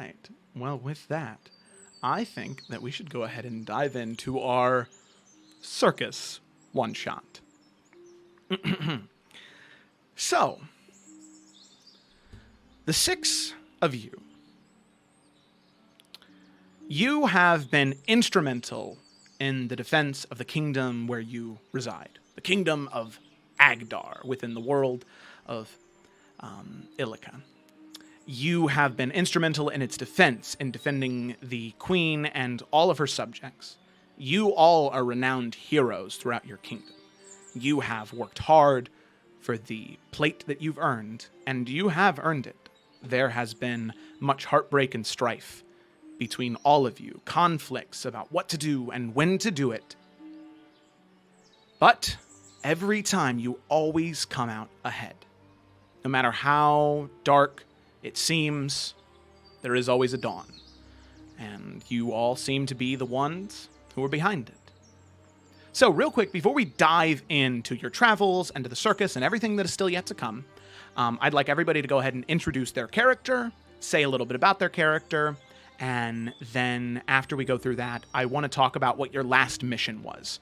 right. Well, with that, I think that we should go ahead and dive into our Circus one-shot. So, the six of you have been instrumental in the defense of the kingdom where you reside, the kingdom of Agdar within the world of Illica. You have been instrumental in its defense, in defending the queen and all of her subjects. You all are renowned heroes throughout your kingdom. You have worked hard for the plate that you've earned, and you have earned it. There has been much heartbreak and strife between all of you, conflicts about what to do and when to do it. But every time you always come out ahead. No matter how dark it seems, there is always a dawn. And you all seem to be the ones who are behind it. So real quick, before we dive into your travels and to the circus and everything that is still yet to come, I'd like everybody to go ahead and introduce their character, say a little bit about their character, and then after we go through that, I want to talk about what your last mission was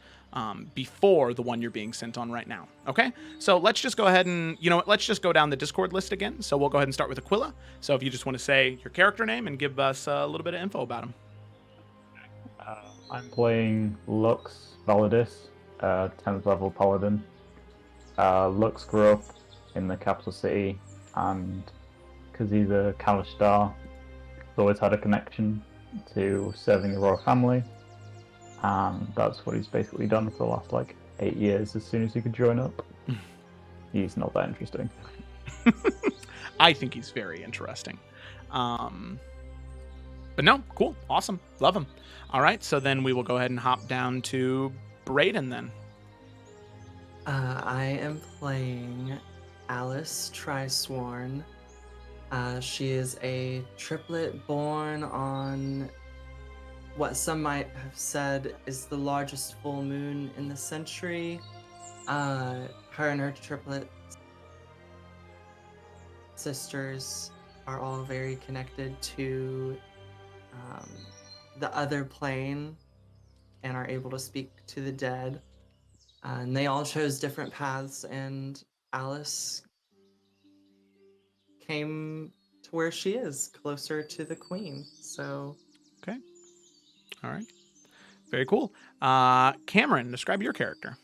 before the one you're being sent on right now. Okay? So let's just go ahead and, let's just go down the Discord list again. So we'll go ahead and start with Aquila. So if you just want to say your character name and give us a little bit of info about him. I'm playing Lux Validus, 10th level paladin. Lux grew up in the capital city, and because he's a Kalishtar, he's always had a connection to serving the royal family, and that's what he's basically done for the last 8 years as soon as he could join up. He's not that interesting. I think he's very interesting. But no, cool, awesome, love him. All right, so then we will go ahead and hop down to Brayden then. I am playing Alice Trisworn. She is a triplet born on what some might have said is the largest full moon in the century. Her and her triplet sisters are all very connected to the other plane and are able to speak to the dead. And they all chose different paths, and Alice came to where she is, closer to the queen. So, okay, all right, very cool. Cameron, describe your character.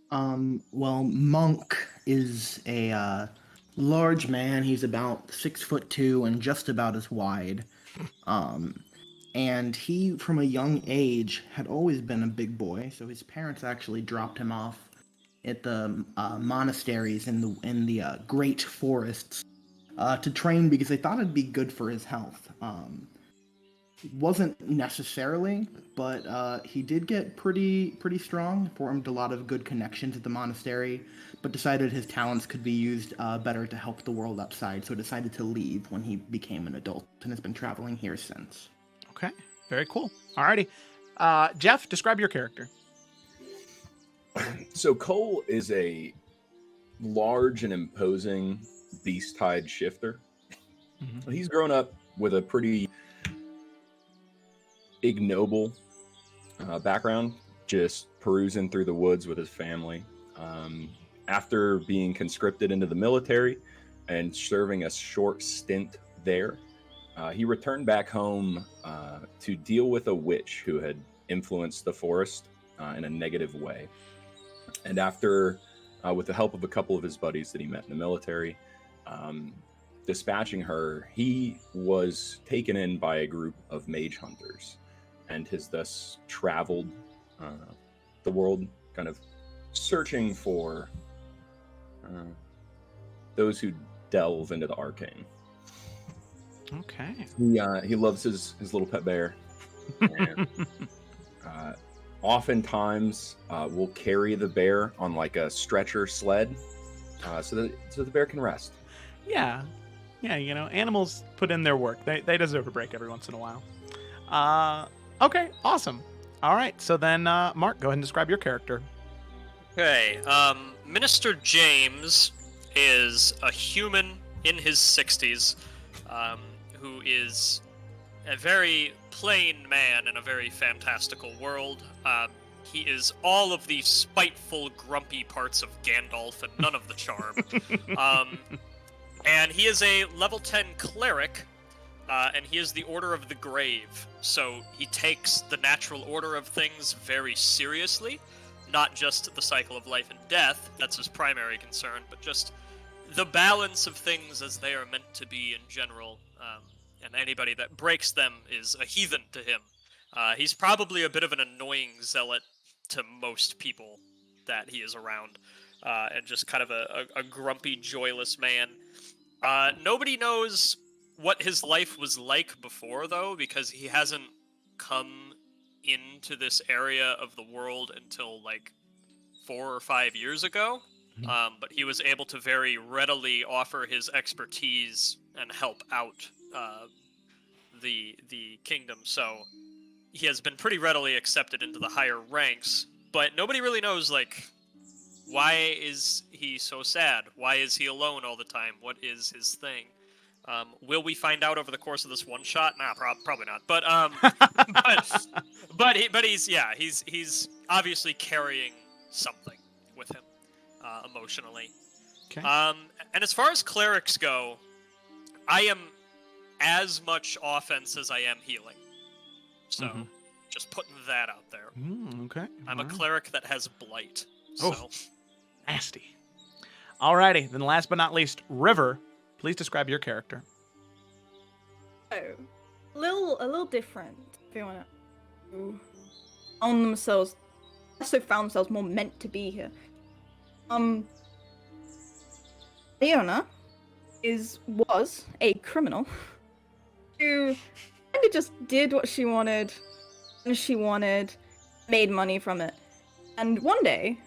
Well, Monk is a large man. He's about 6'2" and just about as wide. And he, from a young age, had always been a big boy. So his parents actually dropped him off at the monasteries in the great forests to train because they thought it'd be good for his health. Wasn't necessarily, but he did get pretty strong. Formed a lot of good connections at the monastery, but decided his talents could be used better to help the world outside. So decided to leave when he became an adult and has been traveling here since. Okay, very cool. Alrighty. Jeff, describe your character. So Cole is a large and imposing beast-hide shifter. Mm-hmm. He's grown up with a pretty ignoble background, just perusing through the woods with his family. After being conscripted into the military and serving a short stint there, he returned back home to deal with a witch who had influenced the forest in a negative way. And after, with the help of a couple of his buddies that he met in the military, dispatching her, he was taken in by a group of mage hunters and has thus traveled the world kind of searching for those who delve into the arcane. Okay. He loves his little pet bear. And, oftentimes we'll carry the bear on like a stretcher sled so the bear can rest. Yeah, animals put in their work. They deserve a break every once in a while. Okay, awesome. All right, so then Mark, go ahead and describe your character. Okay, Minister James is a human in his 60s who is a very plain man in a very fantastical world. He is all of the spiteful, grumpy parts of Gandalf and none of the charm. And he is a level 10 cleric, and he is the Order of the Grave. So he takes the natural order of things very seriously, not just the cycle of life and death, that's his primary concern, but just the balance of things as they are meant to be in general. And anybody that breaks them is a heathen to him. He's probably a bit of an annoying zealot to most people that he is around, and just kind of a grumpy, joyless man. Nobody knows what his life was like before, though, because he hasn't come into this area of the world until, like, 4 or 5 years ago. But he was able to very readily offer his expertise and help out the kingdom, so he has been pretty readily accepted into the higher ranks, but nobody really knows, like, why is he so sad? Why is he alone all the time? What is his thing? Will we find out over the course of this one shot? Nah, probably not. But he's obviously carrying something with him emotionally. Okay. And as far as clerics go, I am as much offense as I am healing. So, just putting that out there. Okay. I'm a cleric that has blight. Oh. So. Nasty. Alrighty, then last but not least, River, please describe your character. Oh, a little different. If you want to found themselves more meant to be here. Leona was a criminal who kind of just did what she wanted, and she wanted, made money from it. And one day,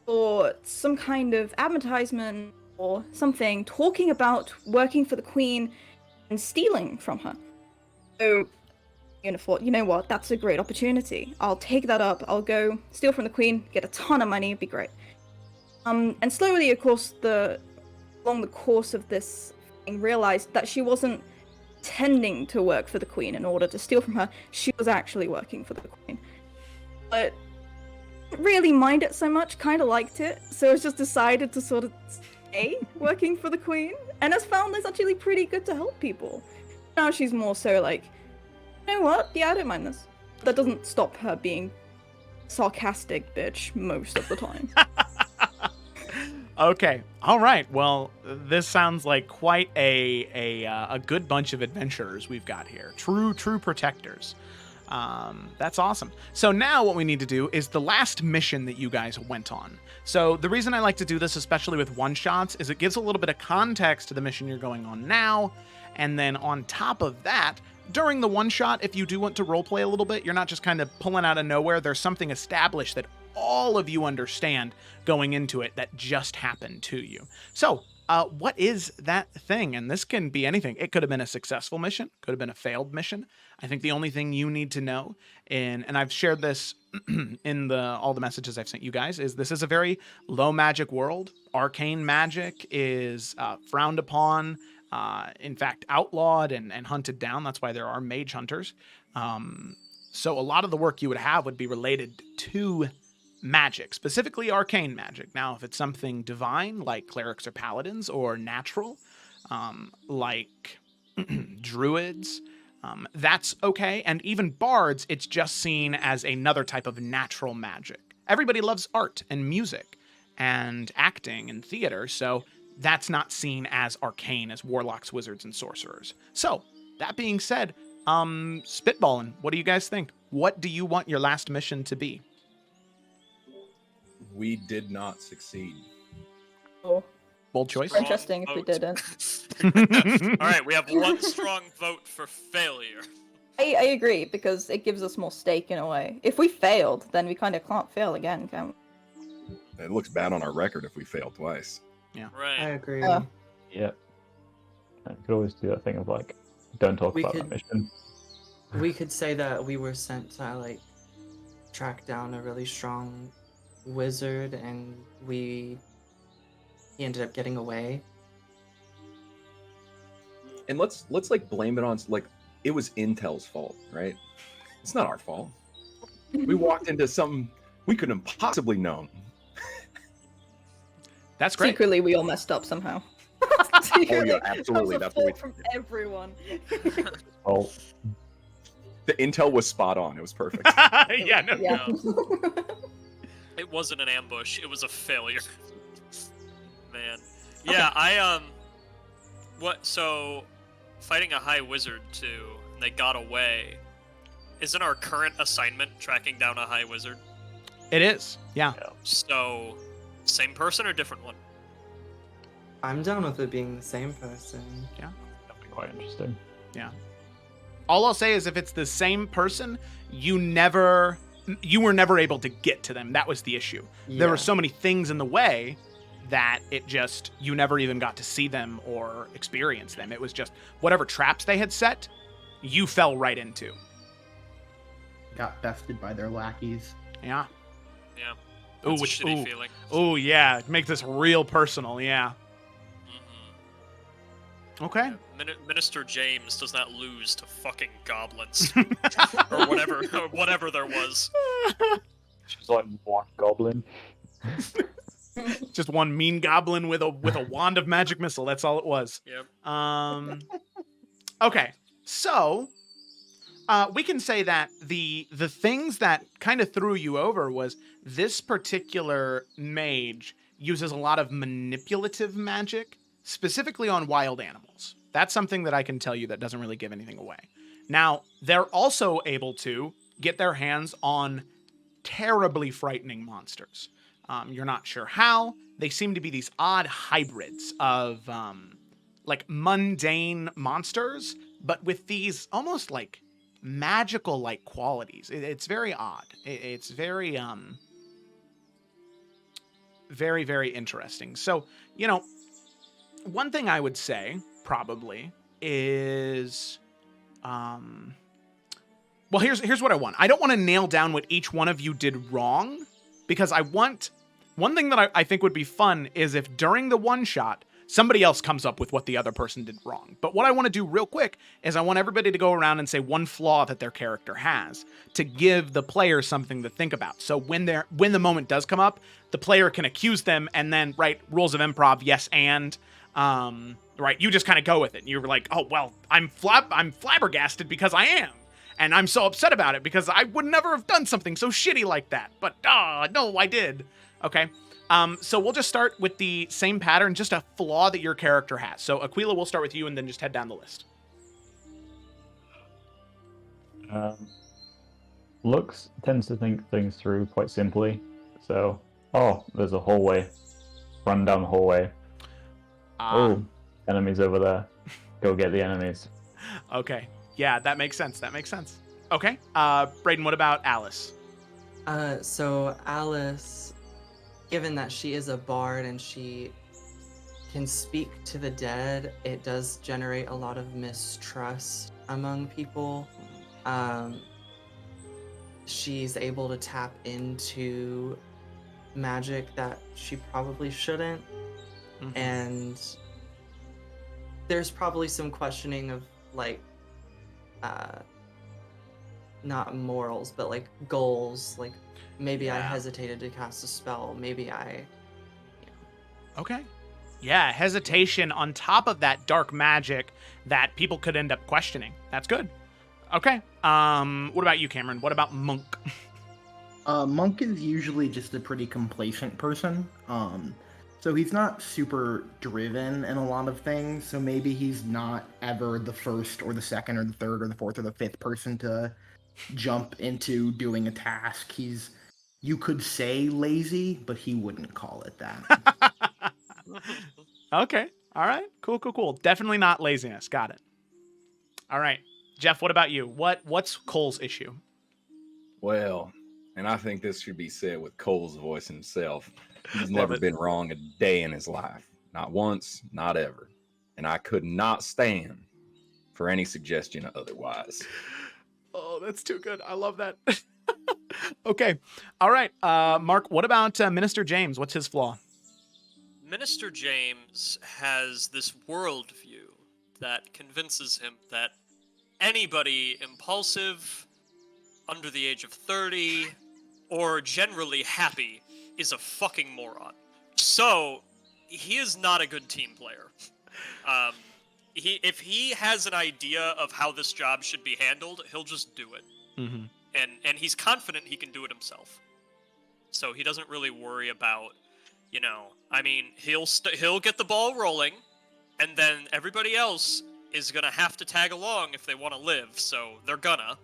for some kind of advertisement or something, talking about working for the Queen and stealing from her. So, thought, you know what, that's a great opportunity. I'll take that up, I'll go steal from the Queen, get a ton of money, it'd be great. And slowly, of course, along the course of this thing, realized that she wasn't intending to work for the Queen in order to steal from her, she was actually working for the Queen. But didn't really mind it so much, kind of liked it, so it's just decided to sort of stay working for the Queen, and has found it's actually pretty good to help people. Now she's more so like, you know what, yeah, I don't mind this. That doesn't stop her being sarcastic bitch most of the time. Okay. All right. Well, this sounds like quite a good bunch of adventurers we've got here. True protectors. That's awesome. So now what we need to do is the last mission that you guys went on. So the reason I like to do this, especially with one-shots, is it gives a little bit of context to the mission you're going on now. And then on top of that, during the one-shot, if you do want to roleplay a little bit, you're not just kind of pulling out of nowhere. There's something established that all of you understand going into it that just happened to you. So, what is that thing? And this can be anything. It could have been a successful mission, could have been a failed mission. I think the only thing you need to know, and I've shared this in all the messages I've sent you guys, is this is a very low magic world. Arcane magic is frowned upon, in fact, outlawed and hunted down. That's why there are mage hunters. So a lot of the work you would have would be related to magic, specifically arcane magic. Now, if it's something divine, like clerics or paladins, or natural, like druids, that's okay. And even bards, it's just seen as another type of natural magic. Everybody loves art and music and acting and theater, so that's not seen as arcane as warlocks, wizards, and sorcerers. So, that being said, spitballing, what do you guys think? What do you want your last mission to be? We did not succeed. Oh, Bold choice. interesting if we Vote. didn't. All right, we have one strong vote for failure. I agree, because it gives us more stake in a way. If we failed, then we kind of can't fail again, can we? It looks bad on our record if we fail twice. I Right. agree. Yeah. I could always do that thing of like, don't talk We about could- that mission. We could say that we were sent to like track down a really strong wizard, and he ended up getting away. And let's like blame it on like it was Intel's fault, right? It's not our fault. We walked into something we couldn't have possibly known. That's great. Secretly, we all messed up somehow. Oh yeah, absolutely. That's what we from everyone. Oh, The intel was spot on. It was perfect. Yeah, no. Yeah. It wasn't an ambush. It was a failure. Man. Yeah, so fighting a high wizard too, and they got away. Isn't our current assignment tracking down a high wizard? It is. Yeah. So, same person or different one? I'm down with it being the same person. that'd be quite interesting. All I'll say is if it's the same person, you were never able to get to them. That was the issue. There were so many things in the way that you never even got to see them or experience them. It was just whatever traps they had set, you fell right into. Got bested by their lackeys. Yeah. Yeah. Ooh, That's a shitty feeling. Oh, yeah. Make this real personal. Yeah. Mhm. Okay. Yeah, Minister James does not lose to fucking goblins or whatever there was. She's like one goblin. Just one mean goblin with a wand of magic missile. That's all it was. Yep. Okay. So, we can say that the things that kind of threw you over was this particular mage uses a lot of manipulative magic, specifically on wild animals. That's something that I can tell you that doesn't really give anything away. Now, they're also able to get their hands on terribly frightening monsters. You're not sure how. They seem to be these odd hybrids of like mundane monsters, but with these almost like magical like qualities. It's very odd. It's very very, very interesting. So, one thing I would say probably is well, here's what I want. I don't want to nail down what each one of you did wrong, because one thing that I think would be fun is if during the one shot, somebody else comes up with what the other person did wrong. But what I want to do real quick is I want everybody to go around and say one flaw that their character has to give the player something to think about. So when the moment does come up, the player can accuse them and then, right, rules of improv, yes, and, right, you just kind of go with it. You're like, oh, well, I'm flabbergasted because I am. And I'm so upset about it because I would never have done something so shitty like that. But, no, I did. Okay. So we'll just start with the same pattern, just a flaw that your character has. So Aquila, we'll start with you and then just head down the list. Lux tends to think things through quite simply. So, there's a hallway. Run down the hallway. Enemies over there. Go get the enemies. Okay. Yeah, that makes sense. Okay. Brayden, what about Alice? So Alice, given that she is a bard and she can speak to the dead, it does generate a lot of mistrust among people. She's able to tap into magic that she probably shouldn't. Mm-hmm. And there's probably some questioning of like not morals, but like goals. Like maybe I hesitated to cast a spell. Maybe I. Okay. Yeah, hesitation on top of that dark magic that people could end up questioning. That's good. Okay. What about you, Cameron? What about Monk? Monk is usually just a pretty complacent person. So he's not super driven in a lot of things. So maybe he's not ever the first or the second or the third or the fourth or the fifth person to jump into doing a task. You could say lazy, but he wouldn't call it that. Okay. All right. Cool. Definitely not laziness. Got it. All right. Jeff, what about you? What's Cole's issue? Well, and I think this should be said with Cole's voice himself. He's never been wrong a day in his life. Not once, not ever. And I could not stand for any suggestion otherwise. Oh, that's too good. I love that. Okay. All right. Mark, what about Minister James? What's his flaw? Minister James has this worldview that convinces him that anybody impulsive, under the age of 30, or generally happy is a fucking moron. So, he is not a good team player. If he has an idea of how this job should be handled, he'll just do it. Mm-hmm. And he's confident he can do it himself. So he doesn't really worry about, I mean, he'll get the ball rolling, and then everybody else is gonna have to tag along if they want to live. So they're gonna.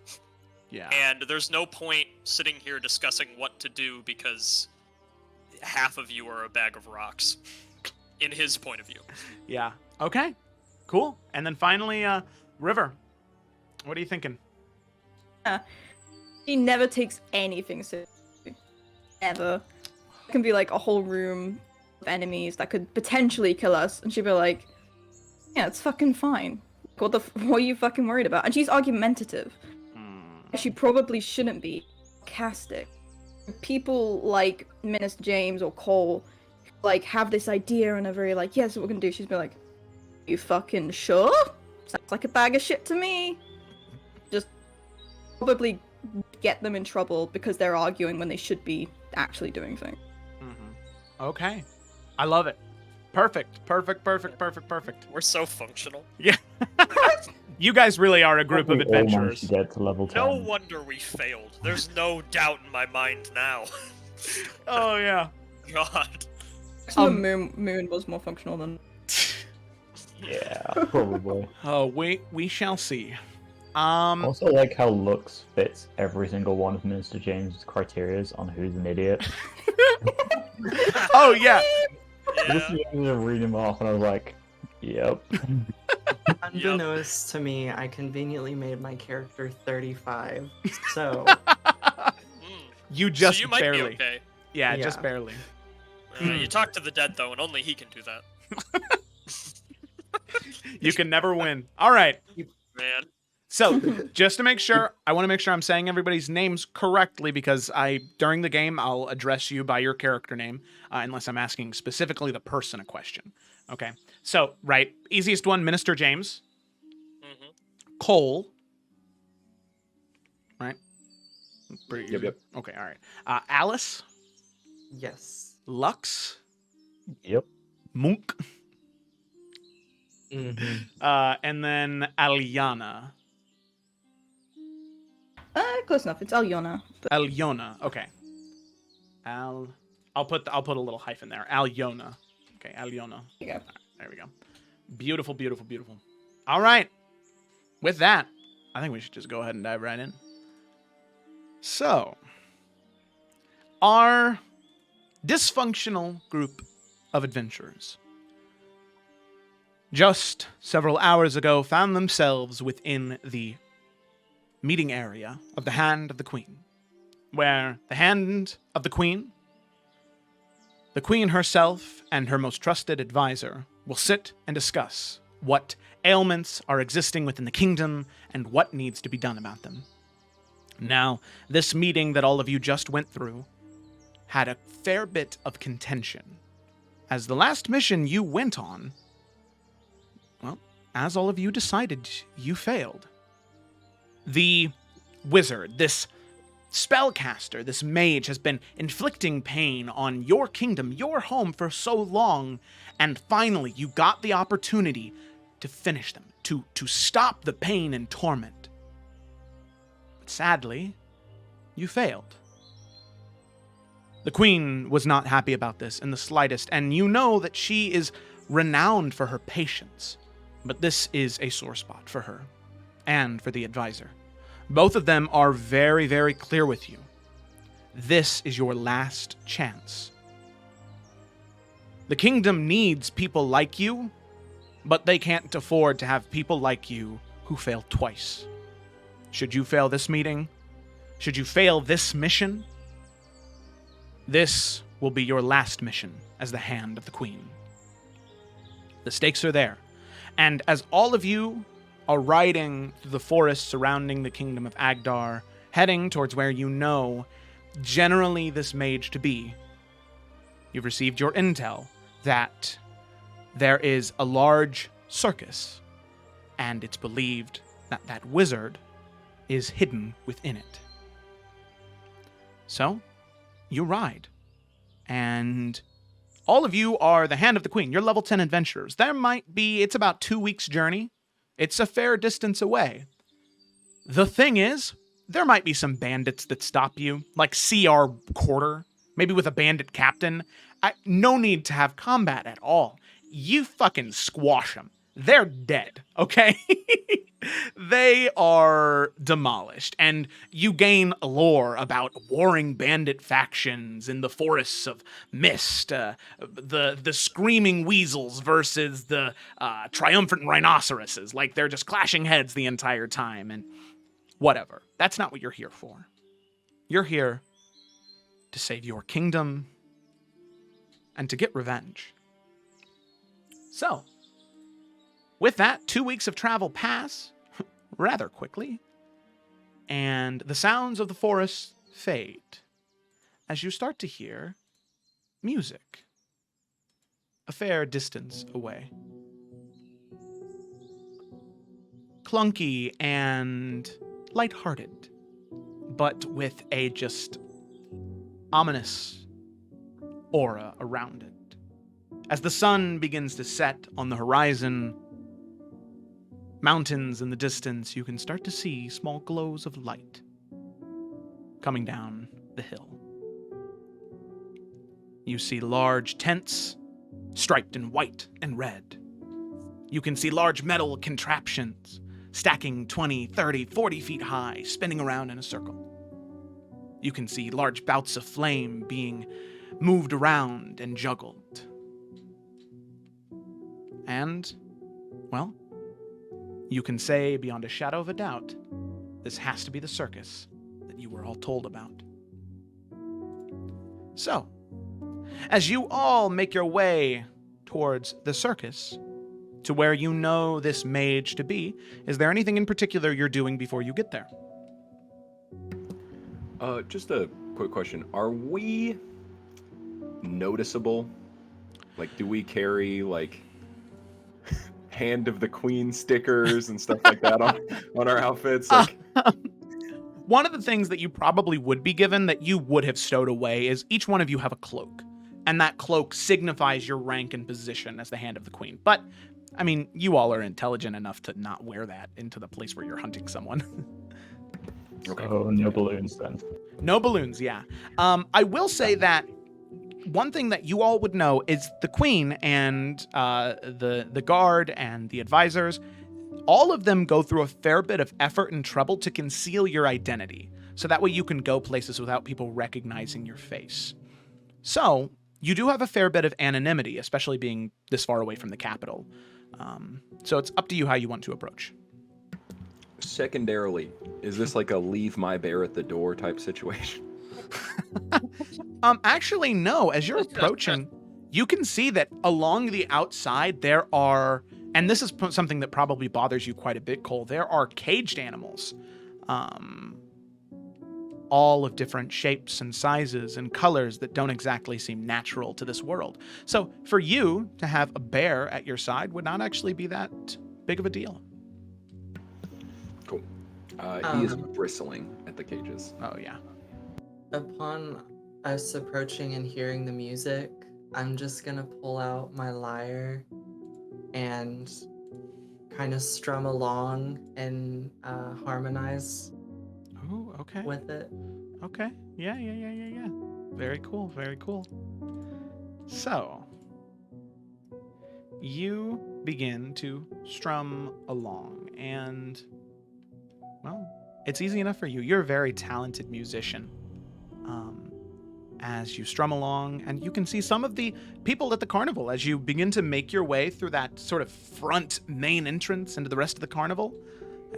Yeah. And there's no point sitting here discussing what to do because half of you are a bag of rocks, in his point of view. Yeah. Okay. Cool. And then finally, River. What are you thinking? She never takes anything seriously. Ever. It can be like a whole room of enemies that could potentially kill us, and she'd be like, yeah, it's fucking fine. What are you fucking worried about? And she's argumentative. She probably shouldn't be. Sarcastic. People like Minister James or Cole, like, have this idea and are very like, yes, what we're gonna do. She's be like, you fucking sure? Sounds like a bag of shit to me. Just probably get them in trouble because they're arguing when they should be actually doing things. Mm-hmm. Okay. I love it. Perfect. We're so functional. Yeah. You guys really are a group of We all managed adventurers. to get to level 10. No wonder we failed. There's no doubt in my mind now. Oh, yeah. God. The moon was more functional than... Yeah, probably. Oh, we shall see. Also, like how Lux fits every single one of Minister James's criterias on who's an idiot. Oh, yeah. Just read him off, and I was like, "Yep." Unbeknownst to me, I conveniently made my character 35. So You just so you might barely. be okay. Yeah, Yeah. just barely. You talk to the dead, though, and only he can do that. You can never win. All right. Man. So, just to make sure, I want to make sure I'm saying everybody's names correctly because during the game, I'll address you by your character name unless I'm asking specifically the person a question. Okay. So, right. Easiest one, Minister James. Mm-hmm. Cole. Right? Pretty Yep, easy. yep. Okay, all right. Alice. yes. Lux. Yep. Munk. Mm-hmm. And then Aliana. Close enough. It's Alyona. Alyona. Okay. I'll put a little hyphen there. Alyona. Okay, Alyona. There you go. There we go. Beautiful, beautiful, beautiful. All right. With that, I think we should just go ahead and dive right in. So, our dysfunctional group of adventurers just several hours ago found themselves within the meeting area of the Hand of the Queen, where the Hand of the Queen herself and her most trusted advisor will sit and discuss what ailments are existing within the kingdom and what needs to be done about them. Now, this meeting that all of you just went through had a fair bit of contention, as the last mission you went on, well, as all of you decided, you failed. The wizard, this spellcaster, this mage, has been inflicting pain on your kingdom, your home, for so long, and finally you got the opportunity to finish them, to stop the pain and torment. But sadly, you failed. The queen was not happy about this in the slightest, and you know that she is renowned for her patience, but this is a sore spot for her and for the advisor. Both of them are very, very clear with you. This is your last chance. The kingdom needs people like you, but they can't afford to have people like you who fail twice. Should you fail this meeting, should you fail this mission, this will be your last mission as the Hand of the Queen. The stakes are there, and as all of you are riding through the forest surrounding the kingdom of Agdar, heading towards where you know generally this mage to be, you've received your intel that there is a large circus, and it's believed that wizard is hidden within it. So, you ride, and all of you are the Hand of the Queen. You're level 10 adventurers. It's about 2 weeks' journey. It's a fair distance away. The thing is, there might be some bandits that stop you, like CR Quarter, maybe with a bandit captain. No need to have combat at all. You fucking squash them. They're dead, okay? They are demolished, and you gain lore about warring bandit factions in the forests of mist, the screaming weasels versus the triumphant rhinoceroses. Like, they're just clashing heads the entire time, and whatever. That's not what you're here for. You're here to save your kingdom and to get revenge. So, with that, 2 weeks of travel pass rather quickly, and the sounds of the forest fade as you start to hear music a fair distance away. Clunky and lighthearted, but with a just ominous aura around it. As the sun begins to set on the horizon, mountains in the distance, you can start to see small glows of light coming down the hill. You see large tents striped in white and red. You can see large metal contraptions stacking 20, 30, 40 feet high, spinning around in a circle. You can see large bouts of flame being moved around and juggled. And, well, you can say beyond a shadow of a doubt, this has to be the circus that you were all told about. So, as you all make your way towards the circus, to where you know this mage to be, is there anything in particular you're doing before you get there? Just a quick question. Are we noticeable? Like, do we carry, like, Hand of the Queen stickers and stuff like that on our outfits? Like... One of the things that you probably would be given that you would have stowed away is each one of you have a cloak. And that cloak signifies your rank and position as the Hand of the Queen. But, I mean, you all are intelligent enough to not wear that into the place where you're hunting someone. Okay. So no balloons then. No balloons, yeah. I will say that one thing that you all would know is the Queen and the guard and the advisors, all of them go through a fair bit of effort and trouble to conceal your identity. So that way you can go places without people recognizing your face. So, you do have a fair bit of anonymity, especially being this far away from the capital. So it's up to you how you want to approach. Secondarily, is this like a leave my bear at the door type situation? Actually, no. As you're approaching, you can see that along the outside there are, and this is something that probably bothers you quite a bit, Cole, there are caged animals. All of different shapes and sizes and colors that don't exactly seem natural to this world. So for you to have a bear at your side would not actually be that big of a deal. Cool. He is bristling at the cages. Oh, yeah. Upon us approaching and hearing the music, I'm just gonna pull out my lyre and kind of strum along and harmonize Oh, okay. with it. Okay. Yeah. Very cool, very cool. So, you begin to strum along, and, well, it's easy enough for you. You're a very talented musician. As you strum along, and you can see some of the people at the carnival as you begin to make your way through that sort of front main entrance into the rest of the carnival.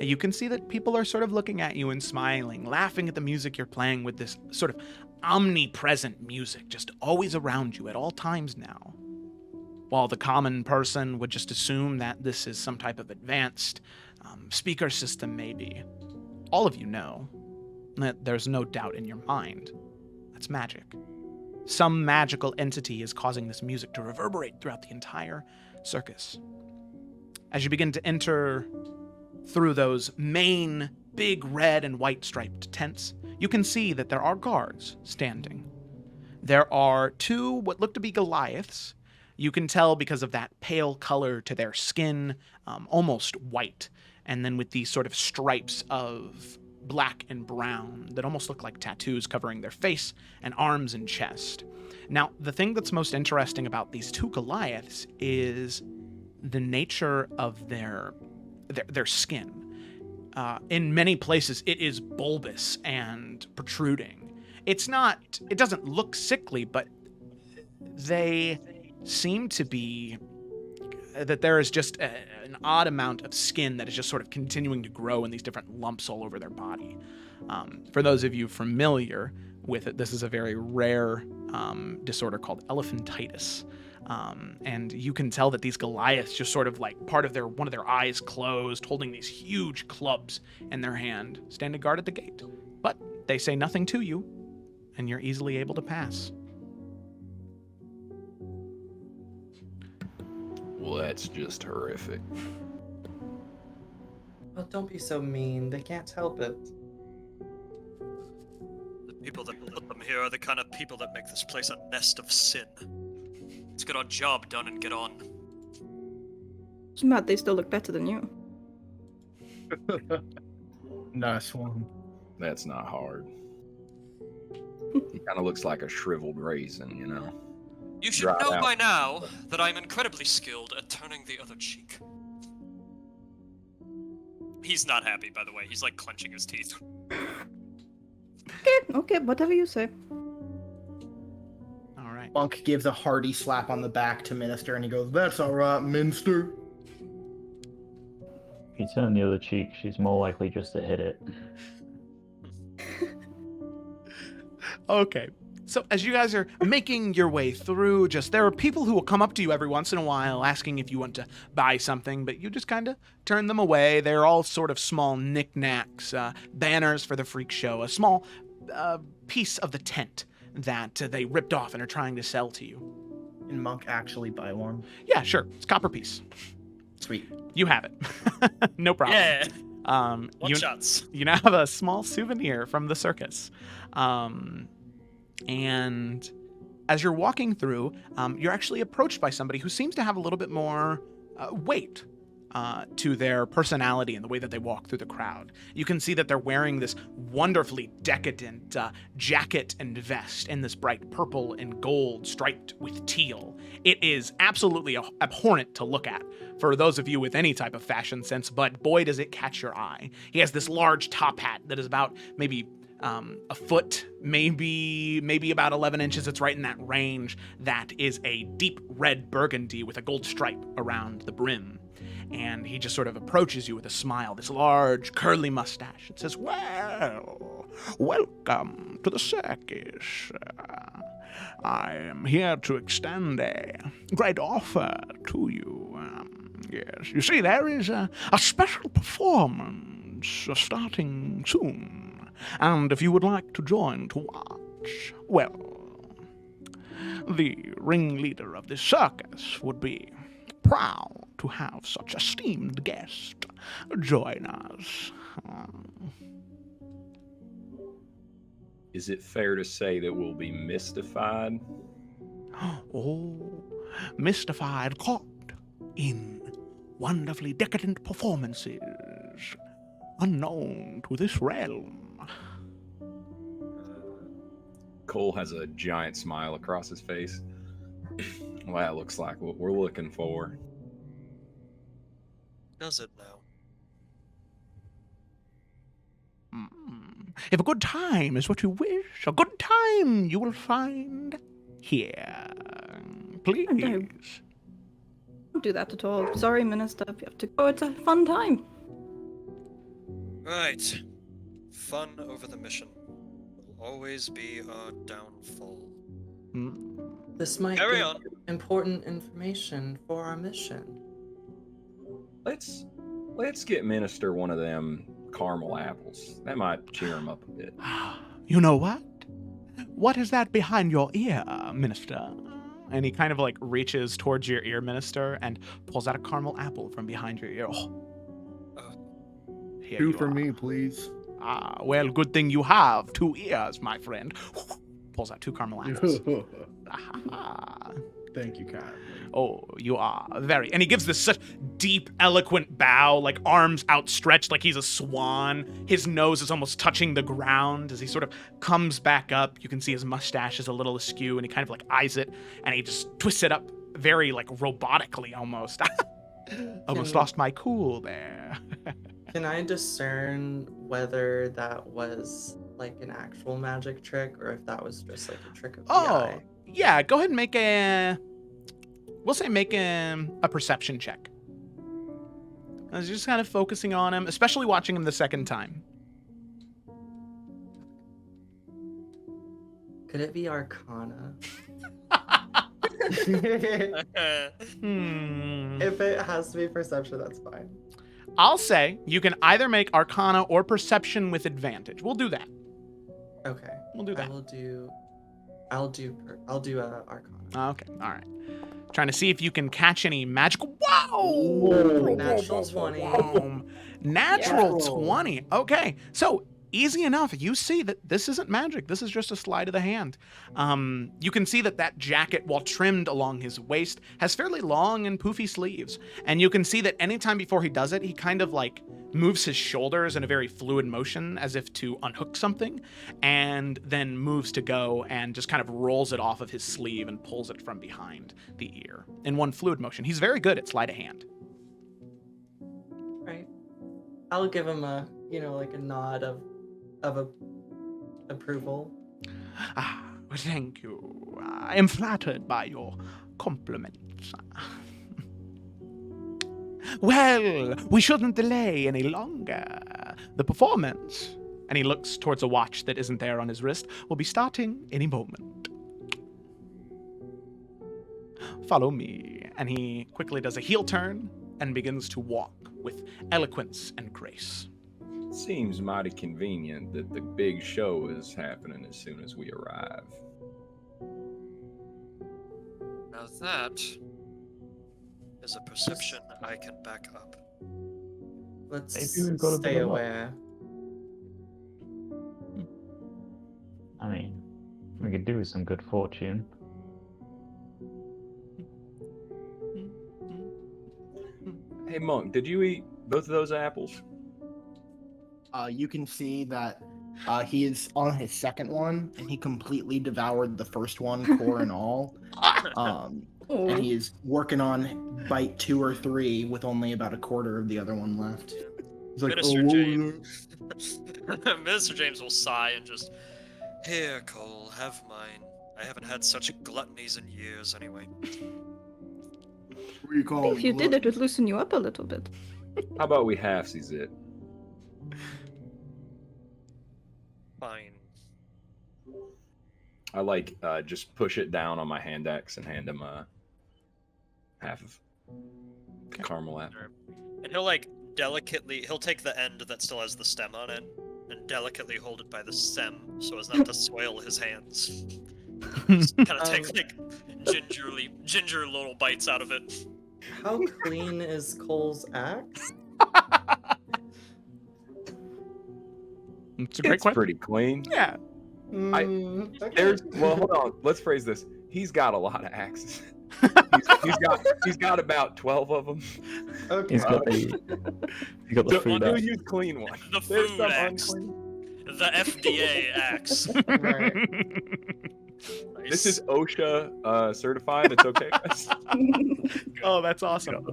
You can see that people are sort of looking at you and smiling, laughing at the music you're playing with this sort of omnipresent music just always around you at all times now. While the common person would just assume that this is some type of advanced speaker system maybe, all of you know that there's no doubt in your mind. That's magic. Some magical entity is causing this music to reverberate throughout the entire circus. As you begin to enter through those main big red and white striped tents, you can see that there are guards standing. There are 2 what look to be Goliaths. You can tell because of that pale color to their skin, almost white, and then with these sort of stripes of black and brown that almost look like tattoos covering their face and arms and chest. Now, the thing that's most interesting about these 2 Goliaths is the nature of their skin. In many places, it is bulbous and protruding. It doesn't look sickly, but they seem to be that there is just an odd amount of skin that is just sort of continuing to grow in these different lumps all over their body. For those of you familiar with it, this is a very rare disorder called elephantitis. And you can tell that these Goliaths just sort of like one of their eyes closed, holding these huge clubs in their hand, standing guard at the gate. But they say nothing to you, and you're easily able to pass. Well, that's just horrific. Well, don't be so mean. They can't help it. The people that put them here are the kind of people that make this place a nest of sin. Let's get our job done and get on. It's mad they still look better than you. Nice one. That's not hard. He kind of looks like a shriveled raisin, you know? You should Dried know out. by now that I'm incredibly skilled at turning the other cheek. He's not happy, by the way. He's like clenching his teeth. Okay, whatever you say. All right. Monk gives a hearty slap on the back to Minister, and he goes, "That's all right, Minister." If you turn the other cheek, she's more likely just to hit it. Okay. So as you guys are making your way through, there are people who will come up to you every once in a while asking if you want to buy something, but you just kind of turn them away. They're all sort of small knickknacks, banners for the freak show, a small piece of the tent that they ripped off and are trying to sell to you. Can Monk actually buy one? Yeah, sure. It's a copper piece. Sweet. You have it. No problem. Yeah. One shots. You now have a small souvenir from the circus. And as you're walking through, you're actually approached by somebody who seems to have a little bit more weight to their personality and the way that they walk through the crowd. You can see that they're wearing this wonderfully decadent jacket and vest in this bright purple and gold striped with teal. It is absolutely abhorrent to look at for those of you with any type of fashion sense, but boy, does it catch your eye. He has this large top hat that is about maybe a foot, maybe about 11 inches. It's right in that range. That is a deep red burgundy with a gold stripe around the brim. And he just sort of approaches you with a smile, this large, curly mustache. It says, "Well, welcome to the circus. I am here to extend a great offer to you. Yes, you see, there is a special performance starting soon. And if you would like to join to watch, well, the ringleader of this circus would be proud to have such esteemed guest join us." Is it fair to say that we'll be mystified? Oh, mystified, caught in wonderfully decadent performances unknown to this realm. Cole has a giant smile across his face. Well, that looks like what we're looking for. Does it now? If a good time is what you wish, a good time you will find here. Please. Don't do that at all. Sorry, Minister. If you have to go, it's a fun time. Right. Fun over the mission will always be our downfall. This might Carry be on. important information for our mission. Let's get Minister one of them caramel apples. That might cheer him up a bit. You know what? What is that behind your ear, Minister? And he kind of like reaches towards your ear, Minister, and pulls out a caramel apple from behind your ear. Oh, Here 2 you for are. me, please. Ah, well, good thing you have 2 ears, my friend. Pulls out 2 caramel apples. Ah. Thank you, Kat. Oh, you are very. And he gives this such deep, eloquent bow, like arms outstretched, like he's a swan. His nose is almost touching the ground as he sort of comes back up. You can see his mustache is a little askew, and he kind of like eyes it, and he just twists it up very like robotically almost. Almost lost my cool there. Can I discern whether that was like an actual magic trick or if that was just like a trick of the eye? Yeah, go ahead and make we'll say make a perception check. I was just kind of focusing on him, especially watching him the second time. Could it be Arcana? If it has to be perception, that's fine. I'll say you can either make Arcana or Perception with advantage. We'll do that. Okay. We'll do that. I'll do Arcana. Okay, all right. Trying to see if you can catch any magical. Wow! Ooh, natural 20. Natural Yeah. 20. Okay, so easy enough. You see that this isn't magic. This is just a sleight of the hand. You can see that jacket, while trimmed along his waist, has fairly long and poofy sleeves. And you can see that anytime before he does it, he kind of like moves his shoulders in a very fluid motion as if to unhook something, and then moves to go and just kind of rolls it off of his sleeve and pulls it from behind the ear in one fluid motion. He's very good at sleight of hand. Right. I'll give him a like a nod of approval. Ah, thank you. I am flattered by your compliments. Well, we shouldn't delay any longer. The performance, and he looks towards a watch that isn't there on his wrist, will be starting any moment. Follow me. And he quickly does a heel turn and begins to walk with eloquence and grace. Seems mighty convenient that the big show is happening as soon as we arrive. Now that is a perception I can back up. Let's Maybe we've got a bit stay of luck. aware. I mean, we could do with some good fortune. Hey, Monk, did you eat both of those apples? You can see that he is on his second one, and he completely devoured the first one, core and all. And he is working on bite 2 or 3 with only about a quarter of the other one left. He's like, Minister "Oh, James. Minister James will sigh and just, here, Cole, have mine. I haven't had such gluttonies in years anyway. What do you call If you did, it would loosen you up a little bit. How about we halfsies it? Fine. I like just push it down on my hand axe and hand him half of the caramel apple. And he'll take the end that still has the stem on it and delicately hold it by the stem so as not to soil his hands. Kind of take like ginger little bites out of it. How clean is Cole's axe? It's a great It's question. pretty clean. Yeah. Okay. Well, hold on. Let's phrase this. He's got a lot of axes. he's got about 12 of them. Okay. He's got the food We'll axe. use clean one. The There's food some axe. unclean. The FDA axe. Right. Nice. This is OSHA certified. It's okay, guys. Oh, that's awesome.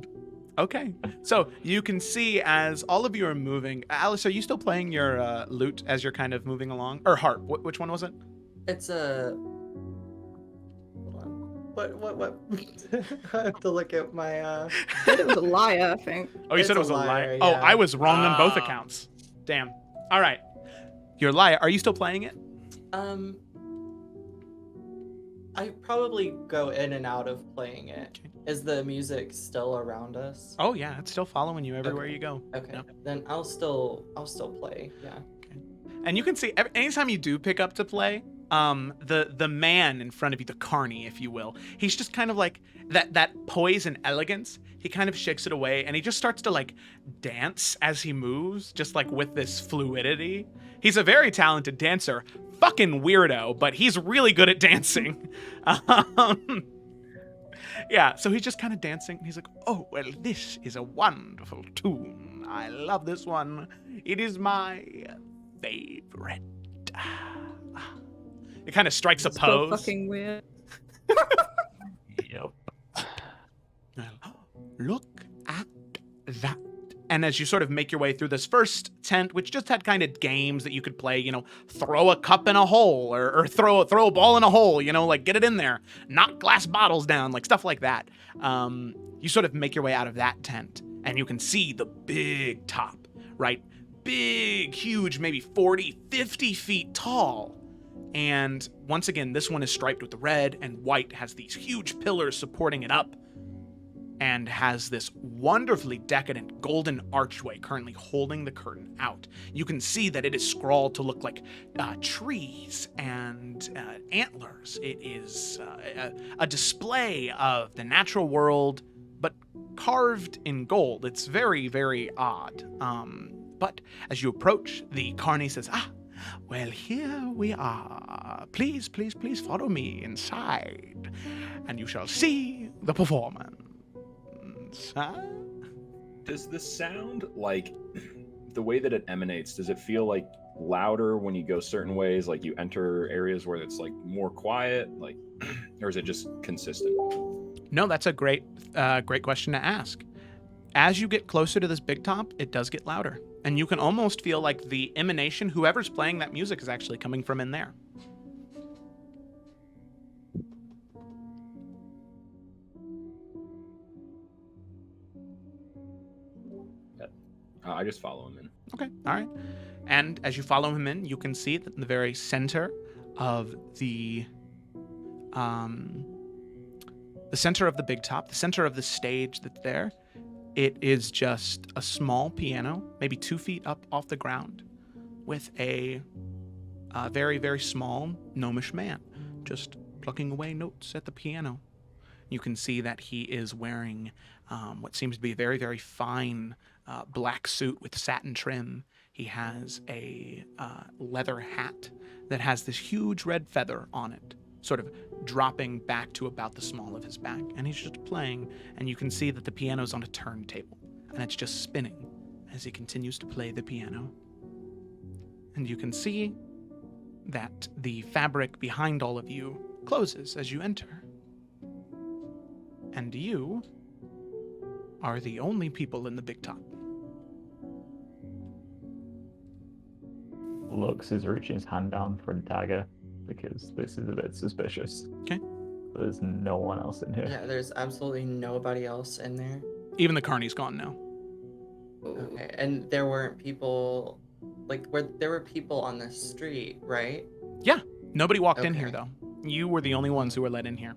Okay, so you can see as all of you are moving. Alice, are you still playing your lute as you're kind of moving along? Or harp? Which one was it? It's a. Hold on. What? I have to look at my. It was a liar, I think. Oh, you It's said it a was a lie. lyre, Oh, yeah. I was wrong on both Ah. accounts. Damn. All right, your lyre. Are you still playing it? I probably go in and out of playing it. Is the music still around us? Oh yeah, it's still following you everywhere Okay. you go. Okay, Yep. then I'll still play. Yeah. And you can see anytime you do pick up to play, the man in front of you, the carny, if you will, he's just kind of like that poise and elegance. He kind of shakes it away, and he just starts to like dance as he moves, just like with this fluidity. He's a very talented dancer, fucking weirdo, but he's really good at dancing. Yeah, so he's just kind of dancing. He's like, oh, well, this is a wonderful tune. I love this one. It is my favorite. It kind of strikes a So pose. fucking weird. Yep. Look at that. And as you sort of make your way through this first tent, which just had kind of games that you could play, you know, throw a cup in a hole or throw a ball in a hole, you know, like get it in there, knock glass bottles down, like stuff like that. You sort of make your way out of that tent and you can see the big top, right? Big, huge, maybe 40, 50 feet tall. And once again, this one is striped with red and white, has these huge pillars supporting it up, and has this wonderfully decadent golden archway currently holding the curtain out. You can see that it is scrawled to look like trees and antlers. It is a display of the natural world, but carved in gold. It's very, very odd. But as you approach, the carney says, well, here we are. Please, please, please follow me inside, and you shall see the performance. Huh? Does the sound, like, the way that it emanates, does it feel like louder when you go certain ways, like you enter areas where it's like more quiet, like, or is it just consistent? No, that's a great question to ask. As you get closer to this big top, it does get louder, and you can almost feel like the emanation, whoever's playing that music, is actually coming from in there. I just follow him in. Okay, all right. And as you follow him in, you can see that in the very center of the center of the big top, the center of the stage that's there, it is just a small piano, maybe 2 feet up off the ground, with a very, very small gnomish man just plucking away notes at the piano. You can see that he is wearing what seems to be a very, very fine black suit with satin trim. He has a leather hat that has this huge red feather on it, sort of dropping back to about the small of his back. And he's just playing, and you can see that the piano's on a turntable, and it's just spinning as he continues to play the piano. And you can see that the fabric behind all of you closes as you enter. And you are the only people in the big top. Lux is reaching his hand down for a dagger because this is a bit suspicious. Okay. There's no one else in here. Yeah, there's absolutely nobody else in there. Even the carney's gone now. Okay, and there weren't people, like, there were people on the street, right? Yeah, nobody walked in here, Okay. though. You were the only ones who were let in here.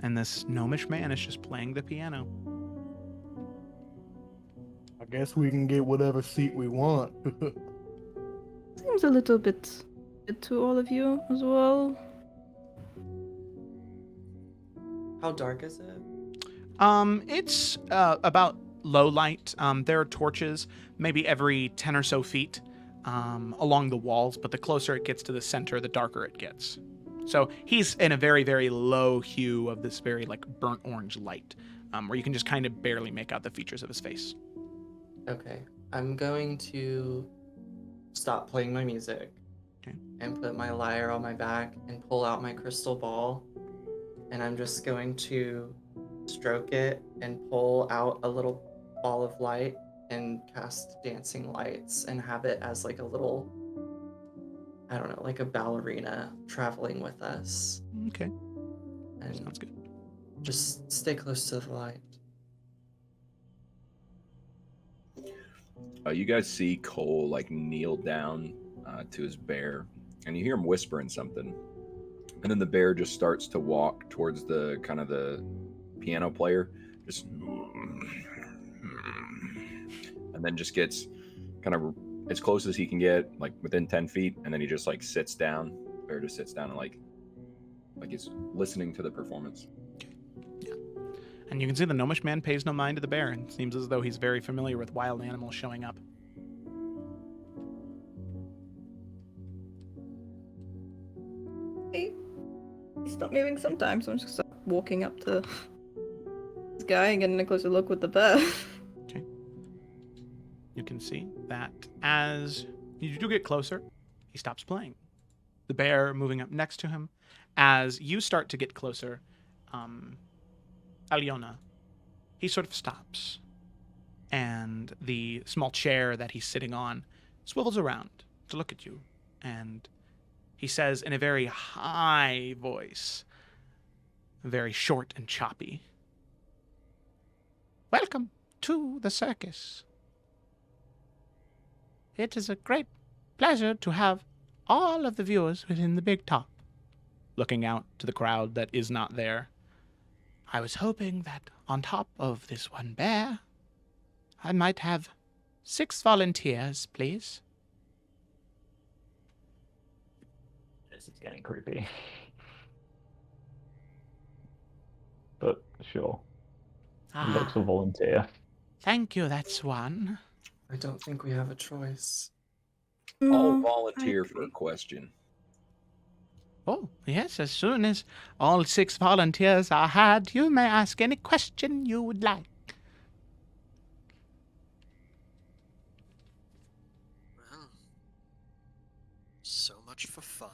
And this gnomish man is just playing the piano. I guess we can get whatever seat we want. Seems a little bit to all of you as well. How dark is it? It's about low light. There are torches maybe every 10 or so feet along the walls, but the closer it gets to the center, the darker it gets. So he's in a very, very low hue of this very like burnt orange light, where you can just kind of barely make out the features of his face. Okay, I'm going to stop playing my music. Okay. And put my lyre on my back and pull out my crystal ball. And I'm just going to stroke it and pull out a little ball of light and cast dancing lights and have it as like a little, I don't know, like a ballerina traveling with us. Okay, And sounds good. just stay close to the light. You guys see Cole like kneel down to his bear, and you hear him whispering something, and then the bear just starts to walk towards the kind of the piano player, just, and then just gets kind of as close as he can get, like within 10 feet, and then he just like sits down. Bear just sits down and like he's listening to the performance. Yeah. And you can see the gnomish man pays no mind to the bear and seems as though he's very familiar with wild animals showing up. He stopped moving sometimes, so I'm just walking up to this guy and getting a closer look with the bear. Okay. You can see that as you do get closer, he stops playing. The bear moving up next to him. As you start to get closer, Aliona, he sort of stops. And the small chair that he's sitting on swivels around to look at you. And he says in a very high voice, very short and choppy, "Welcome to the circus. It is a great pleasure to have all of the viewers within the big top," looking out to the crowd that is not there. "I was hoping that on top of this one bear, I might have 6 volunteers, please." This is getting creepy. But sure. Looks a volunteer. Thank you, that's one. I don't think we have a choice. I'll volunteer for a question. Oh, yes, as soon as all 6 volunteers are had, you may ask any question you would like. Well, so much for fun.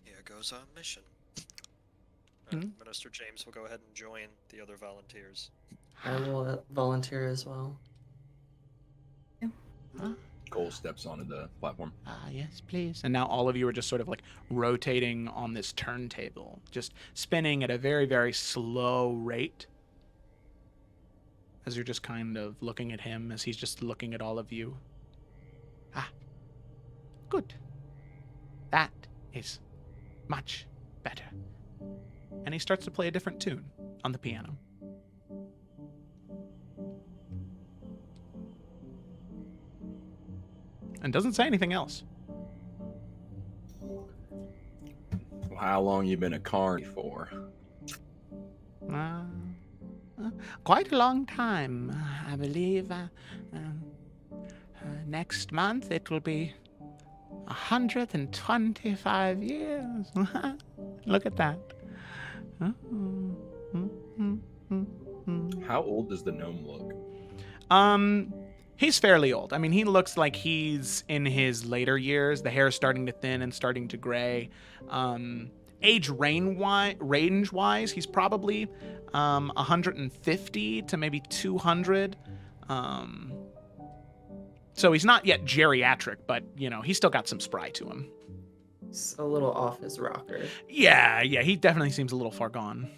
Here goes our mission. Minister James will go ahead and join the other volunteers. I will volunteer as well. Cole steps onto the platform. Yes, please. And now all of you are just sort of like rotating on this turntable, just spinning at a very, very slow rate. As you're just kind of looking at him as he's just looking at all of you. Good. That is much better. And he starts to play a different tune on the piano. And doesn't say anything else. How long you been a carny for? Quite a long time, I believe. Next month it will be 125 years. Look at that. How old does the gnome look? He's fairly old. I mean, he looks like he's in his later years. The hair is starting to thin and starting to gray. Age range-wise, he's probably 150 to maybe 200. So he's not yet geriatric, but, he's still got some spry to him. It's a little off his rocker. Yeah, he definitely seems a little far gone.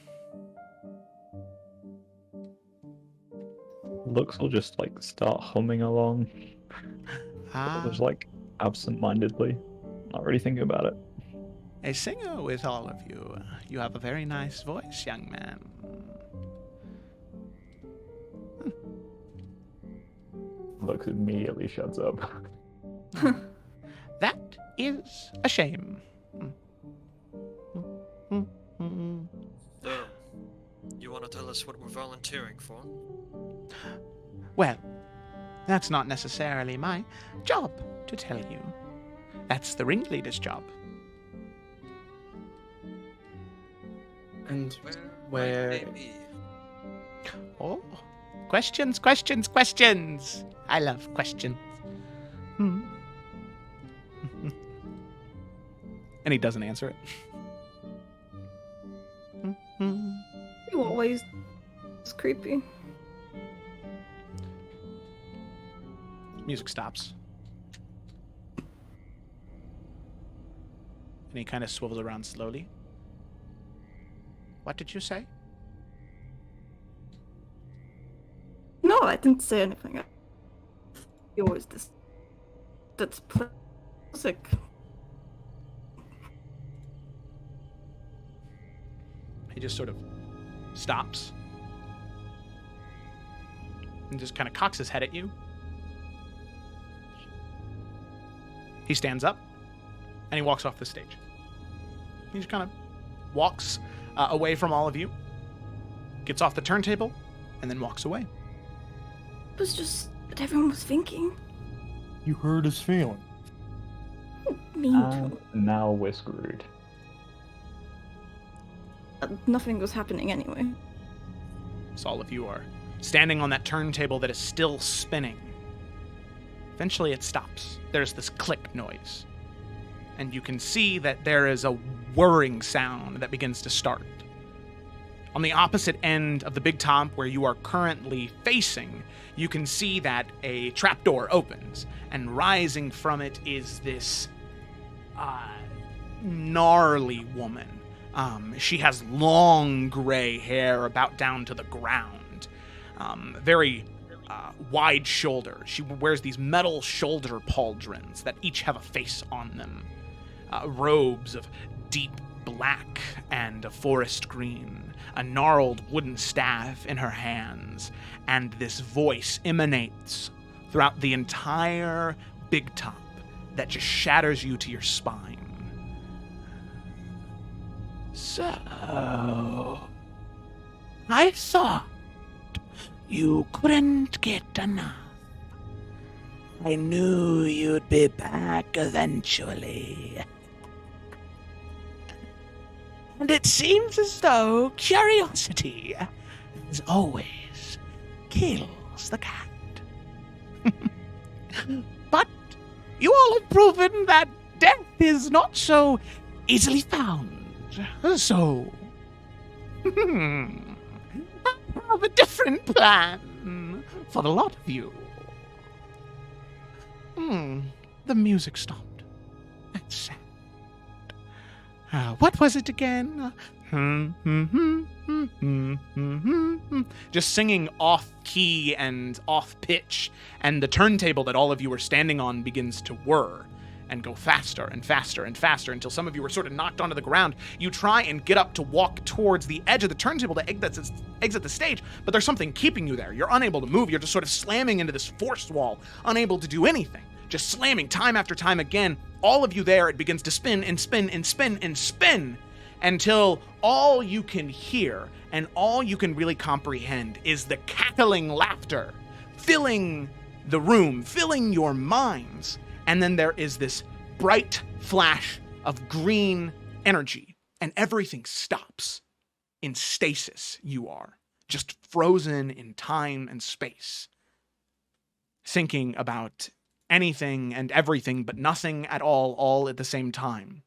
Lux will just start humming along. Just absent-mindedly, not really thinking about it. A singer with all of you. You have a very nice voice, young man. Lux immediately shuts up. That is a shame. So, you want to tell us what we're volunteering for? Well, that's not necessarily my job to tell you. That's the ringleader's job. And Where where... might they be? Oh, questions. I love questions. And he doesn't answer it. In what ways? It's creepy. Music stops. And he kind of swivels around slowly. What did you say? No, I didn't say anything. You always this. That's music. He just sort of stops. And just kind of cocks his head at you. He stands up, and he walks off the stage. He just kind of walks away from all of you, gets off the turntable, and then walks away. It was just what everyone was thinking. You hurt his feeling. Me And too. now we're screwed. Nothing was happening anyway. So all of you are standing on that turntable that is still spinning. Eventually it stops. There's this click noise. And you can see that there is a whirring sound that begins to start. On the opposite end of the big top where you are currently facing, you can see that a trapdoor opens, and rising from it is this gnarly woman. She has long gray hair about down to the ground. Very wide shoulder. She wears these metal shoulder pauldrons that each have a face on them. Robes of deep black and a forest green. A gnarled wooden staff in her hands. And this voice emanates throughout the entire big top that just shatters you to your spine. So, I thought you couldn't get enough. I knew you'd be back eventually. And it seems as though curiosity, as always, kills the cat. But you all have proven that death is not so easily found. So, I have a different plan for the lot of you. The music stopped. That's sad. What was it again? Just singing off key and off pitch, and the turntable that all of you are standing on begins to whir and go faster and faster and faster until some of you are sort of knocked onto the ground. You try and get up to walk towards the edge of the turntable to exit the stage, but there's something keeping you there. You're unable to move. You're just sort of slamming into this force wall, unable to do anything. Just slamming time after time again. All of you there, it begins to spin and spin and spin and spin until all you can hear and all you can really comprehend is the cackling laughter filling the room, filling your minds. And then there is this bright flash of green energy, and everything stops. In stasis, you are just frozen in time and space, thinking about anything and everything, but nothing at all at the same time.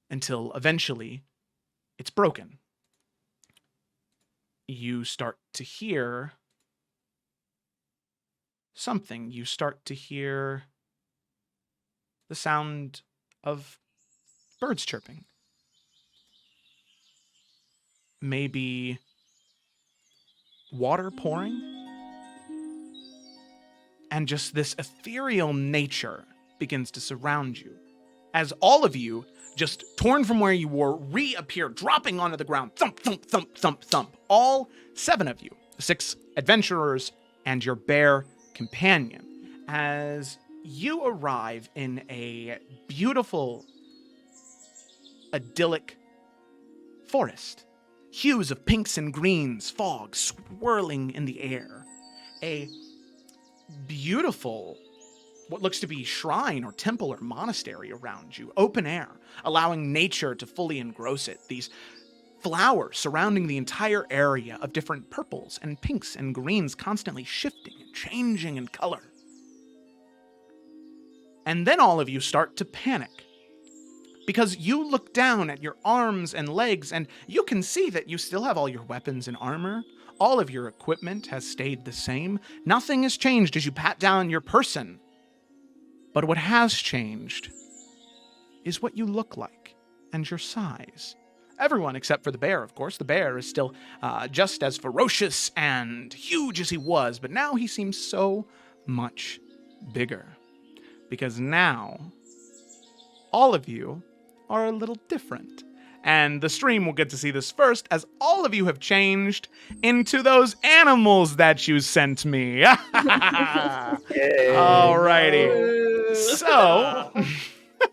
Until eventually, it's broken. You start to hear something. You start to hear the sound of birds chirping. Maybe water pouring? And just this ethereal nature begins to surround you. As all of you, just torn from where you were, reappear, dropping onto the ground. Thump, thump, thump, thump, thump. All 7 of you, the 6 adventurers and your bear companion, as you arrive in a beautiful, idyllic forest. Hues of pinks and greens, fog swirling in the air. A beautiful, what looks to be shrine or temple or monastery around you. Open air, allowing nature to fully engross it. These flowers surrounding the entire area of different purples and pinks and greens, constantly shifting and changing in color. And then all of you start to panic, because you look down at your arms and legs and you can see that you still have all your weapons and armor. All of your equipment has stayed the same. Nothing has changed as you pat down your person. But what has changed is what you look like and your size. Everyone except for the bear, of course. The bear is still just as ferocious and huge as he was, but now he seems so much bigger. Because now, all of you are a little different. And the stream will get to see this first, as all of you have changed into those animals that you sent me. Alrighty. So,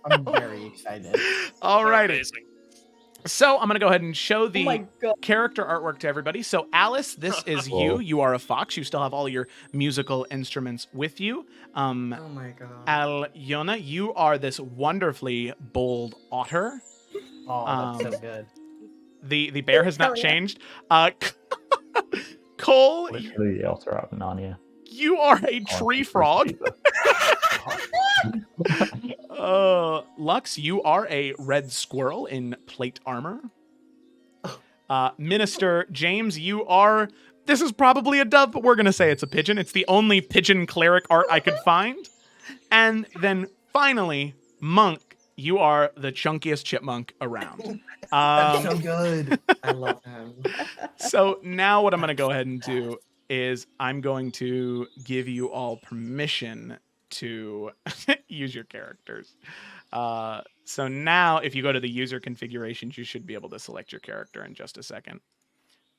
I'm very excited. alrighty. Amazing. So I'm gonna go ahead and show Oh my the god. character artwork to everybody. So Alice, this is you. Whoa. You are a fox. You still have all your musical instruments with you. Oh my god. Alyona, you are this wonderfully bold otter. Oh, that's so good. The bear has not Hell yeah. changed. Cole, Literally the otter out of Narnia. you are a Oh, tree first frog. Caesar. Lux, you are a red squirrel in plate armor. Minister James, you are. This is probably a dove, but we're gonna say it's a pigeon. It's the only pigeon cleric art I could find. And then finally, Monk, you are the chunkiest chipmunk around. That's so good. I love him. So now what I'm going to go ahead and do is I'm going to give you all permission to use your characters. So now if you go to the user configurations, you should be able to select your character in just a second.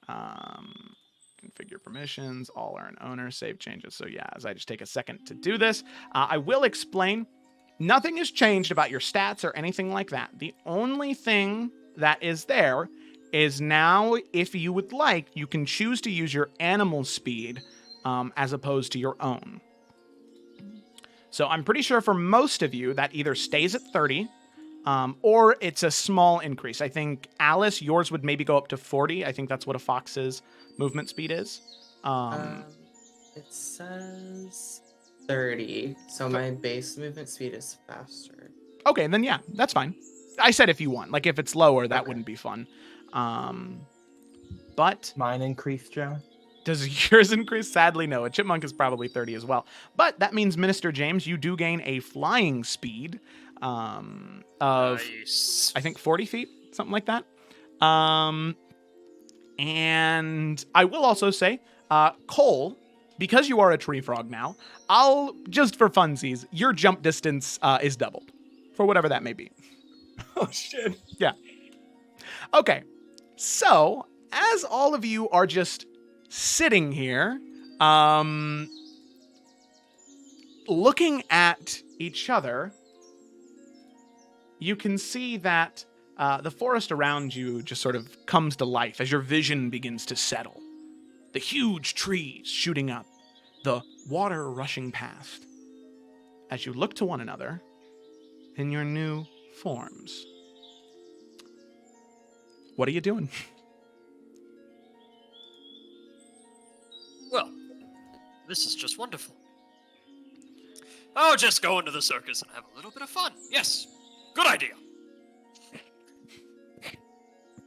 Configure permissions, all are an owner, save changes. So yeah, as I just take a second to do this, I will explain. Nothing has changed about your stats or anything like that. The only thing that is there is now, if you would like, you can choose to use your animal speed as opposed to your own. So I'm pretty sure for most of you that either stays at 30 or it's a small increase. I think, Alice, yours would maybe go up to 40. I think that's what a fox's movement speed is. It says 30, so my base movement speed is faster. Okay, then yeah, that's fine. I said if you want. Like, if it's lower, that Okay. wouldn't be fun. But Mine increased, Joe. does yours increase? Sadly, no. A chipmunk is probably 30 as well. But that means, Minister James, you do gain a flying speed of, Nice. I think, 40 feet, something like that. And I will also say, Cole, because you are a tree frog now, I'll, just for funsies, your jump distance is doubled, for whatever that may be. Oh shit. Okay, so as all of you are just sitting here, looking at each other, you can see that the forest around you just sort of comes to life as your vision begins to settle. The huge trees shooting up, the water rushing past. As you look to one another in your new forms. What are you doing? Well, this is just wonderful. Oh, just go into the circus and have a little bit of fun. Yes, good idea.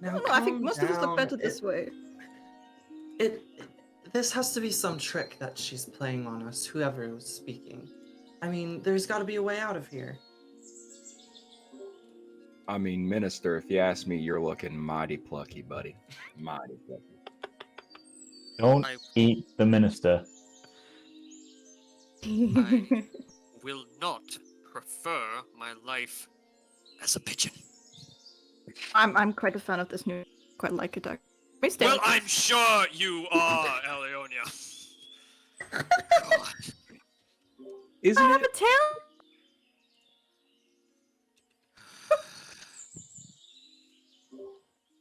Now, I don't know, I think calm most of us look down. better this way. This has to be some trick that she's playing on us, whoever was speaking. I mean, there's got to be a way out of here. I mean, Minister, if you ask me, you're looking mighty plucky, buddy. Mighty plucky. Don't I- eat the minister. I will not prefer my life as a pigeon. I'm quite a fan of this new. Quite like it. We stay. Well, like this. I'm sure you are, Alionia. God. I Isn't have it? a tail.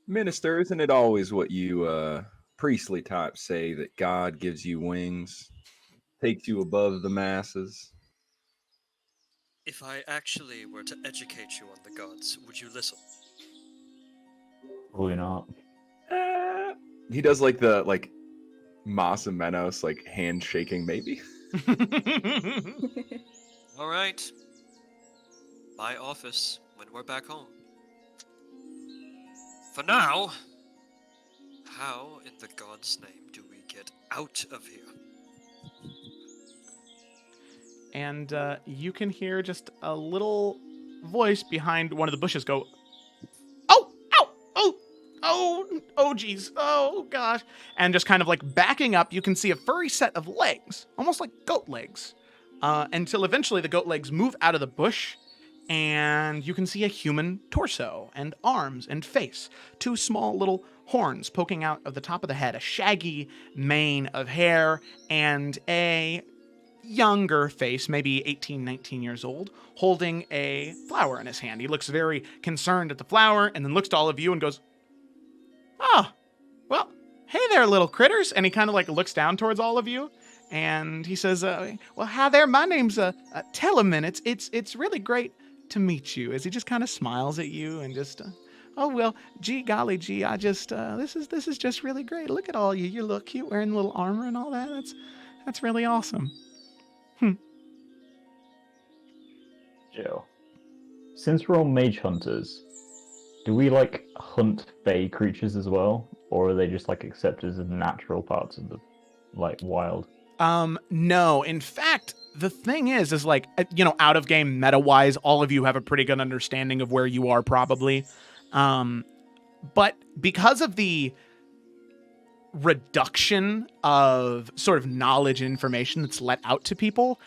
Minister, isn't it always what you priestly types say, that God gives you wings, takes you above the masses? If I actually were to educate you on the gods, would you listen? Probably not. He does like the Masa Menos, like handshaking, maybe. All right. My office when we're back home. For now, how in the god's name do we get out of here? And you can hear just a little voice behind one of the bushes go, "Oh, ow, oh, geez, oh, gosh." And just kind of like backing up, you can see a furry set of legs, almost like goat legs, until eventually the goat legs move out of the bush, and you can see a human torso and arms and face, two small little horns poking out of the top of the head, a shaggy mane of hair, and a younger face, maybe 18, 19 years old, holding a flower in his hand. He looks very concerned at the flower and then looks to all of you and goes, "Oh, well, hey there, little critters." And he kind of like looks down towards all of you and he says, "Well, hi there, my name's Telemin. It's really great to meet you." As he just kind of smiles at you and just, "Oh, well, gee, golly, gee, I just, this is just really great. Look at all you. You look cute wearing little armor and all that. That's really awesome." Joe, since we're all mage hunters, do we like hunt fey creatures as well, or are they just like accepted as natural parts of the like wild? No. In fact, the thing is like, out of game meta wise, all of you have a pretty good understanding of where you are probably. But because of the reduction of sort of knowledge and information that's let out to people,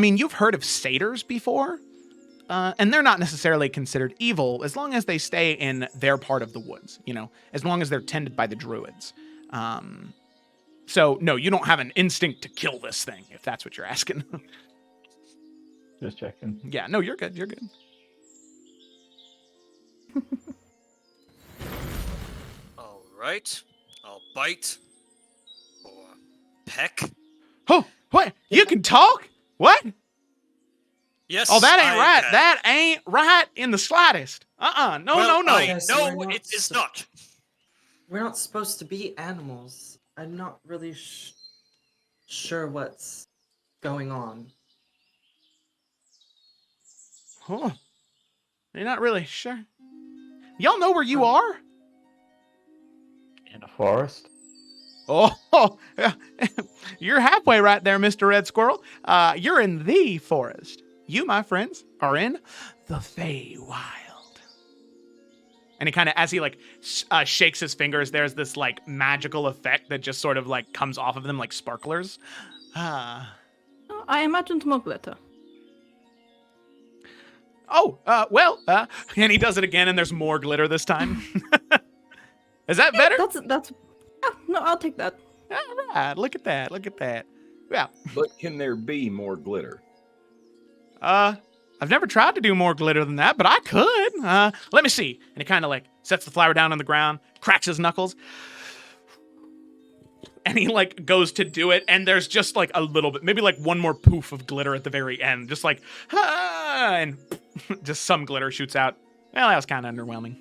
you've heard of satyrs before, and they're not necessarily considered evil as long as they stay in their part of the woods, as long as they're tended by the druids. So no, you don't have an instinct to kill this thing, if that's what you're asking. Just checking. Yeah, no, you're good. You're good. All right. I'll bite or peck. Oh, what? You can talk? What? Yes. Oh, that ain't right. can. That ain't right in the slightest. No, Well, no. I So we're know not it is so- not. We're not supposed to be animals. I'm not really sure what's going on. Oh, you're not really sure. Y'all know where you are? In a forest? Oh, you're halfway right there, Mr. Red Squirrel. You're in the forest. You, my friends, are in the Feywild. And he kind of, as he like shakes his fingers, there's this like magical effect that just sort of like comes off of them like sparklers. I imagined more glitter. And he does it again, and there's more glitter this time. Is that better? That's. Yeah, no, I'll take that. All right, look at that. Yeah. But can there be more glitter? I've never tried to do more glitter than that, but I could. Let me see. And he kind of like sets the flower down on the ground, cracks his knuckles, and he like goes to do it, and there's just like a little bit, maybe like one more poof of glitter at the very end, just like, and just some glitter shoots out. Well, that was kind of underwhelming.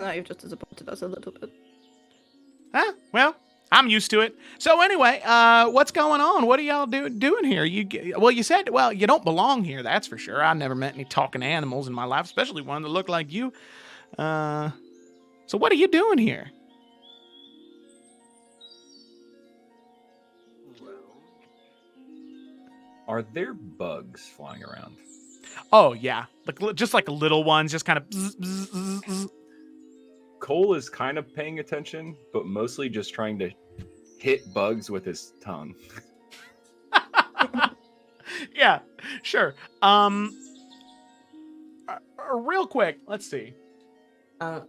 No, you've just disappointed us a little bit. Well, I'm used to it. So anyway, what's going on? What are y'all doing here? You said, well, you don't belong here, that's for sure. I never met any talking animals in my life, especially one that looked like you. So what are you doing here? Are there bugs flying around? Oh, yeah. Like just like little ones, just kind of bzz, bzz, bzz, bzz. Cole is kind of paying attention, but mostly just trying to hit bugs with his tongue. Yeah, sure. Real quick, let's see. A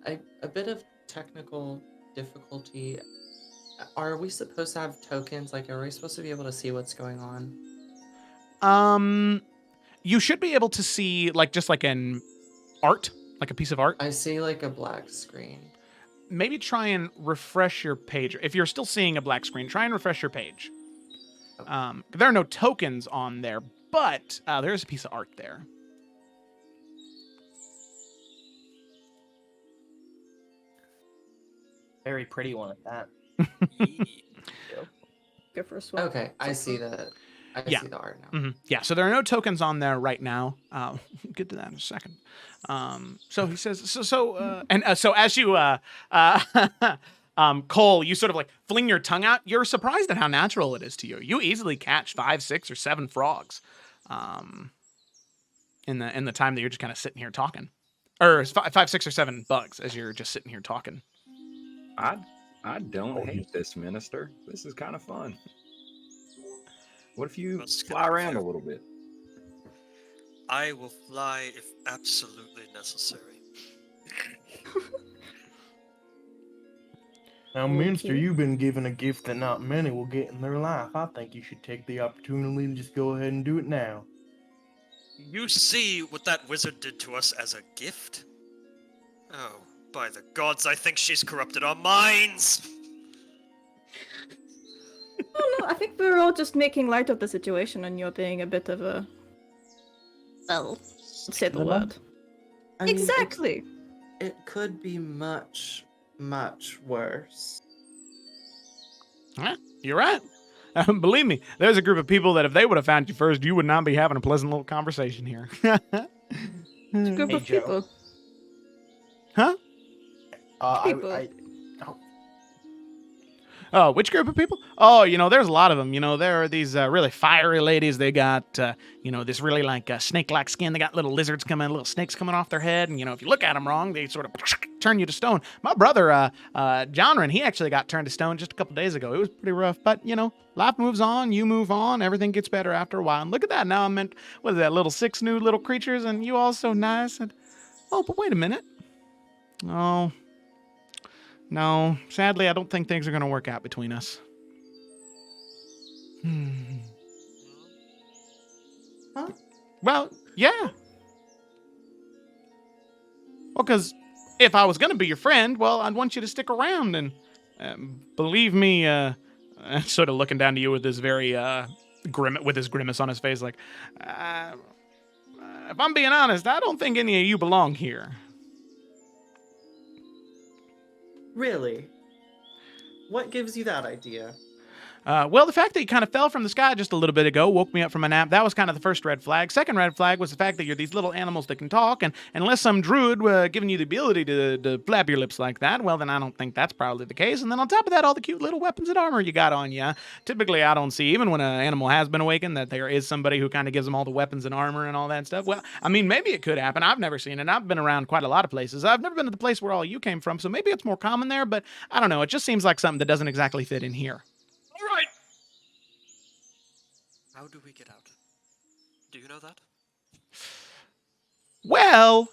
bit of technical difficulty. Are we supposed to have tokens? Like, are we supposed to be able to see what's going on? You should be able to see like just like an art, like a piece of art. I see like a black screen. Maybe try and refresh your page. If you're still seeing a black screen, try and refresh your page. There are no tokens on there, but there's a piece of art there. Very pretty one at that. Go for a swap. Okay, I see the. I Yeah. see the art now. Mm-hmm. Yeah, so there are no tokens on there right now. Get to that in a second. So he says, so as you, Cole, you sort of like fling your tongue out. You're surprised at how natural it is to you. You easily catch 5, 6, or 7 frogs, in the time that you're just kind of sitting here talking, or 5, 6, or 7 bugs as you're just sitting here talking. I don't hate this, Minister. This is kind of fun. What if you That's fly kind of around fair. a little bit? I will fly if absolutely necessary. Now, Thank Minster, you. you've been given a gift that not many will get in their life. I think you should take the opportunity to just go ahead and do it now. You see what that wizard did to us as a gift? Oh, by the gods, I think she's corrupted our minds! Oh no, I think we're all just making light of the situation, and you're being a bit of a. Well, say the Cinema? word. I mean, Exactly. It could be much, much worse. Huh? You're right. Believe me, there's a group of people that if they would have found you first, you would not be having a pleasant little conversation here. Group Hey, of Joe. people. Huh? People. Oh, which group of people? Oh, there's a lot of them. There are these really fiery ladies. They got, this really snake-like skin. They got little lizards little snakes coming off their head. And, if you look at them wrong, they sort of turn you to stone. My brother, Jonrin, he actually got turned to stone just a couple days ago. It was pretty rough. But, life moves on. You move on. Everything gets better after a while. And look at that. Now I'm meant, what is that, little 6 new little creatures? And you all so nice. And, oh, but wait a minute. Oh. No, sadly, I don't think things are going to work out between us. Huh? Well, yeah. Well, because if I was going to be your friend, well, I'd want you to stick around. And believe me, sort of looking down to you with this very with this grimace on his face, like, if I'm being honest, I don't think any of you belong here. Really? What gives you that idea? Well, the fact that you kind of fell from the sky just a little bit ago woke me up from a nap. That was kind of the first red flag. Second red flag was the fact that you're these little animals that can talk, and unless some druid giving you the ability to flap your lips like that, well, then I don't think that's probably the case. And then on top of that, all the cute little weapons and armor you got on you. Typically, I don't see, even when an animal has been awakened, that there is somebody who kind of gives them all the weapons and armor and all that stuff. Well, I mean, maybe it could happen. I've never seen it. I've been around quite a lot of places. I've never been to the place where all you came from, so maybe it's more common there, but I don't know. It just seems like something that doesn't exactly fit in here. All right. How do we get out? Do you know that? Well,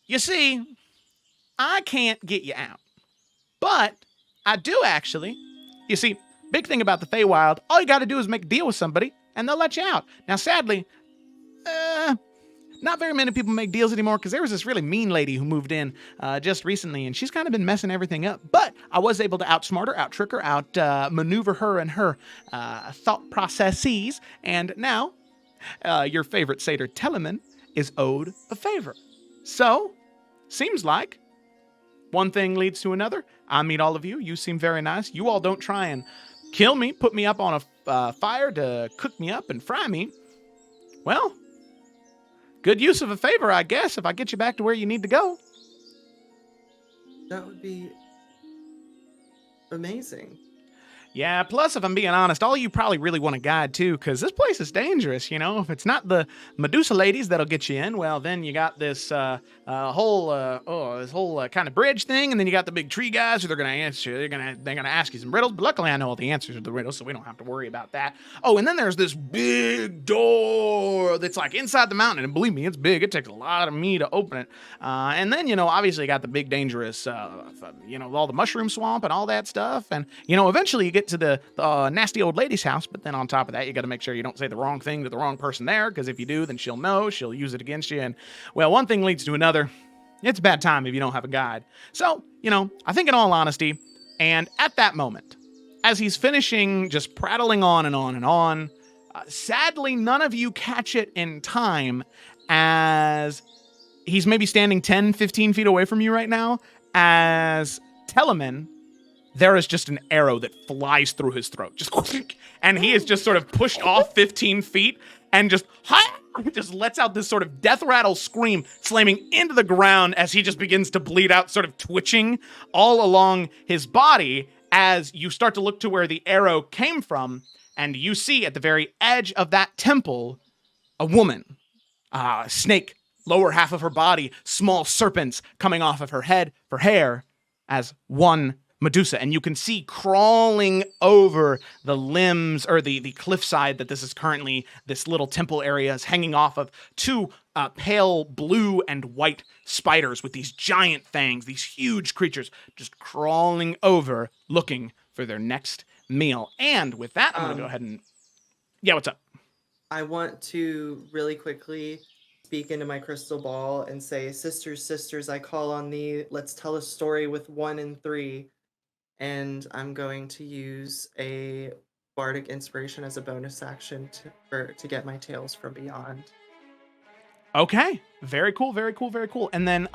you see, I can't get you out. But I do actually. You see, big thing about the Feywild, all you gotta do is make a deal with somebody, and they'll let you out. Now, sadly, not very many people make deals anymore because there was this really mean lady who moved in just recently, and she's kind of been messing everything up. But I was able to outsmart her, out-trick her, out-maneuver her and her thought processes, and now your favorite satyr, Telemann, is owed a favor. So, seems like one thing leads to another. I meet all of you. You seem very nice. You all don't try and kill me, put me up on a fire to cook me up and fry me. Well, good use of a favor, I guess, if I get you back to where you need to go. That would be amazing. Yeah, plus, if I'm being honest, all you probably really want a guide, too, because this place is dangerous, If it's not the Medusa ladies that'll get you in, well, then you got this whole kind of bridge thing, and then you got the big tree guys who they're going to answer. They're going to ask you some riddles, but luckily I know all the answers to the riddles, so we don't have to worry about that. Oh, and then there's this big door that's, inside the mountain, and believe me, it's big. It takes a lot of me to open it. And then, obviously you got the big dangerous, all the mushroom swamp and all that stuff, and, eventually you get to the nasty old lady's house, but then on top of that, you got to make sure you don't say the wrong thing to the wrong person there, because if you do, then she'll know, she'll use it against you, and, well, one thing leads to another. It's a bad time if you don't have a guide. So, I think in all honesty, and at that moment, as he's finishing just prattling on and on and on, sadly, none of you catch it in time as he's maybe standing 10, 15 feet away from you right now, as Telemann, there is just an arrow that flies through his throat. And he is just sort of pushed off 15 feet and just lets out this sort of death rattle scream, slamming into the ground as he just begins to bleed out, sort of twitching all along his body as you start to look to where the arrow came from, and you see at the very edge of that temple a woman, a snake, lower half of her body, small serpents coming off of her head for hair, as one Medusa, and you can see crawling over the limbs or the cliffside that this is currently, this little temple area is hanging off of, two pale blue and white spiders with these giant fangs, these huge creatures just crawling over looking for their next meal. And with that, I'm going to go ahead and... Yeah, what's up? I want to really quickly speak into my crystal ball and say, sisters, sisters, I call on thee. Let's tell a story with 1 and 3. And I'm going to use a bardic inspiration as a bonus action to get my tales from beyond. Okay. Very cool, very cool, very cool. And then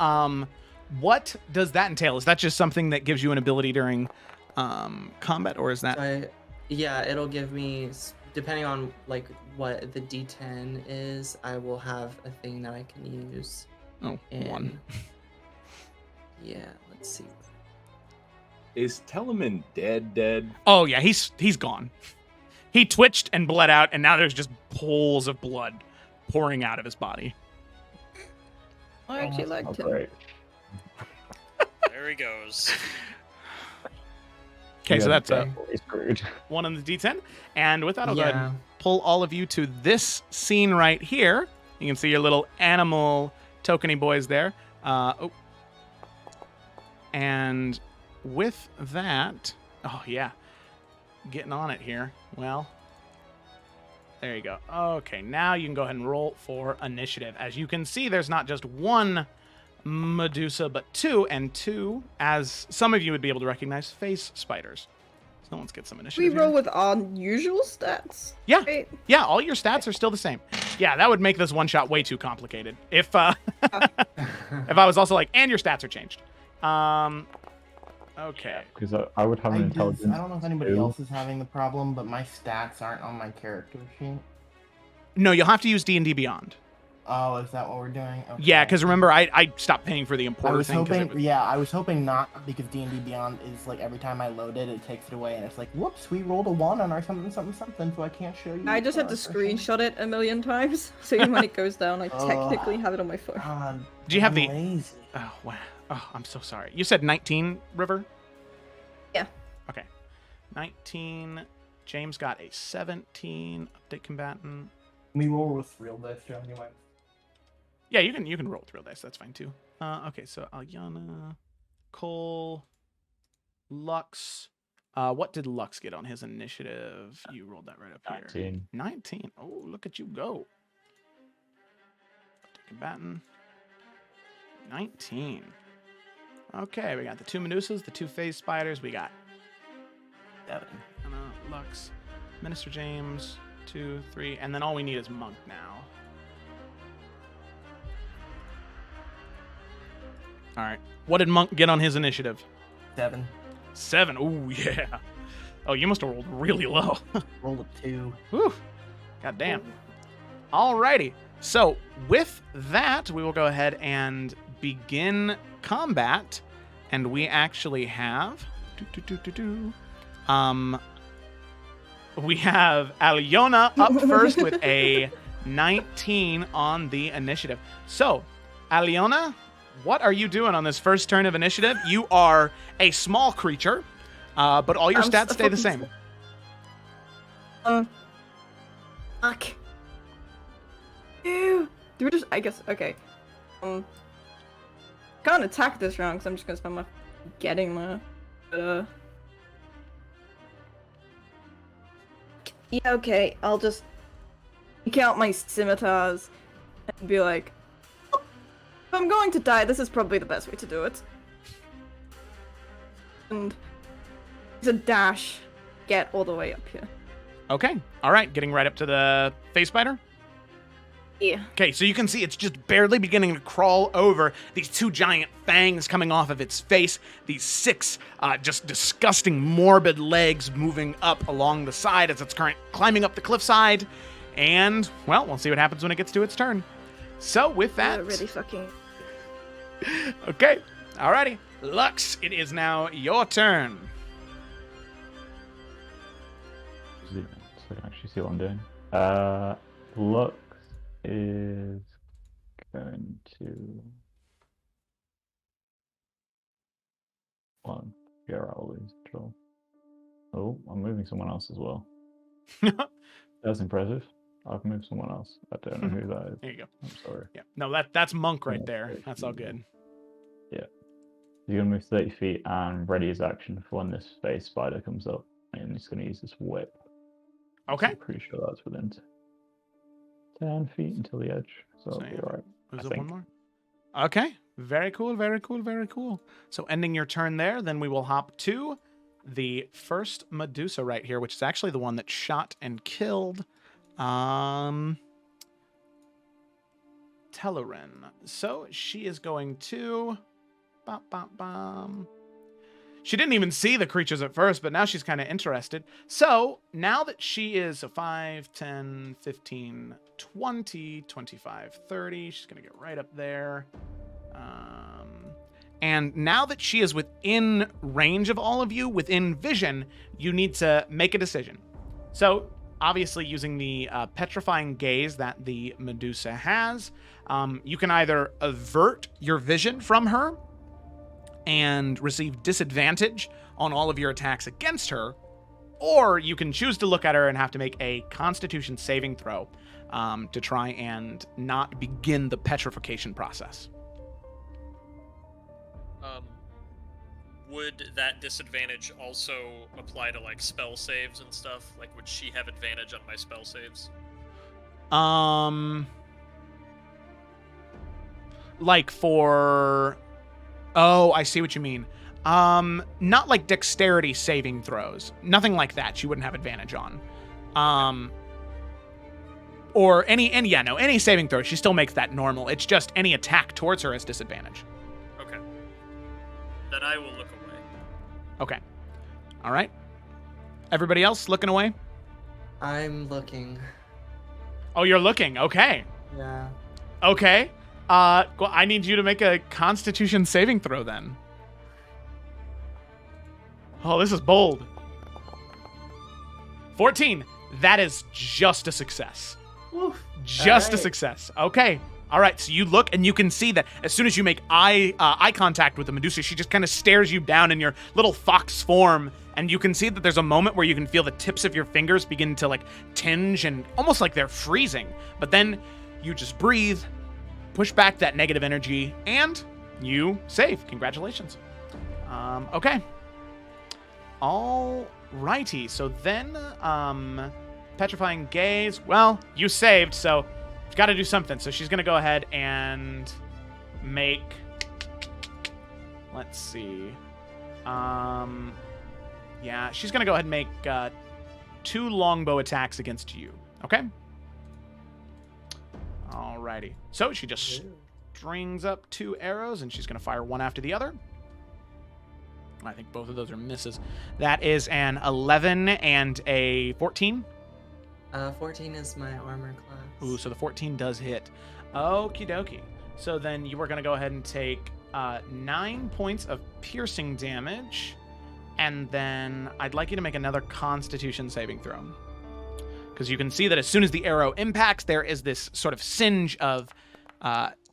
what does that entail? Is that just something that gives you an ability during combat, or is that... Yeah, it'll give me, depending on like what the D10 is, I will have a thing that I can use. Oh, 1. Yeah, let's see. Is Telemann dead? Oh yeah, he's gone. He twitched and bled out, and now there's just pools of blood pouring out of his body. I actually liked him. Great. There he goes. Okay, so that's He's screwed. 1 on the D10. And with that, I'll go ahead Yeah. and pull all of you to this scene right here. You can see your little animal tokeny boys there. And with that, oh yeah, getting on it here. Well, there you go. Okay, now you can go ahead and roll for initiative. As you can see, there's not just 1 Medusa, but 2, and 2, as some of you would be able to recognize, face spiders. So let's get some initiative. We roll here. with our usual stats. Yeah, Right? yeah, all your stats are still the same. Yeah, that would make this one shot way too complicated. If if I was also like, and your stats are changed. Okay. Because I would have an intelligence. I don't know if anybody 2. else is having the problem, but my stats aren't on my character sheet. No, you'll have to use D&D Beyond. Oh, is that what we're doing? Okay. Yeah, because remember, I stopped paying for the I importer was thing. 'cause hoping, it was- I was hoping not, because D&D Beyond is like every time I load it, it takes it away, and it's like, whoops, we rolled a 1 on our something, so I can't show you. I just had to screenshot it a million times, so even when it goes down, I technically have it on my phone. God, Do you have I'm the- lazy. Oh, wow. Oh, I'm so sorry. You said 19, River? Yeah. Okay. 19. James got a 17. Update combatant. We roll with real dice, John. You might. Yeah, you can roll with real dice. That's fine too. Okay, so Alyana, Cole, Lux. What did Lux get on his initiative? You rolled that right up here. 19. 19. Oh, look at you go. Update combatant. 19. Okay, we got the 2 Medusas, the 2 phase spiders. We got 7. Lux, Minister James, 2, 3, and then all we need is Monk now. All right. What did Monk get on his initiative? 7. 7. Ooh, yeah. Oh, you must have rolled really low. Roll a 2. Whew. God damn. Alrighty. So with that, we will go ahead and begin combat. And we actually have... we have Alyona up first with a 19 on the initiative. So, Alyona, what are you doing on this first turn of initiative? You are a small creature, but all your stats stay the same. Fuck. Ew. Do we just? I guess. Okay. Can't attack this round because I'm just gonna spend my getting my. But yeah. Okay. I'll just take out my scimitars and be like, oh, if I'm going to die, this is probably the best way to do it. And it's a dash. Get all the way up here. Okay. All right. Getting right up to the face spider. Yeah. Okay, so you can see it's just barely beginning to crawl over, these 2 giant fangs coming off of its face, these 6 just disgusting morbid legs moving up along the side as it's climbing up the cliffside. And, well, we'll see what happens when it gets to its turn. So with that... Really fucking... Okay, alrighty. Lux, it is now your turn. So I can actually see what I'm doing. Lux is going to 1, You're out of lose control. Oh, I'm moving someone else as well. That's impressive. I've moved someone else. I don't know who that is. There you go. I'm sorry. Yeah. No, that's Monk right Yeah, there. That's all good. Yeah. You're gonna move 30 feet and ready his action for when this phase spider comes up. And he's gonna use this whip. Okay. I'm pretty sure that's within 10 feet until the edge. So that'll be yeah. alright. Was I it one think. more? Okay. Very cool, very cool, very cool. So ending your turn there, then we will hop to the first Medusa right here, which is actually the one that shot and killed Telerin. So she is going to... She didn't even see the creatures at first, but now she's kind of interested. So now that she is 5, 10, 15, 20, 25, 30, she's going to get right up there. And now that she is within range of all of you, within vision, you need to make a decision. So obviously using the petrifying gaze that the Medusa has, you can either avert your vision from her and receive disadvantage on all of your attacks against her, or you can choose to look at her and have to make a Constitution saving throw to try and not begin the petrification process. Would that disadvantage also apply to like spell saves and stuff? Like, would she have advantage on my spell saves? Like for... Oh, I see what you mean. Not like dexterity saving throws. Nothing like that she wouldn't have advantage on. Or any saving throw, she still makes that normal. It's just any attack towards her has disadvantage. Okay. Then I will look away. Okay. All right. Everybody else looking away? I'm looking. Oh, you're looking. Okay. Yeah. Okay. Well, I need you to make a Constitution saving throw then. Oh, this is bold. 14. That is just a success. Woof. Just a Alright. success. Okay. All right. So you look and you can see that as soon as you make eye contact with the Medusa, she just kind of stares you down in your little fox form. And you can see that there's a moment where you can feel the tips of your fingers begin to like tinge and almost like they're freezing. But then you just breathe, push back that negative energy, and you save. Congratulations. Okay. All righty. So then, petrifying gaze. Well, you saved, so you've got to do something. So she's going to go ahead and make... Let's see. Yeah, she's going to go ahead and make 2 longbow attacks against you. Okay? Alrighty. So she just strings up 2 arrows, and she's going to fire one after the other. I think both of those are misses. That is an 11 and a 14. 14 is my armor class. Ooh, so the 14 does hit. Okie dokie. So then you are going to go ahead and take 9 points of piercing damage. And then I'd like you to make another Constitution saving throw. Because you can see that as soon as the arrow impacts, there is this sort of singe of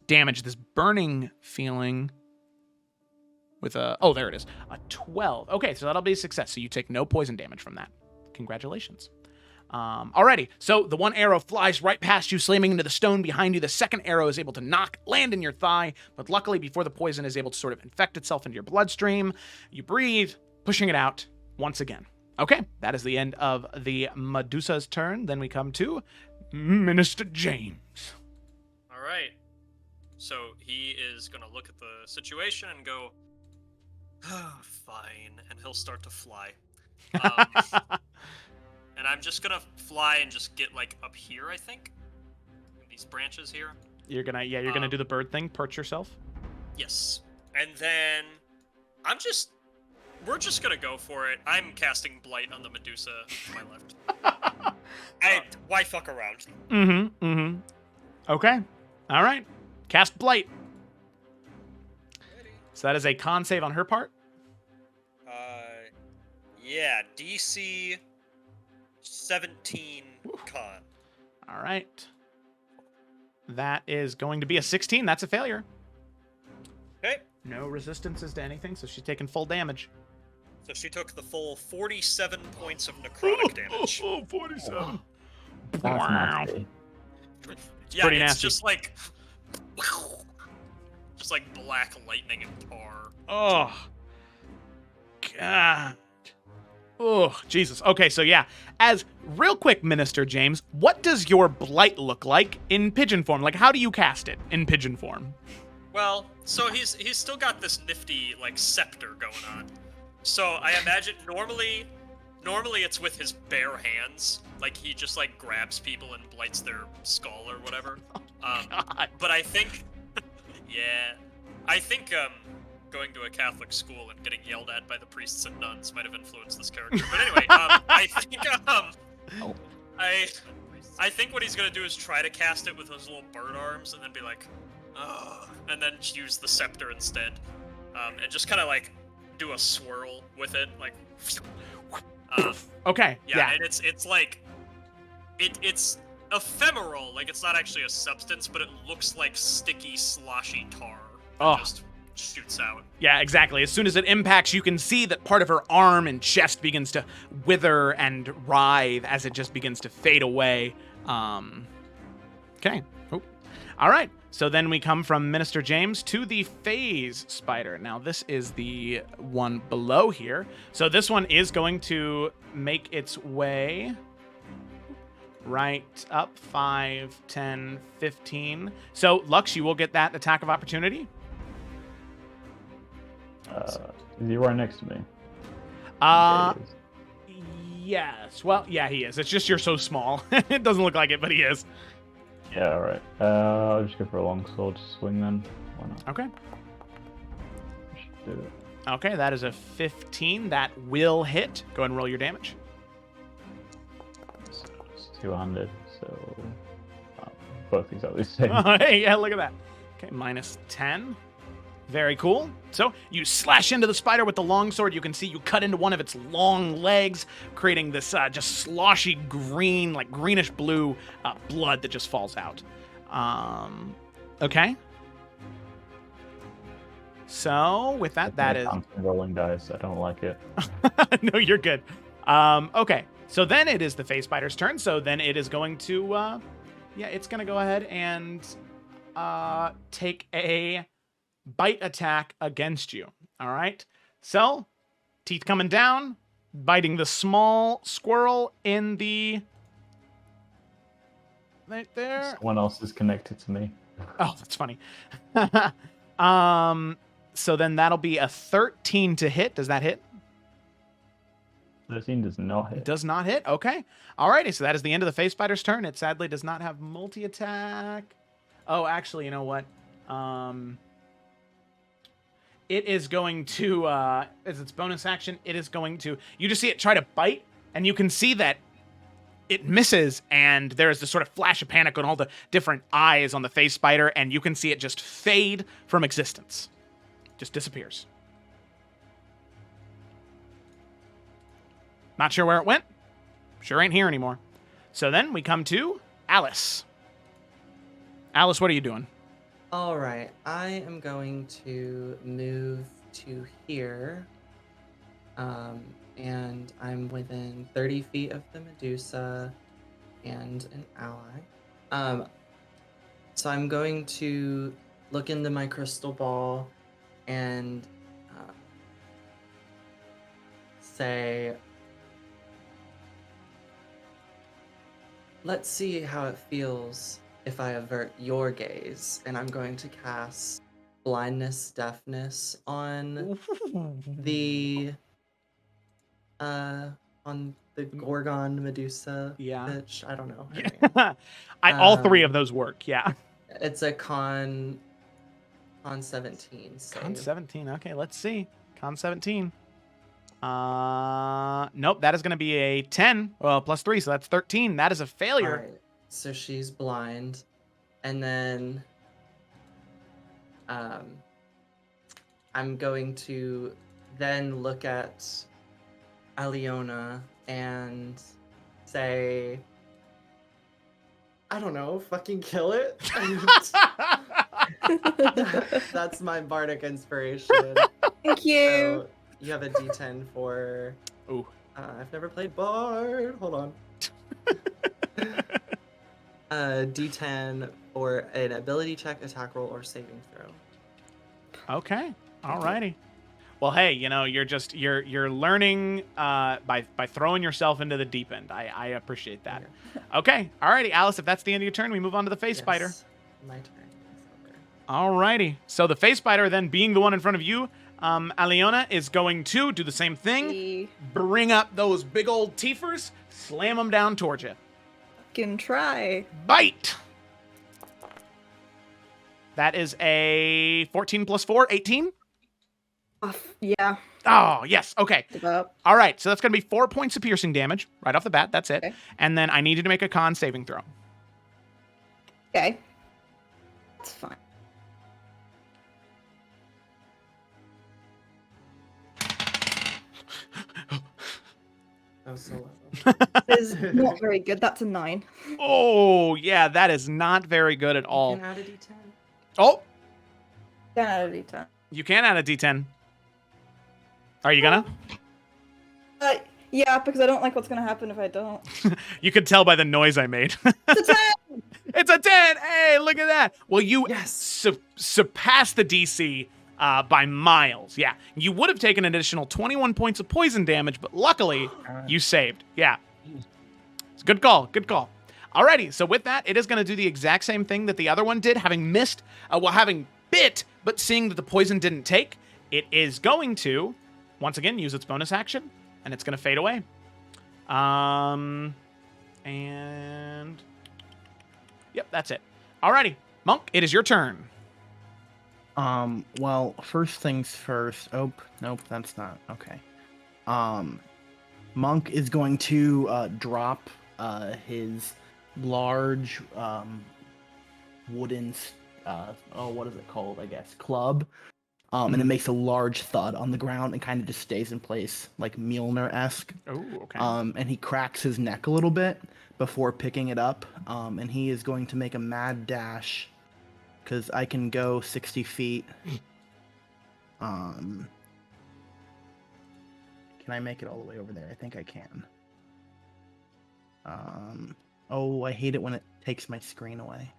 damage, this burning feeling with a... Oh, there it is. A 12. Okay, so that'll be a success. So you take no poison damage from that. Congratulations. Alrighty, so the one arrow flies right past you, slamming into the stone behind you. The second arrow is able to land in your thigh, but luckily before the poison is able to sort of infect itself into your bloodstream, you breathe, pushing it out once again. Okay, that is the end of the Medusa's turn. Then we come to Minister James. All right. So he is going to look at the situation and go, fine, and he'll start to fly. And I'm just gonna fly and just get like up here, I think. In these branches here. You're gonna do the bird thing, perch yourself. Yes. And then we're just gonna go for it. I'm casting Blight on the Medusa to my left. Why fuck around? Okay. All right. Cast Blight. So that is a con save on her part. Yeah, DC 17 con. All right. That is going to be a 16. That's a failure. Okay. No resistances to anything, so she's taking full damage. So she took the full 47 points of necrotic damage. Oh, 47. That's nasty. Yeah, pretty it's nasty. just like black lightning and tar. Oh, God. Oh, Jesus. Okay, so yeah. As real quick, Minister James, what does your blight look like in pigeon form? Like, how do you cast it in pigeon form? Well, so he's still got this nifty like scepter going on. So I imagine normally it's with his bare hands. Like he just like grabs people and blights their skull or whatever. God. But I think, I think going to a Catholic school and getting yelled at by the priests and nuns might have influenced this character. But anyway, I think what he's gonna do is try to cast it with his little bird arms and then be like, and then use the scepter instead, and just kind of like do a swirl with it, like. Okay. Yeah, and it's like, it's ephemeral. Like it's not actually a substance, but it looks like sticky, sloshy tar that just shoots out. Yeah, exactly. As soon as it impacts, you can see that part of her arm and chest begins to wither and writhe as it just begins to fade away. Okay. Oh. All right. So then we come from Minister James to the phase spider. Now, this is the one below here. So this one is going to make its way right up 5, 10, 15. So, Lux, you will get that attack of opportunity. Is he right next to me? Yes. Well, yeah, he is. It's just you're so small. It doesn't look like it, but he is. Yeah, alright. I'll just go for a long sword swing then. Why not? Okay. Should do it. Okay, that is a 15. That will hit. Go ahead and roll your damage. It's two-handed, so both exactly the same. Oh, hey, yeah, look at that. Okay, minus 10. Very cool. So you slash into the spider with the longsword. You can see you cut into one of its long legs, creating this just sloshy green, like greenish blue blood that just falls out. Okay. So with that, that is rolling dice. I don't like it. no, you're good. Okay. So then it is the phase spider's turn. So then it is going to, it's going to go ahead and take a bite attack against you. All right. So teeth coming down, biting the small squirrel in the right there. Someone else is connected to me. Oh, that's funny. So then that'll be a 13 to hit. Does that hit? 13 does not hit. It does not hit. Okay. Alrighty. So that is the end of the phase spider's turn. It sadly does not have multi-attack. Oh, actually, you know what? It is going to, as its bonus action, it is going to, you just see it try to bite, and you can see that it misses, and there is this sort of flash of panic on all the different eyes on the phase spider, and you can see it just fade from existence. Just disappears. Not sure where it went. Sure ain't here anymore. So then we come to Alice. Alice, what are you doing? All right, I am going to move to here, and I'm within 30 feet of the Medusa and an ally. So I'm going to look into my crystal ball and say, let's see how it feels if I avert your gaze, and I'm going to cast blindness, deafness on the Gorgon Medusa bitch. I don't know her name. All three of those work. Yeah. It's a con 17. Save. Con 17. Okay, let's see. Con 17. Nope. That is going to be a 10. Well, plus 3, so that's 13. That is a failure. All right. So she's blind, and then I'm going to then look at Aliona and say, I don't know, fucking kill it. That's my bardic inspiration. Thank you. you have a D10 for. Ooh. I've never played Bard. Hold on. D10 for an ability check, attack roll, or saving throw. Okay. Alrighty. Well, hey, you're learning by throwing yourself into the deep end. I appreciate that. Okay. Alrighty, Alice. If that's the end of your turn, we move on to the face spider. My turn. Alrighty. So the face spider, then being the one in front of you, Aliona is going to do the same thing. Bring up those big old teethers, slam them down towards you. Can try. Bite. That is a 14 plus 4, 18. Yeah. Oh, yes. Okay. Give up. All right. So that's going to be 4 points of piercing damage right off the bat. That's it. Okay. And then I need you to make a con saving throw. Okay. That's fine. That was so low. That is not very good. That's a 9. Oh, yeah. That is not very good at all. You can add a D10. Oh, 10 out of D10. you can add a D10. Are you gonna? Yeah, because I don't like what's gonna happen if I don't. You could tell by the noise I made. It's a 10! It's a 10! Hey, look at that! Well, you Yes. surpassed the DC by miles. Yeah. You would have taken an additional 21 points of poison damage, but luckily, you saved. Yeah. It's a good call. Good call. Alrighty, so with that, it is going to do the exact same thing that the other one did, having missed, having bit, but seeing that the poison didn't take, it is going to, once again, use its bonus action, and it's going to fade away. And yep, that's it. Alrighty, Monk, it is your turn. Well, first things first. Oh, nope, that's not okay. Monk is going to drop his large wooden what is it called? I guess club. And it makes a large thud on the ground and kind of just stays in place, like Mjolnir-esque. Oh, okay. And he cracks his neck a little bit before picking it up. And he is going to make a mad dash, because I can go 60 feet. Can I make it all the way over there? I think I can. Oh, I hate it when it takes my screen away.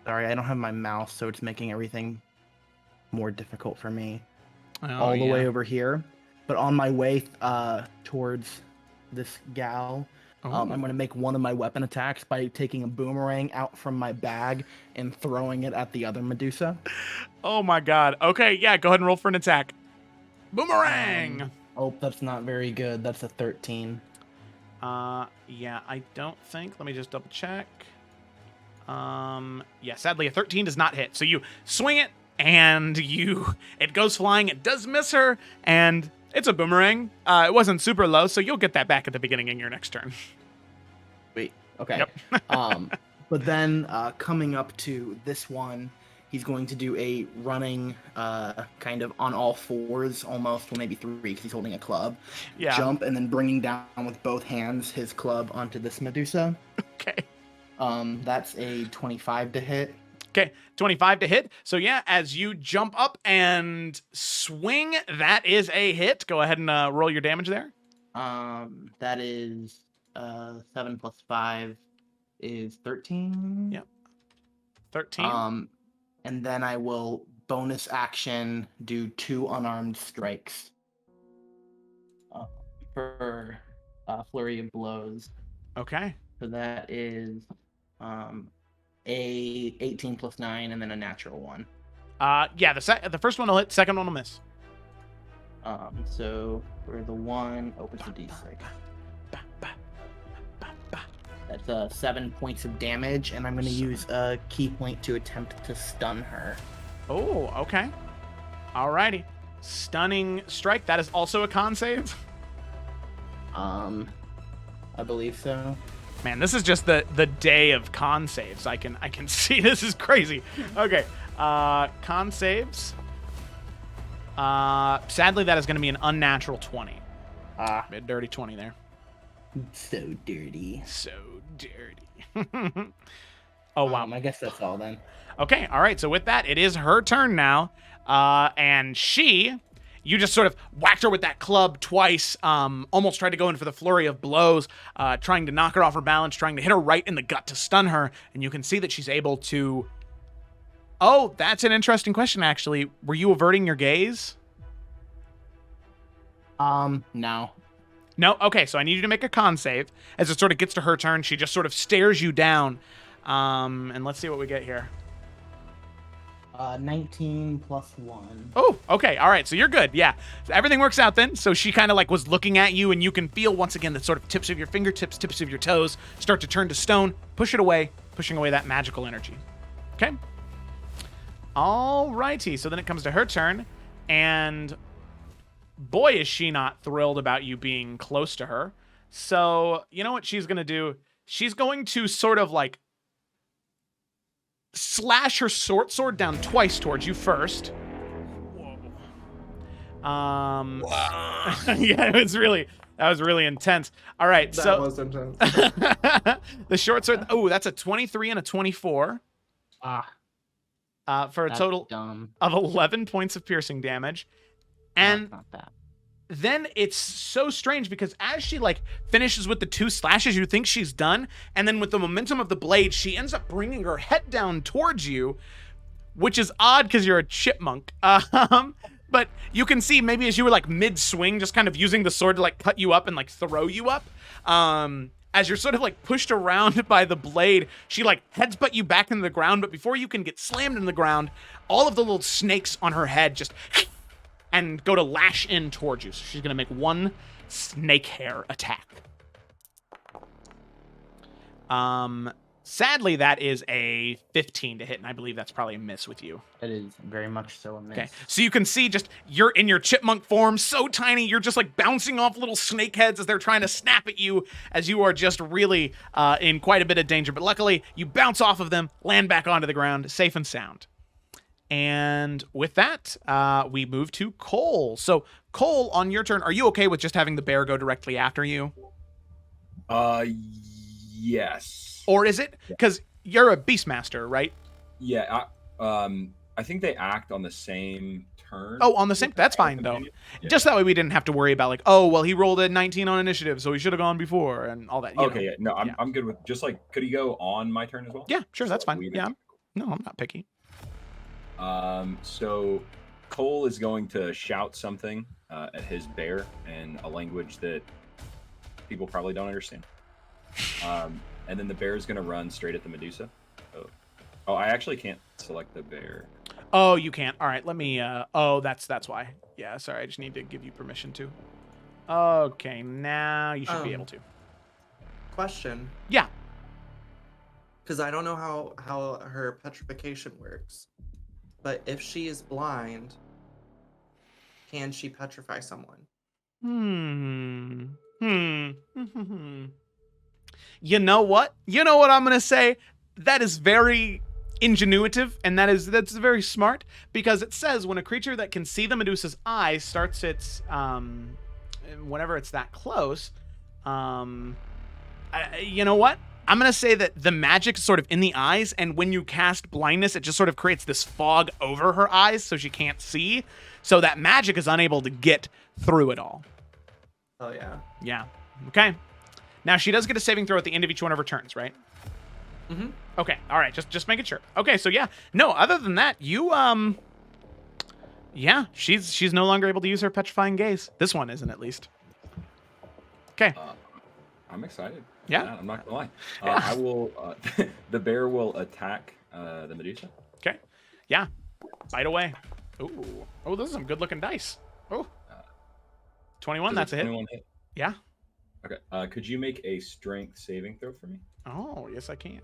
Sorry, I don't have my mouse, so it's making everything more difficult for me. All the way over here. But on my way towards this gal, I'm going to make one of my weapon attacks by taking a boomerang out from my bag and throwing it at the other Medusa. Oh my god. Okay, yeah, go ahead and roll for an attack. Boomerang! Oh, that's not very good. That's a 13. Yeah, I don't think. Let me just double check. Yeah, sadly a 13 does not hit. So you swing it and it goes flying. It does miss her, and it's a boomerang. It wasn't super low, so you'll get that back at the beginning of your next turn. Wait, okay. Yep. But then coming up to this one, he's going to do a running kind of on all fours almost, well maybe 3 because he's holding a club. Yeah. Jump and then bringing down with both hands his club onto this Medusa. Okay. That's a 25 to hit. Okay, 25 to hit. So yeah, as you jump up and swing, that is a hit. Go ahead and roll your damage there. That is 7 plus 5 is 13. Yep. 13. And then I will bonus action do 2 unarmed strikes for flurry of blows. Okay. So that is a 18 plus 9 and then a natural 1. Yeah, the first one will hit, second one will miss. So for the 1, opens the d6. That's 7 points of damage, and I'm going to use a key point to attempt to stun her. Oh, okay. Alrighty. Stunning strike. That is also a con save. I believe so. Man, this is just the day of con saves. I can see this is crazy. Okay. Con saves. Sadly, that is going to be an unnatural 20. A dirty 20 there. So dirty. So dirty. Oh, wow. I guess that's all then. Okay, all right. So with that, it is her turn now. And you just sort of whacked her with that club twice, almost tried to go in for the flurry of blows, trying to knock her off her balance, trying to hit her right in the gut to stun her. And you can see that she's able to... Oh, that's an interesting question, actually. Were you averting your gaze? No. No? Okay, so I need you to make a con save. As it sort of gets to her turn, she just sort of stares you down. And let's see what we get here. 19 plus 1. Oh, okay. All right. So you're good. Yeah. So everything works out then. So she kind of like was looking at you, and you can feel once again the sort of tips of your fingertips, tips of your toes start to turn to stone. Push it away, pushing away that magical energy. Okay. All righty. So then it comes to her turn, and boy, is she not thrilled about you being close to her. So you know what she's going to do? She's going to sort of like slash her short sword down twice towards you first. Whoa. Wow. Yeah, that was really intense. All right, That so was intense. the short sword. Oh, that's a 23 and a 24. For a That's total dumb. of 11 points of piercing damage. And That's not bad. then it's so strange because as she like finishes with the 2 slashes, you think she's done, and then with the momentum of the blade, she ends up bringing her head down towards you, which is odd because you're a chipmunk. But you can see maybe as you were like mid-swing, just kind of using the sword to like cut you up and like throw you up. As you're sort of like pushed around by the blade, she like headsbutt you back into the ground, but before you can get slammed in the ground, all of the little snakes on her head just and go to lash in towards you. So she's going to make 1 snake hair attack. Sadly, that is a 15 to hit, and I believe that's probably a miss with you. It is very much so a miss. Okay, so you can see just you're in your chipmunk form, so tiny, you're just like bouncing off little snake heads as they're trying to snap at you, as you are just really in quite a bit of danger. But luckily, you bounce off of them, land back onto the ground, safe and sound. And with that, we move to Cole. So, Cole, on your turn, are you okay with just having the bear go directly after you? Yes. Or is it? Because you're a Beastmaster, right? Yeah. I think they act on the same turn. Oh, on the same. That's fine, though. Yeah. Just that way we didn't have to worry about, like, oh, well, he rolled a 19 on initiative, so he should have gone before and all that. Okay, yeah. No, I'm good with just like, could he go on my turn as well? Yeah, sure, that's So fine. Yeah. No, I'm not picky. So Cole is going to shout something at his bear in a language that people probably don't understand. And then the bear is going to run straight at the Medusa. Oh, I actually can't select the bear. Oh, you can't. All right, let me. Oh, that's why. Yeah, sorry. I just need to give you permission to. Okay, now you should be able to. Question. Yeah. Because I don't know how her petrification works. But if she is blind, can she petrify someone? You know what? You know what I'm going to say? That is very ingenuitive, and that's very smart, because it says when a creature that can see the Medusa's eyes starts its, whenever it's that close, you know what? I'm going to say that the magic is sort of in the eyes, and when you cast blindness, it just sort of creates this fog over her eyes so she can't see, so that magic is unable to get through it all. Oh, yeah. Yeah. Okay. Now, she does get a saving throw at the end of each one of her turns, right? Mm-hmm. Okay. All right. Just making sure. Okay. So, yeah. No, other than that, you, yeah, she's no longer able to use her petrifying gaze. This one isn't, at least. Okay. I'm excited. Yeah. I'm not gonna lie. I will. The bear will attack the Medusa. Okay. Yeah. Bite away. Ooh. Oh, those are some good-looking dice. Oh. 21. That's a hit. 21 hit. Yeah. Okay. Could you make a strength saving throw for me? Oh, yes, I can.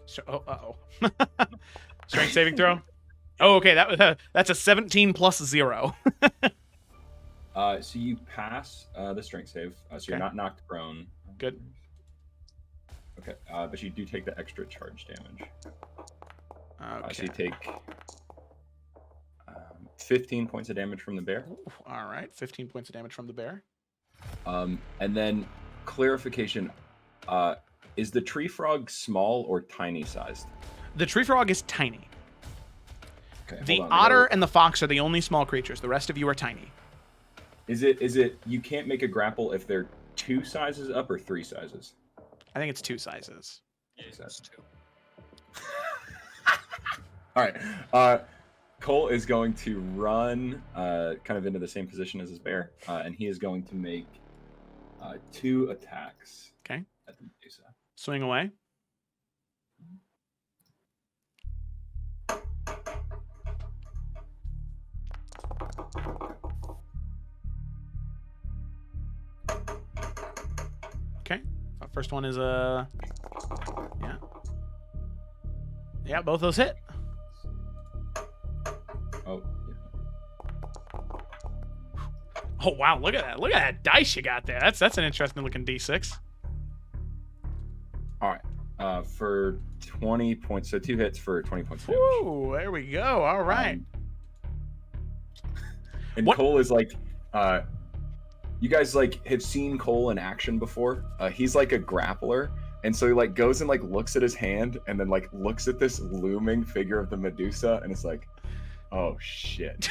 So, strength saving throw. Oh, okay. That's a 17 plus 0. So you pass the strength save. So you're not knocked prone. Good. Okay. But you do take the extra charge damage. Okay. So you take 15 points of damage from the bear. Ooh, all right. 15 points of damage from the bear. And then clarification. Is the tree frog small or tiny sized? The tree frog is tiny. Okay, The hold on, I otter gotta- and the fox are the only small creatures. The rest of you are tiny. Is it? You can't make a grapple if they're 2 sizes up or 3 sizes. I think it's 2 sizes. Yeah, it's 2. All right. Cole is going to run kind of into the same position as his bear, and he is going to make 2 attacks. Okay. At the Medusa. Swing away. Okay. First one is a... Yeah. Yeah, both those hit. Oh, yeah. Oh, wow. Look at that. Look at that dice you got there. That's an interesting looking D6. All right. For 20 points, so 2 hits for 20 points damage. Ooh, there we go. All right. And What- Cole is like, you guys like have seen Cole in action before. He's like a grappler, and so he like goes and like looks at his hand, and then like looks at this looming figure of the Medusa, and it's like, oh shit.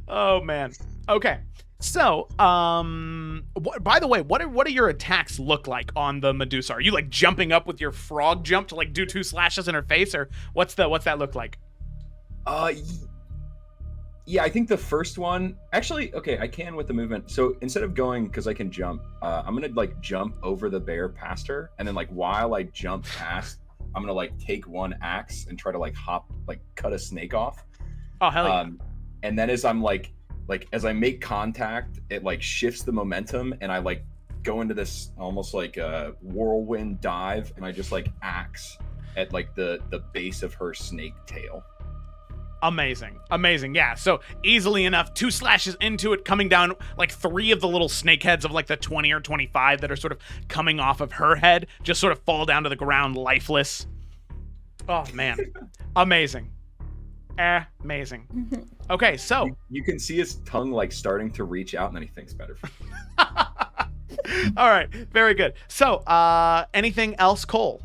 Oh man. Okay. So, by the way, what do your attacks look like on the Medusa? Are you like jumping up with your frog jump to like do 2 slashes in her face, or what's that look like? Yeah, I think the first one actually. Okay, I can with the movement. So instead of going, because I can jump, I'm gonna like jump over the bear past her, and then like while I jump past, I'm gonna like take one axe and try to like cut a snake off. Oh hell yeah! And then as I'm like as I make contact, it like shifts the momentum, and I like go into this almost like a whirlwind dive, and I just like axe at like the base of her snake tail. Amazing. Yeah, so easily enough, 2 slashes into it, coming down like 3 of the little snake heads of like the 20 or 25 that are sort of coming off of her head just sort of fall down to the ground lifeless. Oh man. Amazing. Okay, so You can see his tongue like starting to reach out, and then he thinks better. all right, very good. So, anything else, Cole?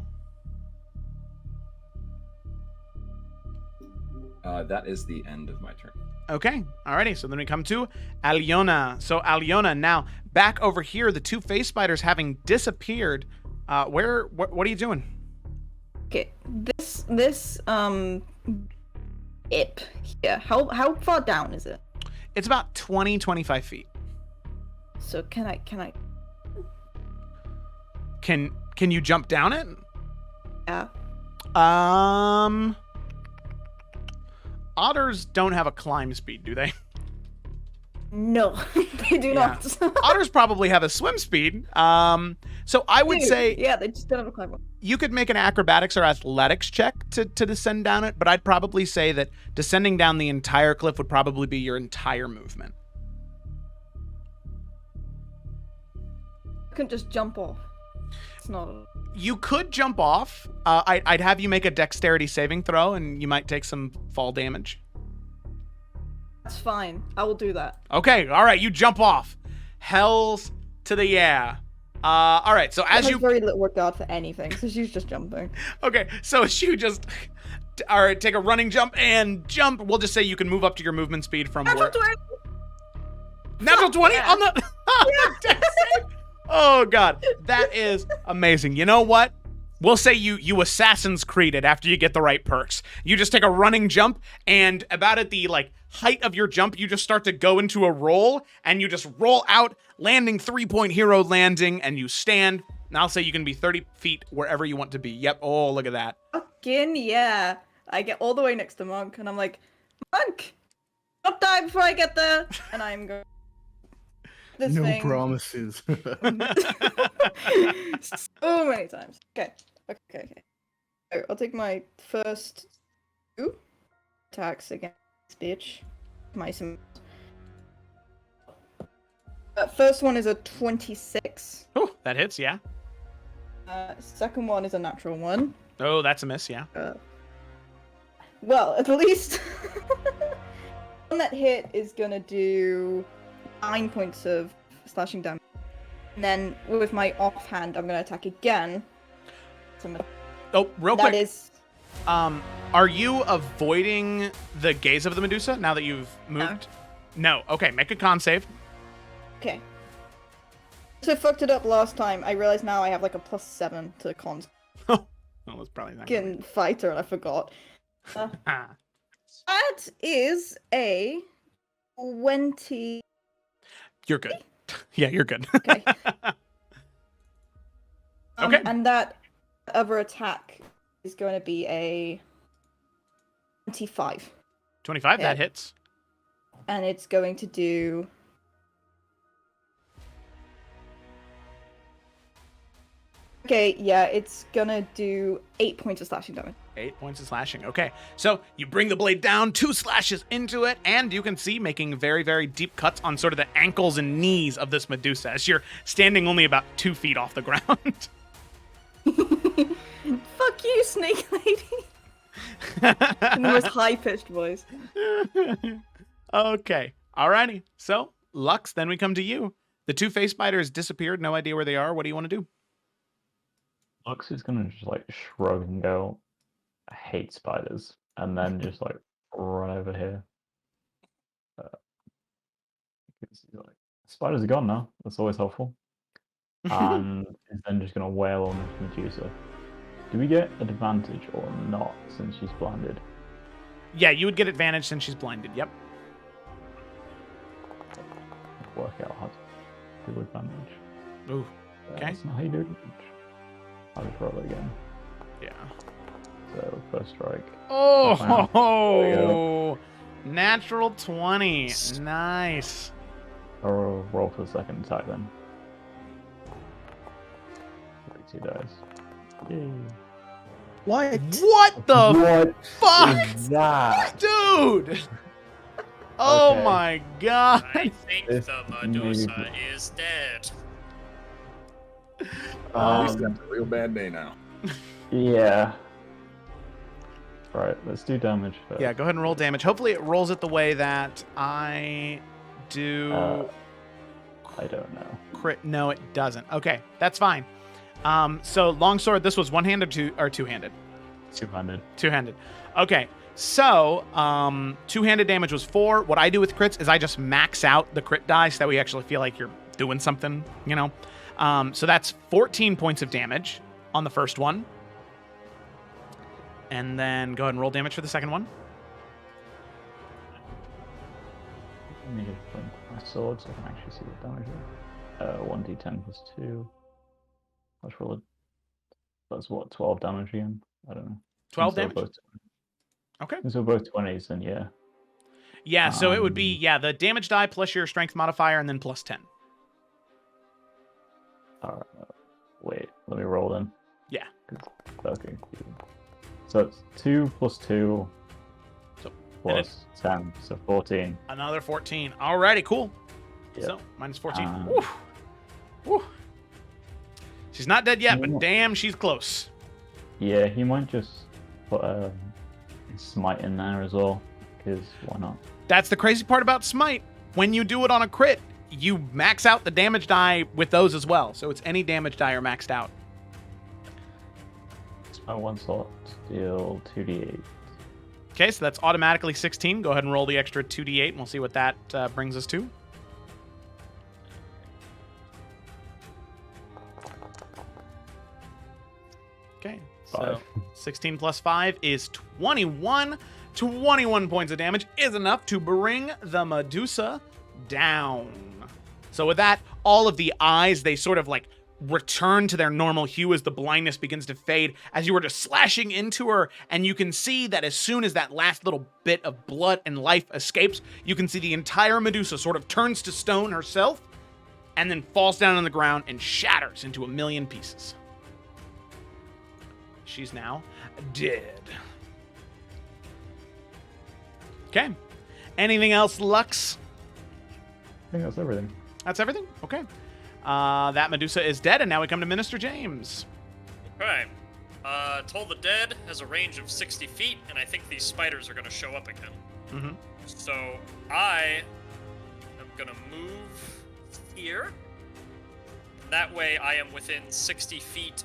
That is the end of my turn. Okay, alrighty. So then we come to Aliona. So Aliona, now back over here, the 2 face spiders having disappeared. What are you doing? Okay, this ip here. How far down is it? It's about 20-25 feet. So can I? Can you jump down it? Yeah. Otters don't have a climb speed, do they? No, they do not. Otters probably have a swim speed. So I would say yeah, they just don't have a climb. you could make an acrobatics or athletics check to descend down it, but I'd probably say that descending down the entire cliff would probably be your entire movement. I couldn't just jump off. It's not. You could jump off. I'd have you make a dexterity saving throw, and you might take some fall damage. That's fine. I will do that. Okay, all right, you jump off. Hells to the yeah. All right, so as you very little regard for anything, so she's just jumping. Okay, so as you just all right, take a running jump and jump. We'll just say you can move up to your movement speed from Natural where. 20. Natural 20 yeah. on the. Oh god, that is amazing. You know what? We'll say you Assassin's Creed it after you get the right perks. You just take a running jump, and about at the like height of your jump, you just start to go into a roll, and you just roll out, landing 3-point hero landing, and you stand. And I'll say you can be 30 feet wherever you want to be. Yep. Oh, look at that. Fucking yeah. I get all the way next to Monk, and I'm like, Monk, don't die before I get there. And I'm going. This No thing. promises. So many times. Okay. So I'll take my first 2 attacks against this bitch. First one is a 26. Oh, that hits, yeah. Second one is a natural 1. Oh, that's a miss, yeah. Well, at least one that hit is gonna do 9 points of slashing damage. And then with my offhand, I'm going to attack again. Oh, real That quick. is... Are you avoiding the gaze of the Medusa now that you've moved? No. Okay, make a con save. Okay. So I fucked it up last time. I realize now I have like a +7 to cons. Oh, that's probably not good. Fucking fighter, and I forgot. That is a 20. You're good. Yeah, you're good. Okay. Okay. And that other attack is going to be a 25. 25, Yeah. that hits. And it's going to do... Okay, yeah, it's gonna do 8 points of slashing damage. 8 points of slashing. Okay, so you bring the blade down, 2 slashes into it, and you can see making very, very deep cuts on sort of the ankles and knees of this Medusa as you're standing only about 2 feet off the ground. Fuck you, snake lady! In the most high-pitched voice. Okay, alrighty. So, Lux, then we come to you. The 2 face spiders disappeared, no idea where they are. What do you want to do? Lux is gonna just like shrug and go, I hate spiders, and then just like run over here. Like, spiders are gone now. That's always helpful. And is then just gonna wail on this Medusa. Do we get advantage or not since she's blinded? Yeah, you would get advantage since she's blinded. Yep. Work out how to do advantage. Ooh. Okay. That's not how you do advantage. I'll just roll it again. Yeah. So first strike. Oh, natural 20. Nice. I'll roll for the second attack then. 2 dice. Yay. What? What the What fuck? is that? Dude! Oh Okay. my god. I think This the Medusa is dead. He's got a real bad day now. Yeah. Right, let's do damage first. Yeah, go ahead and roll damage. Hopefully it rolls it the way that I do. I don't know. Crit. No, it doesn't. Okay, that's fine. So longsword, this was one-handed or two-handed? 200. Two-handed. Okay, so two-handed damage was 4. What I do with crits is I just max out the crit die so that we actually feel like you're doing something, you know? So that's 14 points of damage on the first one. And then go ahead and roll damage for the second one. Let me just put my sword so I can actually see what damage it is. 1d10 plus 2. Let's roll it. That's what, 12 damage again? I don't know. 12 Since damage? Okay. Since we're both 20s, then yeah. Yeah, so it would be, the damage die plus your strength modifier and then plus 10. Alright. Wait, let me roll then. Yeah. Okay. So it's 2 plus 2 So, plus 10, so 14. Another 14. Alrighty, cool. Yep. So, minus 14. Woo. Woo. She's not dead yet, but damn, she's close. Yeah, he might just put smite in there as well, because why not? That's the crazy part about smite. When you do it on a crit, you max out the damage die with those as well. So it's any damage die are maxed out. Smite 1 slot, deal 2d8. Okay, so that's automatically 16. Go ahead and roll the extra 2d8, and we'll see what that brings us to. Okay, so 16 plus 5 is 21. 21 points of damage is enough to bring the Medusa down. So with that, all of the eyes, they sort of like return to their normal hue as the blindness begins to fade as you were just slashing into her, and you can see that as soon as that last little bit of blood and life escapes, you can see the entire Medusa sort of turns to stone herself and then falls down on the ground and shatters into a million pieces. She's now dead. Okay. Anything else, Lux? I think that's everything. That's everything? Okay. That Medusa is dead, and now we come to Minister James. Okay. Toll the Dead has a range of 60 feet, and I think these spiders are going to show up again. Mm-hmm. So I am going to move here. that way I am within 60 feet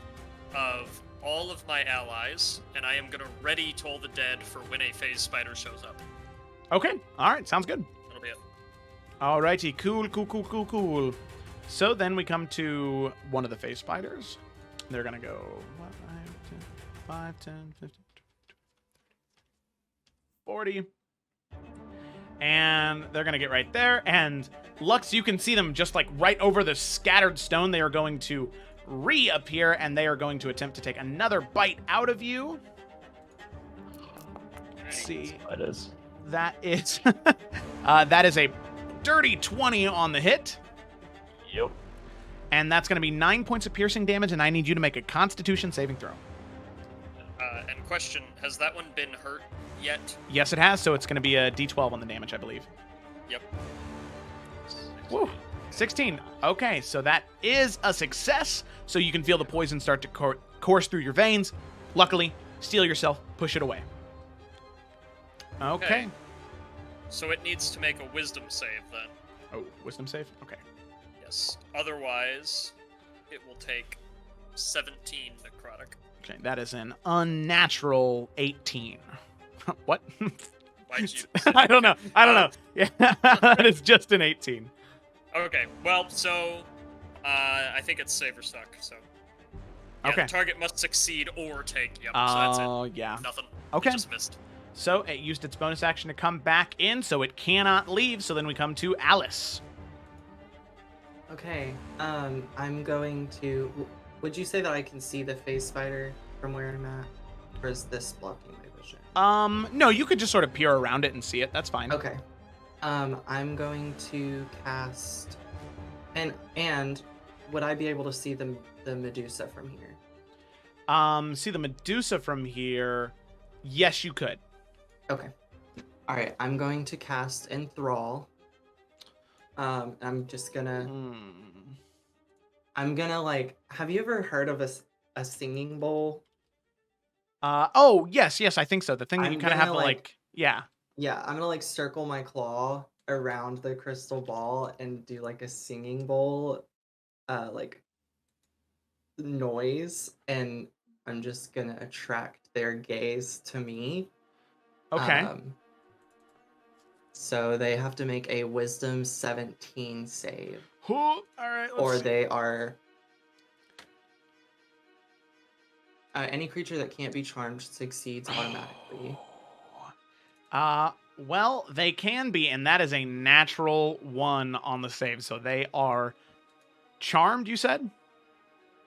of all of my allies, and I am going to ready Toll the Dead for when a phase spider shows up. Okay. All right. Sounds good. That'll be it. Alrighty, cool. So then we come to one of the phase spiders. They're gonna go 5, 10, 15, 40. And they're gonna get right there. And Lux, you can see them just like right over the scattered stone. They are going to reappear, and they are going to attempt to take another bite out of you. Let's see. Spiders. That is that is a dirty 20 on the hit. Yep. And that's going to be 9 points of piercing damage, and I need you to make a Constitution saving throw. And question, has that one been hurt yet? Yes, it has, so it's going to be a D12 on the damage, I believe. Yep. Woo. 16. Okay, so that is a success. So you can feel the poison start to course through your veins. Luckily, steel yourself, push it away. Okay. So it needs to make a wisdom save then. Oh, wisdom save? Okay. Yes. Otherwise, it will take 17 necrotic. Okay, that is an unnatural 18. What? Why'd you? I don't know. Yeah, that is just an 18. Okay. Well, so I think it's save or suck. So. Yeah, Okay. The target must succeed or take. Yep. So that's it. Oh, yeah. Nothing. Okay. You just missed. So it used its bonus action to come back in, so it cannot leave. So then we come to Alice. Okay. I'm going to. Would you say that I can see the phase spider from where I'm at, or is this blocking my vision? No, you could just sort of peer around it and see it. That's fine. Okay. I'm going to cast, and would I be able to see the Medusa from here? See the Medusa from here. Yes, you could. Okay. All right. I'm going to cast Enthrall. I'm just gonna. I'm gonna like. Have you ever heard of a singing bowl? Oh, yes, I think so. The thing that you I'm kind of have to gonna, like, yeah. Yeah, I'm gonna like circle my claw around the crystal ball and do like a singing bowl, like noise, and I'm just gonna attract their gaze to me. Okay. So they have to make a Wisdom 17 save, All right. or they are. Any creature that can't be charmed succeeds automatically. Well, they can be, and that is a natural 1 on the save. So they are charmed, you said?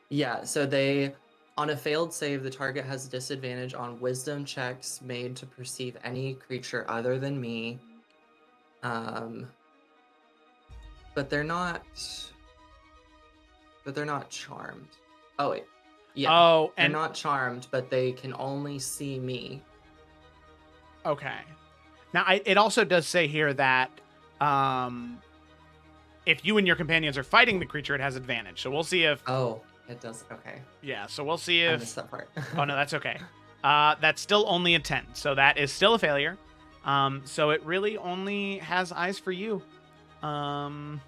Yeah, so they, on a failed save, the target has disadvantage on wisdom checks made to perceive any creature other than me. But they're not charmed. Oh wait. Yeah. Oh, they're and not charmed, but they can only see me. okay. Now, it also does say here that if you and your companions are fighting the creature, it has advantage. So we'll see if. Oh, it does. Okay. Yeah. So we'll see I if. missed that part. Oh no, that's okay. That's still only a 10, so that is still a failure. So it really only has eyes for you. Okay.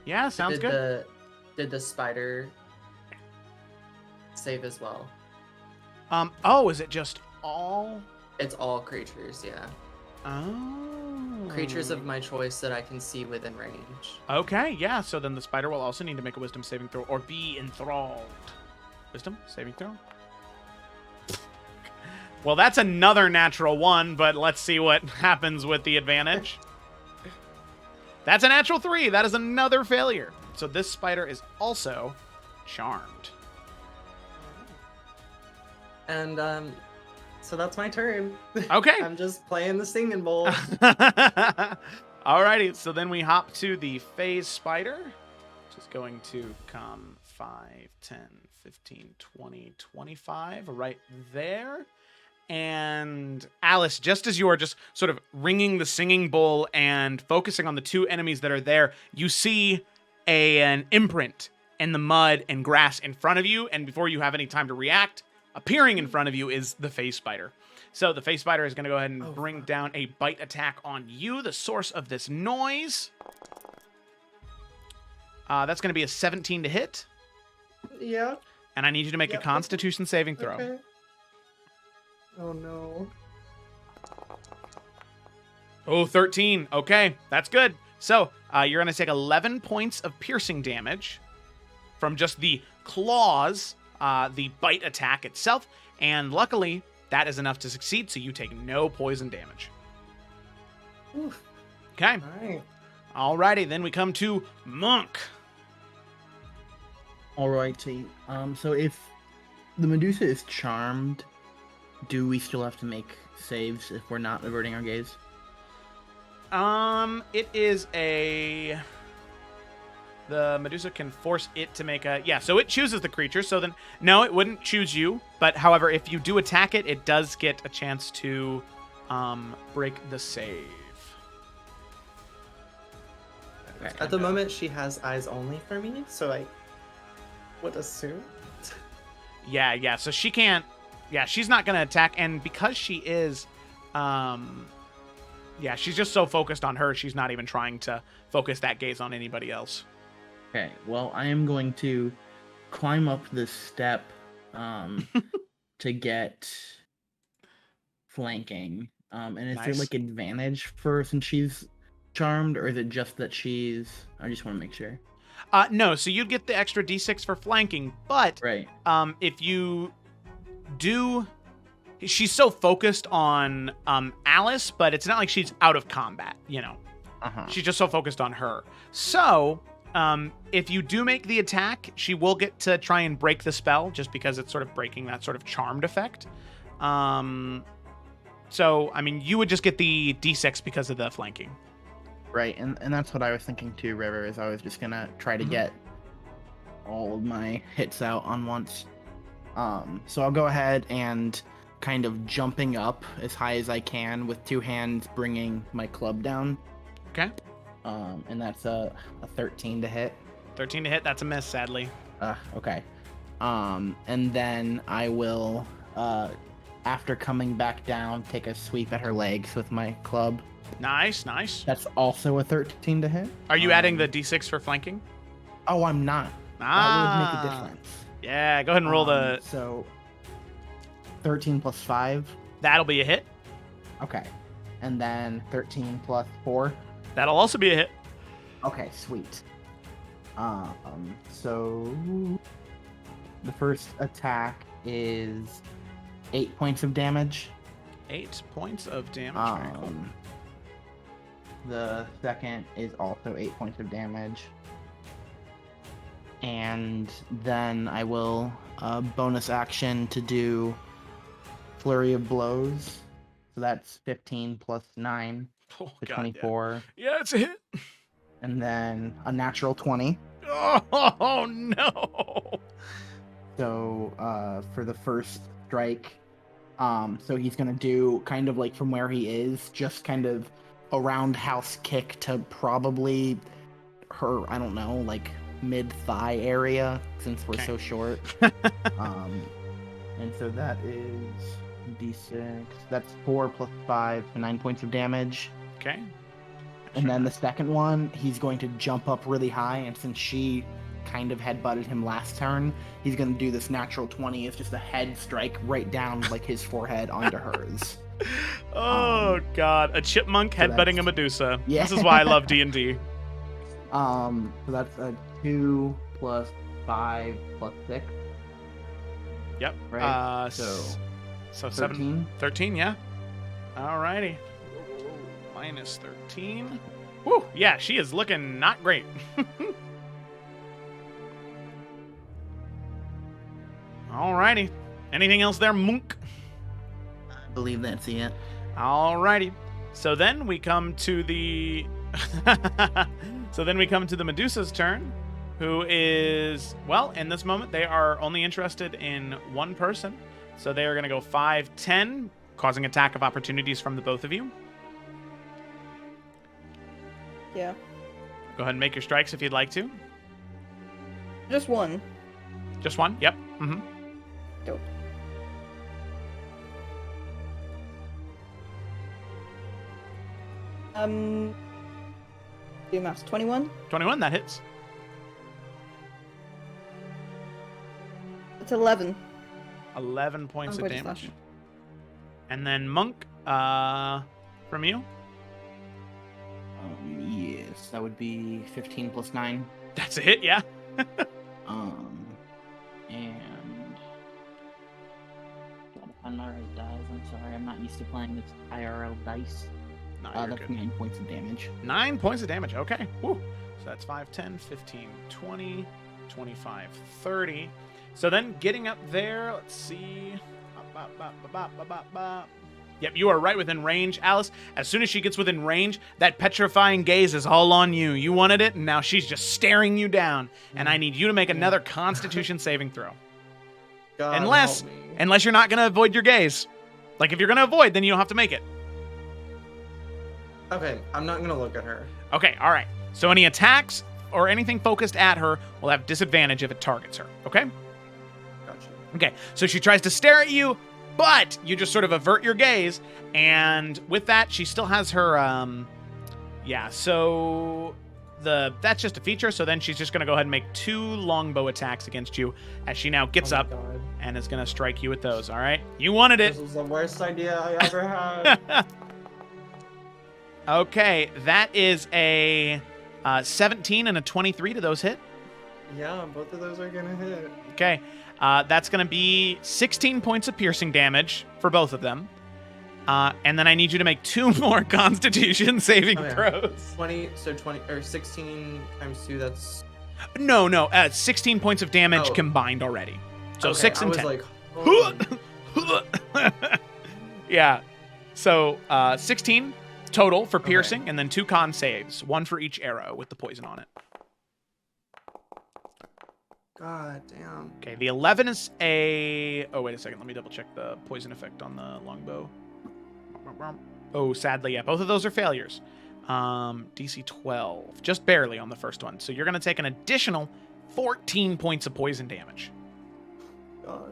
Yeah, sounds good. Did the spider save as well? Oh, is it just all? It's all creatures, yeah. Oh. Creatures of my choice that I can see within range. Okay, yeah. So then the spider will also need to make a wisdom saving throw or be enthralled. Wisdom saving throw. Well, that's another natural 1, but let's see what happens with the advantage. That's a natural 3. That is another failure. So this spider is also charmed. And so that's my turn. Okay. I'm just playing the singing bowl. Alrighty, so then we hop to the phase spider, which is going to come 5, 10, 15, 20, 25 right there. And Alice, just as you are just sort of ringing the singing bowl and focusing on the 2 enemies that are there, you see an imprint in the mud and grass in front of you, and before you have any time to react, appearing in front of you is the phase spider. So the phase spider is going to go ahead and bring down a bite attack on you, the source of this noise. That's going to be a 17 to hit. Yeah. And I need you to make a Constitution saving throw. Okay. Oh no. Oh, 13. Okay, that's good. So you're going to take 11 points of piercing damage from just the claws, the bite attack itself. And luckily, that is enough to succeed, so you take no poison damage. Oof. Okay. Alright. Alrighty, then we come to Monk. Alrighty. So if the Medusa is charmed, do we still have to make saves if we're not averting our gaze? It is the Medusa can force it to make a... Yeah, so it chooses the creature, so then... No, it wouldn't choose you, but however, if you do attack it, it does get a chance to break the save. At the moment, she has eyes only for me, so I would assume. Yeah, so she can't... Yeah, she's not going to attack, and because she is... Yeah, she's just so focused on her, she's not even trying to focus that gaze on anybody else. Okay, well, I am going to climb up this step to get flanking. And is there, Nice. like, advantage for since she's charmed, or is it just that she's... I just want to make sure. No, so you'd get the extra d6 for flanking, but Right. if you do... She's so focused on Alice, but it's not like she's out of combat, you know. Uh-huh. She's just so focused on her. So, if you do make the attack, she will get to try and break the spell, just because it's sort of breaking that sort of charmed effect. So, I mean, you would just get the d6 because of the flanking. Right, and that's what I was thinking too, River, is I was just going to try to get all of my hits out on once. So I'll go ahead and... kind of jumping up as high as I can with two hands, bringing my club down. Okay. And that's a 13 to hit. 13 to hit, that's a miss, sadly. Okay. And then I will, after coming back down, take a sweep at her legs with my club. Nice. That's also a 13 to hit. Are you adding the d6 for flanking? Oh, I'm not. That would make a difference. Yeah, go ahead and roll the... So, 13 plus 5. That'll be a hit. Okay. And then 13 plus 4. That'll also be a hit. Okay, sweet. So the first attack is 8 points of damage. 8 points of damage. Very cool. The second is also 8 points of damage. And then I will bonus action to do Flurry of Blows. So that's 15 plus 9 Oh, to God, 24. Yeah, it's a hit. And then a natural 20. Oh, no. So for the first strike, so he's going to do kind of like from where he is, just kind of a roundhouse kick to probably her, I don't know, like mid-thigh area, since we're so short. And so that is d6. That's 4 plus 5, so 9 points of damage. Okay. And then the second one, he's going to jump up really high, and since she kind of headbutted him last turn, he's going to do this natural 20. It's just a head strike right down like his forehead onto hers. Oh, God. A chipmunk so headbutting a Medusa. Yeah. This is why I love D&D. So that's a 2 plus 5 plus 6. Yep. Right? So 13? 7, 13, yeah. Alrighty. Minus 13. Woo, yeah, she is looking not great. Alrighty. Anything else there, Monk? I believe that's it. Alrighty. So then we come to the Medusa's turn, who is, well, in this moment they are only interested in one person. So they are going to go 5, 10, causing attack of opportunities from the both of you. Yeah. Go ahead and make your strikes if you'd like to. Just one. Just one? Yep. Mm-hmm. Dope. Do maths. 21. 21, that hits. That's 11. 11 points of Points of damage. slashing. And then Monk, from you. Yes, that would be 15 plus 9. That's a hit, yeah. And gotta find my right dice. I'm sorry, I'm not used to playing with IRL dice. No, you're That's good. 9 points of damage. 9 points of damage. Okay. Woo. So that's 5, 10, 15, 20, 25, 30. So then getting up there, let's see. Yep, you are right within range, Alice. As soon as she gets within range, that petrifying gaze is all on you. You wanted it, and now she's just staring you down. And I need you to make another Constitution saving throw. God Unless help me. you're not going to avoid your gaze. Like, if you're going to avoid, then you don't have to make it. Okay, I'm not gonna look at her. Okay, all right. So any attacks or anything focused at her will have disadvantage if it targets her. Okay? Gotcha. Okay, so she tries to stare at you, but you just sort of avert your gaze, and with that, she still has her, so that's just a feature, so then she's just going to go ahead and make 2 longbow attacks against you as she now gets Oh my up God. and is going to strike you with those, all right? You wanted it. This was the worst idea I ever had. Okay, that is a 17 and a 23 to those hit. Yeah, both of those are gonna hit. Okay, that's going to be 16 points of piercing damage for both of them. And then I need you to make 2 more Constitution saving Okay. throws. 20 or 16 times 2, that's... No, 16 points of damage Oh. combined already. So Okay, 6 I and was 10. like, holy... Yeah. So 16 total for piercing, and then 2 con saves, 1 for each arrow with the poison on it. God damn. Okay, the 11 is a... Oh, wait a second. Let me double check the poison effect on the longbow. Oh, sadly, yeah. Both of those are failures. DC 12. Just barely on the first one. So you're going to take an additional 14 points of poison damage. God.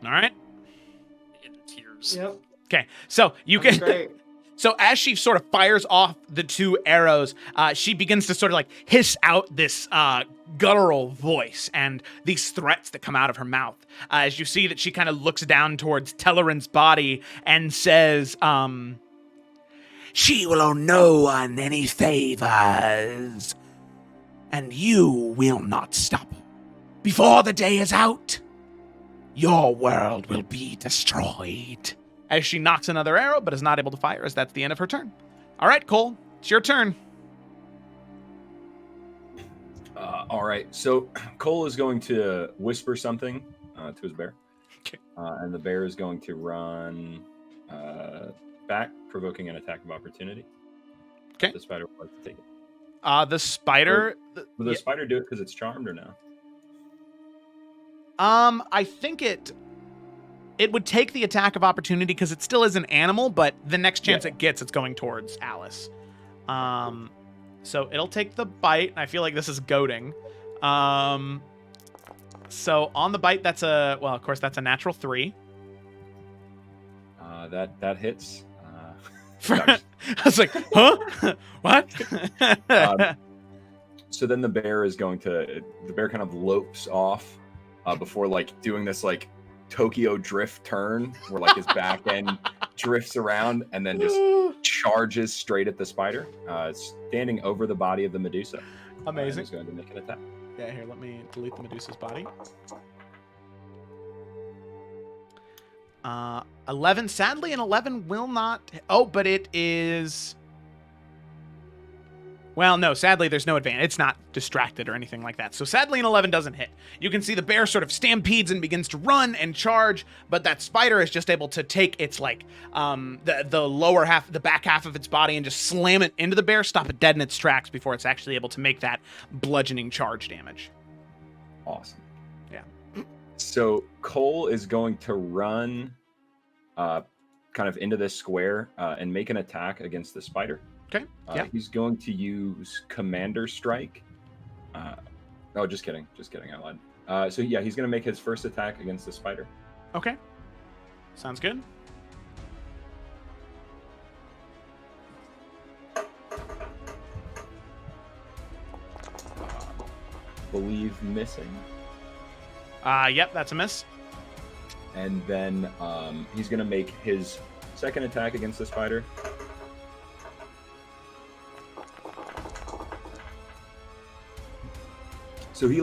All right? In tears. Yep. Okay, so you That's can... great. So as she sort of fires off the 2 arrows, she begins to sort of like hiss out this guttural voice and these threats that come out of her mouth. As you see that she kind of looks down towards Telleran's body and says, She will owe no one any favors, and you will not stop. Before the day is out, your world will be destroyed. as she knocks another arrow but is not able to fire, as that's the end of her turn. All right, Cole, it's your turn. All right, so Cole is going to whisper something to his bear. Okay. And the bear is going to run back, provoking an attack of opportunity. Okay. The spider would like to take it. The spider... Will the spider do it because it's charmed or no? I think it would take the attack of opportunity because it still is an animal, but the next chance it gets, it's going towards Alice. So it'll take the bite. I feel like this is goading. So on the bite, that's of course, that's a natural 3. That hits. I was like, huh? What? So then the bear kind of lopes off before like doing this like Tokyo drift turn where like his back end drifts around and then just charges straight at the spider, standing over the body of the Medusa. Amazing. He's going to make an attack. Yeah, here, let me delete the Medusa's body. 11. Sadly, an 11 will not... Oh, but it is... Well, no, sadly, there's no advantage. It's not distracted or anything like that. So sadly, an 11 doesn't hit. You can see the bear sort of stampedes and begins to run and charge, but that spider is just able to take its, like, the lower half, the back half of its body and just slam it into the bear, stop it dead in its tracks before it's actually able to make that bludgeoning charge damage. Awesome. Yeah. So Cole is going to run kind of into this square and make an attack against the spider. Okay. Yeah. He's going to use Commander Strike. Oh, just kidding. I lied. So yeah, he's going to make his first attack against the spider. Okay. Sounds good. Believe missing. Yep, that's a miss. And then he's going to make his second attack against the spider. So he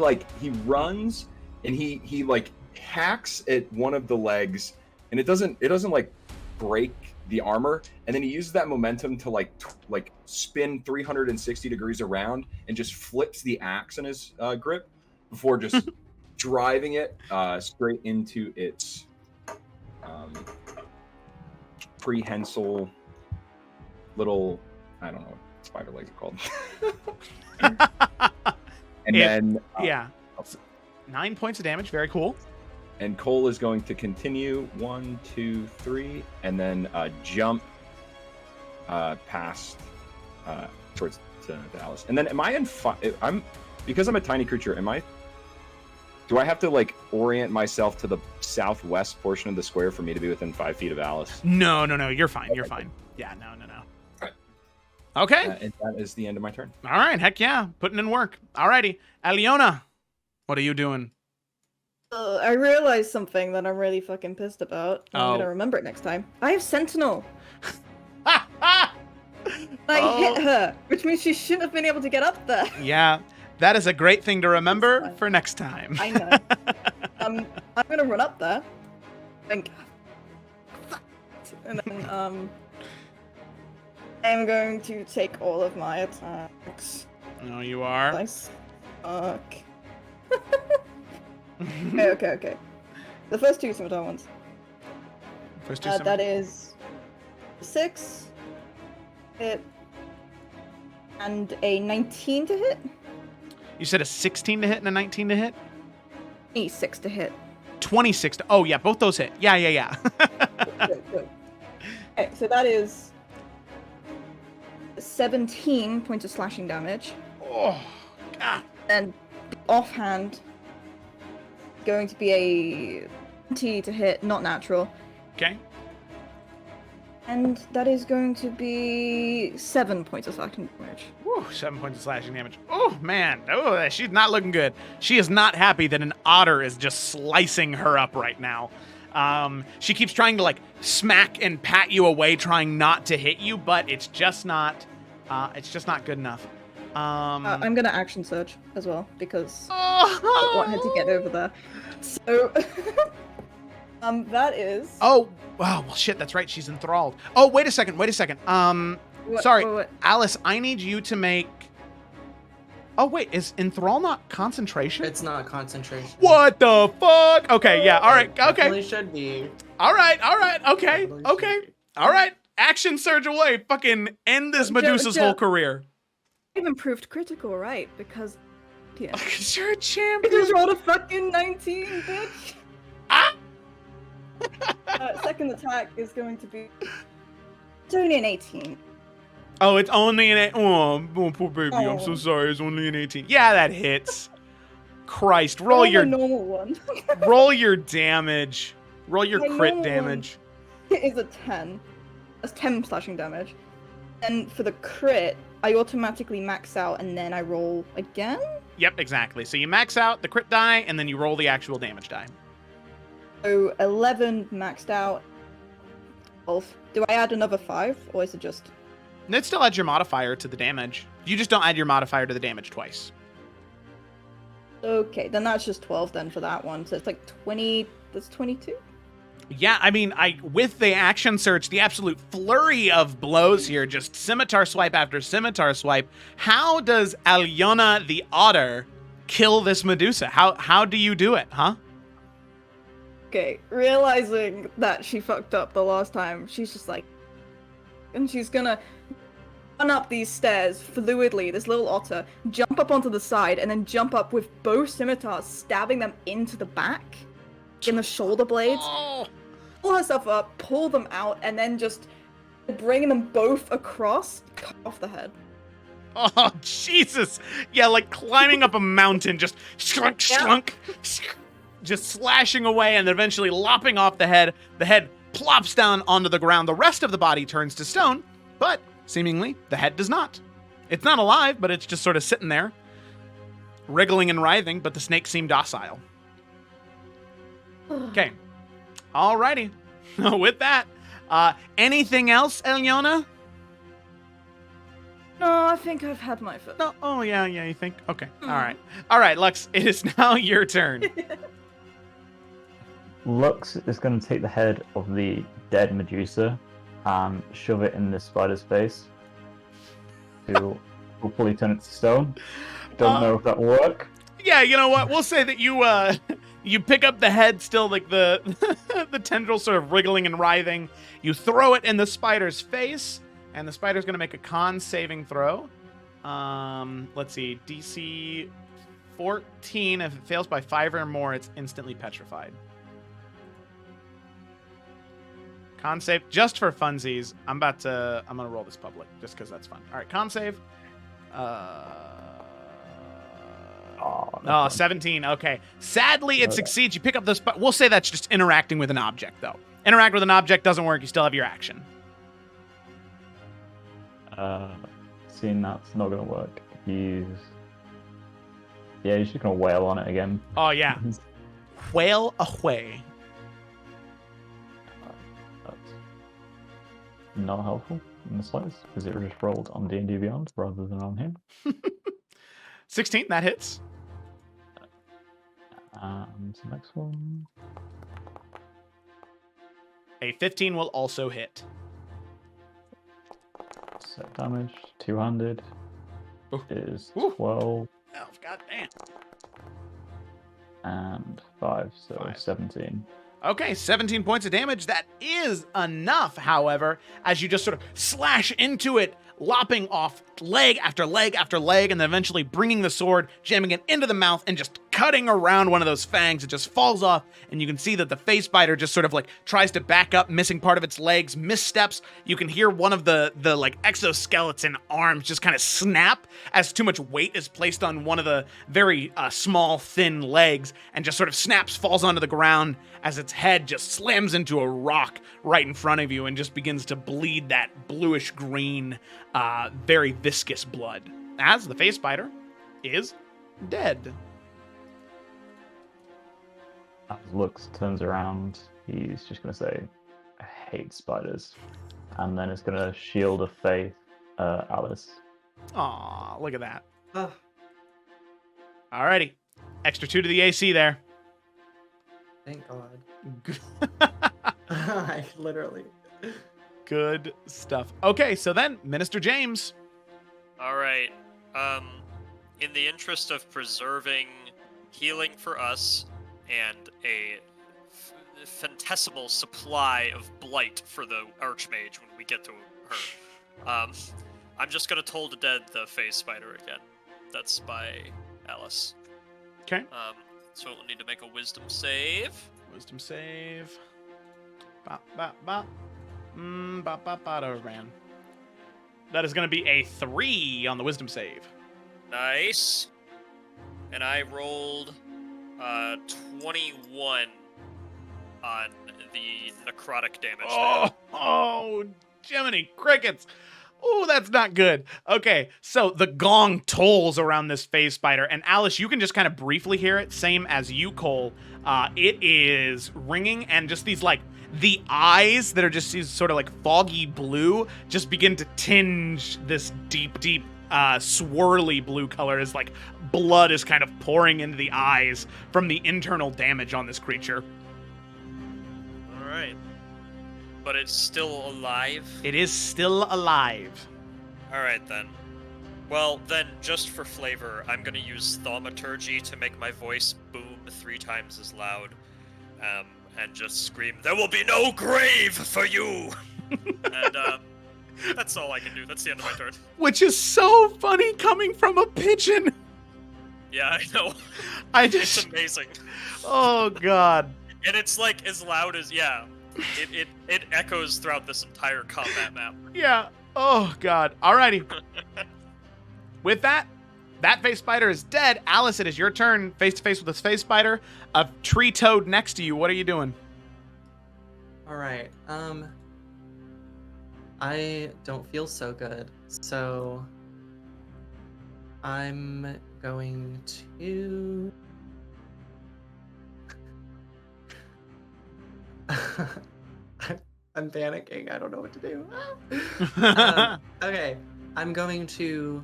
runs and he like hacks at one of the legs, and it doesn't like break the armor, and then he uses that momentum to like spin 360 degrees around and just flips the axe in his grip before just driving it straight into its prehensile little, I don't know what spider legs are called. And yeah, 9 points of damage. Very cool. And Cole is going to continue 1, 2, 3, and then jump past towards to Alice. And then am I because I'm a tiny creature, do I have to like orient myself to the southwest portion of the square for me to be within 5 feet of Alice? No, you're fine. You're fine. Yeah, no. Right. Okay. And that is the end of my turn. All right, heck yeah, putting in work. Alrighty, Aliona, what are you doing? I realized something that I'm really fucking pissed about. I'm gonna remember it next time. I have Sentinel. I hit her, which means she shouldn't have been able to get up there. Yeah, that is a great thing to remember for next time. I know. I'm gonna run up there. And then I'm going to take all of my attacks. No, you are. Nice. Fuck. Okay. The first two scimitar ones. That is 6 hit and a 19 to hit. You said a 16 to hit and a 19 to hit? 26 to hit. 26 to... Oh, yeah, both those hit. Yeah. Good. Okay, so that is 17 points of slashing damage. Oh, God. And the offhand... going to be a 20 to hit, not natural. Okay. And that is going to be 7 points of slashing damage. Woo, 7 points of slashing damage. Oh, man. Oh, she's not looking good. She is not happy that an otter is just slicing her up right now. She keeps trying to, like, smack and pat you away, trying not to hit you, but it's just not good enough. I'm gonna action surge as well because I want her to get over there. So, that is. Oh, wow. Well, shit. That's right. She's enthralled. Oh, wait a second. Sorry, what? Alice. I need you to make. Oh, wait. Is enthrall not concentration? It's not concentration. What the fuck? Okay. Yeah. All right. Okay. Definitely should be. All right. Okay. All right. Action surge away. Fucking end this Medusa's whole career. I've improved critical, right? Because yeah. You're a I champion. just rolled a fucking 19, bitch. Ah! Second attack is going to be. It's only an 18. Oh, it's only an 18. Oh, poor baby. I'm so sorry. It's only an 18. Yeah, that hits. Christ, roll your normal one. roll your damage. Roll your My crit normal damage. It is a 10. That's 10 slashing damage. And for the crit, I automatically max out and then I roll again? Yep, exactly. So you max out the crit die and then you roll the actual damage die. So 11 maxed out. 12. Do I add another 5 or is it just? It still adds your modifier to the damage. You just don't add your modifier to the damage twice. Okay, then that's just 12 then for that one. So it's like 20. That's 22. Yeah, I mean, with the action search, the absolute flurry of blows here, just scimitar swipe after scimitar swipe. How does Aliona the otter kill this Medusa? How do you do it, huh? Okay, realizing that she fucked up the last time, she's just like, and she's gonna run up these stairs fluidly, this little otter, jump up onto the side, and then jump up with both scimitars, stabbing them into the back, in the shoulder blades. Oh. Pull herself up, pull them out, and then just bring them both across, cut off the head. Oh, Jesus. Yeah, like climbing up a mountain, just slunk, just slashing away and then eventually lopping off the head. The head plops down onto the ground. The rest of the body turns to stone, but seemingly the head does not. It's not alive, but it's just sort of sitting there, wriggling and writhing, but the snakes seem docile. Okay. Alrighty. With that, anything else, Eliona? No, I think I've had my fill. No. Oh yeah, you think? Okay. All right, Lux. It is now your turn. Lux is going to take the head of the dead Medusa and shove it in the spider's face to hopefully turn it to stone. Don't know if that will work. Yeah, you know what? We'll say that you you pick up the head, still like the the tendril sort of wriggling and writhing. You throw it in the spider's face, and the spider's going to make a con saving throw. Let's see, DC 14. If it fails by 5 or more, it's instantly petrified. Con save, just for funsies. I'm gonna roll this public just because that's fun. All right, con save. 17. Okay. Sadly, it succeeds. You pick up this. We'll say that's just interacting with an object, though. Interact with an object doesn't work. You still have your action. Seeing that's not gonna work. He's just gonna wail on it again. Oh yeah, wail away. That's not helpful in the slightest because it just rolled on D&D Beyond rather than on him. 16. That hits. And the next one. A 15 will also hit. Set damage, two-handed, is 12. Oh, god damn. And 5, so 5. 17. Okay, 17 points of damage. That is enough, however, as you just sort of slash into it, lopping off leg after leg after leg, and then eventually bringing the sword, jamming it into the mouth, and just cutting around one of those fangs. It just falls off, and you can see that the face spider just sort of like tries to back up, missing part of its legs, missteps. You can hear one of the like exoskeleton arms just kind of snap as too much weight is placed on one of the very small, thin legs, and just sort of snaps, falls onto the ground as its head just slams into a rock right in front of you and just begins to bleed that bluish green, very viscous blood, as the face spider is dead. As Lux turns around, he's just going to say, I hate spiders. And then it's going to shield of faith Alice. Aw, look at that. Oh, Alrighty. Extra 2 to the AC there. thank God. I literally. Good stuff. Okay, so then, Minister James. All right. In the interest of preserving healing for us and a finitesimal supply of blight for the Archmage when we get to her, I'm just gonna toll to dead the face spider again. That's by Alice. Okay. So we'll need to make a wisdom save. Wisdom save. Ba ba ba. Ba ba ba da ran. That is going to be a 3 on the wisdom save. Nice. And I rolled 21 on the necrotic damage. Oh, Jiminy Crickets. Oh, that's not good. Okay, so the gong tolls around this phase spider, and Alice, you can just kind of briefly hear it, same as you, Cole. It is ringing, and just these, like, the eyes that are just these sort of, like, foggy blue just begin to tinge this deep, swirly blue color as, like, blood is kind of pouring into the eyes from the internal damage on this creature. All right. But it's still alive? It is still alive. All right, then. Well, then, just for flavor, I'm going to use thaumaturgy to make my voice boom 3 times as loud, and just scream, "There will be no grave for you!" And, that's all I can do. That's the end of my turn. Which is so funny coming from a pigeon. Yeah, I know. It's amazing. Oh, God. And it's, like, as loud as, yeah. It echoes throughout this entire combat map. Yeah. Oh, God. Alrighty. With that face spider is dead. Alice, it is your turn. Face to face with this face spider. A tree toad next to you. What are you doing? All right. I don't feel so good, so I'm going to I'm panicking. I don't know what to do. Okay, I'm going to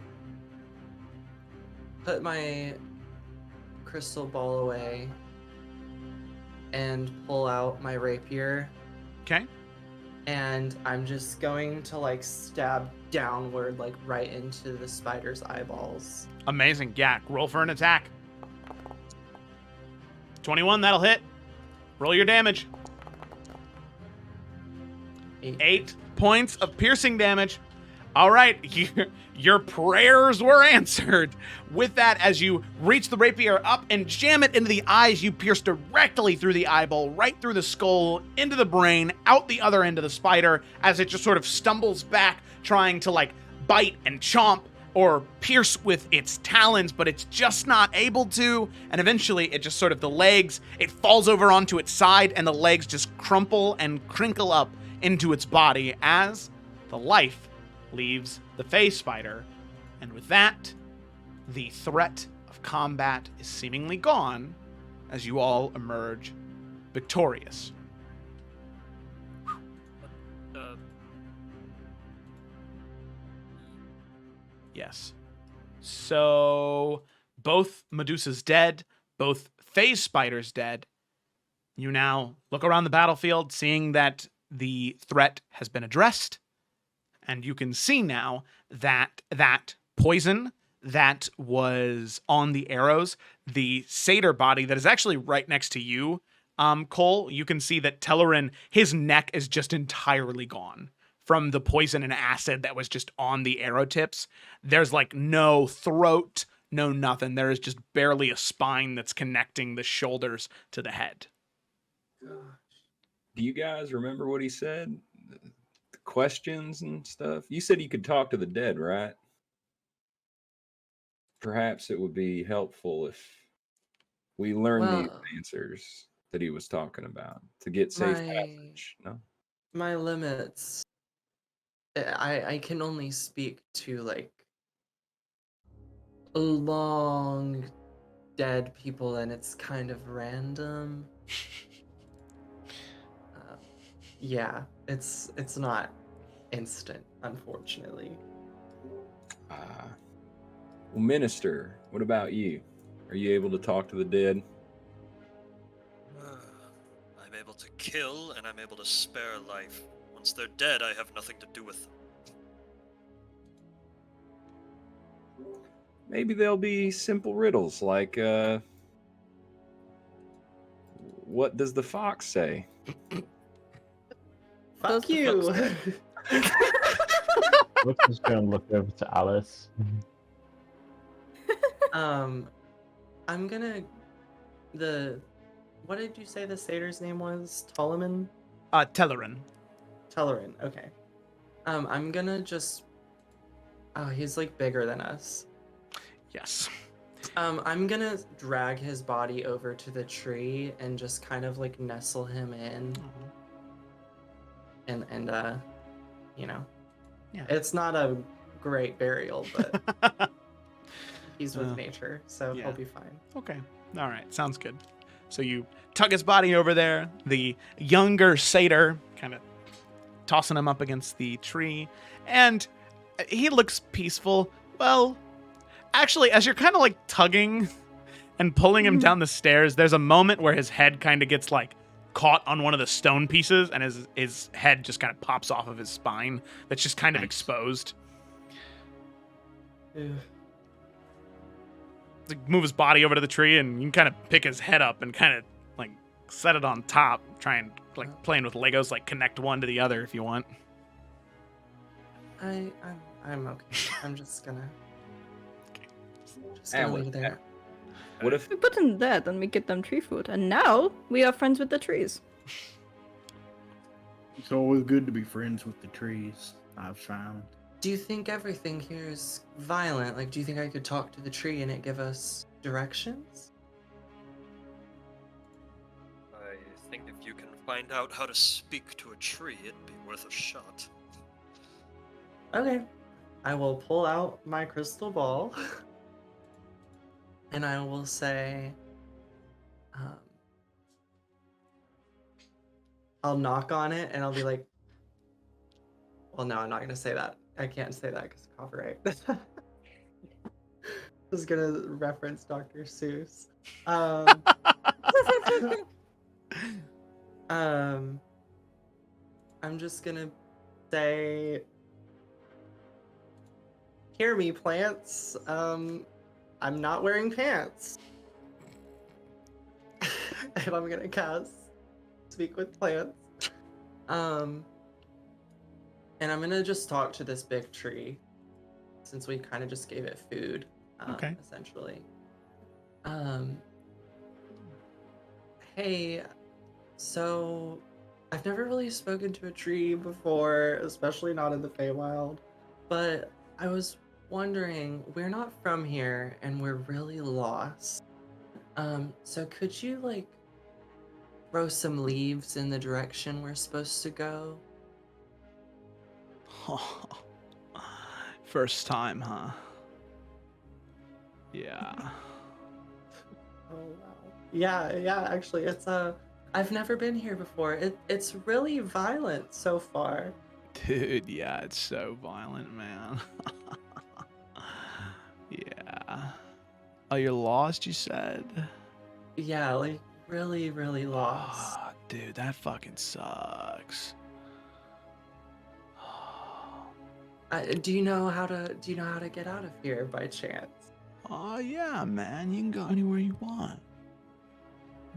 put my crystal ball away and pull out my rapier. Okay. And I'm just going to like stab downward, like right into the spider's eyeballs. Amazing. Yeah, roll for an attack. 21, that'll hit. Roll your damage. 8 points of piercing damage. All right, your prayers were answered. With that, as you reach the rapier up and jam it into the eyes, you pierce directly through the eyeball, right through the skull, into the brain, out the other end of the spider, as it just sort of stumbles back, trying to like bite and chomp or pierce with its talons, but it's just not able to. And eventually it just sort of, the legs, it falls over onto its side and the legs just crumple and crinkle up into its body as the life leaves the Fey spider. And with that, the threat of combat is seemingly gone as you all emerge victorious. Yes. So both Medusa's dead, both Fey spiders dead. You now look around the battlefield, seeing that the threat has been addressed. And you can see now that that poison that was on the arrows, the satyr body that is actually right next to you, Cole, you can see that Tellerin, his neck is just entirely gone from the poison and acid that was just on the arrow tips. There's like no throat, no nothing. There is just barely a spine that's connecting the shoulders to the head. Do you guys remember what he said? Questions and stuff. You said you could talk to the dead, right? Perhaps it would be helpful if we learned these answers that he was talking about to get safe passage. No? My limits. I can only speak to like long dead people, and it's kind of random. Yeah, it's not instant, unfortunately. Well, Minister, what about you? Are you able to talk to the dead? I'm able to kill, and I'm able to spare life. Once they're dead, I have nothing to do with them. Maybe they'll be simple riddles like, what does the fox say? Fuck you! We're just going to look over to Alice. I'm gonna... What did you say the satyr's name was? Tellerin? Tellerin, okay. I'm gonna just... Oh, he's like bigger than us. Yes. I'm gonna drag his body over to the tree and just kind of like nestle him in. And you know, yeah. It's not a great burial, but he's with nature, so he'll be fine. Okay. All right. Sounds good. So you tug his body over there. The younger satyr kind of tossing him up against the tree, and he looks peaceful. Well, actually, as you're kind of like tugging and pulling him down the stairs, there's a moment where his head kind of gets like caught on one of the stone pieces, and his head just kind of pops off of his spine. That's just kind of exposed. Like, move his body over to the tree, and you can kind of pick his head up and kind of like set it on top. Try and like playing with Legos, like connect one to the other if you want. I'm okay. I'm just gonna leave there. What if We put in that, and we get them tree food, and now we are friends with the trees. It's always good to be friends with the trees, I've found. Do you think everything here is violent? Like, do you think I could talk to the tree and it give us directions? I think if you can find out how to speak to a tree, it'd be worth a shot. Okay. I will pull out my crystal ball. And I will say, I'll knock on it and I'll be like, well, no, I'm not gonna say that. I can't say that because copyright. I was gonna reference Dr. Seuss. I'm just gonna say, hear me, plants. I'm not wearing pants. And I'm gonna cast Speak with Plants. And I'm gonna just talk to this big tree, since we kind of just gave it food, Okay. essentially. Hey, so I've never really spoken to a tree before, especially not in the Feywild, but I was wondering, we're not from here and we're really lost. So could you like throw some leaves in the direction we're supposed to go? First time, huh? Yeah. Oh wow. Yeah, actually it's I've never been here before. It's really violent so far. Dude, yeah, it's so violent, man. Yeah. Oh, you're lost, you said? Yeah, like really, really lost. Oh, dude, that fucking sucks. Do you know how to get out of here by chance? Oh, yeah, man. You can go anywhere you want.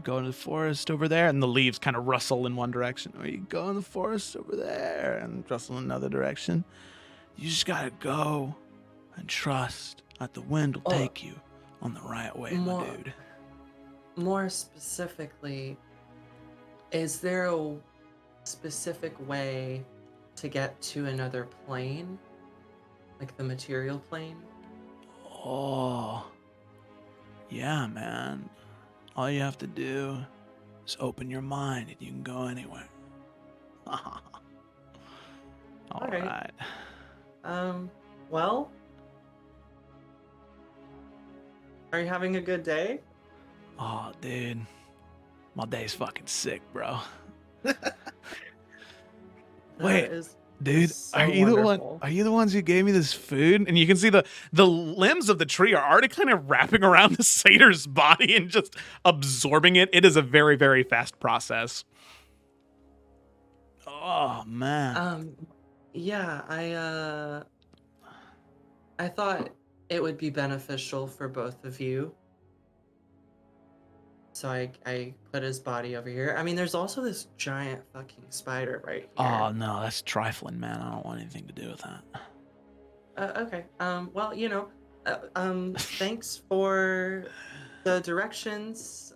Go in the forest over there, and the leaves kind of rustle in one direction. Or you go in the forest over there and rustle in another direction. You just gotta go and trust that the wind will take you on the right way, my dude. More specifically, is there a specific way to get to another plane? Like the material plane? Oh, yeah, man. All you have to do is open your mind and you can go anywhere. All right. Well, are you having a good day? Oh, dude. My day's fucking sick, bro. Wait, dude, so are you the one? wonderful. Are you the ones who gave me this food? And you can see the limbs of the tree are already kind of wrapping around the satyr's body and just absorbing it. It is a very, very fast process. Oh man. Yeah, I thought it would be beneficial for both of you. So I put his body over here. I mean, there's also this giant fucking spider right here. Oh no, that's trifling, man. I don't want anything to do with that. Okay. Well, thanks for the directions.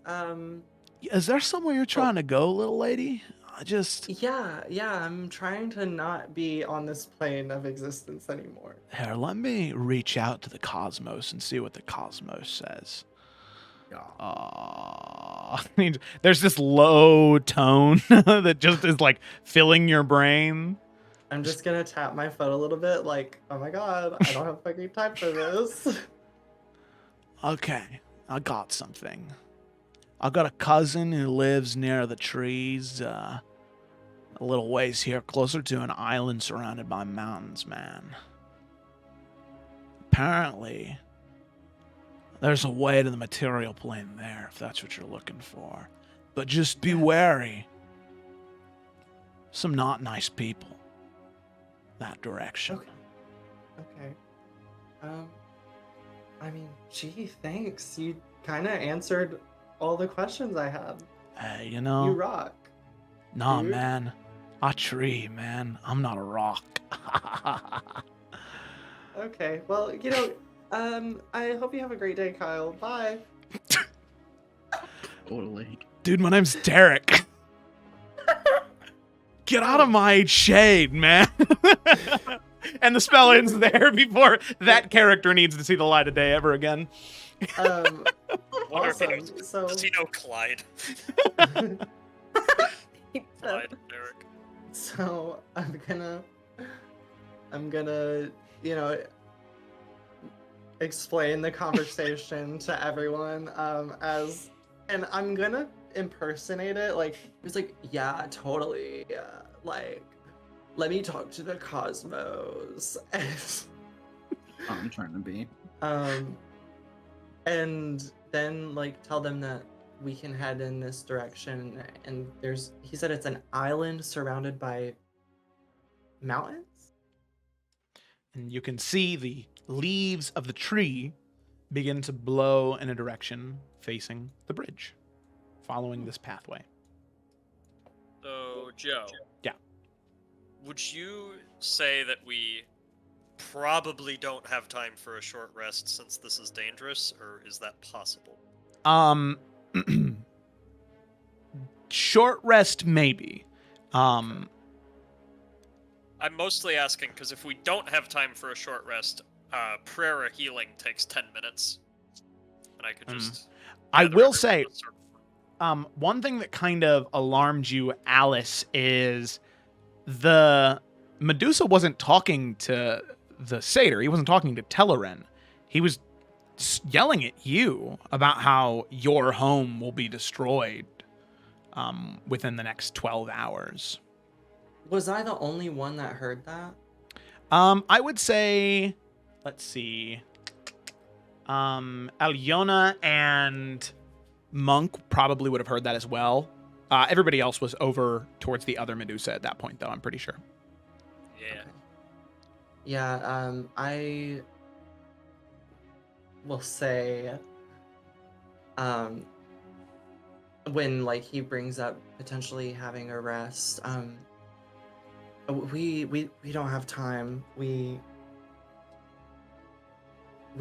Is there somewhere you're trying to go, little lady? Yeah, I'm trying to not be on this plane of existence anymore. Here, let me reach out to the cosmos and see what the cosmos says. There's this low tone that just is like filling your brain. I'm just gonna tap my foot a little bit, like, oh my god, I don't have fucking time for this. Okay, I got something. I got a cousin who lives near the trees, a little ways here, closer to an island surrounded by mountains, man. Apparently, there's a way to the material plane there, if that's what you're looking for. But just be wary. Some not nice people. That direction. Okay. I mean, gee, thanks. You kind of answered all the questions I had. Hey, You rock. Nah, dude. man. A tree, man. I'm not a rock. Okay, well, I hope you have a great day, Kyle. Bye. Totally. Dude, my name's Derek. Get out of my shade, man. And the spell ends there before that character needs to see the light of day ever again. Awesome. So, Does he know Clyde? Clyde, Derek. So I'm gonna, explain the conversation to everyone, and I'm gonna impersonate it. Like he was like, yeah, totally. Like, let me talk to the cosmos. I'm trying to be. And then like tell them that we can head in this direction. And he said it's an island surrounded by mountains. And you can see the leaves of the tree begin to blow in a direction facing the bridge, following this pathway. So, Joe. Yeah. Would you say that we probably don't have time for a short rest since this is dangerous, or is that possible? Short rest, maybe. I'm mostly asking because if we don't have time for a short rest, prayer healing takes 10 minutes, and I could just. I gather will everyone say, in a circle. one thing that kind of alarmed you, Alice, is the Medusa wasn't talking to the satyr. He wasn't talking to Telerin. He was yelling at you about how your home will be destroyed within the next 12 hours. Was I the only one that heard that? I would say, let's see, Alyona and Monk probably would have heard that as well. Everybody else was over towards the other Medusa at that point, though, I'm pretty sure. Yeah. Yeah, I will say, when like he brings up potentially having a rest, we don't have time. We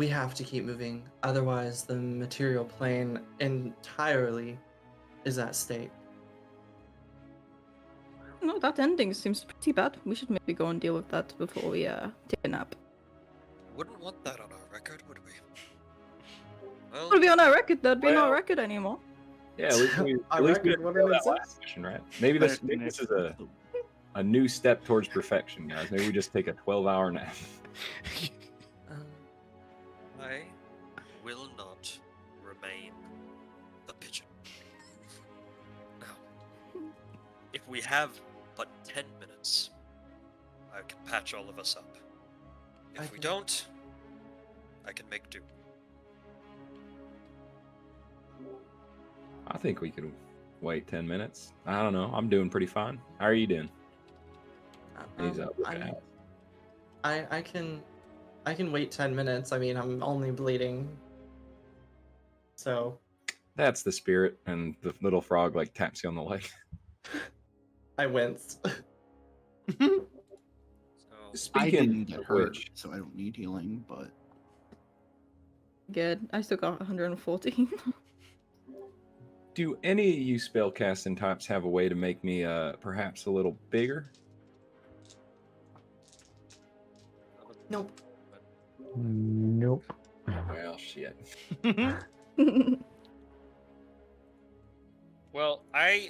have to keep moving, otherwise the material plane entirely is at stake. No, that ending seems pretty bad. We should maybe go and deal with that before we take a nap. Wouldn't want that on our record, would we? Well, Would be on our record? That'd be not a record anymore. Yeah, at least we didn't what fail did it that say? last mission, right? Maybe this is a new step towards perfection, guys. Maybe we just take a 12-hour nap. I will not remain a pigeon. Now, if we have but 10 minutes, I can patch all of us up. If we don't, I can make do. I think we could wait 10 minutes. I don't know. I'm doing pretty fine. How are you doing? He's up looking at us. I can wait 10 minutes. I mean, I'm only bleeding. So. That's the spirit, and the little frog like taps you on the leg. I winced. So, I Speaking didn't get of hurt, which, so I don't need healing, but Good. I still got 114. do any of you spellcasting types have a way to make me perhaps a little bigger? Nope. Nope. Well, shit. well, I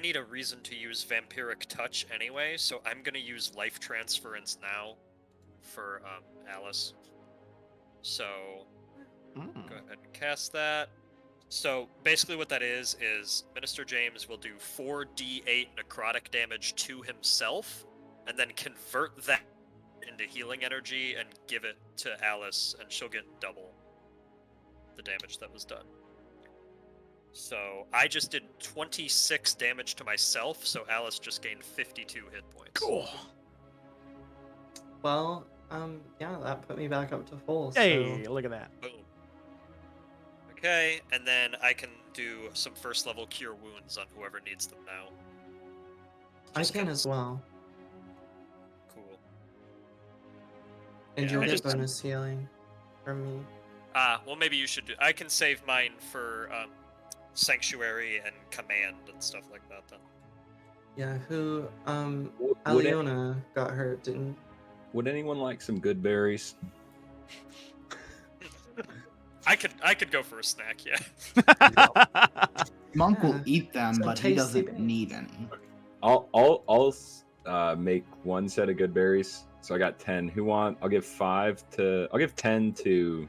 need a reason to use Vampiric Touch anyway, so I'm gonna use Life Transference now for Alice. So go ahead and cast that. So basically what that is Minister James will do 4d8 necrotic damage to himself, and then convert that into healing energy and give it to Alice, and she'll get double the damage that was done. So I just did 26 damage to myself, so Alice just gained 52 hit points. Cool. Well, yeah, that put me back up to full. Hey, So. look at that. Boom. Okay, and then I can do some first level cure wounds on whoever needs them now. I Just can 'cause- as well. Cool. And Yeah, you'll I get just- bonus healing from me. Well maybe you should do. I can save mine for Sanctuary and Command and stuff like that then. Yeah, who, Would, Alyona got hurt, didn't? would anyone like some good berries? I could go for a snack, yeah. Monk will Yeah. eat them, Some but he tasty doesn't berries. need any. I'll make one set of good berries. So I got 10. I'll give 10 to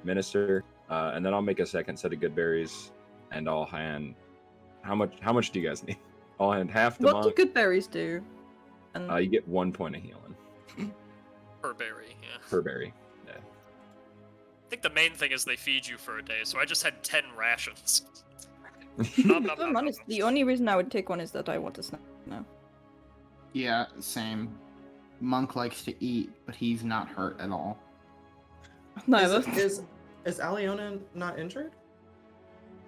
Minister, and then I'll make a second set of good berries, and I'll hand. How much do you guys need? I'll hand half to What Monk. do good berries do? And You get 1 point of healing Per berry, yeah. per berry. Yeah. I think the main thing is they feed you for a day, so I just had 10 rations. Nom, nom, if I'm nom, nom, honest, nom. the only reason I would take one is that I want a snack now. Yeah, same. Monk likes to eat, but he's not hurt at all. Neither. Is Aliona not injured?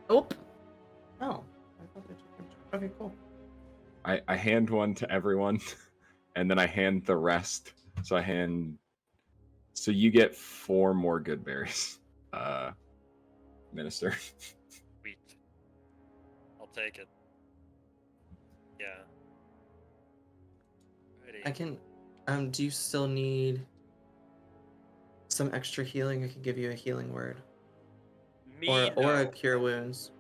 Nope. Oh. I thought they took him. Okay, cool. I hand one to everyone, and then I hand the rest. So So you get 4 more good berries, Minister. Sweet. I'll take it. Yeah. Alrighty. I can. Do you still need some extra healing? I can give you a healing word, Me, or a no. cure wounds.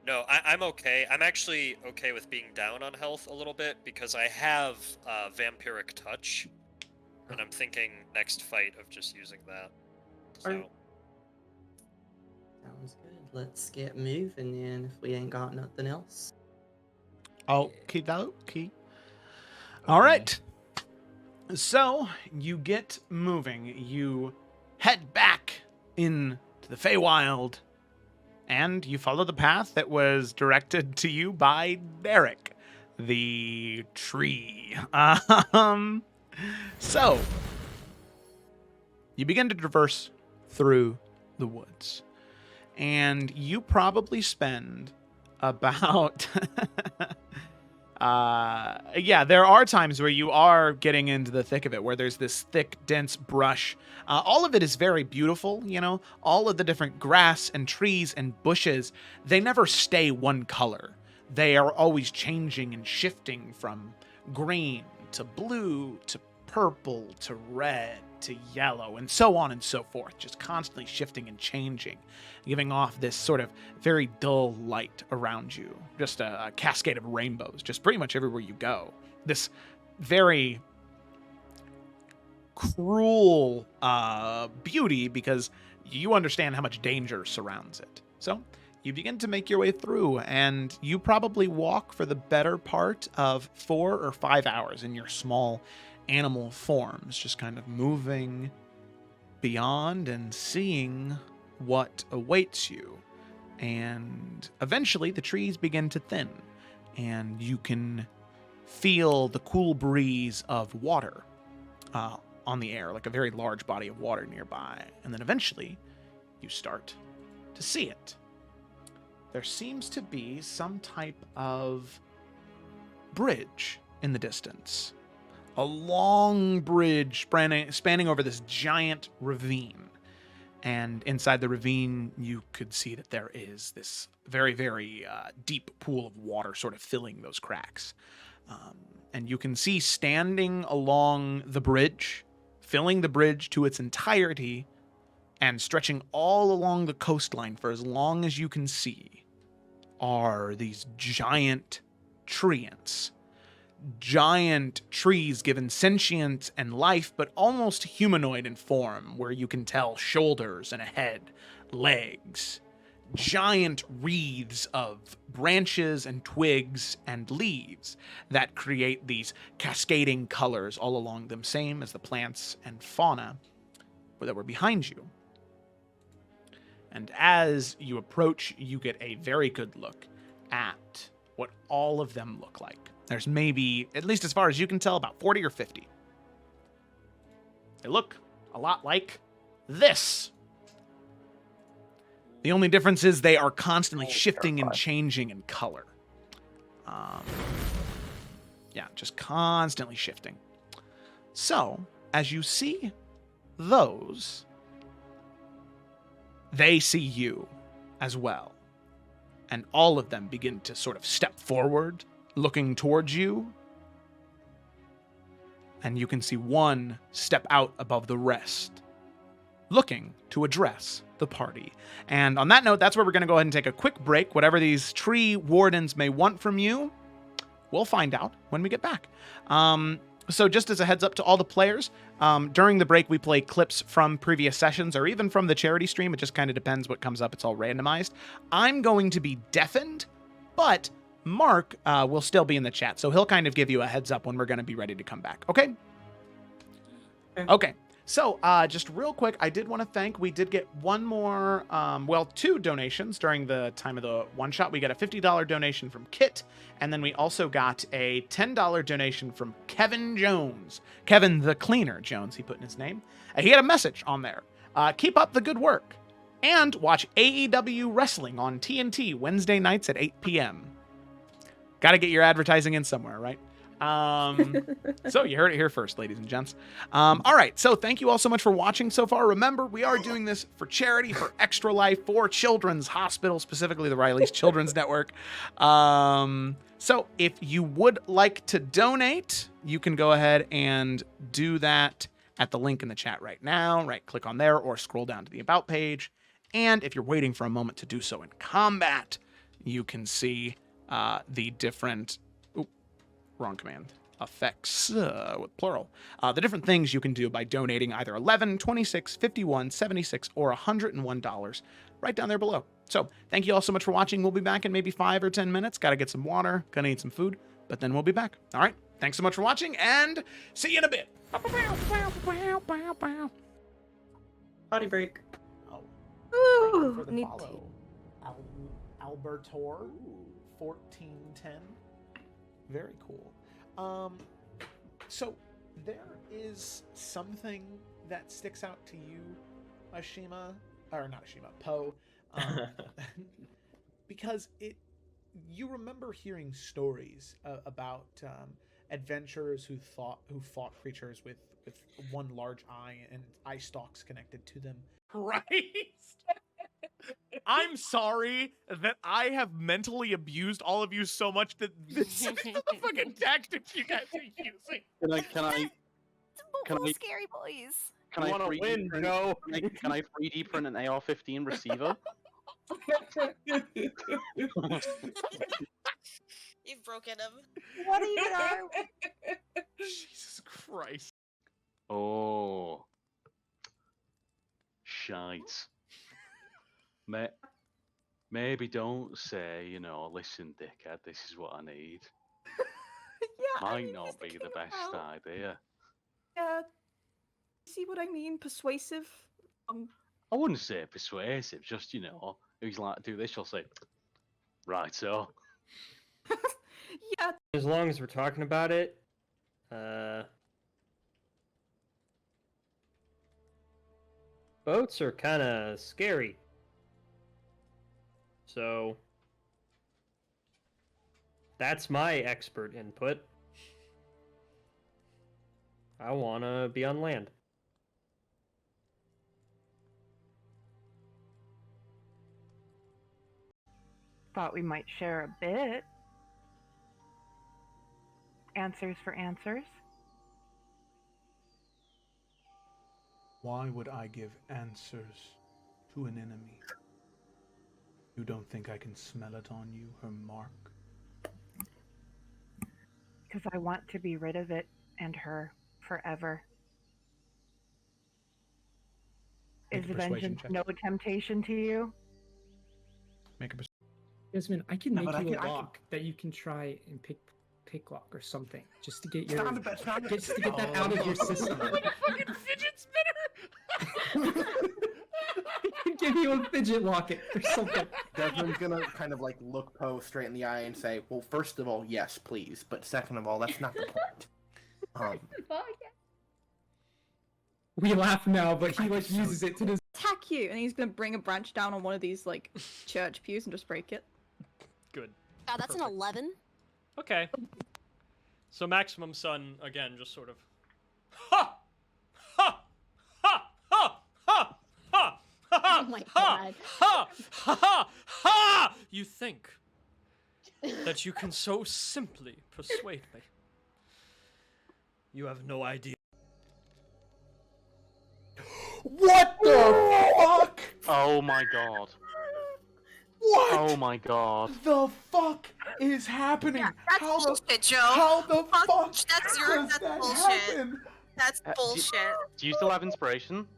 No, I'm okay. I'm actually okay with being down on health a little bit because I have vampiric touch, and I'm thinking next fight of just using that. So Alright. Sounds good. Let's get moving then. If we ain't got nothing else. Okie dokie. All right. So you get moving. You head back into the Feywild, and you follow the path that was directed to you by Derek, the tree. So you begin to traverse through the woods, and you probably spend about there are times where you are getting into the thick of it, where there's this thick, dense brush. All of it is very beautiful, all of the different grass and trees and bushes, they never stay one color. They are always changing and shifting from green to blue to purple to red to yellow and so on and so forth, just constantly shifting and changing, giving off this sort of very dull light around you, just a cascade of rainbows, just pretty much everywhere you go. This very cruel beauty, because you understand how much danger surrounds it. So you begin to make your way through, and you probably walk for the better part of 4 or 5 hours in your small animal forms, just kind of moving beyond and seeing what awaits you. And eventually the trees begin to thin, and you can feel the cool breeze of water on the air, like a very large body of water nearby. And then eventually you start to see it. There seems to be some type of bridge in the distance. A long bridge spanning over this giant ravine. And inside the ravine, you could see that there is this very, very deep pool of water sort of filling those cracks. And you can see standing along the bridge, filling the bridge to its entirety, and stretching all along the coastline for as long as you can see, are these giant treants. Giant trees given sentience and life, but almost humanoid in form, where you can tell shoulders and a head, legs. Giant wreaths of branches and twigs and leaves that create these cascading colors all along them, same as the plants and fauna that were behind you. And as you approach, you get a very good look at what all of them look like. There's maybe, at least as far as you can tell, about 40 or 50. They look a lot like this. The only difference is they are constantly shifting and changing in color. Just constantly shifting. So, as you see those, they see you as well. And all of them begin to sort of step forward, looking towards you. And you can see one step out above the rest, looking to address the party. And on that note, that's where we're going to go ahead and take a quick break. Whatever these tree wardens may want from you, we'll find out when we get back. So just as a heads up to all the players, during the break we play clips from previous sessions or even from the charity stream. It just kind of depends what comes up. It's all randomized. I'm going to be deafened, but Mark will still be in the chat. So he'll kind of give you a heads up when we're going to be ready to come back. Okay? Okay. So, just real quick, I did want to thank, we did get one more, two donations during the time of the one-shot. We got a $50 donation from Kit, and then we also got a $10 donation from Kevin Jones. Kevin the Cleaner Jones, he put in his name. He had a message on there. Keep up the good work. And watch AEW Wrestling on TNT Wednesday nights at 8 p.m. Got to get your advertising in somewhere, right? So you heard it here first, ladies and gents. All right, so thank you all so much for watching so far. Remember, we are doing this for charity, for Extra Life, for Children's Hospital, specifically the Riley's Children's Network. So if you would like to donate, you can go ahead and do that at the link in the chat right now. Right, click on there or scroll down to the About page. And if you're waiting for a moment to do so in combat, you can see the different... wrong command. Effects with plural. The different things you can do by donating either $11, $26, $51, $76, or $101 right down there below. So thank you all so much for watching. We'll be back in maybe 5 or 10 minutes. Got to get some water, gonna eat some food, but then we'll be back. All right. Thanks so much for watching, and see you in a bit. Body break. Oh. Ooh, For the need follow. Albertor 1410. Very cool. So there is something that sticks out to you, Ashima, or not Ashima, Poe, because you remember hearing stories about adventurers who fought creatures with one large eye and eye stalks connected to them. Christ! I'm sorry that I have mentally abused all of you so much that this is the fucking tactics you guys are using. Can I scary boys. Can I 3D print, Joe? Can I 3D print an AR-15 receiver? You've broken him. What are you know? Jesus Christ. Oh. Shite. Maybe don't say, listen, dickhead, this is what I need. Yeah, Might not be the best idea. Yeah. See what I mean? Persuasive. I wouldn't say persuasive, just, if he's like, do this, you'll say, right, so. Yeah. As long as we're talking about it, boats are kind of scary. So that's my expert input. I want to be on land. Thought we might share a bit. Answers for answers. Why would I give answers to an enemy? You don't think I can smell it on you, her mark? Because I want to be rid of it and her forever. Is vengeance no temptation to you? Make a Yasmin, I can make you a lock that you can try and pick lock or something, just to get your just to get that out of your system. Fucking fidget spinner. I can give you a fidget locket or something. Desmond's gonna kind of like look Poe straight in the eye and say, "Well, first of all, yes, please, but second of all, that's not the point." We laugh now, but he uses it to attack you, and he's gonna bring a branch down on one of these church pews and just break it. Good. Oh, that's Perfect. an 11. Okay. So Maximum Sun, again, just sort of... Ha! Ha! Ha! Ha! Ha! Ha! Ha! Oh my ha! God. Ha! Ha! Ha! Ha! You think that you can so simply persuade me. You have no idea. What the fuck? Oh my god. What? Oh my god. The fuck is happening? Yeah, that's how bullshit, Joe. How the fuck That's does that bullshit. happen? That's bullshit. Do you still have inspiration?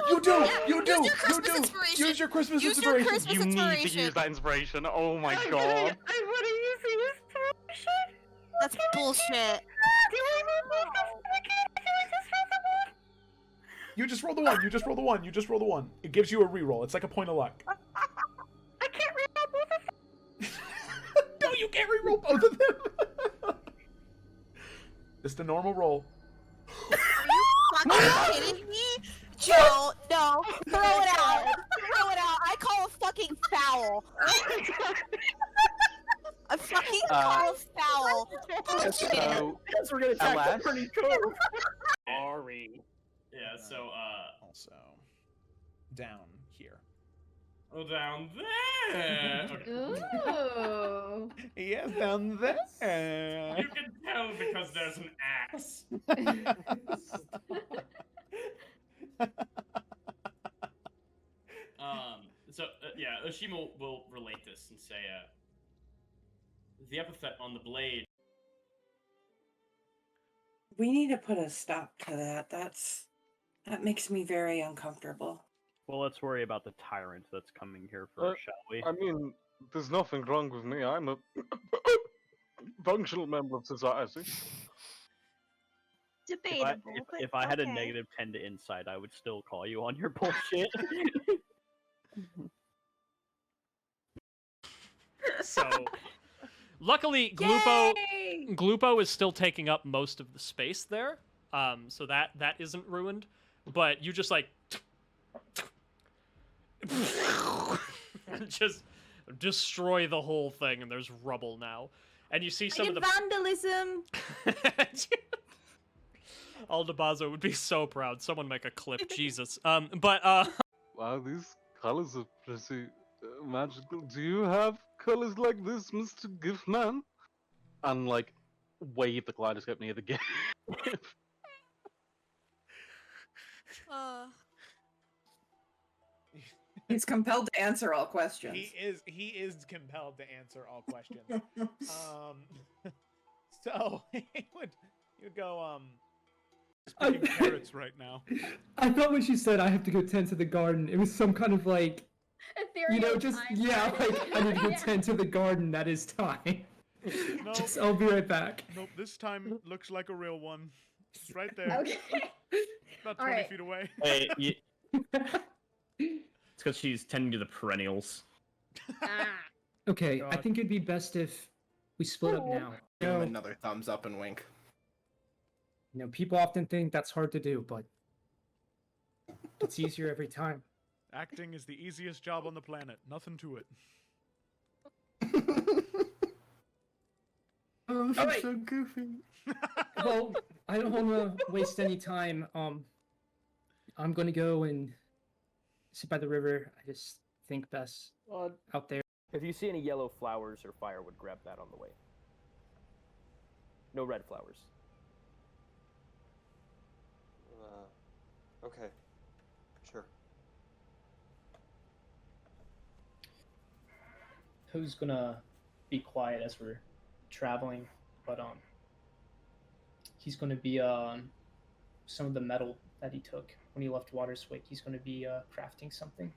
You do! Yeah, You do! use your You Christmas do! inspiration. Use your Christmas Use your inspiration! Christmas You need to inspiration. use that inspiration. Oh my god. I want to use the inspiration. That's bullshit. You just roll the one. You just roll the one. You just roll the one. It gives you a reroll. It's like a point of luck. I can't reroll both of them. No, you can't reroll both of them. Just a normal roll. Are you fucking kidding me? Joe, no. Throw it out. Throw it out. I call a fucking foul. A fucking call a foul. So, We're gonna attack LS? the pretty cool. Sorry. Yeah, so, Also, down here. oh, down there! Okay. Ooh. Yes, down there. You can tell because there's an axe. Yeah, Oshima will relate this and say, the epithet on the blade. We need to put a stop to that. That makes me very uncomfortable. Well, let's worry about the tyrant that's coming here first, shall we? I mean, there's nothing wrong with me. I'm a functional member of society. Debatable. If I had a negative 10 to insight, I would still call you on your bullshit. So, luckily, Glupo is still taking up most of the space there, so that isn't ruined. But you just like just destroy the whole thing, and there's rubble now. And you see some of the vandalism. Aldabazo would be so proud. Someone make a clip, Jesus. Wow, these colors are pretty magical. Do you have colors like this, Mr. Giftman? And like, wave the kaleidoscope near the gift. He's compelled to answer all questions. He is compelled to answer all questions. So he would go speaking carrots right now. I thought when she said I have to go tend to the garden, it was some kind of like, you know, just like I need to go tend to the garden. That is time. No, Just I'll be right back. Nope, this time looks like a real one. It's right there. Okay. About All 20 right. feet away. Hey, it's because she's tending to the perennials. Okay, I think it'd be best if we split up now. Give him another thumbs up and wink. You know, people often think that's hard to do, but it's easier every time. Acting is the easiest job on the planet. Nothing to it. Oh, this All is right. so goofy. Well, I don't want to waste any time. I'm gonna go and sit by the river. I just think best out there. If you see any yellow flowers or firewood, grab that on the way. No red flowers. Okay. Sure. Who's gonna be quiet as we're traveling, but he's gonna be some of the metal that he took when he left Waterswick. He's gonna be crafting something.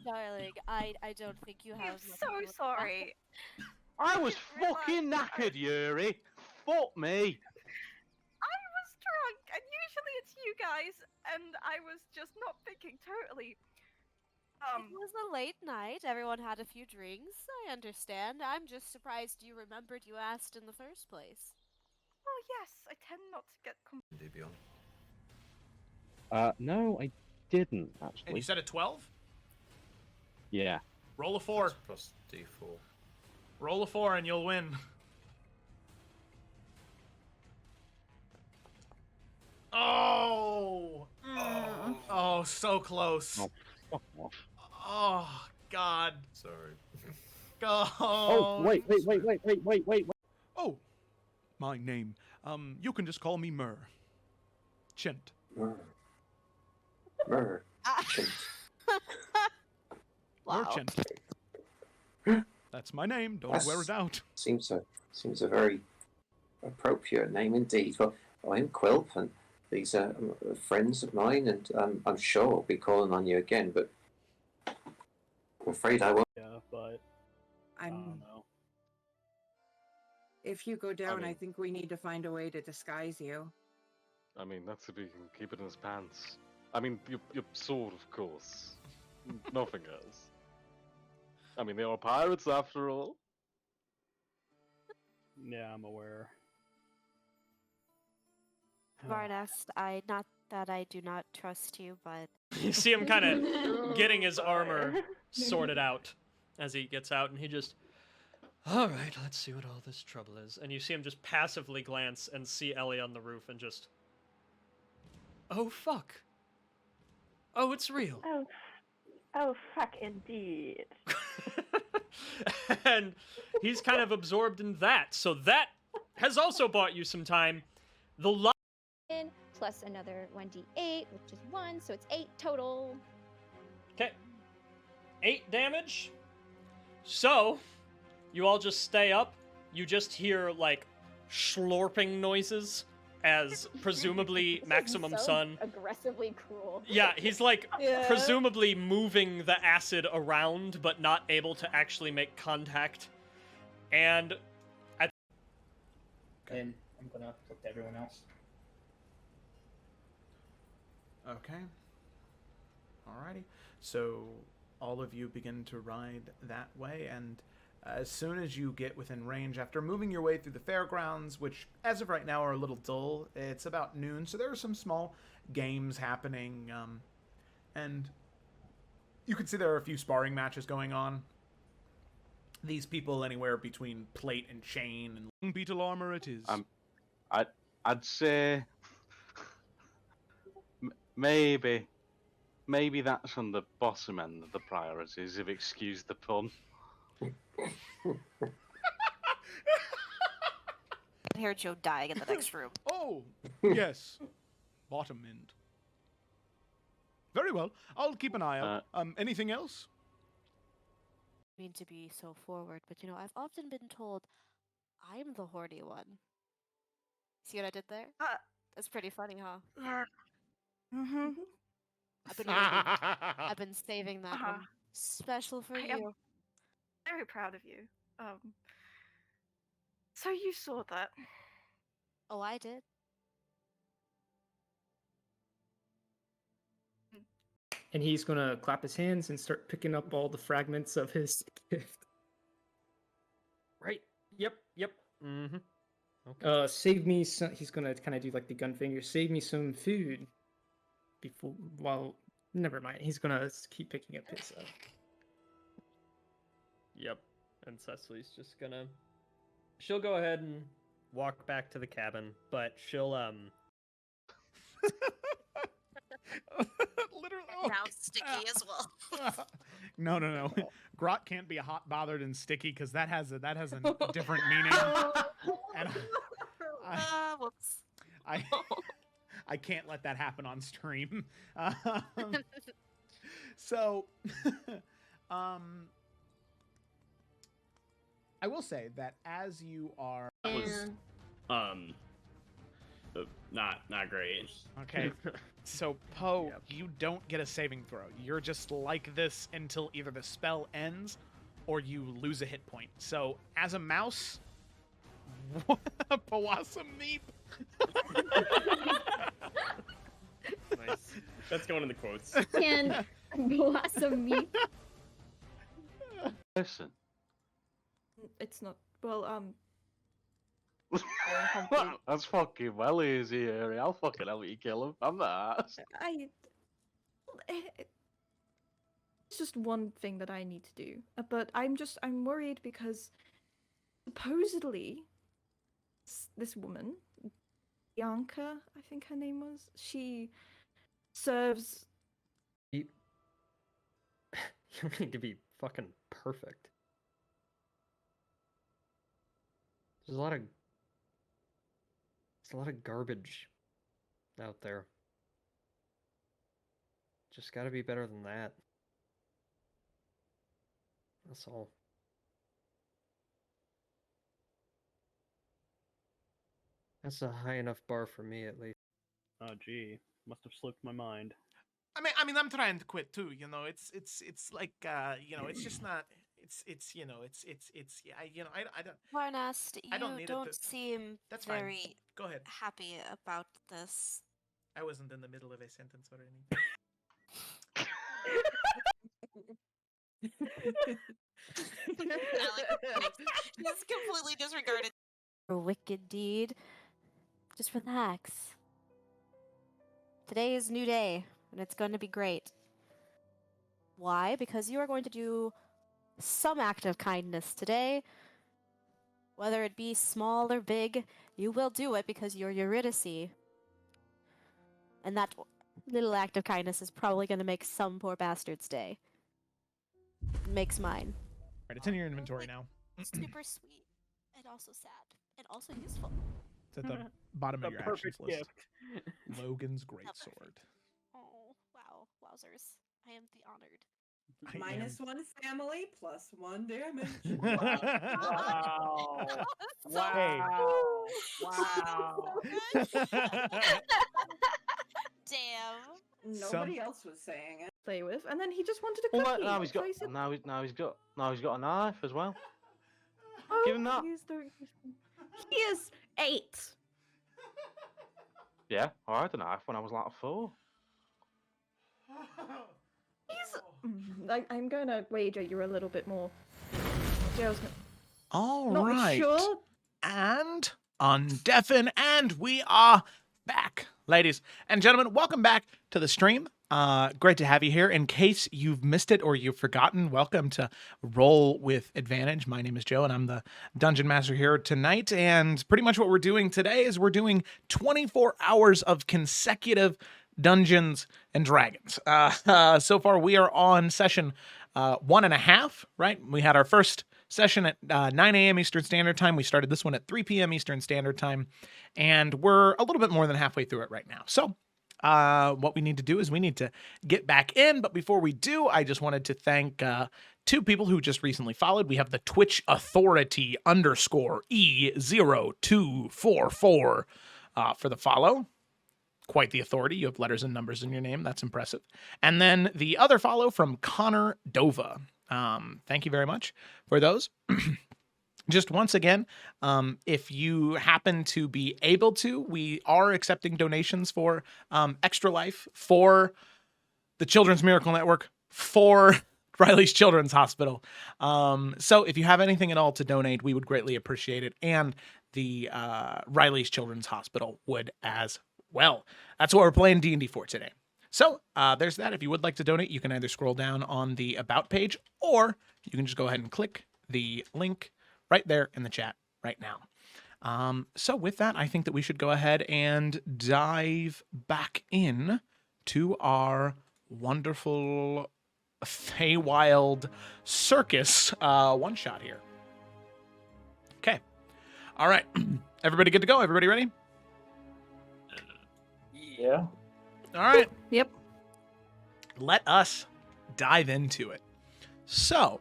Darling, I don't think you have. I'm so sorry. I was fucking knackered, Yuri. Fuck me. I was drunk, and usually it's you guys, and I was just not thinking totally. It was a late night. Everyone had a few drinks. I understand. I'm just surprised you remembered you asked in the first place. Oh yes, I tend not to get. No, I didn't actually. And you said a 12? Yeah. Roll a 4. Plus D4. Roll a 4 and you'll win. Oh! Oh, so close. Oh, God. Sorry. Go. Oh, wait. Oh, my name. You can just call me Myrrh. Chint. Myrrh. Wow. Merchant. That's my name. Don't That's- wear it out. Seems a very appropriate name indeed. Well, I'm Quilp, and these are friends of mine, and I'm sure I'll be calling on you again, but I'm afraid I won't. Yeah, but I I'm. don't know. If you go down, I mean- think we need to find a way to disguise you. I mean, that's if he can keep it in his pants. I mean, your sword, of course. Nothing else. I mean, they are pirates after all. Yeah, I'm aware. Varnest, not that I do not trust you, but You see him kind of getting his armor sorted out as he gets out, and he just, all right, let's see what all this trouble is. And you see him just passively glance and see Ellie on the roof and just, oh, fuck. Oh, it's real. Oh, fuck, indeed. And he's kind of absorbed in that. So that has also bought you some time. The plus another 1d8, which is 1, so it's 8 total. Okay. 8 damage. So, you all just stay up. You just hear, like, slurping noises as presumably Maximum so Sun. Aggressively cruel. Yeah, he's like Yeah. presumably moving the acid around, but not able to actually make contact. And And I'm gonna look to everyone else. Okay. Alrighty. So all of you begin to ride that way, and as soon as you get within range, after moving your way through the fairgrounds, which as of right now are a little dull, it's about noon, so there are some small games happening, and you can see there are a few sparring matches going on. These people anywhere between plate and chain and beetle armor it is. I'd say maybe that's on the bottom end of the priorities, if excuse the pun. I hear Joe dying in the next room. Oh, yes. Bottom end. Very well. I'll keep an eye out. Anything else? I mean to be so forward, but I've often been told I'm the horny one. See what I did there? That's pretty funny, huh? Yeah. Mm-hmm. I've been saving that one special for I am you. very proud of you. So you saw that? Oh, I did. And he's gonna clap his hands and start picking up all the fragments of his gift. Right. Yep. Mm-hmm. Okay. Save me some. He's gonna kind of do like the gun finger. Save me some food. Before, well, never mind. He's gonna keep picking up his. Yep. And Cecily's just gonna. She'll go ahead and walk back to the cabin, but she'll Literally. Now sticky as well. No. Grot can't be hot, bothered, and sticky because that has a different meaning. And Whoops. I can't let that happen on stream. So, I will say that as you are, not great. Okay. So, Poe, you don't get a saving throw. You're just like this until either the spell ends or you lose a hit point. So, as a mouse, Powasam Meep. Nice. That's going in the quotes. Can blossom me. Listen. It's not. Well, That's fucking well easy, Harry. I'll fucking help you kill him. I'm not. It's just one thing that I need to do. But I'm worried because supposedly this woman, Bianca, I think her name was, she serves. You need to be fucking perfect. There's a lot of garbage out there. just gotta be better than that. That's all. That's a high enough bar for me, at least. Oh, gee. Must have slipped my mind. I mean, I'm trying to quit too. You know, it's like, you know, it's just not. You know, it's yeah. I don't. Varnast, I don't you need it don't to- seem That's fine. very Go ahead. happy about this. I wasn't in the middle of a sentence or anything. Just completely disregarded your wicked deed. Just relax. Today is a new day, and it's going to be great. Why? Because you are going to do some act of kindness today. Whether it be small or big, you will do it because you're Eurydice. And that little act of kindness is probably going to make some poor bastard's day. It makes mine. Right, it's in your inventory now. Super sweet, and also sad, and also useful. It's at the bottom of The your actions perfect list. gift. Logan's greatsword. Oh, wow. Wowzers. I am the honored. -1 family, +1 damage. Wow. Wow. Wow. Damn. Nobody else was saying it. Play with, and then he just wanted a Well, cookie. now he's got so he said, now he's got a knife as well. oh, Give him that. He is 8. Yeah, I had a knife when I was like 4. I'm gonna wager you're a little bit more. All Not right. sure. And undeafen, and we are back. Ladies and gentlemen, welcome back to the stream. Great to have you here. In case you've missed it or you've forgotten, welcome to Roll with Advantage. My name is Joe, and I'm the Dungeon Master here tonight. And pretty much what we're doing today is we're doing 24 hours of consecutive Dungeons and Dragons. So far, we are on session 1.5, right? We had our first session at 9 a.m. Eastern Standard Time. We started this one at 3 p.m. Eastern Standard Time, and we're a little bit more than halfway through it right now. So what we need to do is we need to get back in. But before we do, I just wanted to thank 2 people who just recently followed. We have the Twitch Authority _E0244 for the follow. Quite the authority. You have letters and numbers in your name. That's impressive. And then the other follow from Connor Dova. Thank you very much for those. Just once again, if you happen to be able to, we are accepting donations for Extra Life, for the Children's Miracle Network, for Riley's Children's Hospital. So if you have anything at all to donate, we would greatly appreciate it. And the Riley's Children's Hospital would as well. That's what we're playing D&D for today. So there's that. If you would like to donate, you can either scroll down on the About page, or you can just go ahead and click the link right there in the chat right now. So with that, I think that we should go ahead and dive back in to our wonderful Feywild Circus one-shot here. Okay. All right. Everybody good to go? Everybody ready? Yeah. All right. Yep. Let us dive into it. So,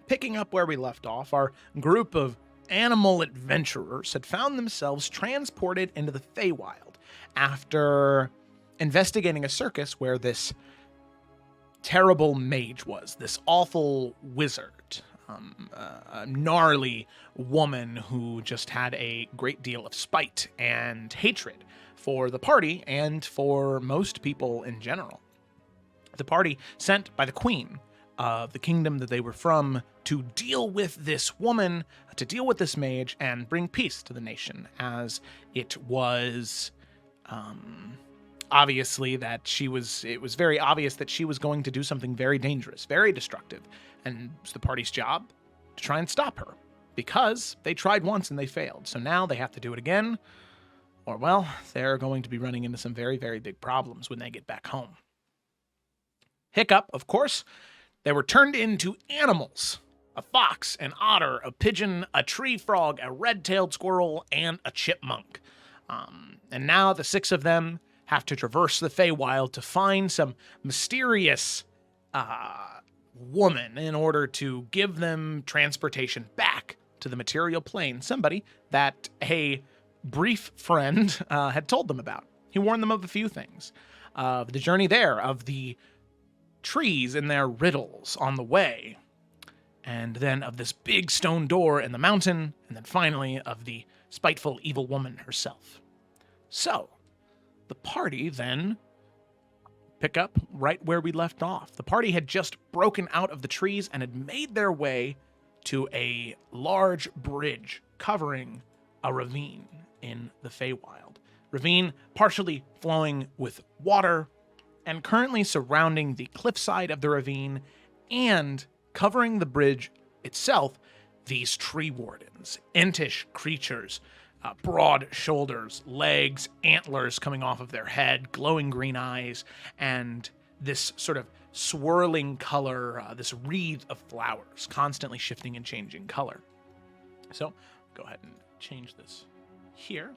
picking up where we left off, our group of animal adventurers had found themselves transported into the Feywild after investigating a circus where this terrible mage was, this awful wizard, a gnarly woman who just had a great deal of spite and hatred for the party and for most people in general. The party sent by the queen of the kingdom that they were from to deal with this woman, to deal with this mage, and bring peace to the nation, as it was obviously that it was very obvious that she was going to do something very dangerous, very destructive, and it was the party's job to try and stop her, because they tried once and they failed. So now they have to do it again, or, well, they're going to be running into some very, very big problems when they get back home. Hiccup, of course, they were turned into animals. A fox, an otter, a pigeon, a tree frog, a red-tailed squirrel, and a chipmunk. And now the 6 of them have to traverse the Feywild to find some mysterious woman in order to give them transportation back to the material plane. Somebody that a brief friend had told them about. He warned them of a few things. Of the journey there, of the trees and their riddles on the way, and then of this big stone door in the mountain, and then finally of the spiteful evil woman herself. So, the party then pick up right where we left off. The party had just broken out of the trees and had made their way to a large bridge covering a ravine in the Feywild. Ravine partially flowing with water and currently surrounding the cliffside of the ravine and covering the bridge itself, these tree wardens, entish creatures, broad shoulders, legs, antlers coming off of their head, glowing green eyes, and this sort of swirling color, this wreath of flowers, constantly shifting and changing color. So, go ahead and change this here.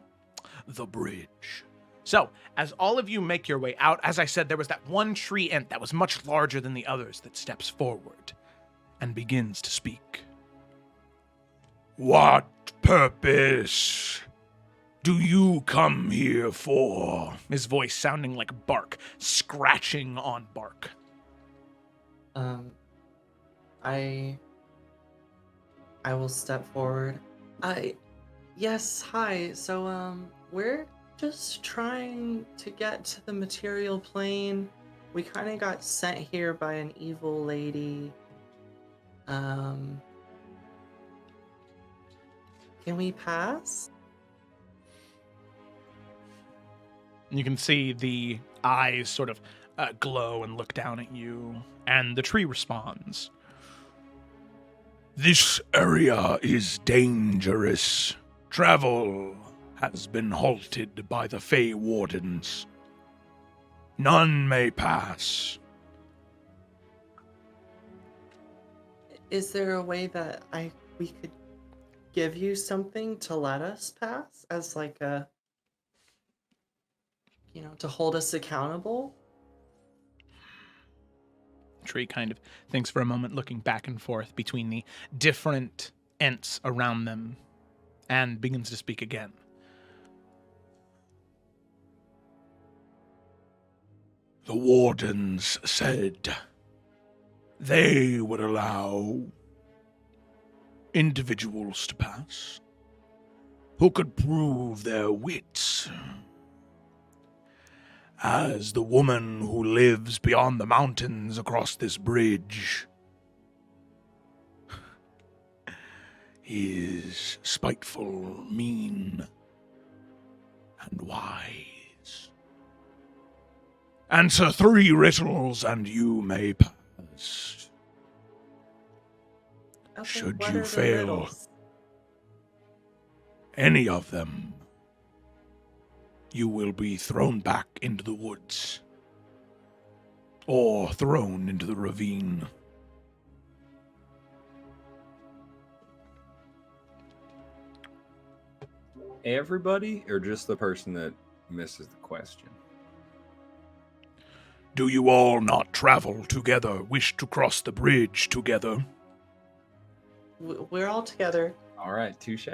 The bridge. So, as all of you make your way out, as I said, there was that one tree ent that was much larger than the others that steps forward and begins to speak. What purpose do you come here for? His voice sounding like bark, scratching on bark. I will step forward. Yes, hi. So, we're just trying to get to the material plane. We kind of got sent here by an evil lady. Can we pass? You can see the eyes sort of glow and look down at you, and the tree responds. This area is dangerous. Travel has been halted by the Fey Wardens. None may pass. Is there a way that we could give you something to let us pass as like a, to hold us accountable? Tree kind of thinks for a moment, looking back and forth between the different ents around them, and begins to speak again. The wardens said they would allow individuals to pass who could prove their wits. As the woman who lives beyond the mountains across this bridge is spiteful, mean, and wise. Answer 3 riddles and you may pass. Okay, Should what you are the fail riddles? any of them, you will be thrown back into the woods or thrown into the ravine. Everybody, or just the person that misses the question? Do you all not travel together, wish to cross the bridge together? We're all together. All right, touche.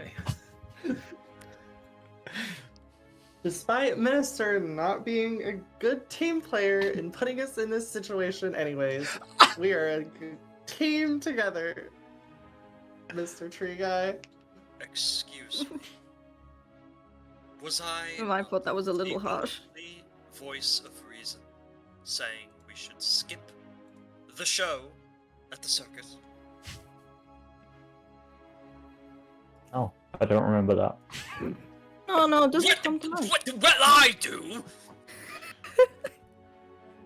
Despite Minister not being a good team player and putting us in this situation anyways, we are a good team together, Mr. Tree Guy. Excuse me. Was I I thought that was a little the harsh. only voice of reason saying we should skip the show at the circus? Oh, I don't remember that. No, just come to mind. What did I do?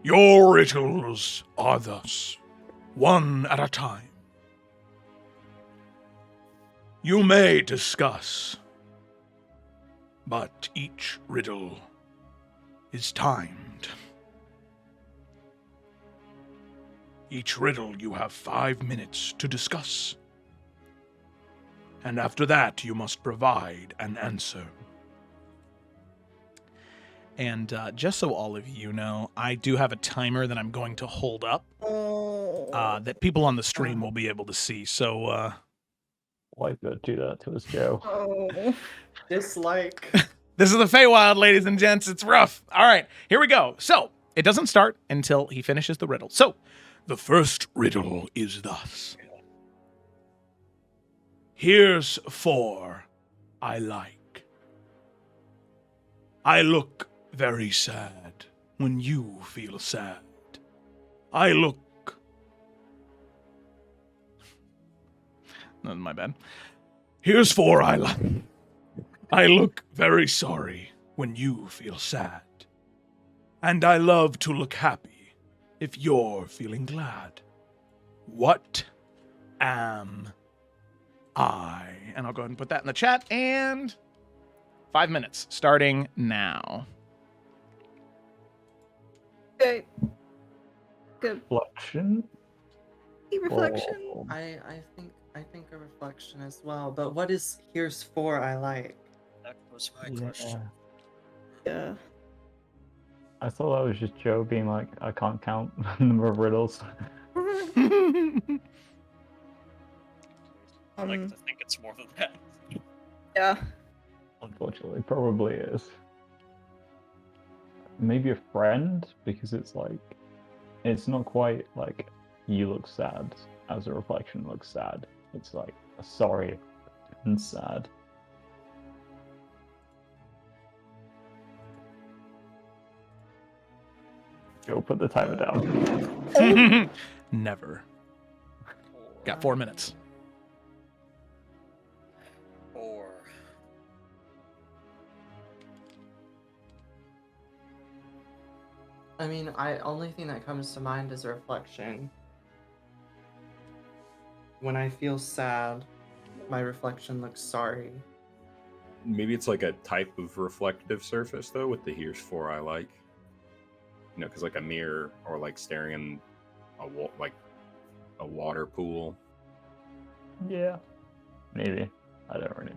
Your riddles are thus, one at a time. You may discuss, but each riddle is timed. Each riddle you have 5 minutes to discuss. And after that, you must provide an answer. And just so all of you know, I do have a timer that I'm going to hold up that people on the stream will be able to see. So, why go do that to us, Joe? Oh. Dislike. This is the Feywild, ladies and gents. It's rough. All right, here we go. So, it doesn't start until he finishes the riddle. So, the first riddle is thus. Here's 4 I like. I look very sad when you feel sad. I look... That's my bad. Here's 4 I like. I look very sorry when you feel sad. And I love to look happy if you're feeling glad. What am I? And I'll go ahead and put that in the chat. And 5 minutes starting now. Okay. Good. Reflection? Reflection. I think a reflection as well. But what is here's 4 I like? That was my question. Yeah. I thought that was just Joe being like, I can't count the number of riddles. I like to think it's more than that. Yeah. Unfortunately, probably is. Maybe a friend, because it's like, it's not quite like you look sad as a reflection looks sad. It's like a sorry and sad. Go put the timer down. Never. Got 4 minutes. 4. I mean, only thing that comes to mind is a reflection. When I feel sad, my reflection looks sorry. Maybe it's like a type of reflective surface, though, with the here's 4 I like. You know, because like a mirror or like staring in a water pool. Yeah. Maybe. I don't really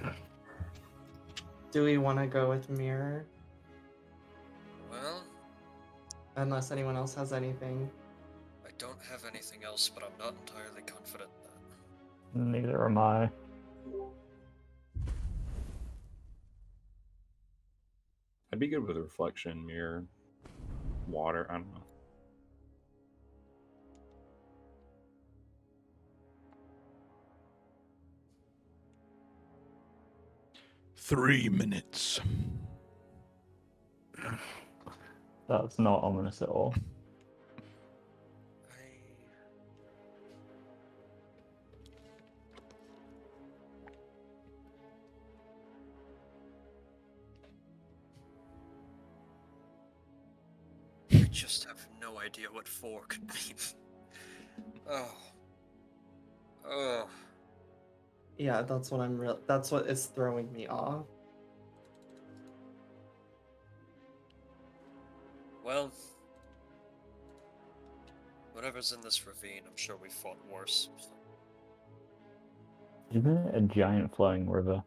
know. Do we want to go with mirror? Well, Unless anyone else has anything. I don't have anything else, but I'm not entirely confident that. Neither am I. I'd be good with a reflection, mirror, water, I don't know. Three minutes. That's not ominous at all. I just have no idea what 4 could mean. Oh. Yeah, that's what that's what is throwing me off. Well, whatever's in this ravine, I'm sure we fought worse. Isn't it a giant flowing river?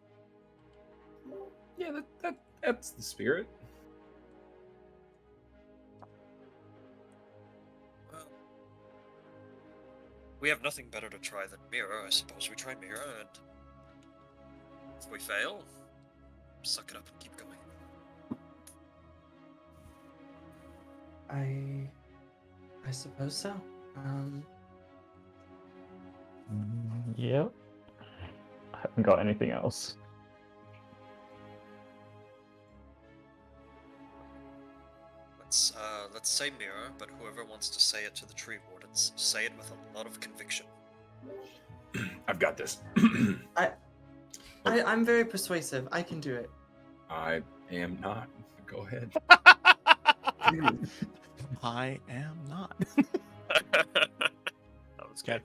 Yeah, that's the spirit. Well, we have nothing better to try than mirror. I suppose we try mirror, and if we fail, suck it up and keep going. I suppose so. Yep. I haven't got anything else. Let's say mirror, but whoever wants to say it to the tree wardens, say it with a lot of conviction. I've got this. I'm very persuasive. I can do it. I am not. Go ahead. I am not. That was good.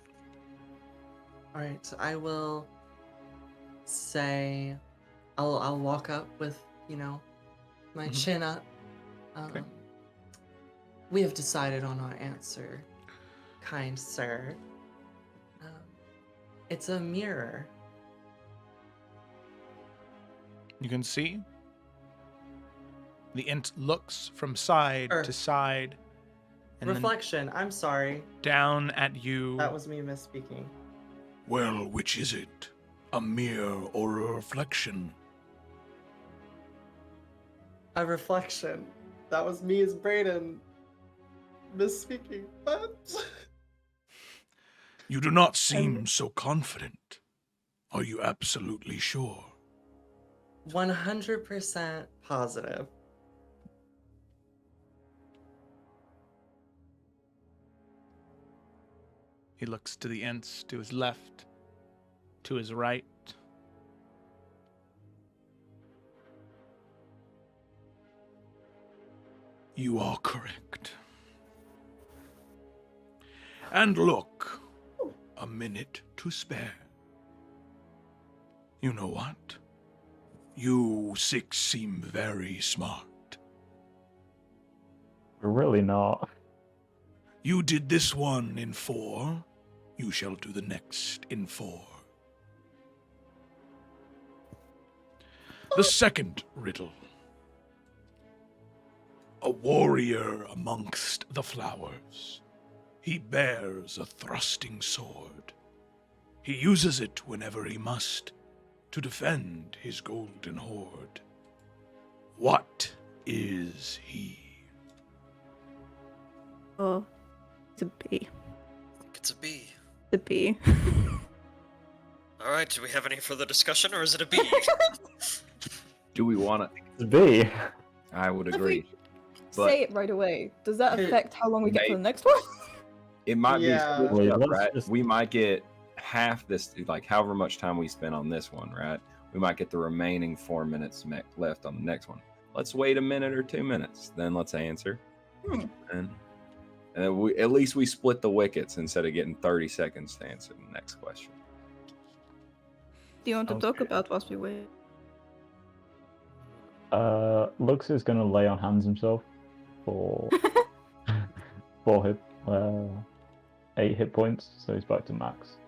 All right, I will say, I'll walk up with, my chin up. Okay. We have decided on our answer, kind sir. It's a mirror. You can see the int looks from side to side and Reflection. I'm sorry. then down at you. That was me misspeaking. Well, which is it? A mirror or a reflection? A reflection. That was me as Brayden misspeaking. But You do not seem so confident. Are you absolutely sure? 100% positive. He looks to the ints, to his left, to his right. You are correct. And look, a minute to spare. You know what? You six seem very smart. We're really not. You did this one in 4. You shall do the next in 4. The second riddle. A warrior amongst the flowers. He bears a thrusting sword. He uses it whenever he must to defend his golden hoard. What is he? Oh, it's a bee. I think it's a bee. The bee. All right, do we have any further discussion, or is it a bee? Do we want to? It's a bee. I would If agree. we But say it right away, does that It affect how long we get may- for the next one? it might Yeah. be split up, Let's right? just- We might get half this, like however much time we spend on this one, right? We might get the remaining 4 minutes left on the next one. Let's wait a minute or 2 minutes, then let's answer. And then at least we split the wickets instead of getting 30 seconds to answer the next question. Do you want to Sounds talk about whilst we wait? Lux is gonna lay on hands himself for 8 hit points, so he's back to max.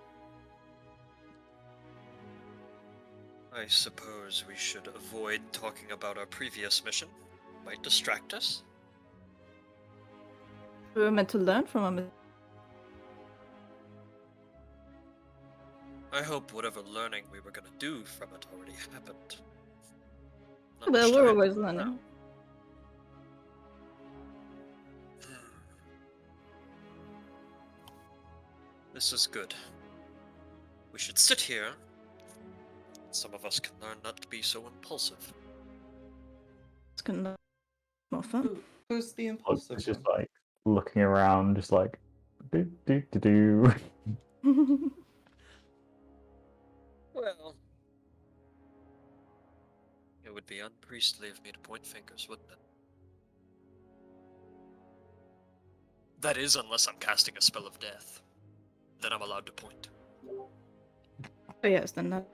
I suppose we should avoid talking about our previous mission. Might distract us. We were meant to learn from him. I hope whatever learning we were gonna do from it already happened. Not Well, much we're time always now. learning. This is good. We should sit here. Some of us can learn not to be so impulsive. It's gonna be more fun. Who's the Lux impulsive is just one? like looking around, just like do do do do. Well, it would be unpriestly of me to point fingers, wouldn't it? That is, unless I'm casting a spell of death. Then I'm allowed to point. Oh yes, then that.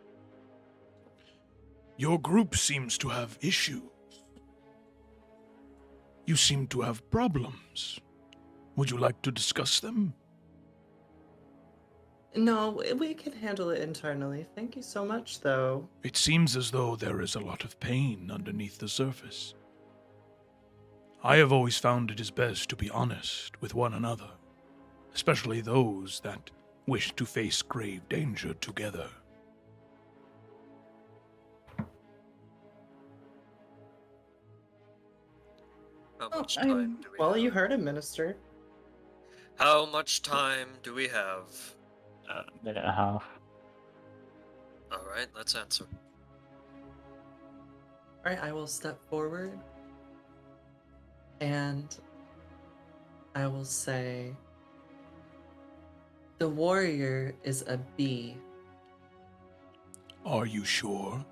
Your group seems to have issues. You seem to have problems. Would you like to discuss them? No, we can handle it internally. Thank you so much, though. It seems as though there is a lot of pain underneath the surface. I have always found it is best to be honest with one another, especially those that wish to face grave danger together. How much time do we Well, have? you heard him, Minister. How much time do we have? A minute and a half. Alright, let's answer. Alright, I will step forward. And I will say, the warrior is a bee. Are you sure?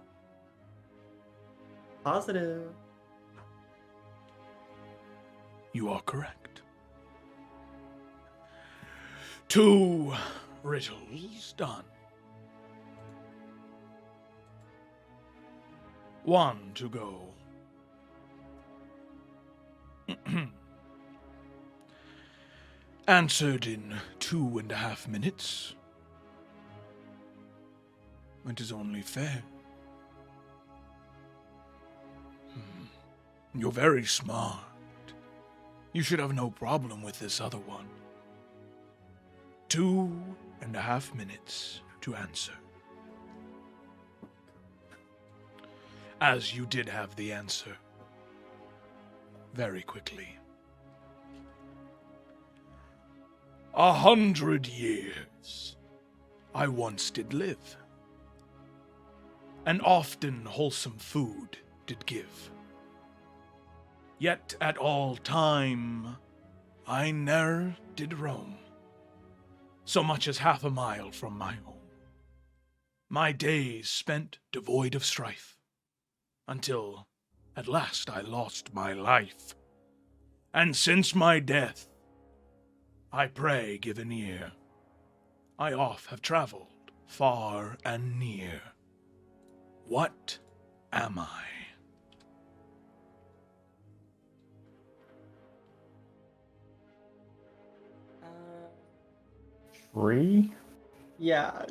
Positive. You are correct. 2 riddles done. 1 to go. Answered in 2.5 minutes. It is only fair. You're very smart. You should have no problem with this other one. 2.5 minutes to answer. As you did have the answer. Very quickly. 100 years I once did live, and often wholesome food did give. Yet at all time I ne'er did roam, so much as 1/2 mile from my home. My days spent devoid of strife, until at last I lost my life. And since my death, I pray give an ear. I oft have traveled far and near. What am I? Tree? Yeah,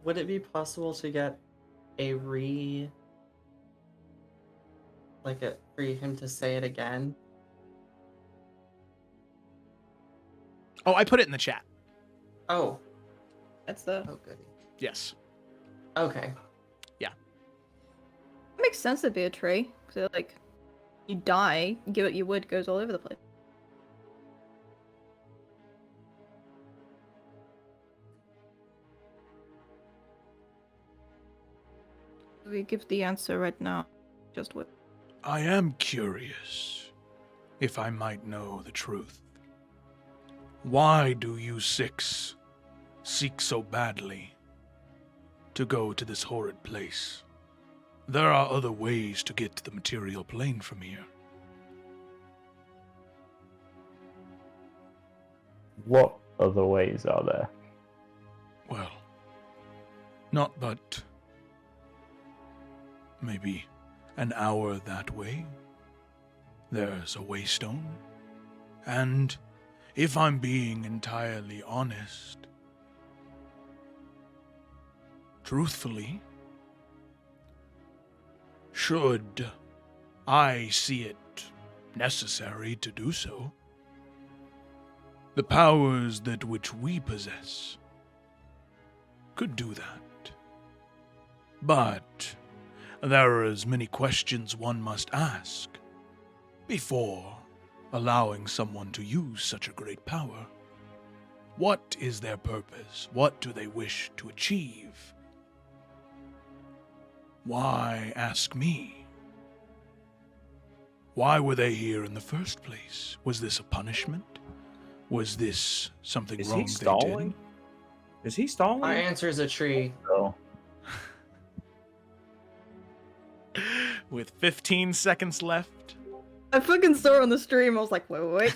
would it be possible to get a for him to say it again? Oh, I put it in the chat. Oh. That's the. Oh, goody. Yes. Okay. Yeah. It makes sense to be a tree. So, like, you die, give it your wood, goes all over the place. We give the answer right now. Just wood. I am curious, if I might know the truth. Why do you 6 seek so badly to go to this horrid place? There are other ways to get to the material plane from here. What other ways are there? Well, not but maybe an hour that way. There's a waystone, and if I'm being entirely honest, truthfully, should I see it necessary to do so, the powers that which we possess could do that. But there are as many questions one must ask before allowing someone to use such a great power. What is their purpose? What do they wish to achieve? Why ask me? Why were they here in the first place? Was this a punishment? Was this something Is wrong he they stalling? did? Is he stalling? My answer is a tree. Oh. With 15 seconds left. I fucking saw it on the stream. I was like, wait.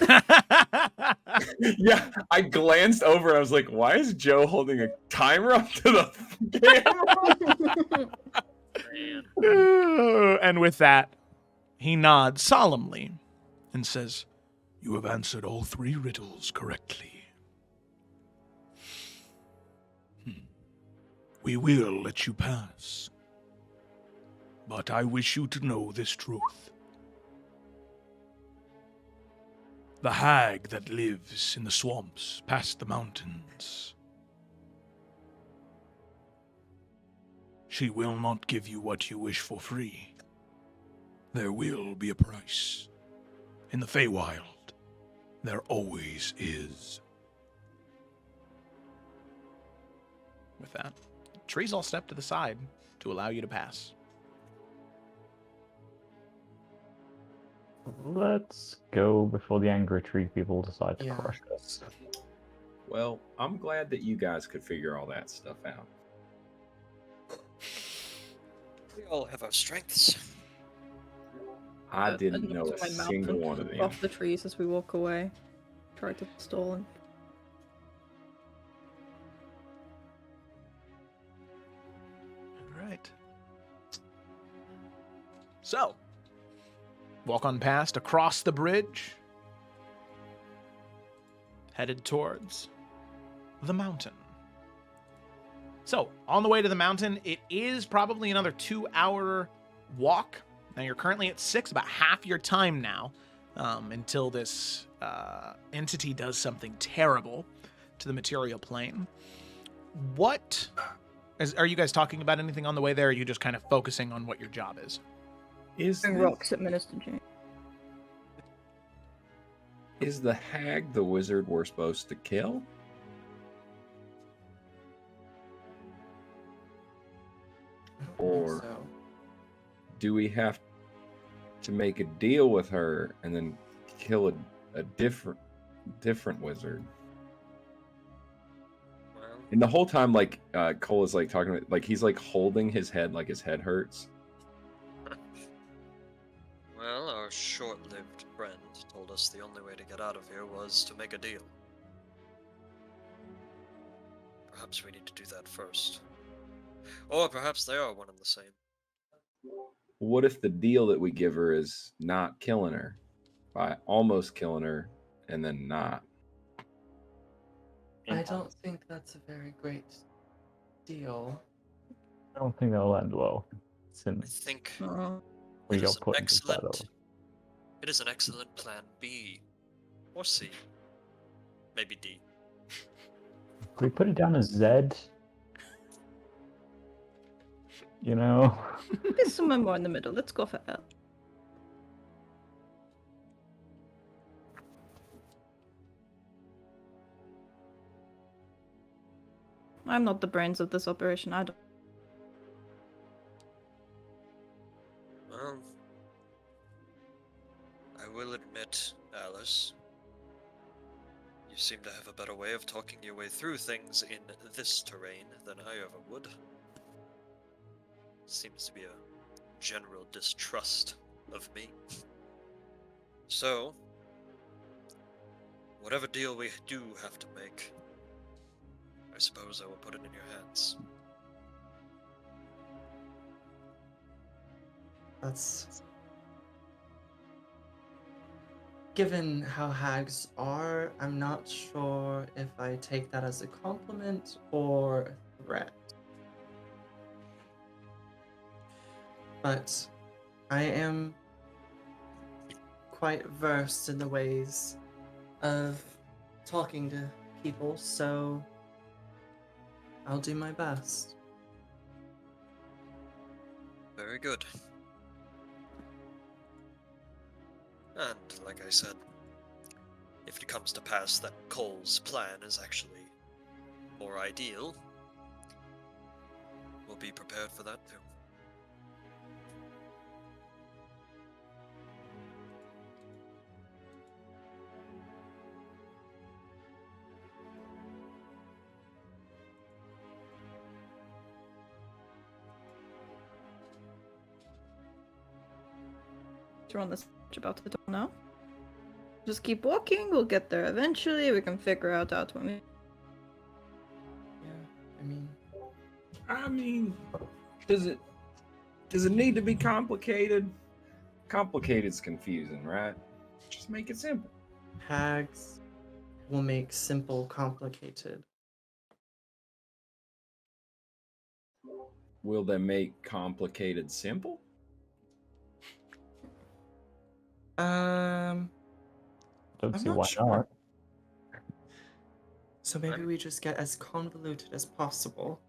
Yeah, I glanced over. I was like, why is Joe holding a timer up to the camera? And with that, he nods solemnly and says, You have answered all 3 riddles correctly. We will let you pass. But I wish you to know this truth. The hag that lives in the swamps past the mountains, she will not give you what you wish for free. There will be a price. In the Feywild, there always is. with that, trees all step to the side to allow you to pass. Let's go before the angry tree people decide to crush us. Well, I'm glad that you guys could figure all that stuff out. We all have our strengths. I didn't know knocked a my mouth single and one of them. off the trees as we walk away. Tried to stall him. All right. So, walk on past across the bridge, headed towards the mountain. So, on the way to the mountain, it is probably another 2-hour walk Now you're currently at 6, about half your time now, until this entity does something terrible to the material plane. Are you guys talking about anything on the way there, or are you just kind of focusing on what your job is? Rocks at Minister James. Is the hag the wizard we're supposed to kill? Or do we have to make a deal with her and then kill a different wizard? And the whole time, like, Cole is like talking, like he's like holding his head, like his head hurts. Well, our short-lived friend told us the only way to get out of here was to make a deal. Perhaps we need to do that first. Or perhaps they are one and the same. What if the deal that we give her is not killing her, by almost killing her and then not? I don't think that's a very great deal. I don't think that'll end well, since I think we it got is put in the battle. It is an excellent plan B. Or C. Maybe D. Can we put it down as Z? You know? There's somewhere more in the middle. Let's go for that. I'm not the brains of this operation. I don't. Well, I will admit, Alice, you seem to have a better way of talking your way through things in this terrain than I ever would. Seems to be a general distrust of me. So, whatever deal we do have to make, I suppose I will put it in your hands. That's... Given how hags are, I'm not sure if I take that as a compliment or a threat. But I am quite versed in the ways of talking to people, so I'll do my best. Very good. And, like I said, if it comes to pass that Cole's plan is actually more ideal, we'll be prepared for that too. You're on this about the door now. Just keep walking. We'll get there eventually. We can figure out how to. I mean, does it need to be complicated? Complicated's confusing, right? Just make it simple. Hags will make simple complicated. Will they make complicated simple? I'm Don't see not why sure. not. So maybe we just get as convoluted as possible.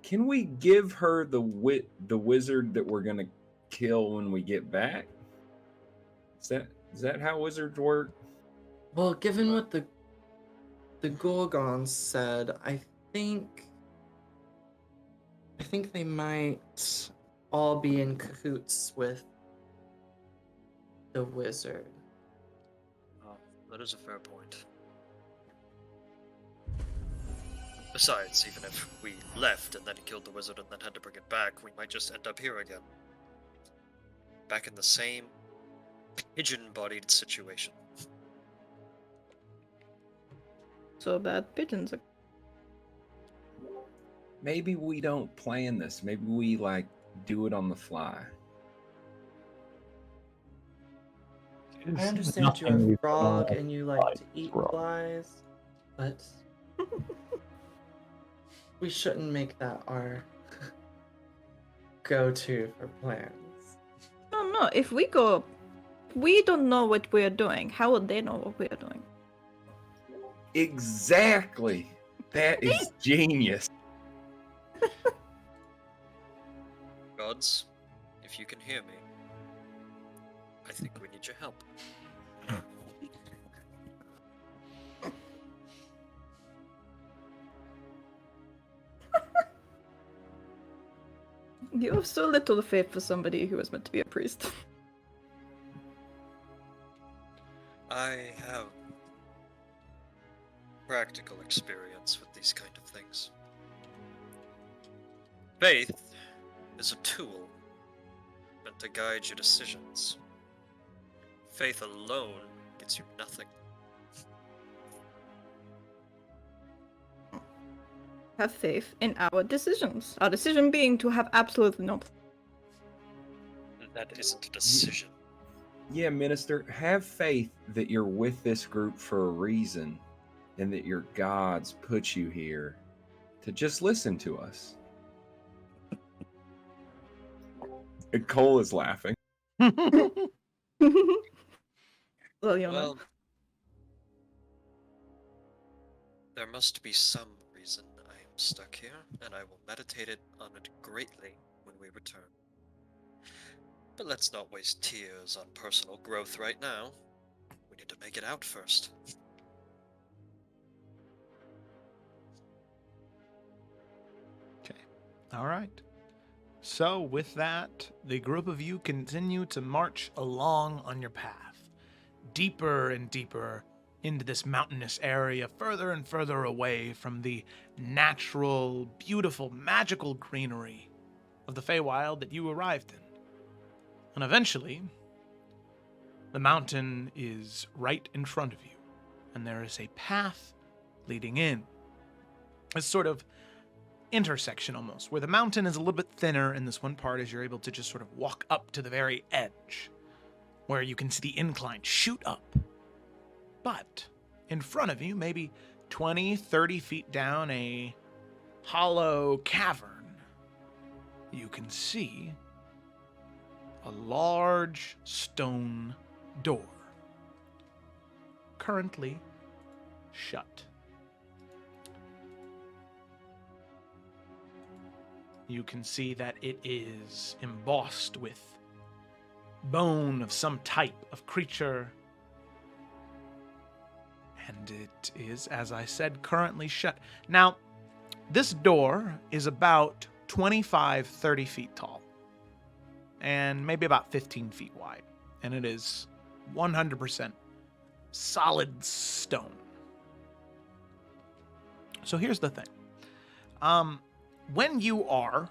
Can we give her the wizard that we're gonna kill when we get back? Is that how wizards work? Well, given what the Gorgons said, I think they might all be in cahoots with the wizard. Oh, that is a fair point. Besides, even if we left and then he killed the wizard and then had to bring it back, we might just end up here again. Back in the same pigeon-bodied situation. So bad pigeons. Maybe we don't plan this. Maybe we like do it on the fly. I understand you're a frog and you like to eat flies, but we shouldn't make that our go-to for plans. No, if we go, we don't know what we're doing. How would they know what we're doing? Exactly. That is genius. Gods, if you can hear me, I think we need your help. You have so little faith for somebody who was meant to be a priest. I have practical experience with these kind of things. Faith is a tool meant to guide your decisions. Faith alone gets you nothing. Have faith in our decisions. Our decision being to have absolutely no. That isn't a decision. Yeah, Minister, have faith that you're with this group for a reason and that your gods put you here to just listen to us. And Cole is laughing. Well, there must be some reason I am stuck here, and I will meditate on it greatly when we return. But let's not waste tears on personal growth right now. We need to make it out first. All right. So, with that, the group of you continue to march along on your path, deeper and deeper into this mountainous area, further and further away from the natural, beautiful, magical greenery of the Feywild that you arrived in. And eventually, the mountain is right in front of you, and there is a path leading in. It's sort of intersection almost, where the mountain is a little bit thinner in this one part as you're able to just sort of walk up to the very edge, where you can see the incline shoot up. But in front of you, maybe 20, 30 feet down a hollow cavern, you can see a large stone door, currently shut. You can see that it is embossed with bone of some type of creature, and it is, as I said, currently shut. Now, this door is about 25, 30 feet tall, and maybe about 15 feet wide, and it is 100% solid stone. So here's the thing. When you are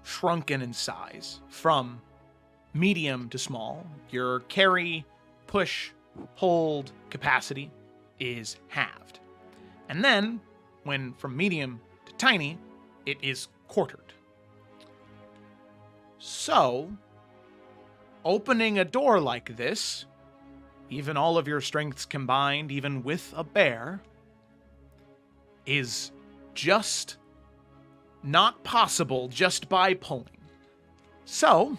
shrunken in size from medium to small, your carry, push, hold capacity is halved. And then, when from medium to tiny, it is quartered. So, opening a door like this, even all of your strengths combined, even with a bear, is just not possible just by pulling. So,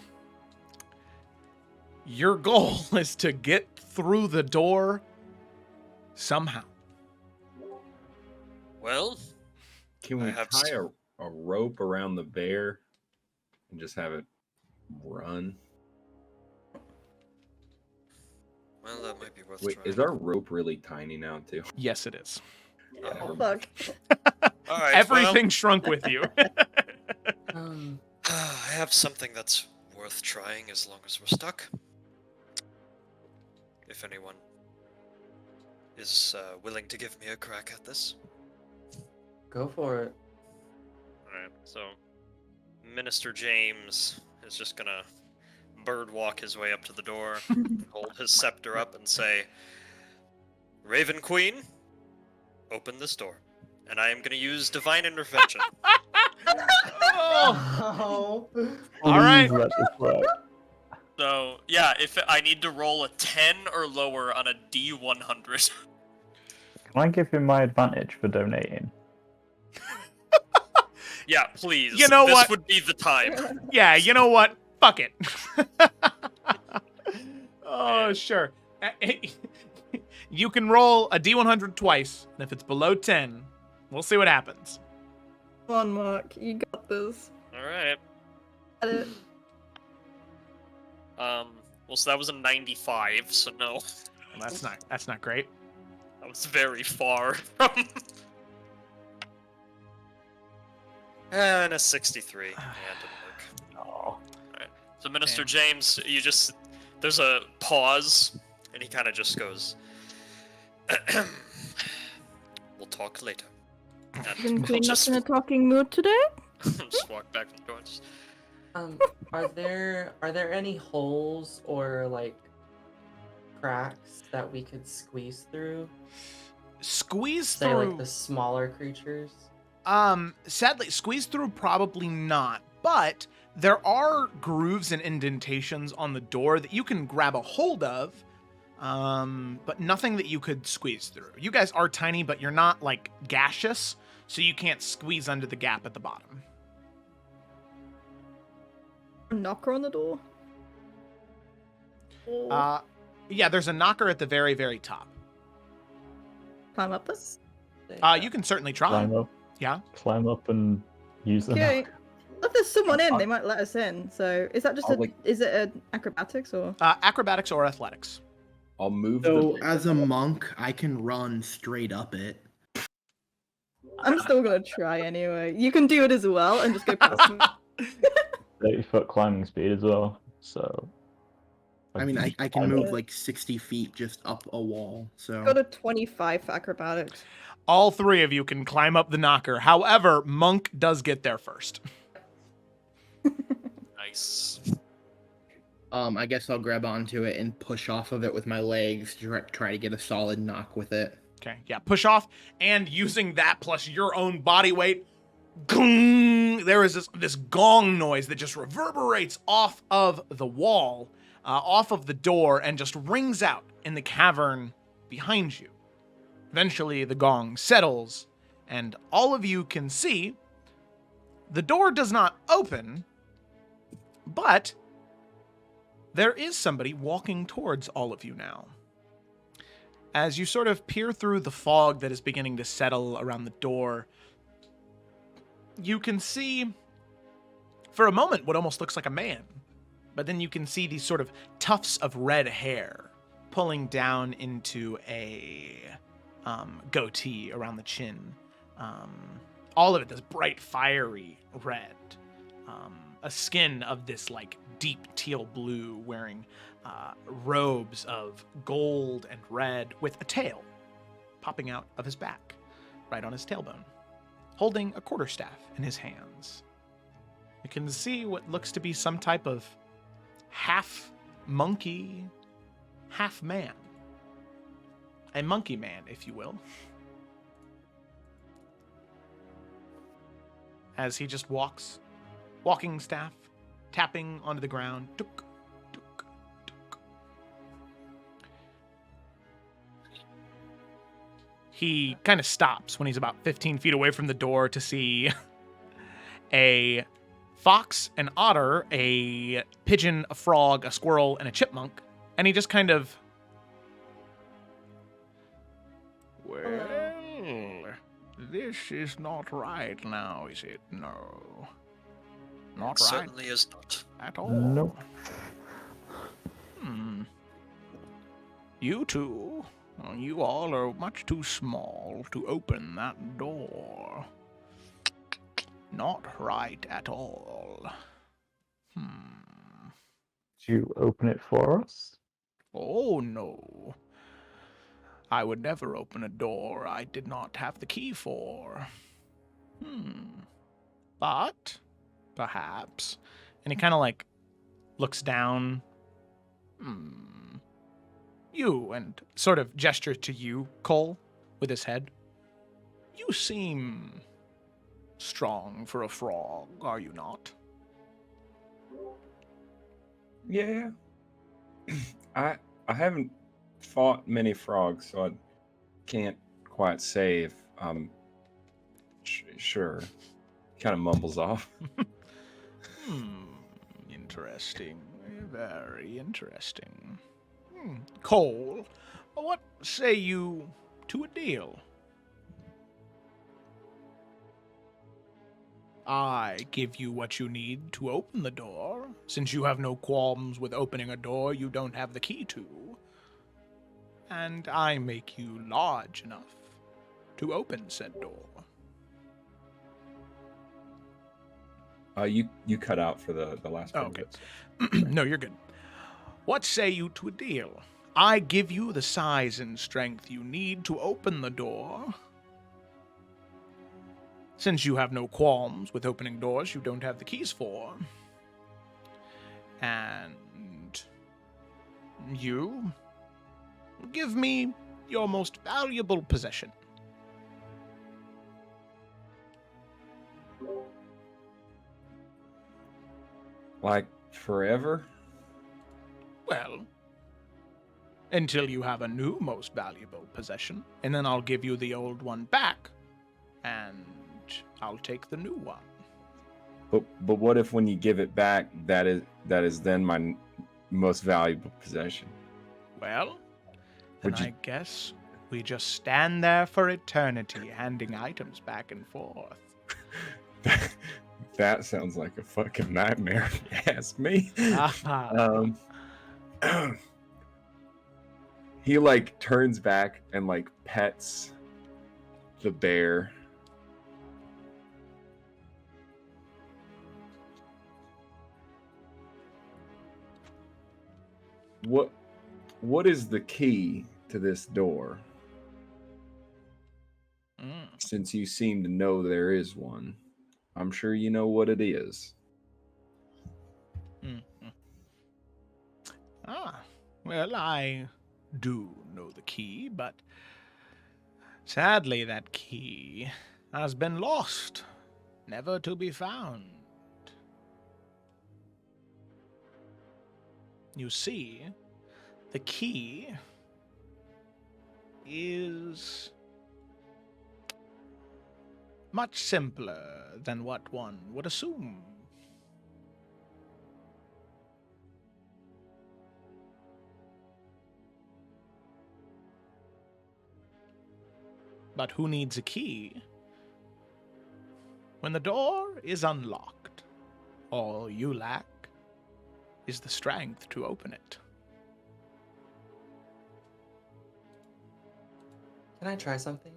your goal is to get through the door somehow. Well, can we tie a rope around the bear and just have it run? Well, that might be worth Wait, trying. is our rope really tiny now, too? Yes, it is. Oh, fuck. All right, Everything shrunk with you. I have something that's worth trying as long as we're stuck. If anyone is willing to give me a crack at this. Go for it. Alright, so Minister James is just gonna bird walk his way up to the door, hold his scepter up and say, Raven Queen, open this door. And I am gonna use Divine Intervention. Oh. All right. So, yeah, if I need to roll a 10 or lower on a D100. Can I give him my advantage for donating? Yeah, please. You know this what? would be the time. Yeah, you know what? Fuck it. Oh, sure. You can roll a D100 twice, and if it's below 10, we'll see what happens. Come on, Mark. You got this. All right. Got it. Well, so that was a 95, so no. Well, that's not great. That was very far from. And a 63. Yeah, it didn't work. Oh. Alright. So, Minister James, there's a pause, and he kind of just goes, we'll talk later. Didn't clean up in a talking mood today? Just walk back from the door. Are there any holes or like cracks that we could squeeze through? Squeeze Say, through? like the smaller creatures? Sadly, squeeze through probably not, but there are grooves and indentations on the door that you can grab a hold of, but nothing that you could squeeze through. You guys are tiny, but you're not like gaseous, so you can't squeeze under the gap at the bottom. A knocker on the door? Yeah, there's a knocker at the very, very top. Climb up this? You can certainly try. Climb up. Yeah. Climb up and use the Okay. knocker. If there's someone in, they might let us in. So is that just is it an acrobatics or? Acrobatics or athletics. I'll move. So as a monk, I can run straight up it. I'm still gonna try anyway. You can do it as well and just go past me. 30-foot climbing speed as well. So. I mean, I can move like 60 feet just up a wall. So Got a 25 for acrobatics. All three of you can climb up the knocker. However, Monk does get there first. Nice. I guess I'll grab onto it and push off of it with my legs to try to get a solid knock with it. Okay, yeah, push off, and using that plus your own body weight, gong, there is this gong noise that just reverberates off of the wall, off of the door, and just rings out in the cavern behind you. Eventually, the gong settles, and all of you can see the door does not open, but there is somebody walking towards all of you now. As you sort of peer through the fog that is beginning to settle around the door, you can see, for a moment, what almost looks like a man. But then you can see these sort of tufts of red hair pulling down into a goatee around the chin. All of it this bright, fiery red. A skin of this, like, deep teal blue, wearing robes of gold and red with a tail popping out of his back, right on his tailbone, holding a quarterstaff in his hands. You can see what looks to be some type of half monkey, half man. A monkey man, if you will. As he just walks, walking staff, tapping onto the ground. Tuk, tuk, tuk. He kind of stops when he's about 15 feet away from the door to see a fox, an otter, a pigeon, a frog, a squirrel, and a chipmunk. And he just kind of... Well, this is not right now, is it? No. Not It right. certainly is not. At all. Nope. You two, you all are much too small to open that door. Not right at all. Did you open it for us? Oh, no. I would never open a door I did not have the key for. But, perhaps. And he kind of, like, looks down. You, and sort of gestures to you, Cole, with his head. You seem strong for a frog, are you not? Yeah. I haven't fought many frogs, so I can't quite say if I'm sure. Kind of mumbles off. Interesting. Very interesting. Cole, what say you to a deal? I give you what you need to open the door, since you have no qualms with opening a door you don't have the key to. And I make you large enough to open said door. You cut out for the last part. Okay. No, you're good. What say you to a deal? I give you the size and strength you need to open the door. Since you have no qualms with opening doors you don't have the keys for. And you give me your most valuable possession. Like forever? Well, until you have a new most valuable possession, and then I'll give you the old one back, and I'll take the new one. But what if when you give it back, that is then my most valuable possession? Well, then I guess we just stand there for eternity, handing items back and forth. That sounds like a fucking nightmare, if you ask me. He like turns back and like pets the bear. What is the key to this door? Since you seem to know there is one, I'm sure you know what it is. Well, I do know the key, but sadly that key has been lost, never to be found. You see, the key is much simpler than what one would assume. But who needs a key when the door is unlocked? All you lack is the strength to open it. Can I try something?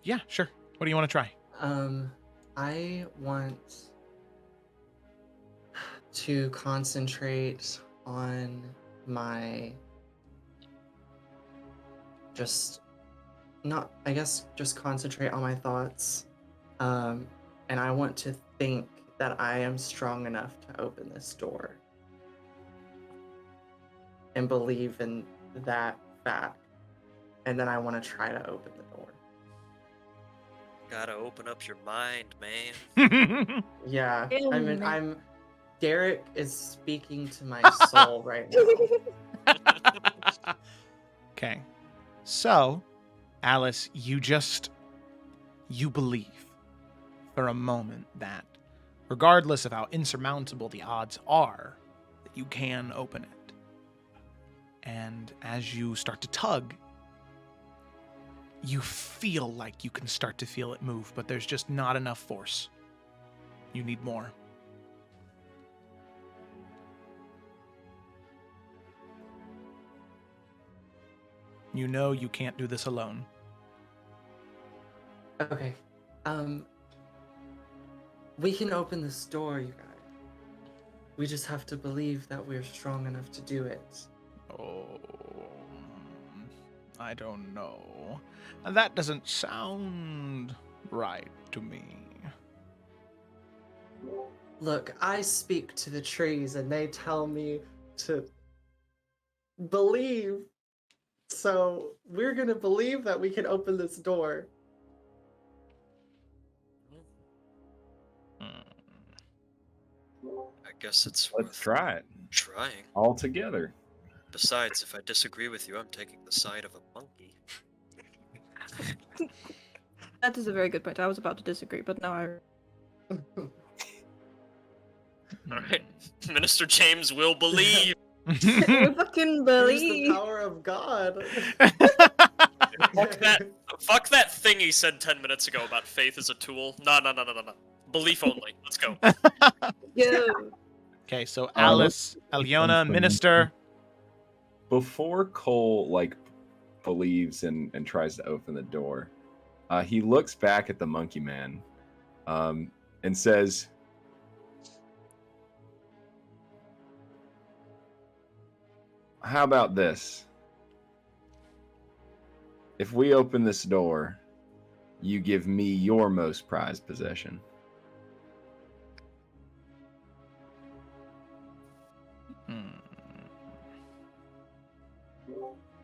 Yeah, sure. What do you want to try? I want to concentrate on my just concentrate on my thoughts. And I want to think that I am strong enough to open this door. And believe in that fact. And then I want to try to open the door. Gotta open up your mind, man. Yeah, Ew, I mean, man. Derek is speaking to my soul right now. Okay. So, Alice, you believe for a moment that regardless of how insurmountable the odds are, that you can open it. And as you start to tug, you feel like you can start to feel it move, but there's just not enough force. You need more. You know you can't do this alone. Okay. We can open this door, you guys. We just have to believe that we're strong enough to do it. Oh, I don't know. That doesn't sound right to me. Look, I speak to the trees and they tell me to believe. So we're gonna believe that we can open this door. I guess it's Let's try it. trying. All together. Besides, if I disagree with you, I'm taking the side of a monkey. That is a very good point. I was about to disagree, but now I. Alright. Minister James will believe. We fucking Use the believe. power of God. Fuck that thing he said 10 minutes ago about faith as a tool. No. Belief only. Let's go. Yo. Okay, so Alice, Aliona, Minister. Before Cole believes and tries to open the door, he looks back at the monkey man, and says, "How about this? If we open this door, you give me your most prized possession."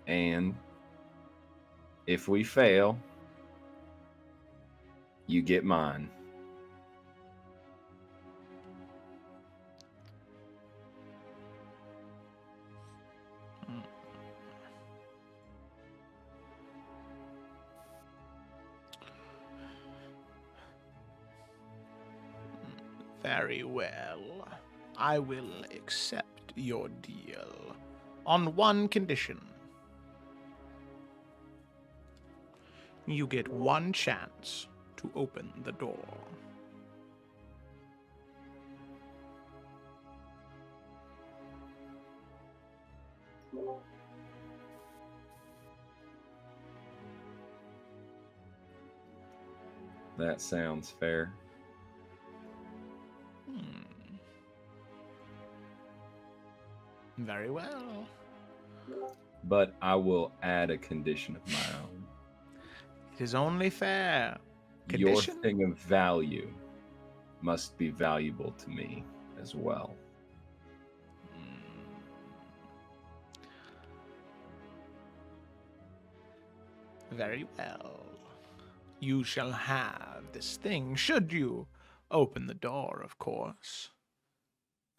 And if we fail, you get mine. Very well. I will accept your deal on one condition. You get one chance to open the door. That sounds fair. Very well. But I will add a condition of my own. It is only fair. Your Condition? thing of value must be valuable to me as well. Very well. You shall have this thing, should you open the door, of course.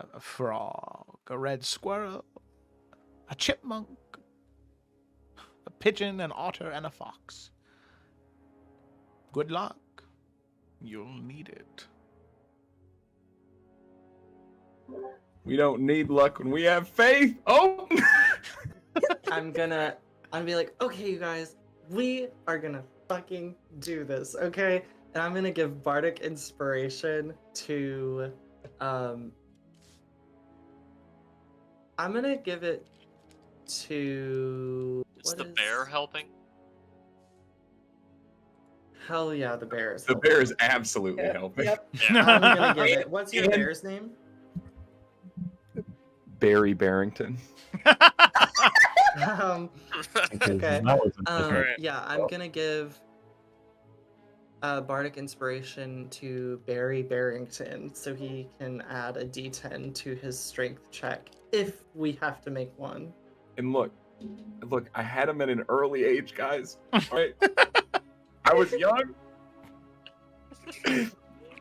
A frog, a red squirrel, a chipmunk, a pigeon, an otter, and a fox. Good luck. You'll need it. We don't need luck when we have faith. Oh! I'm gonna be like, okay, you guys, we are gonna fucking do this, okay? And I'm gonna give bardic inspiration to, I'm gonna give it to. Is the bear helping? Hell yeah, the bear is. The bear is absolutely helping. Yep. I'm gonna give it. What's your bear's name? Barry Barrington. Okay. Alright. Yeah, I'm gonna give bardic inspiration to Barry Barrington so he can add a D10 to his strength check if we have to make one. And look, I had him at an early age, guys. All right? I was young.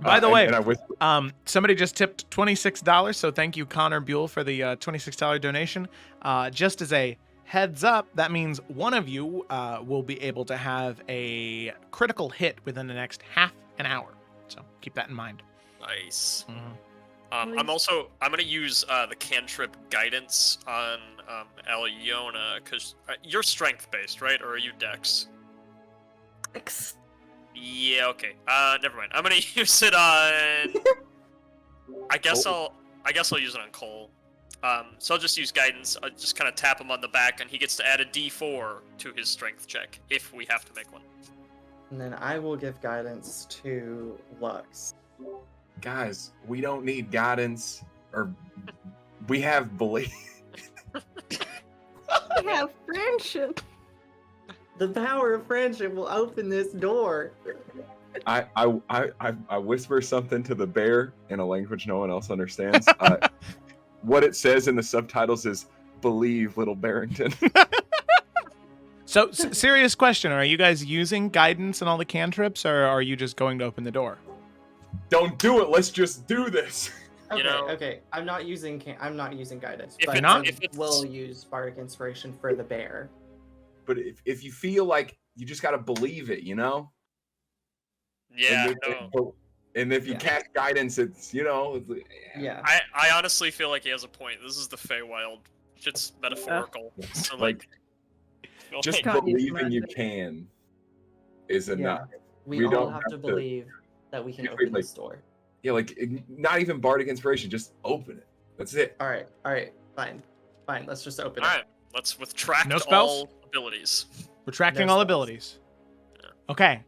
By the way, and I whispered, somebody just tipped $26, so thank you, Connor Buell, for the $26 donation. Just as a heads up, that means one of you will be able to have a critical hit within the next half an hour. So keep that in mind. Nice. I'm gonna use the cantrip guidance on Aliona because you're strength based, right? Or are you dex? Dex. Yeah. Okay. Never mind. I'm gonna use it on. I guess I'll use it on Cole. So I'll just use guidance. I'll just kind of tap him on the back, and he gets to add a D4 to his strength check if we have to make one. And then I will give guidance to Lux. guys, we don't need guidance, or we have belief. We have friendship. The power of friendship will open this door. I whisper something to the bear in a language no one else understands. What it says in the subtitles is "Believe, little Barrington." So, serious question: are you guys using guidance and all the cantrips, or are you just going to open the door? Don't do it. Let's just do this. Okay, okay. I'm not using guidance, If but it's- I if it's- will use bardic inspiration for the bear. But if you feel like you just gotta believe it, you know. Yeah. And if you cast guidance, it's yeah. I honestly feel like he has a point. This is the Feywild. Shit's metaphorical. So Like, feel just like- believing you can is enough. We all don't have to believe that we can Yeah, open like- this door. Yeah, like not even bardic inspiration. Just open it. That's it. All right, fine. Let's just open All it. right, let's retract No spells? all abilities. Retracting No all spells. abilities. Okay.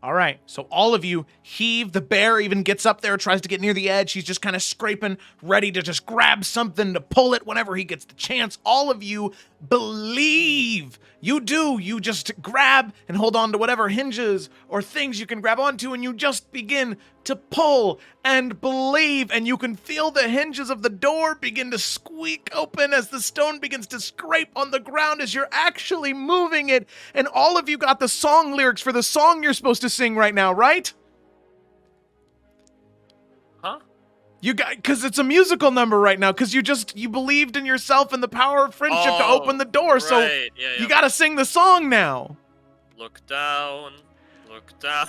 All right. So all of you heave. The bear even gets up there, tries to get near the edge. He's just kind of scraping, ready to just grab something to pull it whenever he gets the chance. All of you believe. You do. You just grab and hold on to whatever hinges or things you can grab onto, and you just begin to pull and believe. And you can feel the hinges of the door begin to squeak open as the stone begins to scrape on the ground as you're actually moving it. And all of you got the song lyrics for the song you're supposed to sing right now, right? Huh? You got, because it's a musical number right now, because you believed in yourself and the power of friendship to open the door. So right. Yeah, you got to sing the song now. Look down. Look down.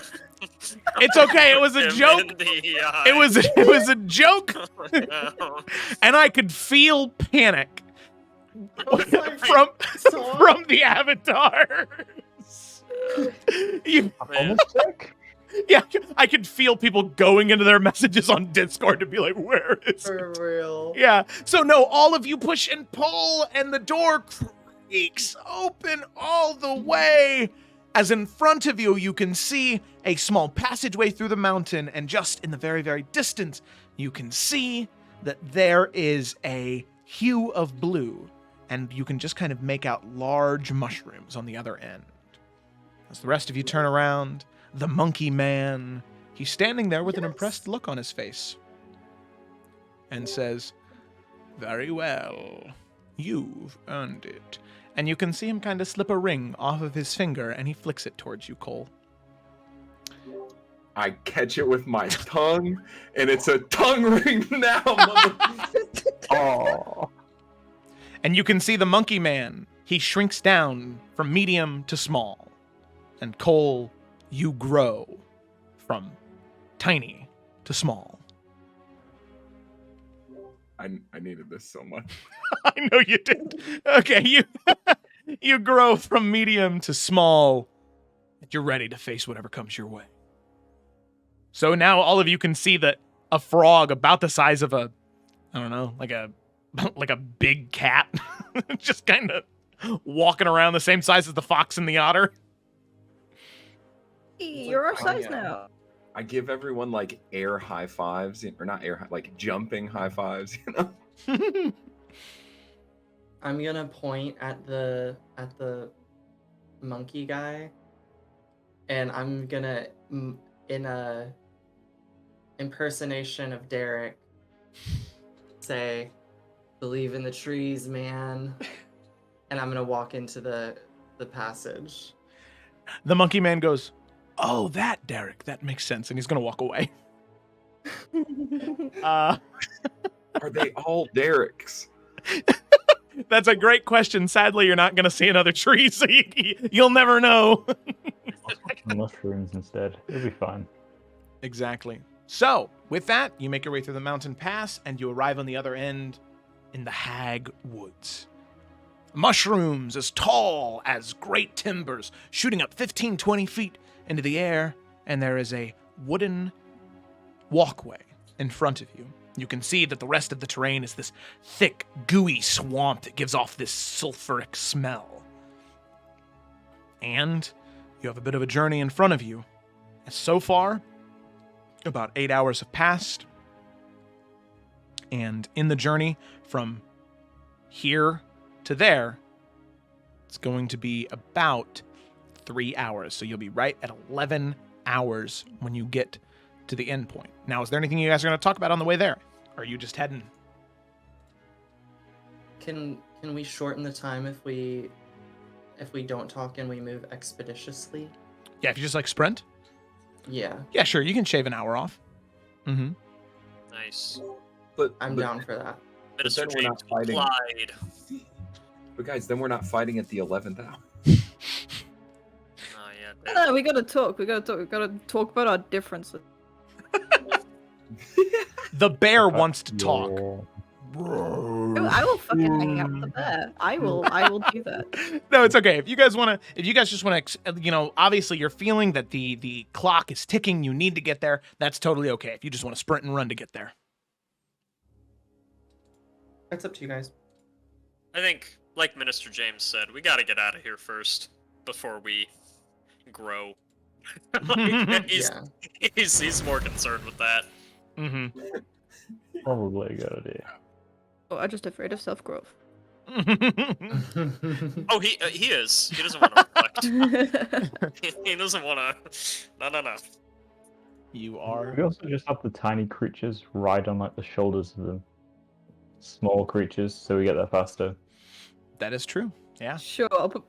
It's okay. It was a Him joke. in the eye. It was a joke. Look down. And I could feel panic from the avatars. Yeah, I could feel people going into their messages on Discord to be like, where is For it? real. Yeah. So no, all of you push and pull, and the door creaks open all the way. As in front of you, you can see a small passageway through the mountain, and just in the very, very distance, you can see that there is a hue of blue, and you can just kind of make out large mushrooms on the other end. As the rest of you turn around, the monkey man, he's standing there with an impressed look on his face and says, "Very well, you've earned it." And you can see him kind of slip a ring off of his finger, and he flicks it towards you, Cole. I catch it with my tongue, and it's a tongue ring now. Mother- Oh. And you can see the monkey man. He shrinks down from medium to small. And Cole, you grow from tiny to small. I needed this so much. I know you did. Okay, you grow from medium to small. And you're ready to face whatever comes your way. So now all of you can see that a frog about the size of a, I don't know, like a big cat, just kind of walking around the same size as the fox and the otter. You're our size now. I give everyone like air high fives, or not air, like jumping high fives, you know? I'm gonna point at the monkey guy, and I'm gonna in a impersonation of Derek say, "Believe in the trees, man," and I'm gonna walk into the passage. The monkey man goes, "Oh, that, Derek, that makes sense," and he's gonna walk away. Are they all Derek's? That's a great question. Sadly, you're not gonna see another tree, so you'll never know. Mushrooms instead. It'll be fine. Exactly. So, with that, you make your way through the mountain pass, and you arrive on the other end in the Hag Woods. Mushrooms as tall as great timbers, shooting up 15, 20 feet into the air, and there is a wooden walkway in front of you. You can see that the rest of the terrain is this thick, gooey swamp that gives off this sulfuric smell. And you have a bit of a journey in front of you. So far, about 8 hours have passed, and in the journey from here to there, it's going to be about 3 hours. So you'll be right at 11 hours when you get to the end point. Now, is there anything you guys are going to talk about on the way there? Or are you just heading? Can we shorten the time if we don't talk and we move expeditiously? Yeah, if you just like sprint? Yeah. Yeah, sure. You can shave an hour off. Mm-hmm. Nice. But I'm down for that. But then we're not fighting. Applied. But guys, then we're not fighting at the 11th hour. No, we gotta talk. We gotta talk about our differences. The bear wants to talk. I will fucking hang out with the bear. I will do that. No, it's okay. If you guys just want to, obviously you're feeling that the clock is ticking. You need to get there. That's totally okay. If you just want to sprint and run to get there. That's up to you guys. I think, like Minister James said, we got to get out of here first before we grow. He's more concerned with that. Mm-hmm. Probably a good idea. Oh, I'm just afraid of self-growth. Oh, he is. He doesn't want to reflect. he doesn't want to. No. You are. We also just have the tiny creatures ride on like the shoulders of the small creatures, so we get there faster. That is true. Yeah. Sure, I'll put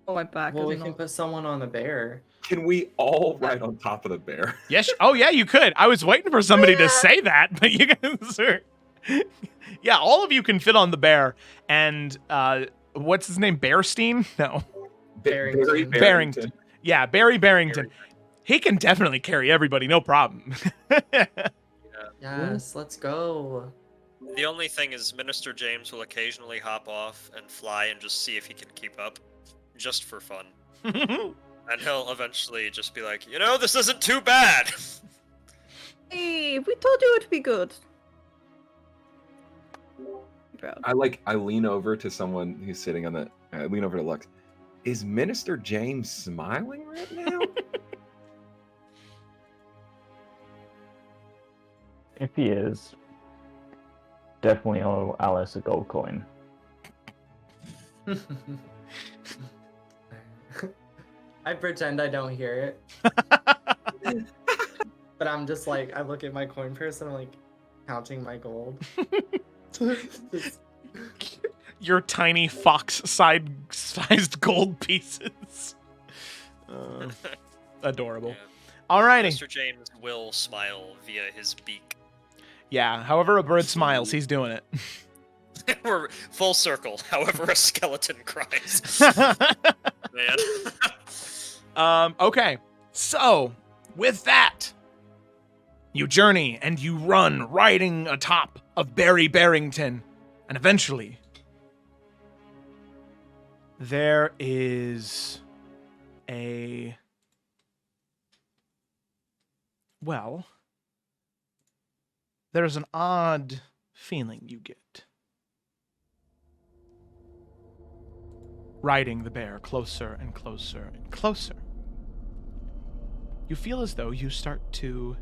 on my back. Well, as we an can put someone on the bear. Can we all ride on top of the bear? Yes. Oh, yeah, you could. I was waiting for somebody to say that, but you guys are... Yeah, all of you can fit on the bear. And what's his name? Bearstein? No. Barrington. Yeah, Barry Barrington. He can definitely carry everybody, no problem. Yes, let's go. The only thing is Minister James will occasionally hop off and fly and just see if he can keep up, just for fun. And he'll eventually just be like, this isn't too bad. Hey, we told you it'd be good. Proud. I lean over to someone who's sitting on the. I lean over to Lux. Is Minister James smiling right now? If he is, definitely owe Alice a gold coin. I pretend I don't hear it. But I'm just like, I look at my coin purse and I'm like, counting my gold. Your tiny fox-sized gold pieces. Adorable. Yeah. Alrighty. Mr. James will smile via his beak. Yeah, however a bird smiles, he's doing it. We're full circle, however a skeleton cries. Man. Okay, so with that, you journey and you run, riding atop of Barry Barrington, and eventually there is there's an odd feeling you get. Riding the bear closer and closer and closer. You feel as though you start to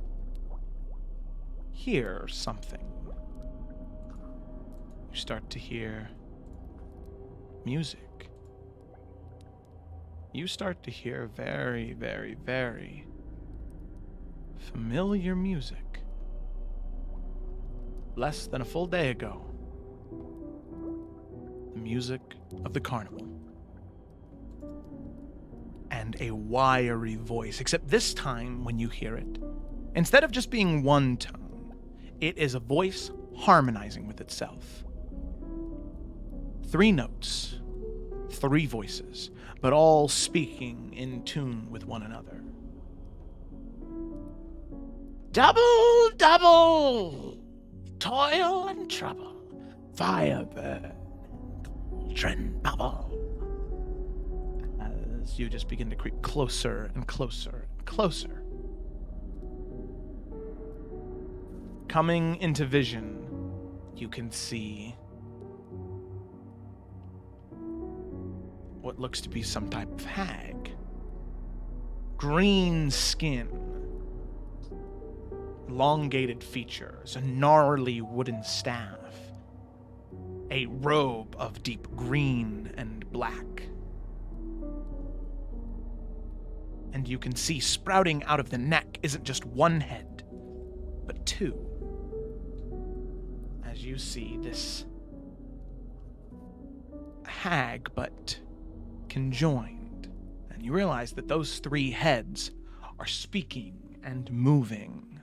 hear something. You start to hear music. You start to hear very, very, very familiar music. Less than a full day ago, the music of the carnival. And a wiry voice, except this time when you hear it, instead of just being one tone, it is a voice harmonizing with itself. 3 notes, 3 voices, but all speaking in tune with one another. Double, double, toil and trouble, fire burn, cauldron bubble. As you just begin to creep closer and closer and closer. Coming into vision, you can see what looks to be some type of hag. Green skin, elongated features, a gnarly wooden staff, a robe of deep green and black. And you can see sprouting out of the neck isn't just one head, but 2. As you see this hag, but conjoined. And you realize that those 3 heads are speaking and moving.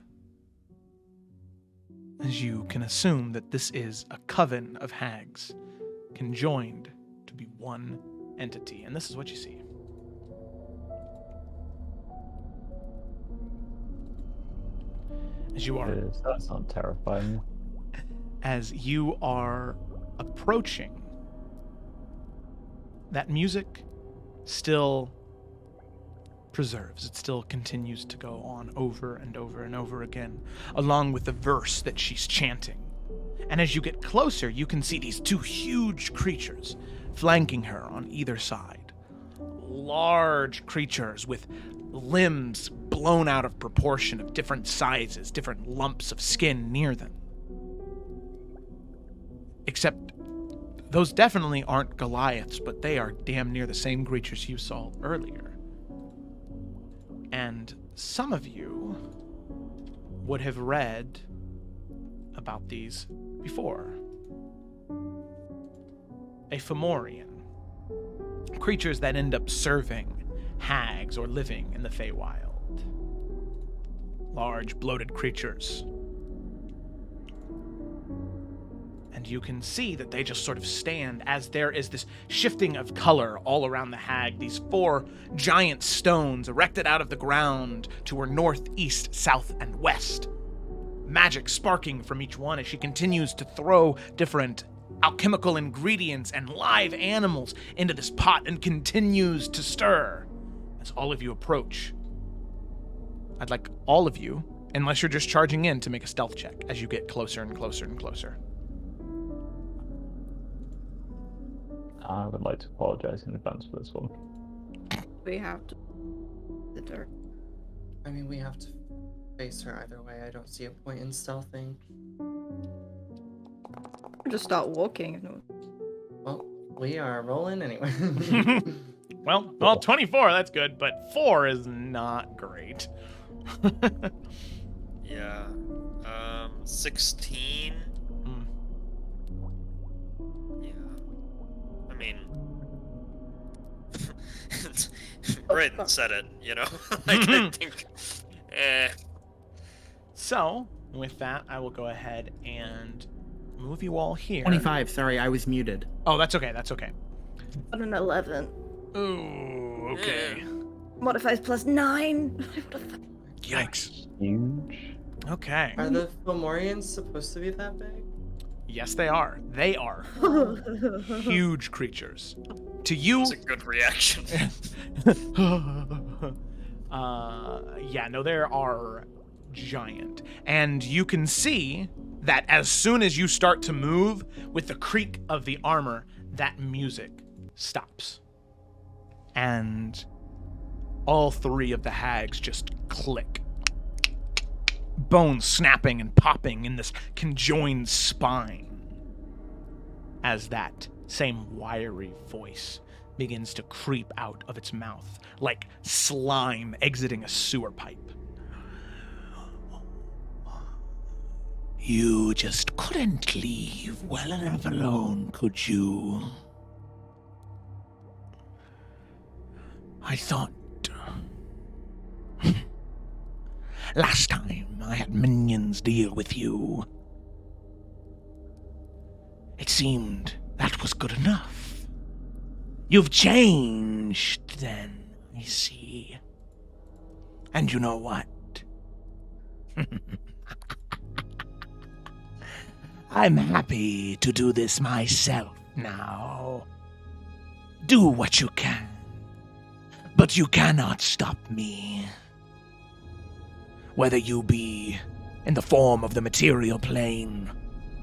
As you can assume that this is a coven of hags, conjoined to be one entity. And this is what you see. As you are. That's not terrifying. as you are approaching, that music still preserves. It still continues to go on over and over and over again, along with the verse that she's chanting. And as you get closer, you can see these two huge creatures flanking her on either side. Large creatures with limbs blown out of proportion, of different sizes, different lumps of skin near them. Except those definitely aren't Goliaths, but they are damn near the same creatures you saw earlier. And some of you would have read about these before. A Fomorian. Creatures that end up serving hags or living in the Feywild. Large, bloated creatures. And you can see that they just sort of stand as there is this shifting of color all around the hag. These 4 giant stones erected out of the ground to her north, east, south, and west. Magic sparking from each one as she continues to throw different alchemical ingredients and live animals into this pot and continues to stir as all of you approach. I'd like all of you, unless you're just charging in, to make a stealth check as you get closer and closer and closer. I would like to apologize in advance for this one. We have to. The dirt. I mean, we have to face her either way. I don't see a point in stealthing. Just start walking. Well, we are rolling anyway. Well, 24, that's good, but 4 is not great. Yeah. 16. Yeah. I mean, Brayden said it, you know? I didn't think. So, with that, I will go ahead and move you all here. 25, sorry, I was muted. Oh, that's okay, that's okay. On an 11. Ooh, okay. Modifies plus 9. Yikes. Huge. Okay. Are the Fomorians supposed to be that big? Yes, they are. They are huge creatures. To you... That's a good reaction. Yeah, no, they are giant. And you can see that as soon as you start to move with the creak of the armor, that music stops. And all 3 of the hags just click. Bones snapping and popping in this conjoined spine as that same wiry voice begins to creep out of its mouth like slime exiting a sewer pipe. You just couldn't leave well enough alone, could you? I thought... Last time I had minions deal with you, it seemed that was good enough. You've changed, then, I see. And you know what? I'm happy to do this myself now. Do what you can, but you cannot stop me. Whether you be in the form of the material plane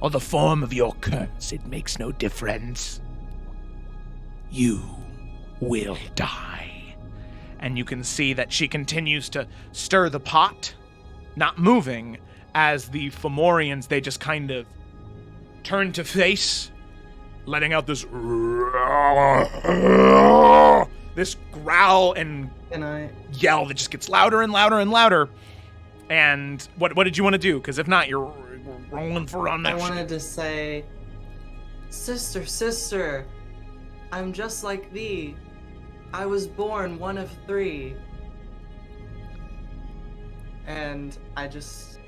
or the form of your curse, it makes no difference. You will die. And you can see that she continues to stir the pot, not moving, as the Fomorians, they just kind of turn to face, letting out this growl and yell that just gets louder and louder and louder. And what did you want to do? Because if not, you're rolling for on that. I wanted to say, sister, sister, I'm just like thee. I was born one of 3. And I just,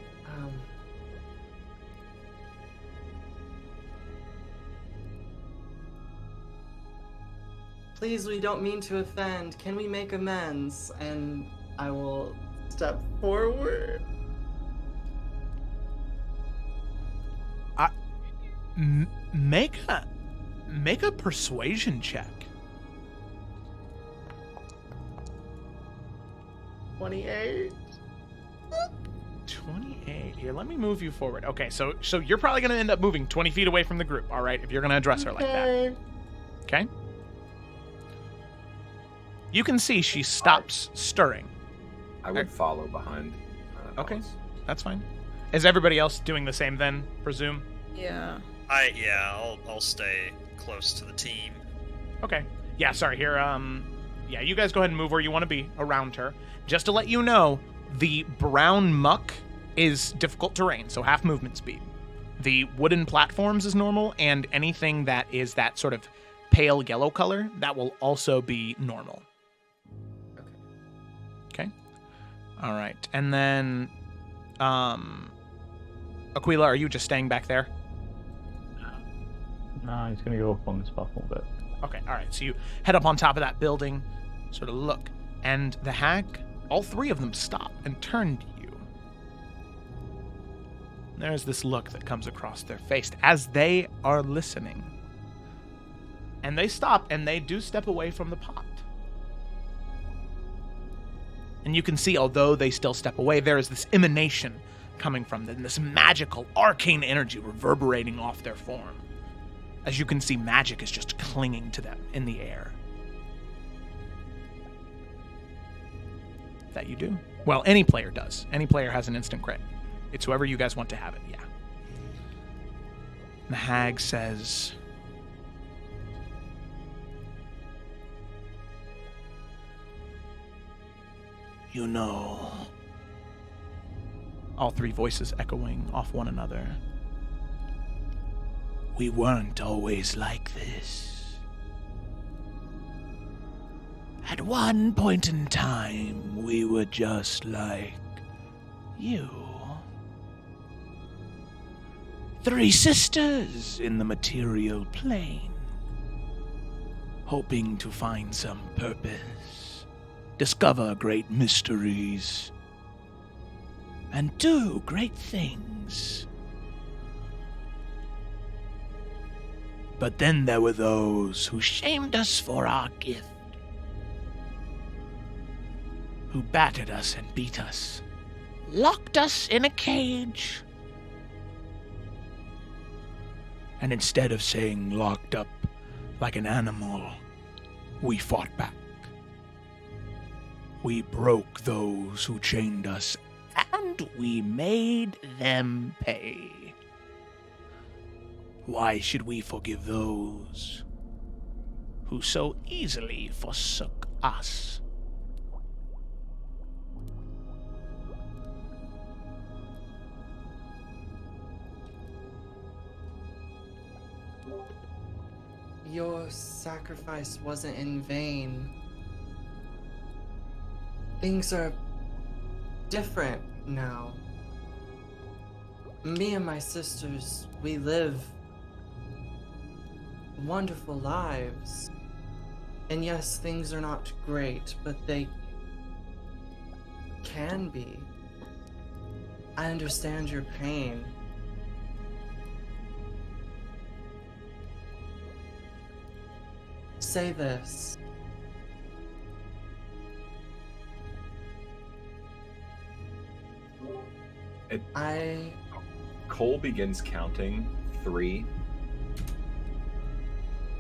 please, we don't mean to offend. Can we make amends? And I will step forward. Make a persuasion check. 28. 28. Here, let me move you forward. Okay, so you're probably going to end up moving 20 feet away from the group, all right, if you're going to address her like that. Okay? You can see she stops stirring. I would follow behind. Okay, Alice. that's fine. Is everybody else doing the same then, presume? Yeah. I'll stay close to the team. Okay. Yeah, sorry, here, yeah, you guys go ahead and move where you want to be around her. Just to let you know, the brown muck is difficult terrain, so half movement speed. The wooden platforms is normal, and anything that is that sort of pale yellow color, that will also be normal. Okay. All right. And then, Aquila, are you just staying back there? No, he's going to go up on this platform a bit. Okay, all right. So you head up on top of that building, sort of look, and the hag, all three of them stop and turn to you. There's this look that comes across their face as they are listening. And they stop, and they do step away from the pot. And you can see, although they still step away, there is this emanation coming from them, this magical, arcane energy reverberating off their form. As you can see, magic is just clinging to them in the air. That you do? Well, any player does. Any player has an instant crit. It's whoever you guys want to have it, yeah. The hag says, "You know," all three voices echoing off one another, "we weren't always like this. At one point in time, we were just like you. Three sisters in the material plane, hoping to find some purpose, discover great mysteries, and do great things. But then there were those who shamed us for our gift, who battered us and beat us, locked us in a cage. And instead of saying locked up like an animal, we fought back. We broke those who chained us, and we made them pay. Why should we forgive those who so easily forsook us?" Your sacrifice wasn't in vain. Things are different now. Me and my sisters, we live wonderful lives. And yes, things are not great, but they can be. I understand your pain. Say this. Cole begins counting 3.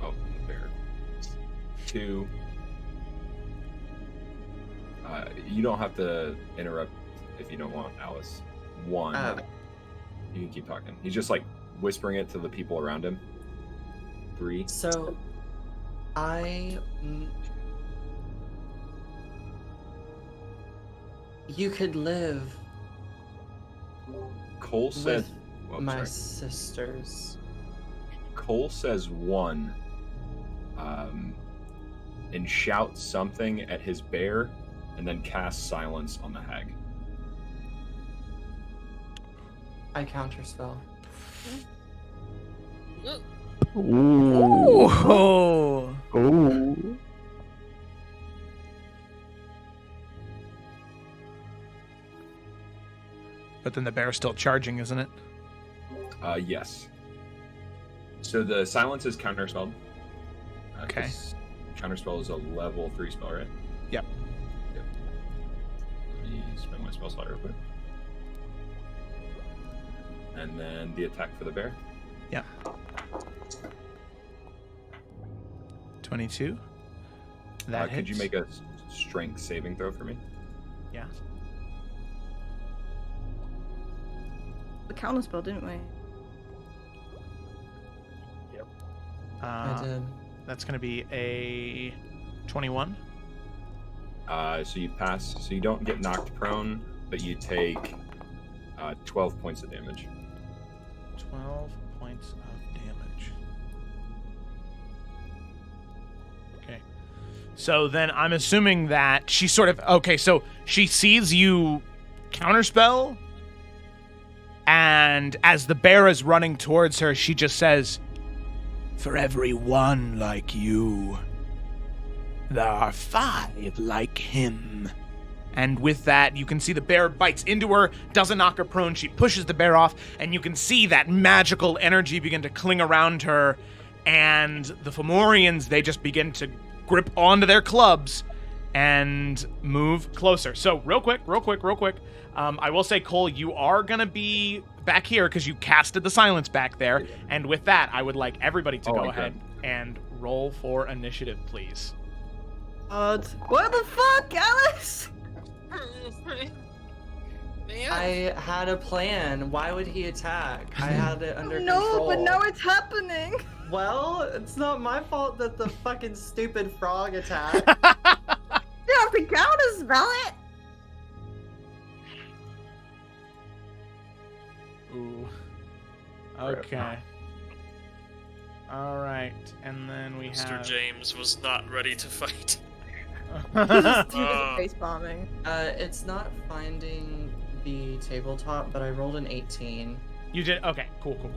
Oh, there. 2. You don't have to interrupt if you don't want, Alice. 1. You can keep talking. He's just like whispering it to the people around him. 3. So, you could live Cole said with my sisters. Cole says 1 and shouts something at his bear and then casts silence on the hag. I counterspell. Ooh. Ooh. But then the bear's still charging, isn't it? Yes. So the silence is counterspelled. Okay. 'Cause Counterspell is a level 3 spell, right? Yep. Let me spend my spell slot real quick. And then the attack for the bear. Yep. 22. That Could you hits. make a strength saving throw for me? Yeah. The counterspell, didn't we? Yep. I did. That's going to be a 21. So you pass. So you don't get knocked prone, but you take 12 points of damage. 12 points of damage. Okay. So then I'm assuming that she sort of... Okay, so she sees you counterspell, and as the bear is running towards her, she just says, "For every one like you, there are 5 like him." And with that, you can see the bear bites into her, doesn't knock her prone. She pushes the bear off, and you can see that magical energy begin to cling around her. And the Fomorians, they just begin to grip onto their clubs and move closer. So real quick. I will say, Cole, you are going to be back here because you casted the silence back there. And with that, I would like everybody to go ahead and roll for initiative, please. What the fuck, Alice? I had a plan. Why would he attack? I had it under control. No, but now it's happening. Well, it's not my fault that the fucking stupid frog attacked. You have to counterspell it. Ooh. Okay. All right, and then we Mr. have... James was not ready to fight. He was face bombing. It's not finding the tabletop, but I rolled an 18. You did? Okay, cool.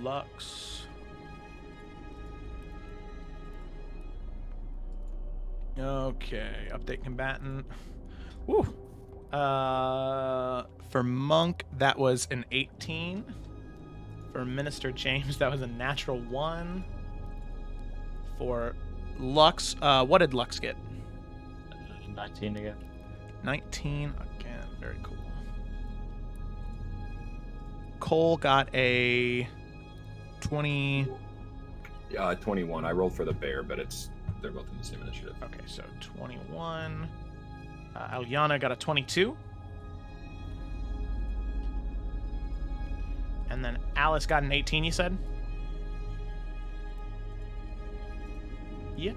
Lux. Okay, update combatant. Woo. For Monk, that was an 18. For Minister James, that was a natural 1. For Lux, what did Lux get? 19 again. 19 again. Very cool. Cole got a 20. 21. I rolled for the bear, but they're both in the same initiative. Okay, so 21. Aliana got a 22. And then Alice got an 18, you said? Yeah.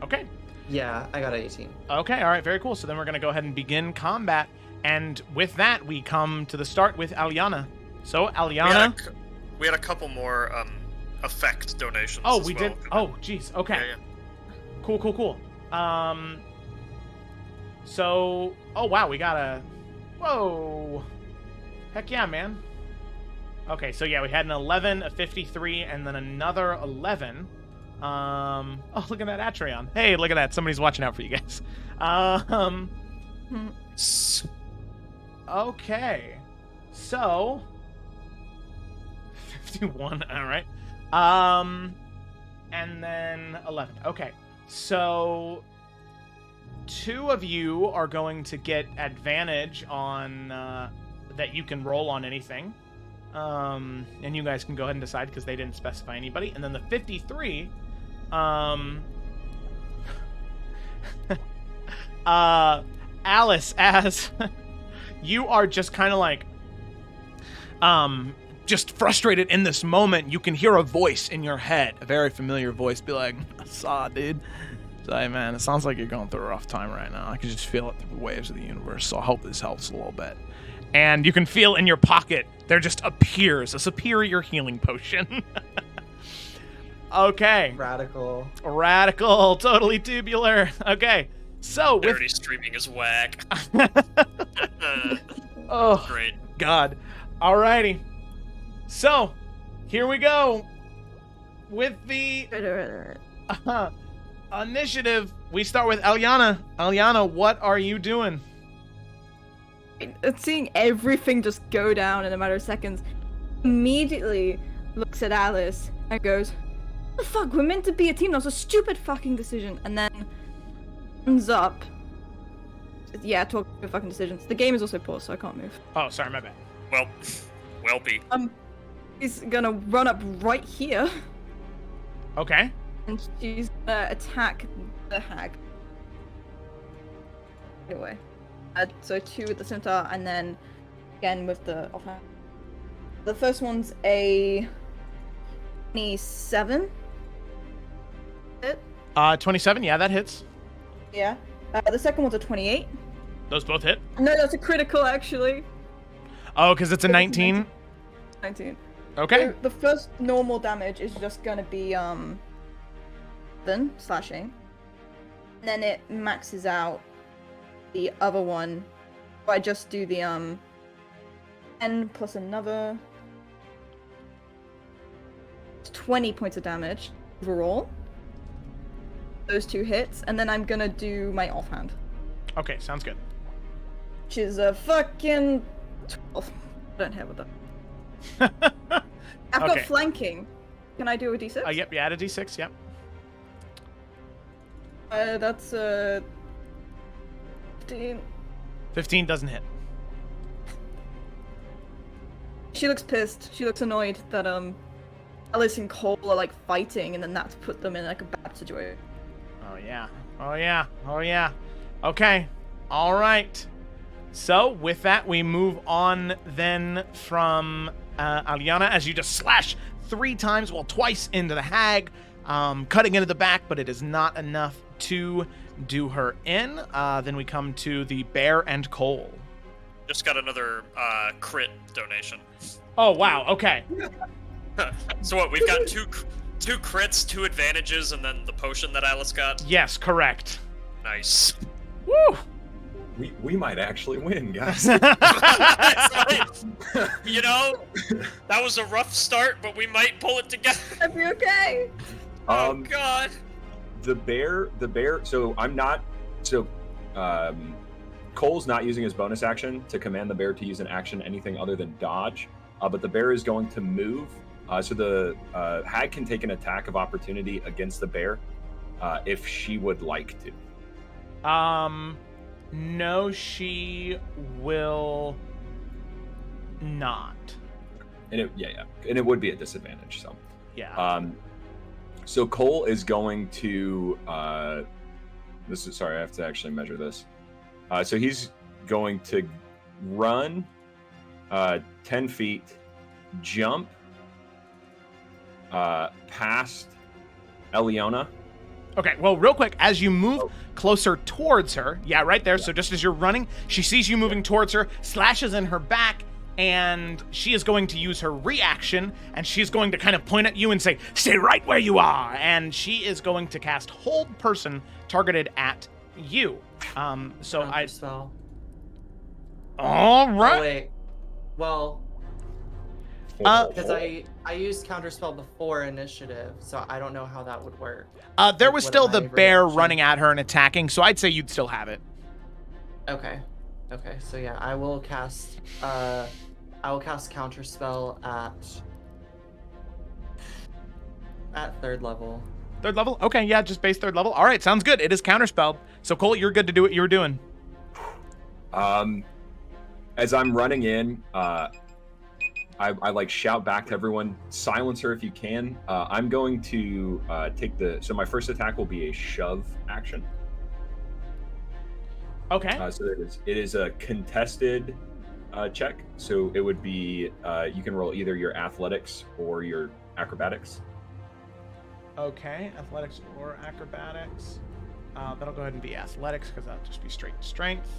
Okay. Yeah, I got an 18. Okay, all right, very cool. So then we're going to go ahead and begin combat. And with that, we come to the start with Aliana. So, Aliana... We had a couple more effect donations. Oh, as we well. did? Oh, jeez. Okay. Yeah. Cool. So... Oh, wow, we got a... Whoa. Heck yeah, man. Okay, so yeah, we had an 11, a 53, and then another 11. Oh, look at that Atreon. Hey, look at that. Somebody's watching out for you guys. Okay. So... 51, all right. And then 11. Okay. So... 2 of you are going to get advantage on... that you can roll on anything. And you guys can go ahead and decide because they didn't specify anybody. And then the 53, Alice, as you are just kind of like, just frustrated in this moment, you can hear a voice in your head, a very familiar voice, be like, "I saw, dude. Say, man, it sounds like you're going through a rough time right now. I can just feel it through the waves of the universe, so I hope this helps a little bit." And you can feel in your pocket, there just appears a superior healing potion. Okay. Radical. Totally tubular. Okay. So with... Dirty streaming is whack. Oh, great. God. Alrighty. So, here we go. With the initiative, we start with Aliana. Aliana, what are you doing? seeing everything just go down in a matter of seconds, immediately looks at Alice and goes, "What the fuck? We're meant to be a team. That was a stupid fucking decision." And then ends up. Yeah, talking about fucking decisions. The game is also paused, so I can't move. Oh, sorry, my bad. Well, be. He's gonna run up right here. Okay. And she's gonna attack the hag. Anyway. So 2 with the scimitar, and then again with the offhand. The first one's a 27. Hit? 27, yeah, that hits. Yeah. The second one's a 28. Those both hit? No, that's a critical, actually. Oh, because it's a 19? 19. Okay. So the first normal damage is just gonna be, 7 slashing. And then it maxes out the other one. I just do the, 10 plus another 20 points of damage overall. Those 2 hits, and then I'm gonna do my offhand. Okay, sounds good. Which is a fucking 12. I don't have with that. I've got flanking. Can I do a d6? Yep, you add a d6, yep. That's 15. 15 doesn't hit. She looks pissed. She looks annoyed that Alice and Cole are like fighting, and then that's put them in like a bad situation. Oh yeah. Oh yeah. Oh yeah. Okay. All right. So with that, we move on then from Aliana as you just slash 3 times, well, twice into the hag, cutting into the back, but it is not enough to do her in. Then we come to the bear and Cole. Just got another crit donation. Oh wow. Okay. So what? We've got two crits, 2 advantages, and then the potion that Alice got. Yes, correct. Nice. Woo! We might actually win, guys. You know, that was a rough start, but we might pull it together. I'll be okay. Oh God. The bear. So I'm not. So, Cole's not using his bonus action to command the bear to use an action anything other than dodge. But the bear is going to move. So the hag can take an attack of opportunity against the bear if she would like to. No, she will not. And it, and it would be a disadvantage. So yeah. So Cole is going to. Sorry, I have to actually measure this. So he's going to run 10 feet, jump past Eliona. Okay, well, real quick, as you move closer towards her, right there, so just as you're running, she sees you moving towards her, slashes in her back, and she is going to use her reaction, and she's going to kind of point at you and say, "Stay right where you are," and she is going to cast Hold Person targeted at you. Spell. All right. Oh, wait. Well, because I used counterspell before initiative, so I don't know how that would work. There was still the bear reaction? running at her and attacking, so I'd say you'd still have it. Okay. So yeah, I will cast counterspell at 3rd level. 3rd level? Okay, yeah, just base 3rd level. All right, sounds good. It is counterspelled. So Cole, you're good to do what you were doing. As I'm running in, I like shout back to everyone, silence her if you can. I'm going to take so my first attack will be a shove action. Okay. So it is a contested check. So it would be, you can roll either your athletics or your acrobatics. Okay, athletics or acrobatics. That'll go ahead and be athletics because that'll just be straight strength.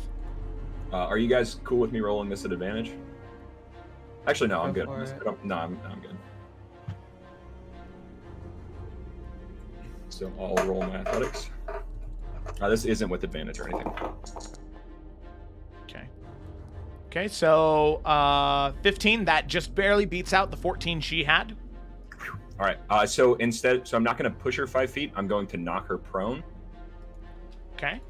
Are you guys cool with me rolling this at advantage? Actually, no, I'm good. No, I'm good. So I'll roll my athletics. This isn't with advantage or anything. Okay, so 15, that just barely beats out the 14 she had. All right, so I'm not going to push her 5 feet. I'm going to knock her prone. Okay.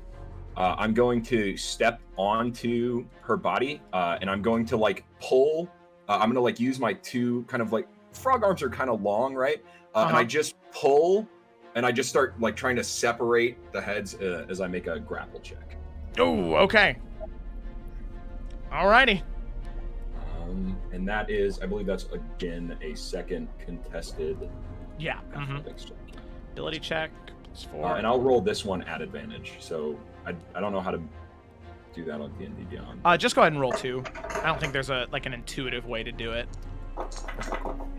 I'm going to step onto her body, and I'm going to like pull. I'm going to like use my two kind of like frog arms are kind of long, right? And I just pull, and I just start like trying to separate the heads as I make a grapple check. Oh, okay. Alrighty. And that is, I believe that's again a second contested. Yeah. athletics check. Ability check. +4. And I'll roll this one at advantage. So I don't know how to do that on D&D Beyond. Just go ahead and roll 2. I don't think there's an intuitive way to do it.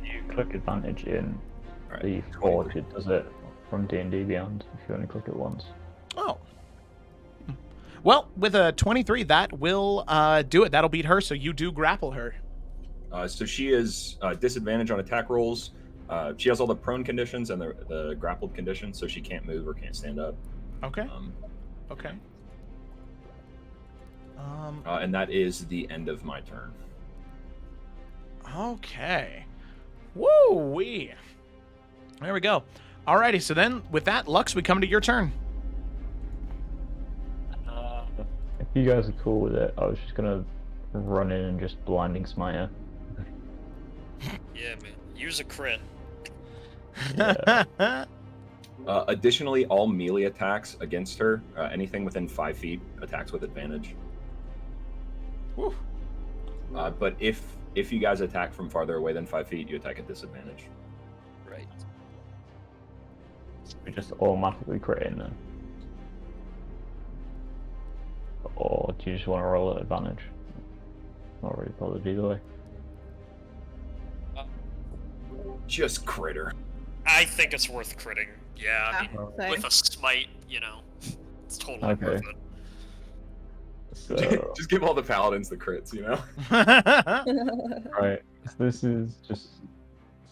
You click advantage in the Forge, it does it from D&D Beyond if you only click it once. Oh. Well, with a 23, that will do it. That'll beat her, so you do grapple her. So she is disadvantage on attack rolls. She has all the prone conditions and the grappled conditions, so she can't move or can't stand up. Okay. Okay. And that is the end of my turn. Okay. Woo-wee. There we go. Alrighty, so then with that, Lux, we come to your turn. If you guys are cool with it, I was just gonna run in and just blinding smite her. Yeah, man. Use a crit. Additionally, all melee attacks against her, anything within 5 feet, attacks with advantage. Woo. But if you guys attack from farther away than 5 feet, you attack at disadvantage. Right. We just automatically crit in then. Or do you just want to roll at advantage? Not really bothered either way. Just critter. I think it's worth critting. Yeah, I mean, same. with a smite, it's totally Okay. worth it. So, Just give all the paladins the crits, you know? right. So this is just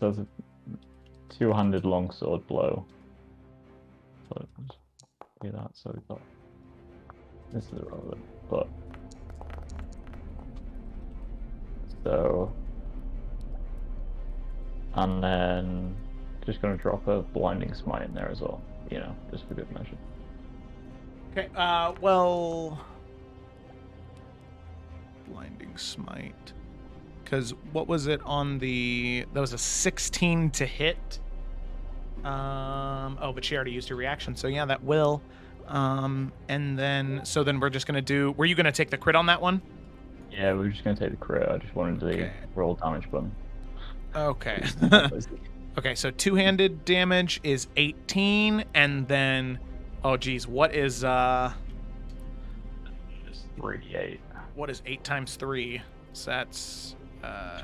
it's a two-handed longsword blow. So do that. So we've got this is irrelevant, but so and then just gonna drop a blinding smite in there as well. Just for good measure. Okay, well... Blinding Smite. Because what was it on the... That was a 16 to hit. But she already used her reaction, so yeah, that will. And then... So then we're just going to do... Were you going to take the crit on that one? Yeah, we're just gonna take the crit. I just wanted the roll damage button. Okay. Okay, so two-handed damage is 18, and then... Oh, geez, what is... Just 3d8. What is 8 times 3? So that's...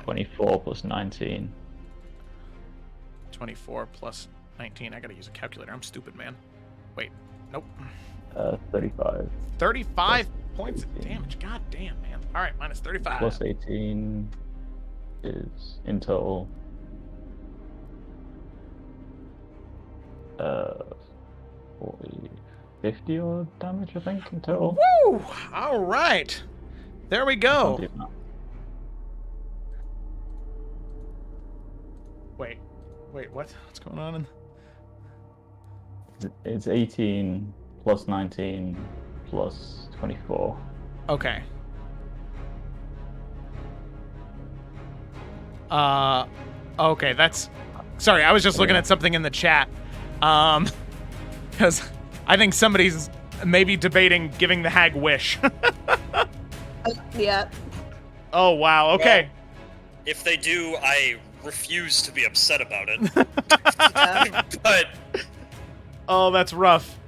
24 plus 19. 24 plus 19. I gotta use a calculator. I'm stupid, man. Wait. Nope. 35. 35 points of damage. God damn, man. Alright, minus 35. Plus 18 is in total 50 odd damage, I think, in total. Woo! Alright. There we go. Wait, what? What's going on? It's 18 plus 19 plus 24. Okay. Okay, that's... Sorry, I was just looking at something in the chat. Because I think somebody's maybe debating giving the hag wish. Yeah. Oh, wow, okay. Well, if they do, I refuse to be upset about it. But... Oh, that's rough.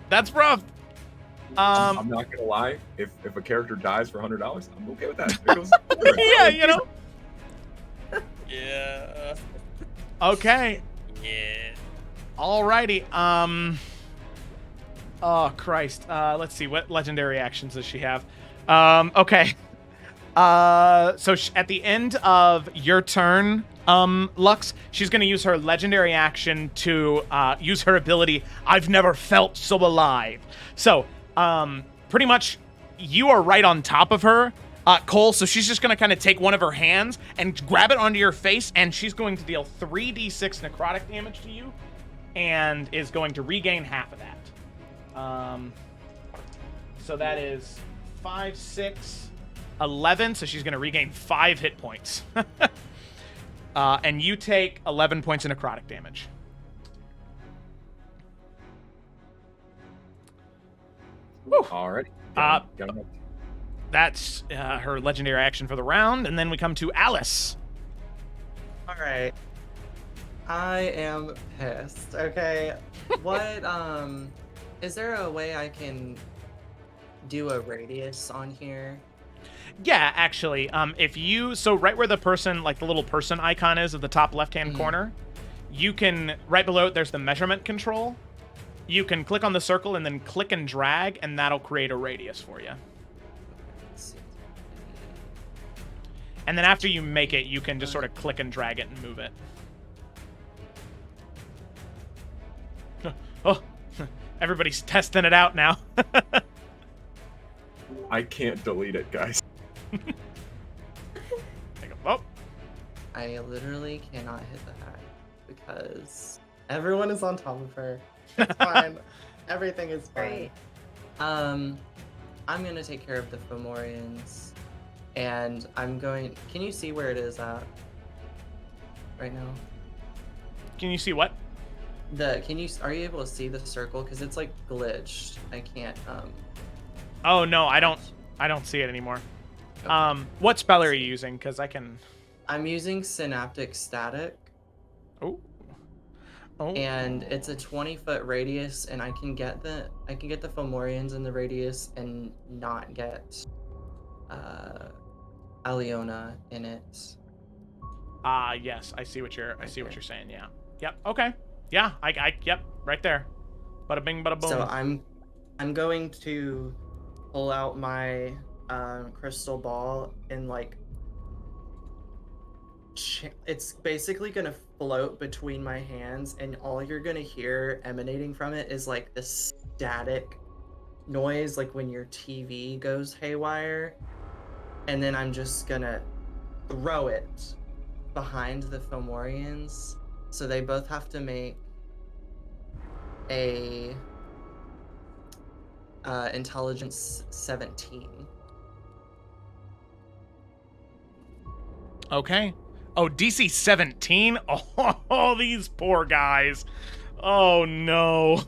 That's rough. I'm not gonna lie. If a character dies for $100, I'm okay with that. It goes- Yeah, you know. Yeah. Okay. Yeah. Alrighty. Oh Christ. Let's see. What legendary actions does she have? Okay. So at the end of your turn, Lux, she's gonna use her legendary action to use her ability. I've never felt so alive. So, pretty much, you are right on top of her, Cole. So she's just gonna kind of take one of her hands and grab it onto your face, and she's going to deal 3d6 necrotic damage to you, and is going to regain half of that. So that is 5, 6, 11. So she's going to regain 5 hit points. And you take 11 points of necrotic damage. Alrighty. That's her legendary action for the round. And then we come to Alice. All right. I am pissed. Okay. What is there a way I can do a radius on here? Yeah, actually, if you right where the person, like the little person icon is at the top left-hand corner, you can right below it. There's the measurement control. You can click on the circle and then click and drag, and that'll create a radius for you. And then after you make it, you can just sort of click and drag it and move it. Oh, everybody's testing it out now. I can't delete it, guys. Oh. I literally cannot hit the hack because everyone is on top of her. It's fine. Everything is fine. I'm gonna take care of the Fomorians, and I'm going. Can you see where it is at right now? Can you see what? Are you able to see the circle? Because it's like glitched. I can't. Oh no, I don't see it anymore. Okay. What spell are you using? Because I can. I'm using Synaptic Static. Oh. And it's a 20-foot radius, and I can get the Fomorians in the radius and not get Aliona in it. Yes, I see what you're saying. Yeah. Yep. Okay. Yeah. Yep. Right there. Bada bing, bada boom. So I'm going to pull out my crystal ball and it's basically gonna float between my hands, and all you're gonna hear emanating from it is like the static noise, like when your TV goes haywire. And then I'm just gonna throw it behind the Fomorians, so they both have to make a intelligence 17. Okay. Oh, DC 17? Oh, these poor guys. Oh, no.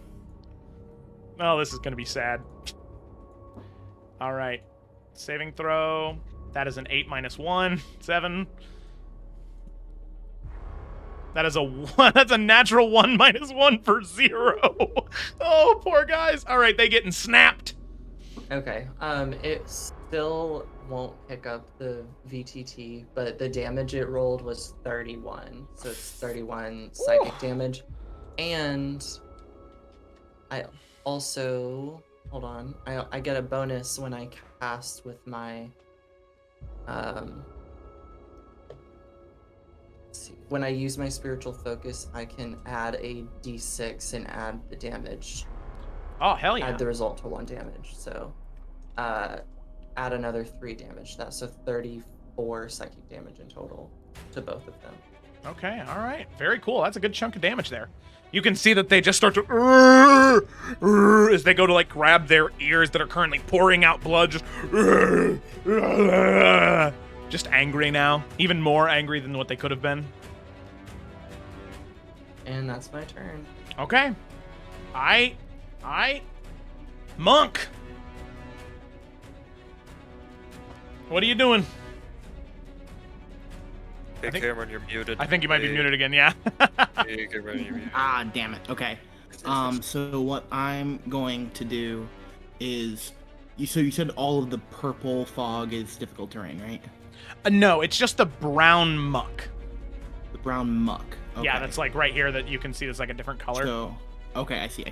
Oh, this is going to be sad. All right. Saving throw. That is an 8 minus 1. 7. That is a 1. That's a natural 1 minus 1 for 0. Oh, poor guys. All right, they getting snapped. Okay. It still won't pick up the VTT, but the damage it rolled was 31. So it's 31 psychic damage. And I also, hold on, I get a bonus when I cast with my, let's see, when I use my spiritual focus, I can add a d6 and add the damage. Oh, hell yeah. Add the result to 1 damage. So, add another 3 damage. That's so 34 psychic damage in total to both of them. Okay, all right. Very cool. That's a good chunk of damage there. You can see that they just start to as they go to grab their ears that are currently pouring out blood. Just angry now. Even more angry than what they could have been. And that's my turn. Okay. Monk. What are you doing? Hey, Cameron, you're muted. I think you might be muted again, yeah. Hey, Cameron, you're muted. Ah, damn it. Okay. So what I'm going to do is, you said all of the purple fog is difficult terrain, right? No, it's just the brown muck. The brown muck. Okay. Yeah, that's right here that you can see. There's a different color. So, okay, I see.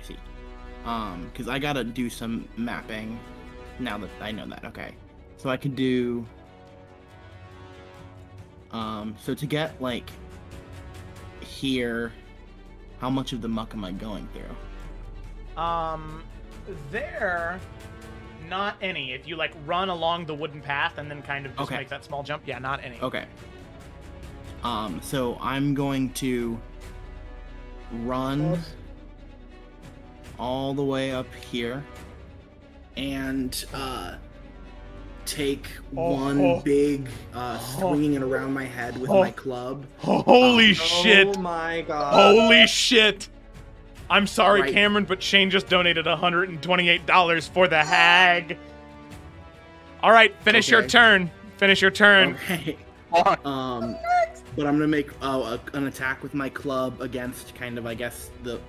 Because I gotta do some mapping now that I know that. Okay. So I can do, so to get, here, how much of the muck am I going through? There, not any. If you, run along the wooden path and then kind of just make that small jump, yeah, not any. Okay. So I'm going to run all the way up here. and take one big swinging it around my head with my club. Holy shit! Oh my god. Holy shit! I'm sorry, Right. Cameron, but Shane just donated $128 for the hag. All right, finish your Okay. turn. Finish your turn. Okay. But I'm gonna make an attack with my club against kind of, I guess, the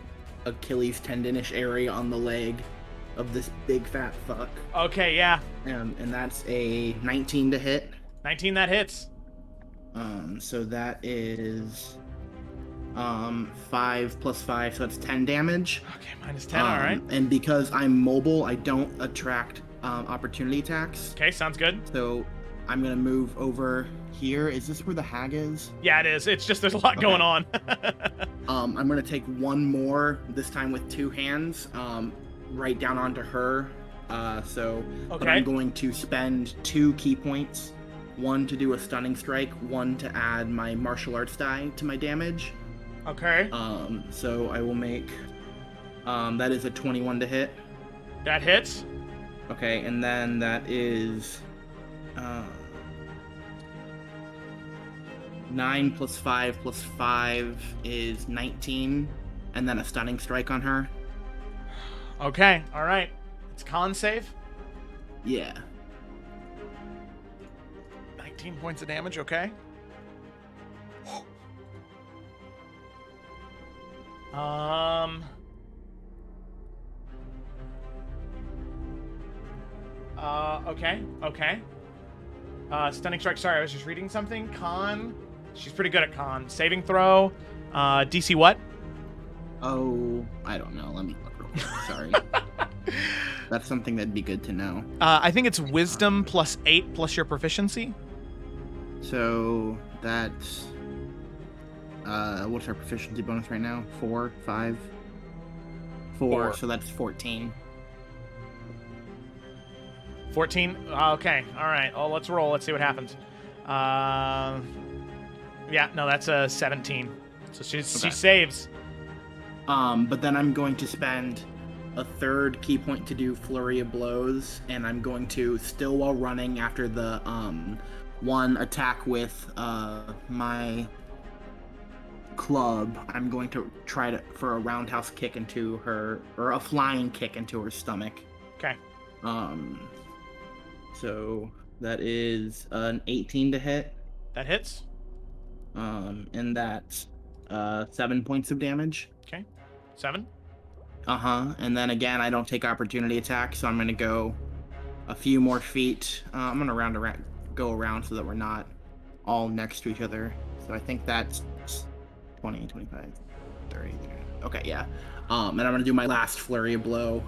Achilles tendon-ish area on the leg of this big fat fuck. Okay, yeah. And that's a 19 to hit. 19, that hits. So that is 5 plus 5, so that's 10 damage. Okay, minus 10, all right. And because I'm mobile, I don't attract opportunity attacks. Okay, sounds good. So I'm gonna move over here. Is this where the hag is? Yeah, it is. It's just there's a lot going on. I'm gonna take one more, this time with two hands, right down onto her. But Okay. I'm going to spend 2 key points. One to do a stunning strike, one to add my martial arts die to my damage. Okay. So I will make, that is a 21 to hit. That hits. Okay, and then that is 9 plus 5 plus 5 is 19, and then a stunning strike on her. Okay, all right. It's con save. Yeah. 19 points of damage, okay. Okay. Stunning strike. Sorry, I was just reading something. Con. She's pretty good at con. Saving throw. DC what? Oh, I don't know. Let me look real quick. Sorry. That's something that'd be good to know. I think it's wisdom plus 8 plus your proficiency. So that's what's our proficiency bonus right now? 4, 5, 4. So that's 14. 14. Okay. All right. Oh, let's roll. Let's see what happens. Yeah. No, that's a 17. So she saves. But then I'm going to spend a third key point to do flurry of blows, and I'm going to, still while running after the one attack with my club, I'm going to try for a roundhouse kick into her, or a flying kick into her stomach. Okay. So that is an 18 to hit. That hits. And that's 7 points of damage. Okay. 7. And then again, I don't take opportunity attacks, so I'm gonna go a few more feet. I'm gonna go around so that we're not all next to each other. So I think that's 20, 25, 30. Okay, yeah. And I'm gonna do my last flurry of blow.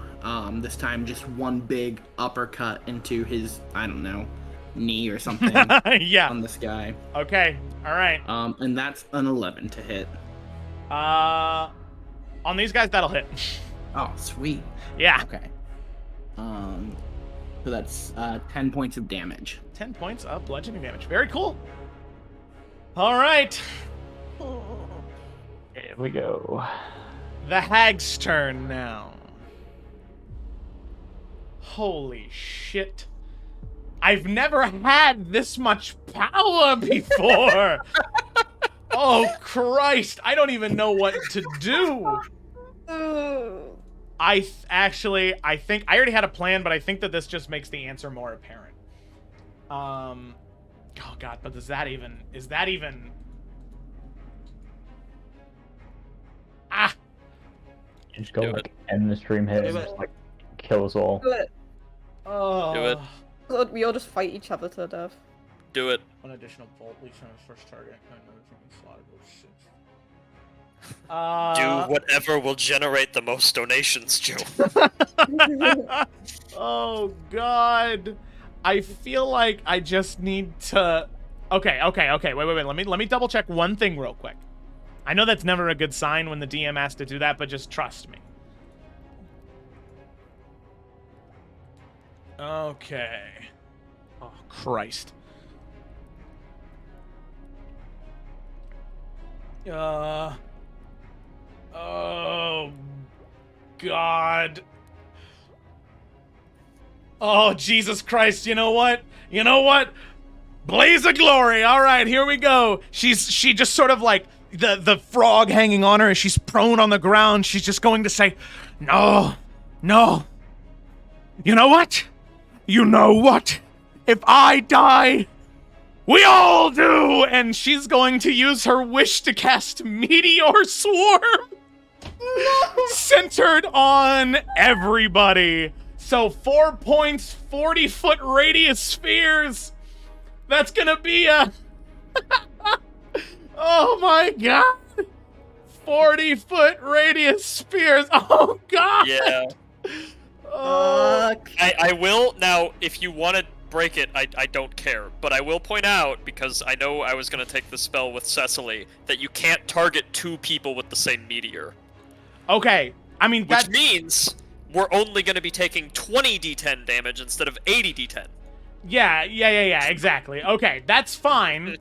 This time, just one big uppercut into his, I don't know, knee or something. Yeah. On this guy. Okay. All right. And that's an 11 to hit. On these guys, that'll hit. Oh, sweet. Yeah. Okay. So that's 10 points of damage. 10 points of bludgeoning damage. Very cool. All right. Here we go. The hag's turn now. Holy shit. I've never had this much power before. Oh, Christ. I don't even know what to do. I think I already had a plan, but I think that this just makes the answer more apparent. Oh God, but is that even? Ah! You just go like end the stream here and just like kill us all. Do it. Oh. Do it. We all just fight each other to death. Do it. One additional bolt leaves on his first target. Do whatever will generate the most donations, Joe. Oh God, I feel like I just need to. Okay. Wait. Let me double check one thing real quick. I know that's never a good sign when the DM asks to do that, but just trust me. Okay. Oh Christ. Oh God. Oh, Jesus Christ, you know what? You know what? Blaze of glory. All right, here we go. She just sort of like the frog hanging on her as she's prone on the ground. She's just going to say, no. You know what? You know what? If I die, we all do. And she's going to use her wish to cast Meteor Swarm. Centered on everybody. So 4 points, 40-foot radius spheres. That's gonna be a... Oh my god. 40-foot radius spears. Oh god. Yeah. I will, now, if you want to break it, I don't care. But I will point out, because I know I was going to take the spell with Cecily, that you can't target 2 people with the same meteor. Okay, I mean, Which means we're only going to be taking 20 d10 damage instead of 80 d10. Yeah, exactly. Okay, that's fine.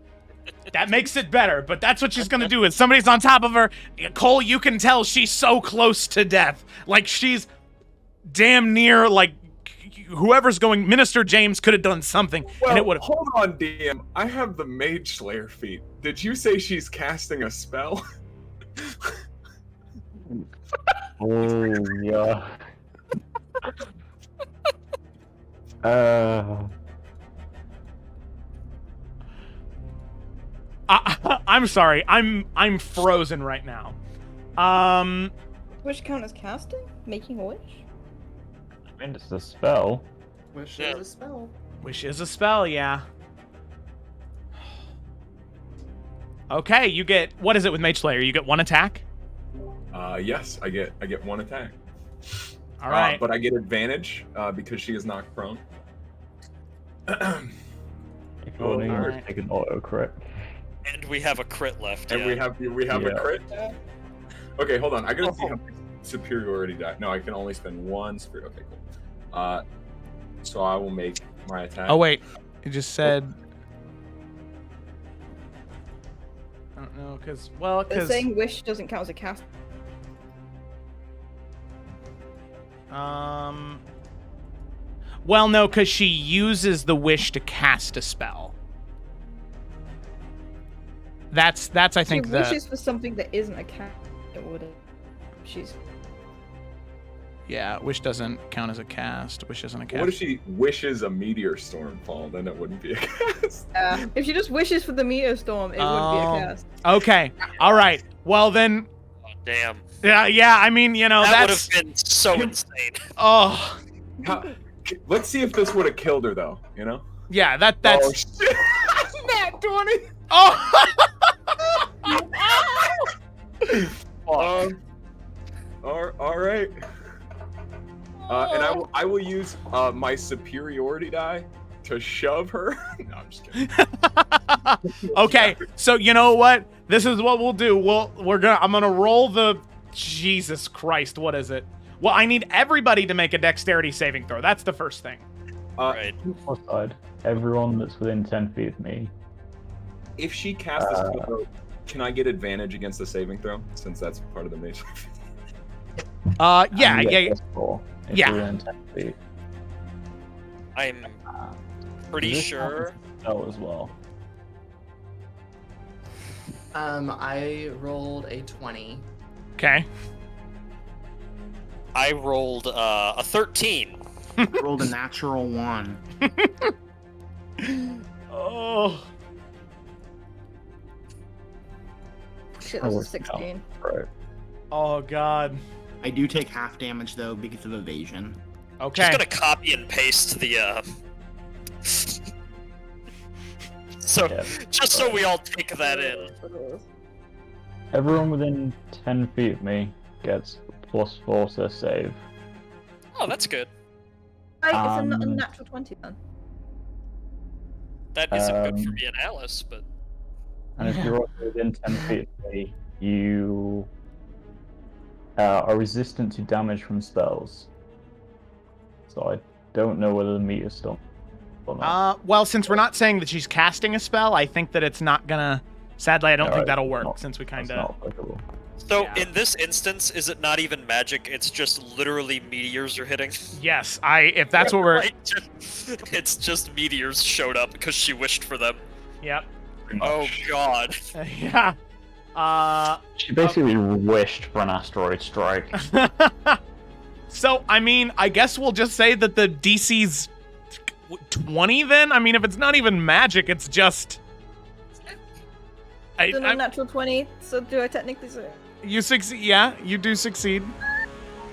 That makes it better, but that's what she's gonna do is somebody's on top of her. Cole, you can tell she's so close to death. Like, she's damn near, like, whoever's going, Minister James could have done something, Well, and it would have... hold on, DM. I have the Mage Slayer feat. Did you say she's casting a spell? Oh, yeah. I'm sorry. I'm frozen right now. Wish count as casting? Making a wish? I mean, it's a spell. Wish is a spell. Wish is a spell, yeah. Okay, you get... What is it with Mage Slayer? You get 1 attack? Yes, I get 1 attack. All right. But I get advantage because she is knocked prone. If you want to take an auto crit. And we have a crit left. And yeah. we have a Yeah. crit. Okay, hold on. I gotta see how much superiority die. No, I can only spend 1 spirit. Okay, cool. So I will make my attack. Oh, wait. It just said... I don't know, because... Well, They're because... saying wish doesn't count as a cast. Well, no, because she uses the wish to cast a spell. That's I think she the... wishes for something that isn't a cast. It wouldn't. She's... Yeah, wish doesn't count as a cast. Wish isn't a cast. What if she wishes a meteor storm fall? Then it wouldn't be a cast. If she just wishes for the meteor storm, it wouldn't be a cast. Okay. All right. Well, then... Oh, damn. Yeah, I mean, you know, That would that's... have been so insane. Oh. Let's see if this would have killed her, though, you know? Yeah, that's... Oh, shit. Nat 20! Oh! All right. And I will use my superiority die to shove her. No, I'm just kidding. Okay, so you know what? This is what we'll do. I'm gonna roll the... Jesus Christ, what is it? Well, I need everybody to make a dexterity saving throw. That's the first thing. Right. Side, everyone that's within 10 feet of me. If she casts a spell, can I get advantage against the saving throw? Since that's part of the mage. Yeah. If we're in 10 feet. I'm pretty This sure. Spell as well. I rolled a 20. Okay. I rolled a 13. Rolled a natural 1. Oh. Shit, that's a 16. Right. Oh, God. I do take half damage, though, because of evasion. Okay. Just gonna copy and paste the just so we all take that in. Everyone within 10 feet of me gets +4 to save. Oh, that's good. Right, it's a natural 20 then. That isn't good for me and Alice, but... And if you're also within 10 feet of me, you are resistant to damage from spells. So I don't know whether the meteor storm or not. Well, since we're not saying that she's casting a spell, I think that it's not gonna... Sadly, I don't think that'll work, since we kind of... So in this instance, is it not even magic? It's just literally meteors you're hitting. Yes, if that's what we're. It's just meteors showed up because she wished for them. Yep. Oh God. Yeah. She basically wished for an asteroid strike. So, I mean, I guess we'll just say that the DC's 20 then? I mean, if it's not even magic, it's just... It's a natural 20, so do I technically say? You succeed, yeah, you do succeed.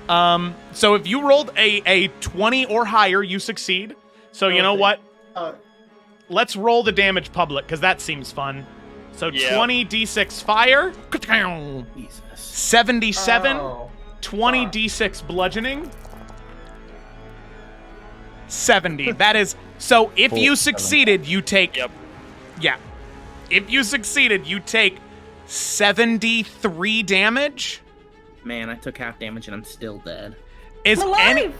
So if you rolled a 20 or higher, you succeed. So you know what? Let's roll the damage public, because that seems fun. So 20 d6 fire. 77. 20 d6 bludgeoning. 70. That is... So if you succeeded, you take... Yep. Yeah. If you succeeded, you take 73 damage. Man, I took half damage and I'm still dead. Is I'm alive!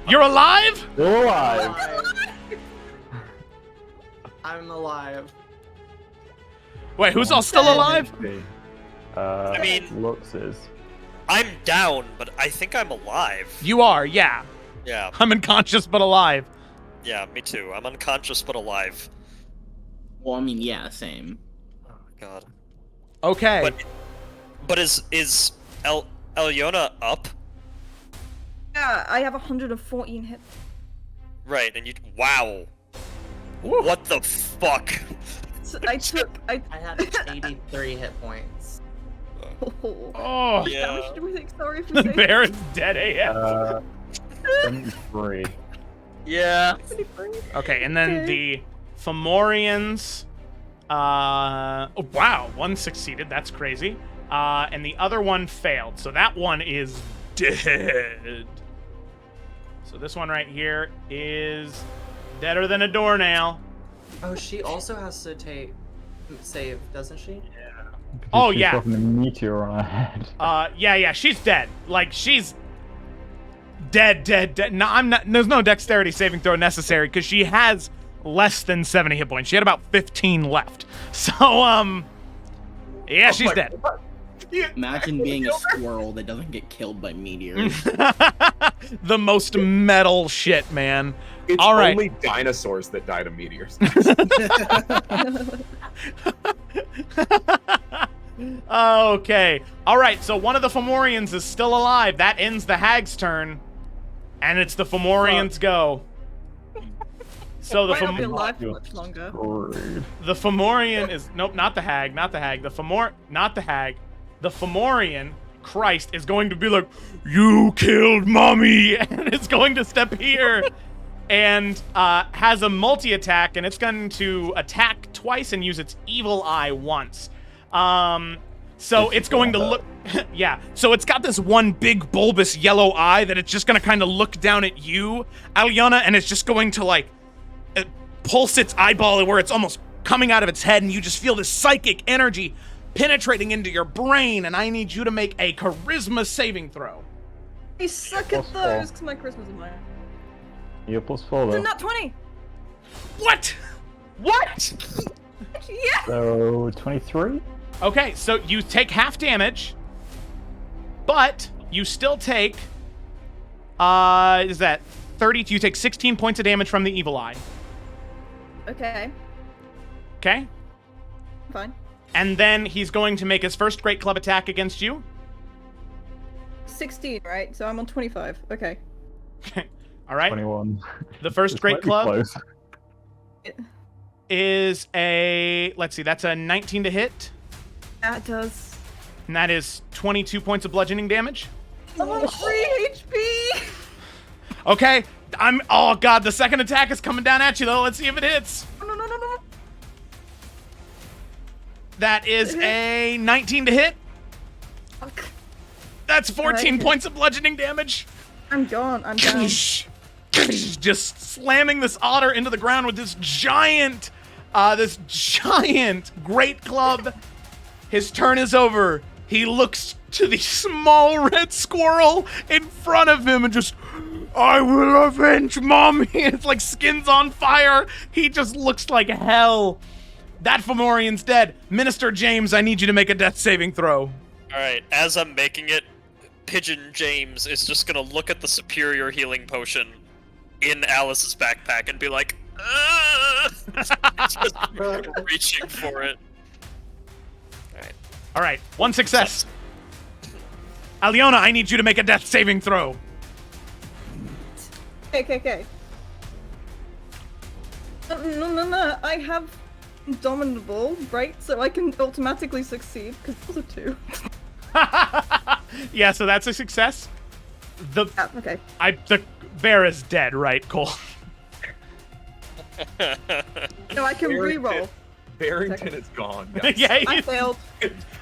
You're alive? You're alive. I'm alive. Wait, who's all still alive? I mean, Lux is. I'm down, but I think I'm alive. You are, yeah. Yeah. I'm unconscious but alive. Yeah, me too. I'm unconscious but alive. Well, I mean, yeah, same. Oh God. Okay. But is Elyona up? Yeah, I have 114 hits. Right, and you. Wow. What the fuck? So I had 83 hit points. Oh. Yeah. How much do we think? Sorry if we The say. bear is dead AF. 73. Yeah. Okay, and then the Fomorians. Oh, wow, one succeeded. That's crazy. And the other one failed. So that one is dead. So this one right here is deader than a doornail. Oh, she also has to take save, doesn't she? Yeah. Oh, She's yeah. got a meteor on her head. Yeah, she's dead. Like, she's dead. No, I'm not. There's no dexterity saving throw necessary because she has less than 70 hit points. She had about 15 left. So, yeah, she's dead. Imagine being a squirrel that doesn't get killed by meteors. The most metal shit, man. It's All right. only dinosaurs that died of meteors. Okay. All right, so one of the Fomorians is still alive. That ends the hag's turn. And it's the Fomorians' go. So the Might not be alive for much longer. The Fomorian is... Nope, not the hag. Not the hag. Not the hag. The Fomorian, Christ, is going to be like, you killed mommy! And it's going to step here. And has a multi-attack, and it's going to attack twice and use its evil eye once. So it's going to look... Yeah, so it's got this one big bulbous yellow eye that it's just going to kind of look down at you, Elyona, and it's just going to, like, pulse its eyeball where it's almost coming out of its head, and you just feel this psychic energy penetrating into your brain, and I need you to make a charisma saving throw. I suck at those because my Christmas is mine. You're +4 It's though. a nat 20. What? Yeah. So 23. Okay, so you take half damage, but you still take, is that 30? You take 16 points of damage from the evil eye. Okay. Okay? Fine. And then he's going to make his first great club attack against you. 16, right? So I'm on 25. Okay. All right. 21. The first This great might be club close. is a, let's see, that's a 19 to hit. That does. And that is 22 points of bludgeoning damage. I'm on 3 HP. Okay. Oh god, the second attack is coming down at you though. Let's see if it hits. No. That is a 19 to hit. Fuck. That's 14 Alright. points of bludgeoning damage. I'm gone. I'm down. Just slamming this otter into the ground with this giant great club. His turn is over. He looks to the small red squirrel in front of him and just, I will avenge mommy. It's like skin's on fire. He just looks like hell. That Fomorian's dead. Minister James, I need you to make a death saving throw. All right, as I'm making it, Pigeon James is just gonna look at the superior healing potion in Alice's backpack and be like, just reaching for it. All right, one success. Aliona, I need you to make a death saving throw. Okay. No. I have Indomitable, right? So I can automatically succeed because those are 2. Yeah, so that's a success. The bear is dead, right, Cole? No, I can re-roll. Barrington is gone. Yeah, I failed.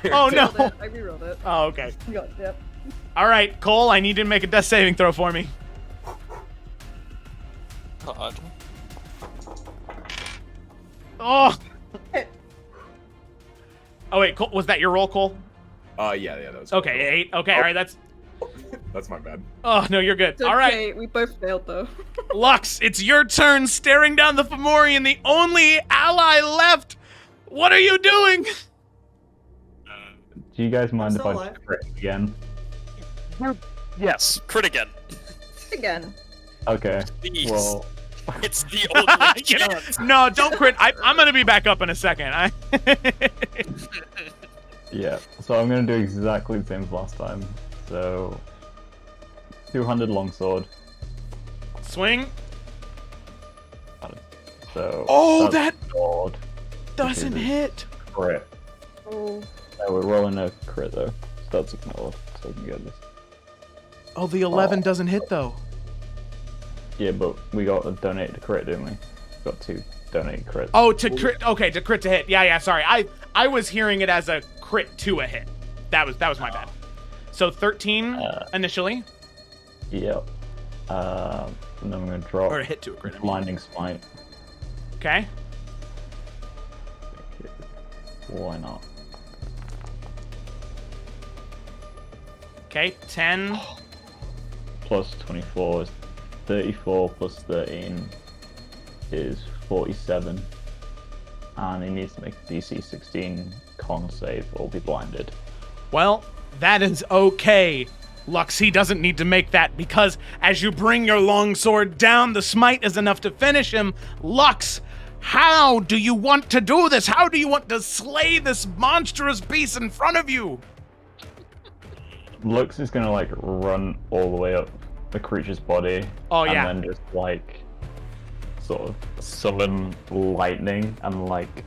Oh no! I re-rolled it. Oh, okay. Yep. All right, Cole, I need you to make a death saving throw for me. God. Oh. Oh wait, Cole, was that your roll, Cole? Yeah, that was okay. 8. Okay, all right, that's my bad. Oh no, you're good. It's all right, okay, we both failed though. Lux, it's your turn. Staring down the Fomorian, the only ally left. What are you doing? Do you guys mind if still I alive. crit again? Yes, crit again. Again. Okay. Please. Well, It's the only chance. No, don't crit. I'm gonna be back up in a second. yeah. So I'm gonna do exactly the same as last time. So 200 longsword. Swing. So. Oh, that's that sword, doesn't which is hit. Crit. Oh. We're rolling a crit though. So that's ignored. So we can get this. Oh, the 11 doesn't hit though. Yeah, but we got a donate to crit, didn't we? Got 2 donate crits. Oh, to crit. Okay, to crit to hit. Yeah. Sorry, I was hearing it as a crit to a hit. That was my bad. So 13 initially. Yep. And then I'm gonna drop. Or a hit to a crit. Blinding smite. Okay. Why not? Okay, 10. Plus 24 is 34, plus 13 is 47. And he needs to make a DC 16 con save or be blinded. Well, that is okay. Lux, he doesn't need to make that because as you bring your longsword down, the smite is enough to finish him. Lux, how do you want to do this? How do you want to slay this monstrous beast in front of you? Lux is gonna like run all the way up the creature's body. Oh, yeah. And then just like sort of summon lightning and like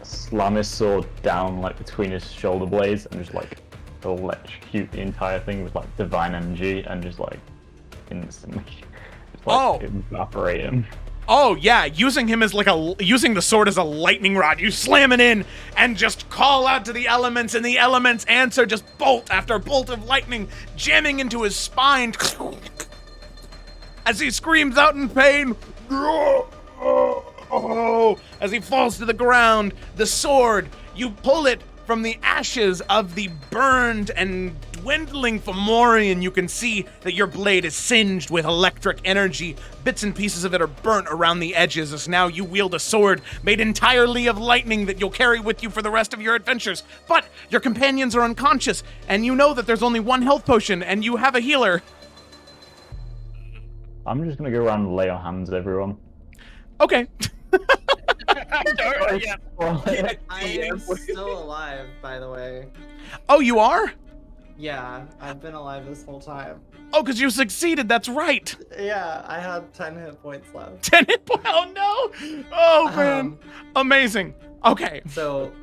slam his sword down like between his shoulder blades and just like electrocute the entire thing with like divine energy and just like instantly just, like, evaporate him. Oh yeah, using him as using the sword as a lightning rod. You slam it in and just call out to the elements, and the elements answer just bolt after bolt of lightning, jamming into his spine as he screams out in pain. As he falls to the ground, the sword, you pull it from the ashes of the burned and dwindling Fomorian. You can see that your blade is singed with electric energy. Bits and pieces of it are burnt around the edges as now you wield a sword made entirely of lightning that you'll carry with you for the rest of your adventures. But your companions are unconscious, and you know that there's only 1 health potion, and you have a healer. I'm just gonna go around and lay on hands, everyone. Okay. Yeah. I am still alive, by the way. Oh, you are? Yeah, I've been alive this whole time. Oh, because you succeeded, that's right. Yeah, I had 10 hit points left. 10 hit points? Oh, no. Oh, man. Amazing. Okay. So...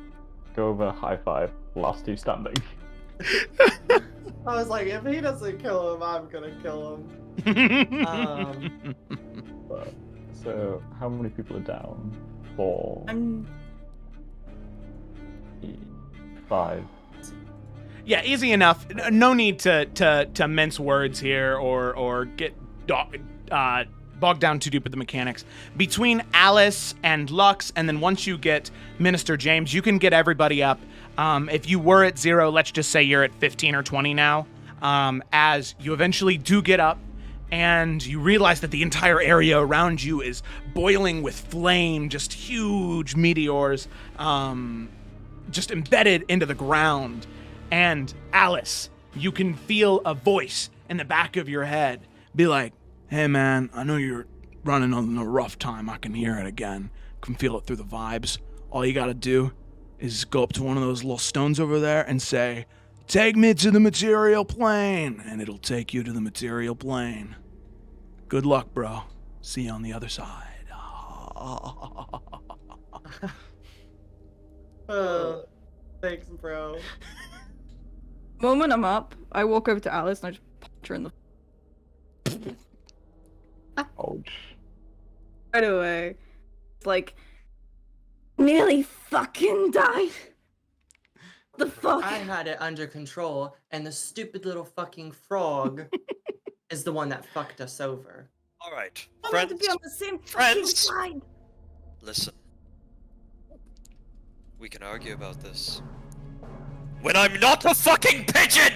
Go over, high five, last 2 standing. I was like, if he doesn't kill him, I'm gonna kill him. So, how many people are down? 4. 5. Yeah, easy enough. No need to mince words here or get bogged down too deep with the mechanics. Between Alice and Lux, and then once you get Minister James, you can get everybody up. If you were at 0, let's just say you're at 15 or 20 now. As you eventually do get up, and you realize that the entire area around you is boiling with flame, just huge meteors, just embedded into the ground. And Alice, you can feel a voice in the back of your head be like, hey man, I know you're running on a rough time. I can hear it again. Can feel it through the vibes. All you gotta do is go up to one of those little stones over there and say, take me to the material plane, and it'll take you to the material plane. Good luck, bro. See you on the other side. Thanks, bro. Moment I'm up, I walk over to Alice and I just punch her in the Ouch. right away. It's like, nearly fucking died. The fuck? I had it under control, and the stupid little fucking frog is the one that fucked us over. All right, I want to friends. be on the same fucking Friends. side. Listen. We can argue about this. When I'm not a fucking pigeon!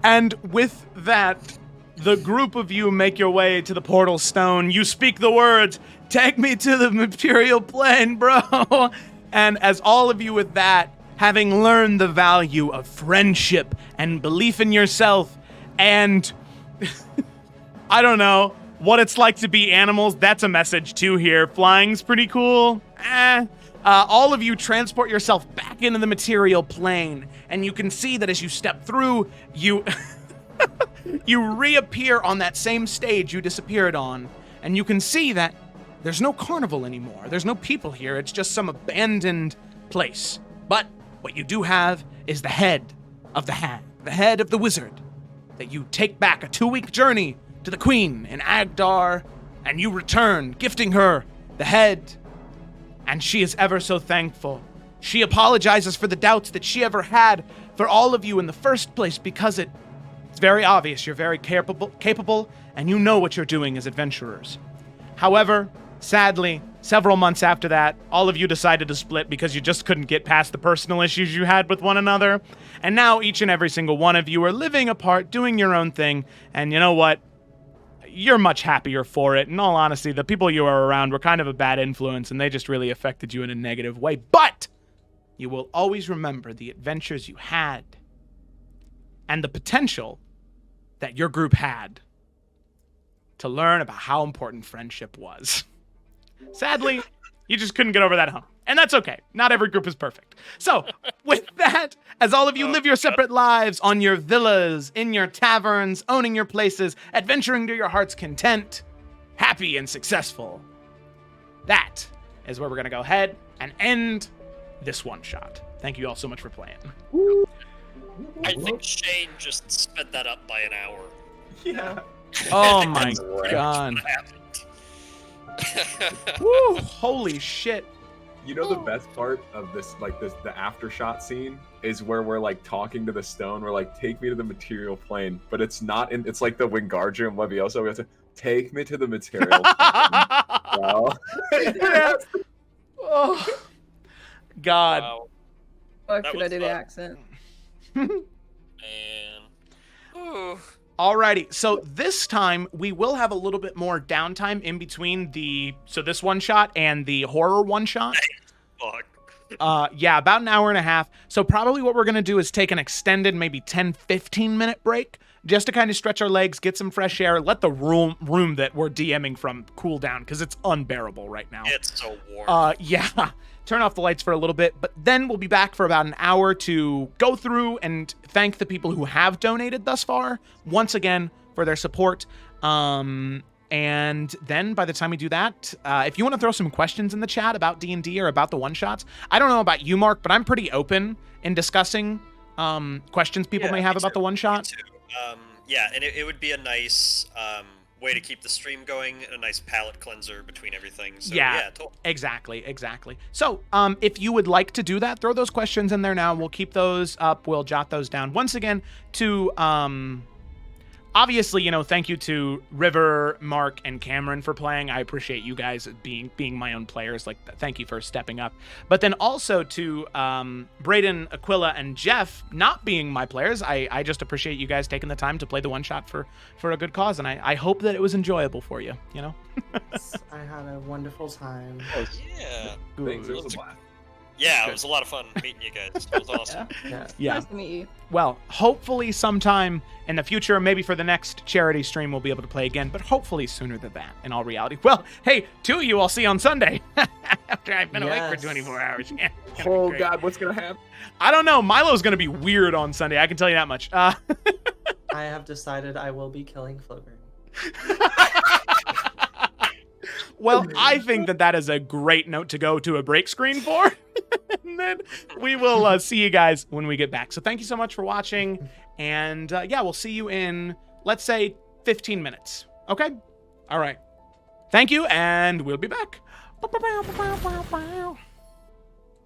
And with that, the group of you make your way to the portal stone. You speak the words, take me to the material plane, bro. And as all of you with that, having learned the value of friendship and belief in yourself and, I don't know, what it's like to be animals, that's a message too here. Flying's pretty cool. All of you transport yourself back into the material plane, and you can see that as you step through, you you reappear on that same stage you disappeared on, and you can see that there's no carnival anymore. There's no people here. It's just some abandoned place. But what you do have is the head of the hag, the head of the wizard, that you take back a 2-week journey to the queen in Agdar, and you return, gifting her the head. And she is ever so thankful. She apologizes for the doubts that she ever had for all of you in the first place, because it's very obvious you're very capable, and you know what you're doing as adventurers. However, sadly, several months after that, all of you decided to split because you just couldn't get past the personal issues you had with one another. And now each and every single one of you are living apart, doing your own thing, and you know what? You're much happier for it. In all honesty, the people you were around were kind of a bad influence, and they just really affected you in a negative way. But you will always remember the adventures you had and the potential that your group had to learn about how important friendship was. Sadly, you just couldn't get over that hump. And that's okay. Not every group is perfect. So, with that, as all of you live your separate lives on your villas, in your taverns, owning your places, adventuring to your heart's content, happy and successful, that is where we're going to go ahead and end this one shot. Thank you all so much for playing. I think Shane just sped that up by an hour. Yeah. Oh my That's pretty much god. what happened. Woo, holy shit. You know the best part of this, like the aftershot scene, is where we're like talking to the stone. We're like, take me to the material plane, but it's not in. It's like the Wingardium Leviosa. We have to take me to the material plane. Wow. Yeah. Oh, God. Wow. Or That could I was do the fun. accent? Ooh. Alrighty, so this time we will have a little bit more downtime in between this one shot and the horror one shot. Fuck. Yeah, about an hour and a half. So probably what we're gonna do is take an extended, maybe 10-15 minute break, just to kind of stretch our legs, get some fresh air, let the room that we're DMing from cool down, because it's unbearable right now. It's so warm. Yeah. Turn off the lights for a little bit, but then we'll be back for about an hour to go through and thank the people who have donated thus far, once again, for their support. And then by the time we do that, if you want to throw some questions in the chat about D&D or about the one-shots, I don't know about you, Mark, but I'm pretty open in discussing questions people may have about the one-shot. Yeah, and it would be a nice way to keep the stream going, a nice palate cleanser between everything. So, yeah totally. Exactly. So, if you would like to do that, throw those questions in there now. We'll keep those up. We'll jot those down. Once again, to obviously, thank you to River, Mark, and Cameron for playing. I appreciate you guys being my own players. Like, thank you for stepping up. But then also to Brayden, Aquila, and Jeff not being my players. I just appreciate you guys taking the time to play the one shot for a good cause, and I hope that it was enjoyable for you. I had a wonderful time. Yeah. Thanks. It was a blast. Yeah, Good. it was a lot of fun meeting you guys. It was awesome. Yeah. Nice to meet you. Well, hopefully sometime in the future, maybe for the next charity stream, we'll be able to play again, but hopefully sooner than that, in all reality. Well, hey, two of you I'll see on Sunday. After I've been awake for 24 hours. Yeah, it's gonna be Oh great. God, what's gonna happen? I don't know. Milo's going to be weird on Sunday. I can tell you that much. I have decided I will be killing Flover. Well, I think that is a great note to go to a break screen for. And then we will see you guys when we get back. So thank you so much for watching. And yeah, we'll see you in, let's say, 15 minutes. Okay? All right. Thank you, and we'll be back.